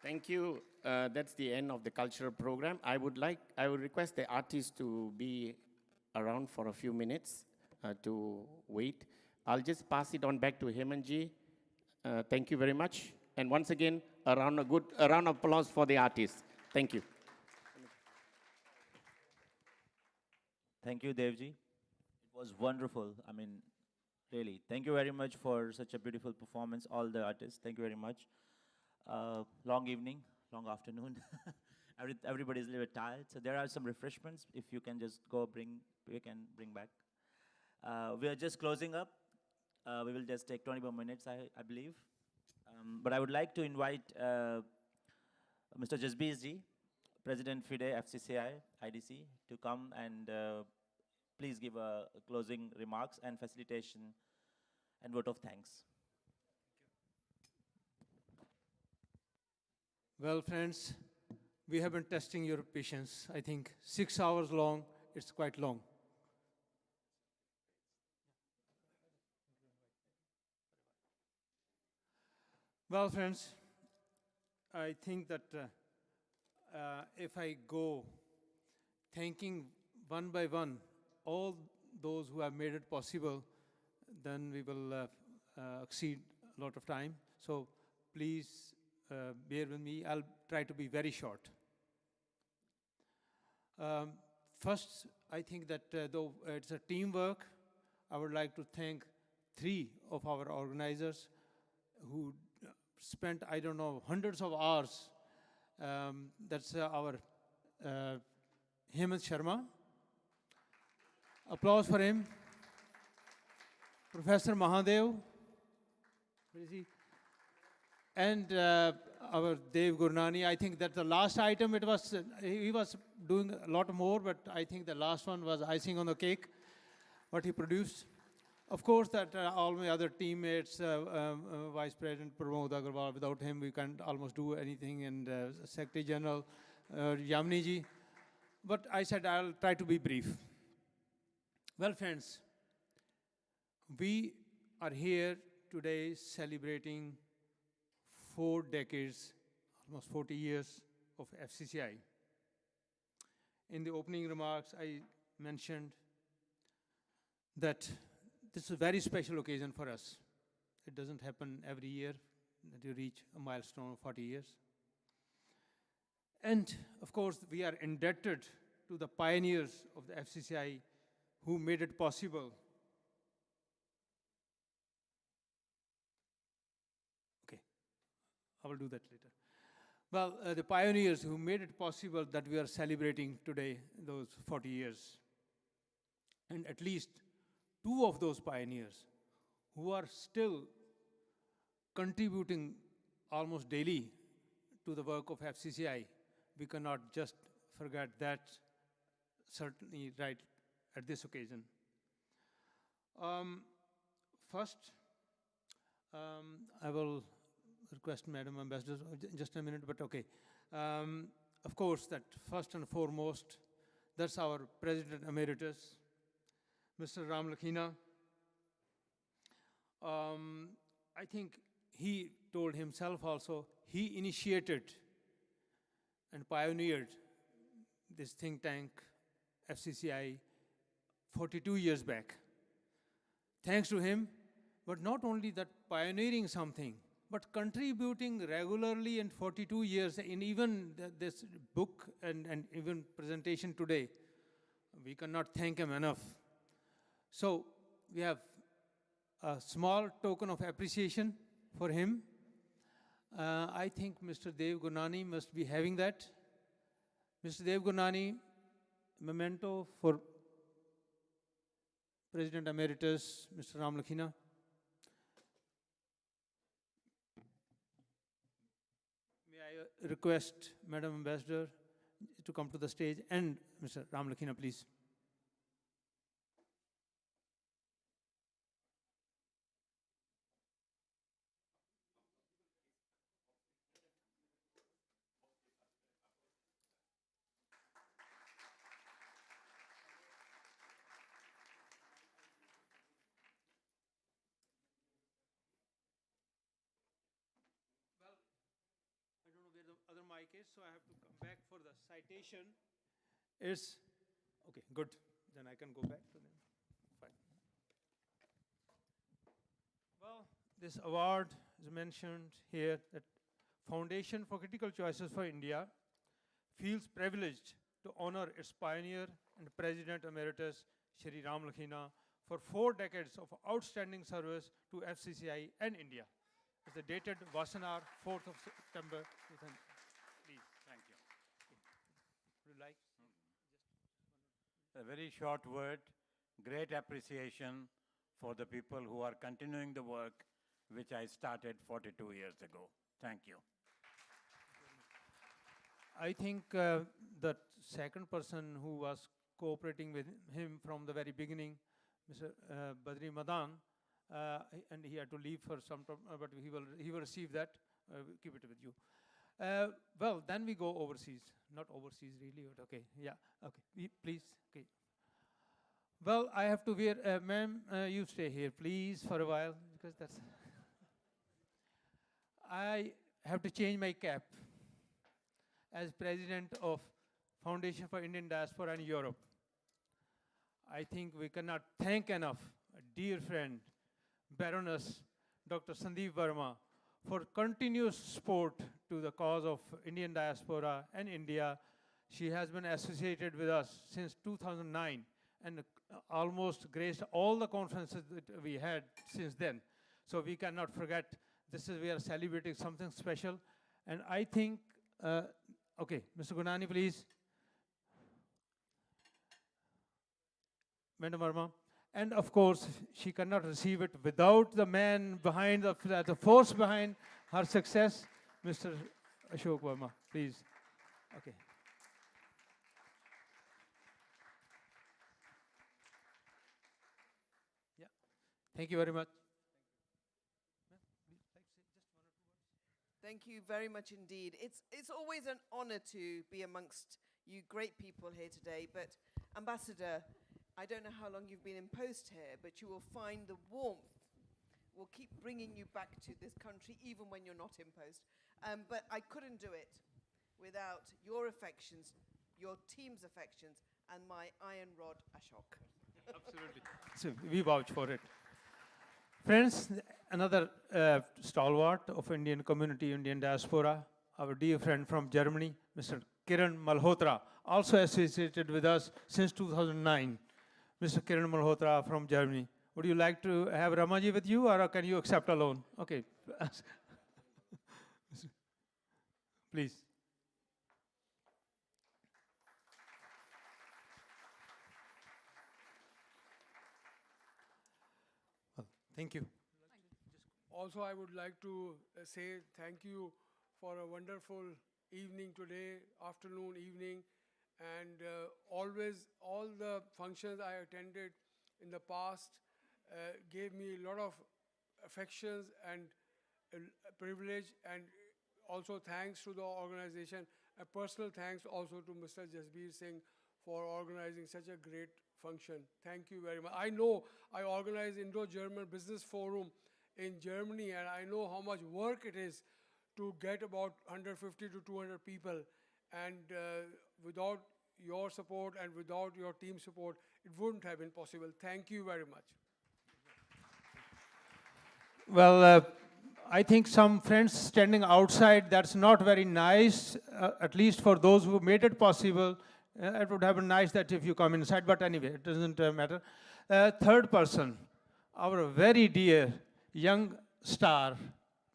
Thank you. That's the end of the cultural program. I would request the artists to be around for a few minutes to wait. I'll just pass it on back to Hemanji. Thank you very much. And once again, a round of applause for the artists. Thank you. Thank you, Devji. It was wonderful. I mean, really. Thank you very much for such a beautiful performance, all the artists. Thank you very much. Long evening, long afternoon. Everybody's a little bit tired. So there are some refreshments. If you can just we can bring back. We are just closing up. We will just take 20 more minutes, I believe. But I would like to invite Mr. Jasbizji, President FIDE, FCCI, IDC, to come and please give closing remarks and facilitation and vote of thanks. Well, friends, we have been testing your patience. I think 6 hours long, it's quite long. Well, friends, I think that if I go thanking one by one all those who have made it possible, then we will exceed a lot of time. So please bear with me. I'll try to be very short. First, I think that though it's a teamwork, I would like to thank 3 of our organizers who spent, I don't know, hundreds of hours. That's our Hemant Sharma. Applause for him. Professor Mahadev. Where is he? And our Dev Gurnani. I think that the last item, he was doing a lot more, but I think the last one was icing on the cake, what he produced. Of course, that all my other teammates, Vice President Pramod Agarwal, without him we can't almost do anything, and Secretary General Yamini ji. But I said I'll try to be brief. Well, friends, we are here today celebrating 4 decades, almost 40 years of FCCI. In the opening remarks, I mentioned that this is a very special occasion for us. It doesn't happen every year that you reach a milestone of 40 years. And of course, we are indebted to the pioneers of the FCCI who made it possible. Okay, I will do that later. Well, the pioneers who made it possible that we are celebrating today those 40 years. And at least 2 of those pioneers who are still contributing almost daily to the work of FCCI. We cannot just forget that, certainly right at this occasion. First, I will request Madam Ambassador, just a minute, but okay. Of course, that first and foremost, that's our President Emeritus, Mr. Ram Lakhina. I think he told himself also, he initiated and pioneered this think tank, FCCI, 42 years back. Thanks to him, but not only that pioneering something, but contributing regularly in 42 years, in even this book and even presentation today, we cannot thank him enough. So we have a small token of appreciation for him. I think Mr. Dev Gurnani must be having that. Mr. Dev Gurnani, memento for President Emeritus, Mr. Ram Lakhina. May I request Madam Ambassador to come to the stage, and Mr. Ram Lakhina, please. mic is, so I have to come back for the citation. It's, okay, good. Then I can go back to them. Fine. Well, this award is mentioned here that Foundation for Critical Choices for India feels privileged to honor its pioneer and President Emeritus, Shri Ram Lakhina, for 4 decades of outstanding service to FCCI and India. It's the dated Vasanar, 4th of September. Please, thank you. Would you like? A very short word, great appreciation for the people who are continuing the work which I started 42 years ago. Thank you. I think the second person who was cooperating with him from the very beginning, Mr. Badri Madan, and he had to leave for some time, but he will receive that. We'll keep it with you. Well, then we go overseas. Not overseas really, but okay. Yeah, okay. Please, okay. Well, I have to wear, ma'am, you stay here, please, for a while, because that's... I have to change my cap as president of Foundation for Indian Diaspora and Europe. I think we cannot thank enough a dear friend, Baroness Dr. Sandeep Verma, for continuous support to the cause of Indian diaspora and India. She has been associated with us since 2009 and almost graced all the conferences that we had since then. So we cannot forget, we are celebrating something special. And I think, okay, Mr. Gunani, please. Madam Verma. And of course, she cannot receive it without the man behind, the force behind her success, Mr. Ashok Verma, please. Okay. Yeah. Thank you very much. Thank you very much indeed. It's always an honor to be amongst you great people here today, but Ambassador, I don't know how long you've been in post here, but you will find the warmth will keep bringing you back to this country even when you're not in post. But I couldn't do it without your affections, your team's affections, and my iron rod Ashok. Absolutely. So we vouch for it. Friends, another stalwart of Indian community, Indian diaspora, our dear friend from Germany, Mr. Kiran Malhotra, also associated with us since 2009. Mr. Kiran Malhotra from Germany. Would you like to have Ramaji with you, or can you accept alone? Okay. Please. Well, thank you. Also, I would like to say thank you for a wonderful evening today, afternoon, evening, and always all the functions I attended in the past gave me a lot of affections and privilege, and also thanks to the organization. A personal thanks also to Mr. Jasbir Singh for organizing such a great function. Thank you very much. I know I organized Indo-German Business Forum in Germany, and I know how much work it is to get about 150 to 200 people. And without your support and without your team support, it wouldn't have been possible. Thank you very much. Well, I think some friends standing outside, that's not very nice, at least for those who made it possible. It would have been nice that if you come inside, but anyway, it doesn't matter. Third person, our very dear young star,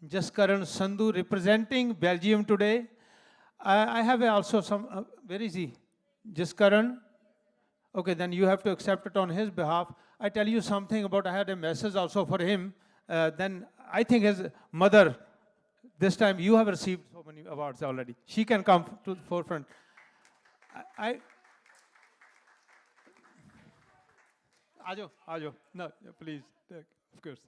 Jaskaran Sandhu, representing Belgium today. I have also some, where is he? Jaskaran? Okay, then you have to accept it on his behalf. I tell you something about, I had a message also for him. Then I think his mother, this time you have received so many awards already. She can come to the forefront. Ajo, no, please, of course.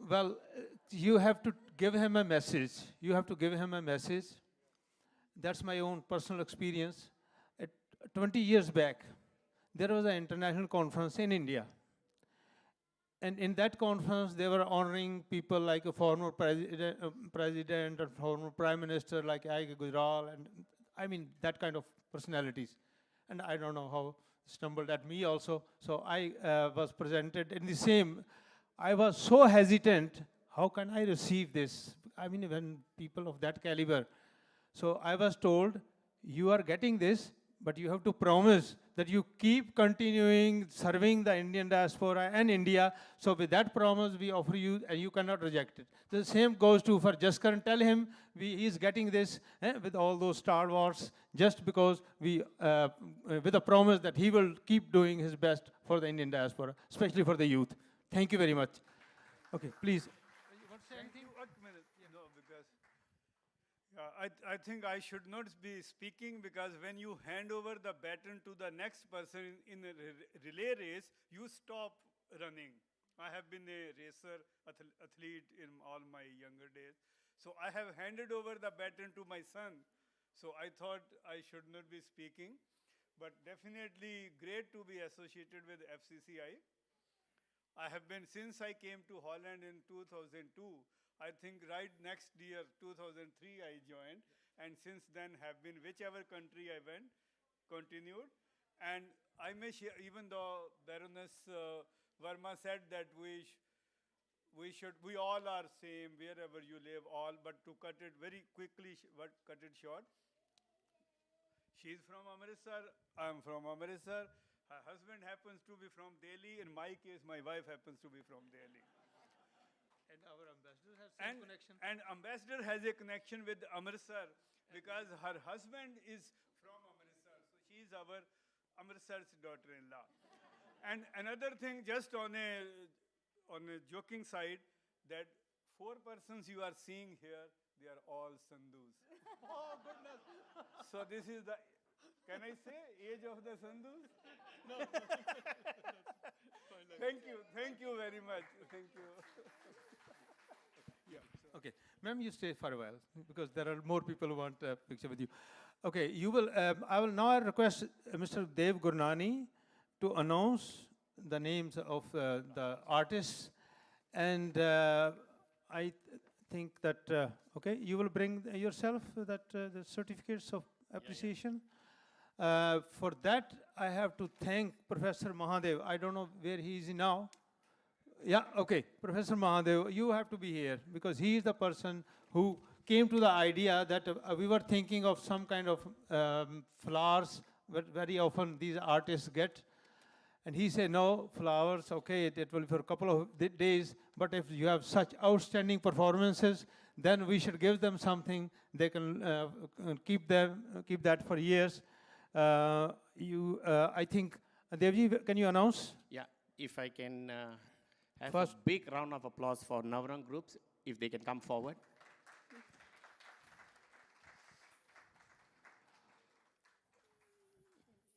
Well, you have to give him a message. You have to give him a message. That's my own personal experience. 20 years back, there was an international conference in India. And in that conference, they were honoring people like a former president or former prime minister like Ike Gujral, and I mean, that kind of personalities. And I don't know how stumbled at me also. So I was presented in the same. I was so hesitant, how can I receive this? I mean, when people of that caliber. So I was told, you are getting this, but you have to promise that you keep continuing serving the Indian diaspora and India. So with that promise, we offer you, and you cannot reject it. The same goes to for Jaskaran. Tell him he is getting this with all those Star Wars, just because with a promise that he will keep doing his best for the Indian diaspora, especially for the youth. Thank you very much. Okay, please. You want to say anything? 1 minute. No, because I think I should not be speaking, because when you hand over the baton to the next person in a relay race, you stop running. I have been a racer, athlete in all my younger days. So I have handed over the baton to my son. So I thought I should not be speaking. But definitely great to be associated with FCCI. I have been, since I came to Holland in 2002, I think right next year, 2003, I joined. And since then have been, whichever country I went, continued. And I may share, even though Baroness Verma said that we all are same wherever you live, all, but to cut it very quickly, cut it short. She's from Amritsar, I'm from Amritsar. Her husband happens to be from Delhi. In my case, my wife happens to be from Delhi. And our ambassador has some connection. And ambassador has a connection with Amritsar, because her husband is from Amritsar. So she is our Amritsar's daughter-in-law. And another thing, just on a joking side, that 4 persons you are seeing here, they are all Sandhus. Oh, goodness. So this is the, can I say, age of the Sandhus? No. Thank you very much. Thank you. Yeah. Okay, ma'am, you stay for a while, because there are more people who want a picture with you. Okay, you will. I will now request Mr. Dev Gurnani to announce the names of the artists, and I think that okay, you will bring yourself that the certificates of appreciation. For that, I have to thank Professor Mahadev. I don't know where he is now. Yeah, okay. Professor Mahadev, you have to be here, because he is the person who came to the idea that we were thinking of some kind of flowers that very often these artists get. And he said, no, flowers, okay, it will be for a couple of days, but if you have such outstanding performances, then we should give them something. They can keep that for years. I think, Devji, can you announce? Yeah, if I can have First, a big round of applause for Navrang groups, if they can come forward.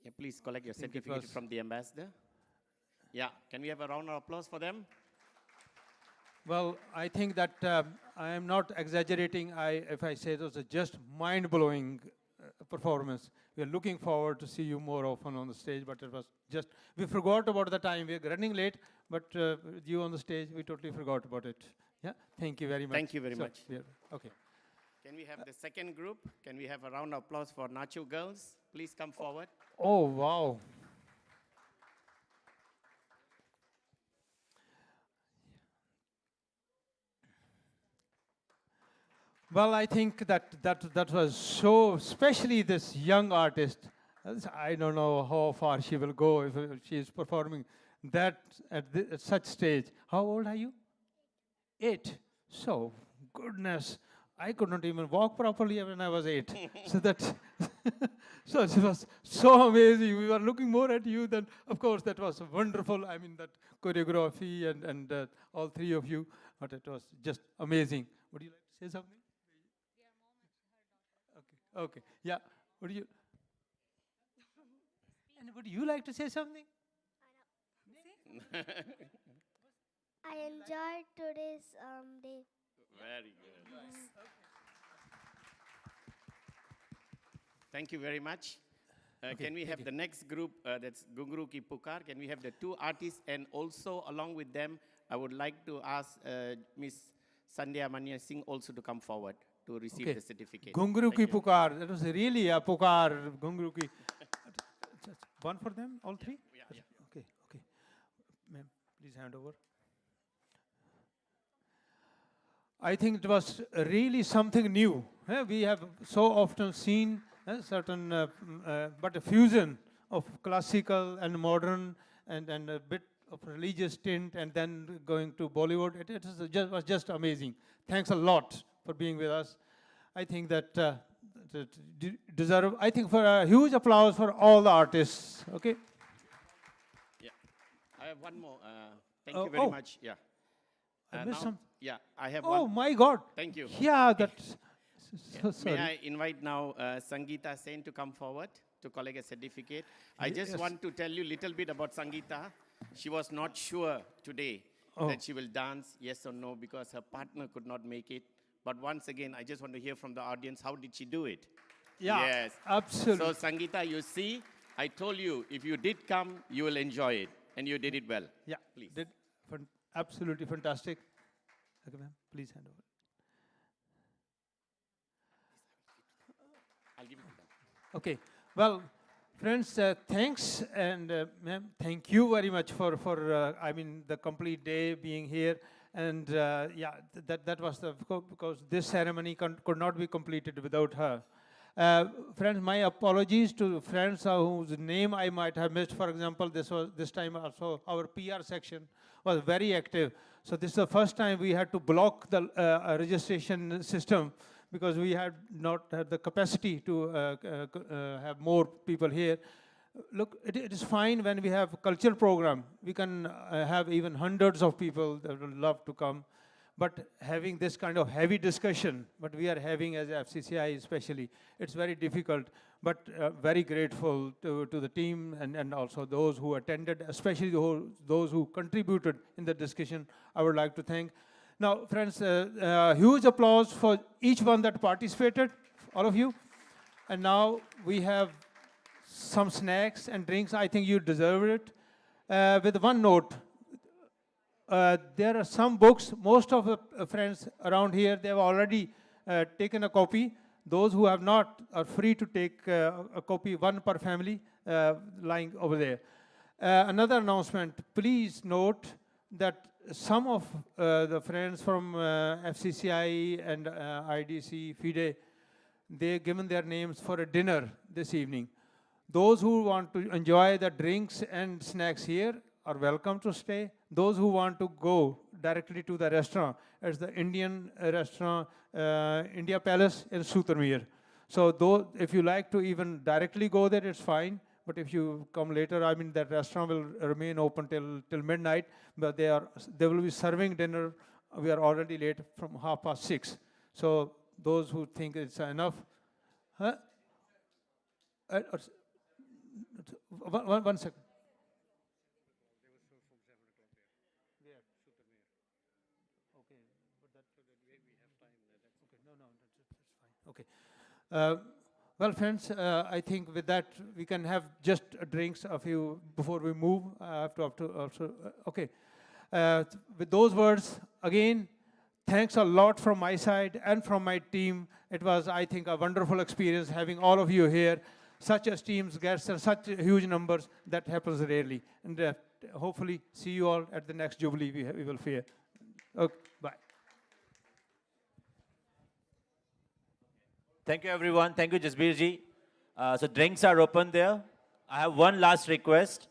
Yeah, please collect your certificate from the ambassador. Yeah, can we have a round of applause for them? Well, I think that I am not exaggerating if I say it was a just mind-blowing performance. We are looking forward to see you more often on the stage, but it was just, we forgot about the time. We are running late, but with you on the stage, we totally forgot about it. Yeah, thank you very much. Thank you very much. Okay. Can we have the second group? Can we have a round of applause for Nacho girls? Please come forward. Oh, wow. Well, I think that was so, especially this young artist. I don't know how far she will go if she is performing that at such stage. How old are you? 8. So, goodness, I could not even walk properly when I was 8. So it was so amazing. We were looking more at you than, of course, that was wonderful. I mean, that choreography and all 3 of you, but it was just amazing. Would you like to say something? Okay. Yeah. Would you like to say something? I enjoyed today's day. Very good. Thank you very much. Can we have the next group, that's Gunguru Ki Pukar? Can we have the 2 artists and also along with them I would like to ask Miss Sandhya Manya Singh also to come forward to receive Okay. the certificate. Gunguru Thank ki you. pukar. That was really a pukar. Gunguru ki. One for them, all three? Yeah. Okay, okay. Ma'am, please hand over. I think it was really something new. We have so often seen certain, but a fusion of classical and modern and a bit of religious tint and then going to Bollywood. Was just amazing. Thanks a lot for being with us. I think that deserve, I think for a huge applause for all the artists, okay? Yeah. I have one more. Thank you very much. Yeah. I missed some. Yeah, I have Oh one. my God. Thank you. Yeah, that's so May sorry. I invite now Sangeeta Sen to come forward to collect a certificate. I just Yes. want to tell you a little bit about Sangeeta. She was not sure today that she will dance, yes or no, because her partner could not make it. But once again, I just want to hear from the audience, how did she do it? Yeah, Yes. absolutely. So Sangeeta, you see, I told you, if you did come, you will enjoy it. And you did it well. Yeah, Please. Absolutely fantastic. Okay, ma'am, please hand over. I'll give it to them. Okay, well, friends, thanks, and ma'am, thank you very much for I mean, the complete day being here. And yeah, that was because this ceremony could not be completed without her. Friends, my apologies to friends whose name I might have missed. For example, this time also our PR section was very active. So this is the first time we had to block the registration system because we had not had the capacity to have more people here. Look, it is fine when we have a cultural program. We can have even hundreds of people that would love to come. But having this kind of heavy discussion, what we are having as FCCI especially, it's very difficult, but very grateful to the team and also those who attended, especially those who contributed in the discussion. I would like to thank. Now, friends, huge applause for each one that participated, all of you. And now we have some snacks and drinks. I think you deserve it. With one note, there are some books. Most of the friends around here, they have already taken a copy. Those who have not are free to take a copy, one per family, lying over there. Another announcement, please note that some of the friends from FCCI and IDC, FIDE, they've given their names for a dinner this evening. Those who want to enjoy the drinks and snacks here are welcome to stay. Those who want to go directly to the restaurant, it's the Indian restaurant, India Palace in Suriname. So if you like to even directly go there, it's fine. But if you come later, I mean, that restaurant will remain open till midnight. But they will be serving dinner. We are already late from 6:30. So those who think it's enough, huh? One second. Okay, but that's we have time. Okay, no, that's fine. Okay. Well, friends, I think with that we can have just drinks a few before we move. I have to also. Okay. With those words, again, thanks a lot from my side and from my team. It was, I think, a wonderful experience having all of you here. Such esteemed guests and such huge numbers, that happens rarely. And hopefully see you all at the next Jubilee we will fear. Okay, bye. Thank you, everyone. Thank you, Jasbir ji. So drinks are open there. I have one last request.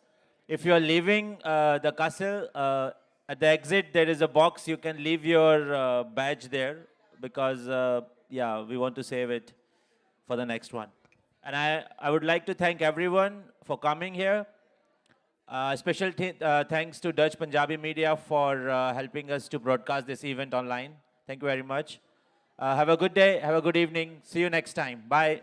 If you are leaving the castle, at the exit, there is a box. You can leave your badge there because, yeah, we want to save it for the next one. And I would like to thank everyone for coming here. Special thanks to Dutch Punjabi Media for helping us to broadcast this event online. Thank you very much. Have a good day. Have a good evening. See you next time. Bye.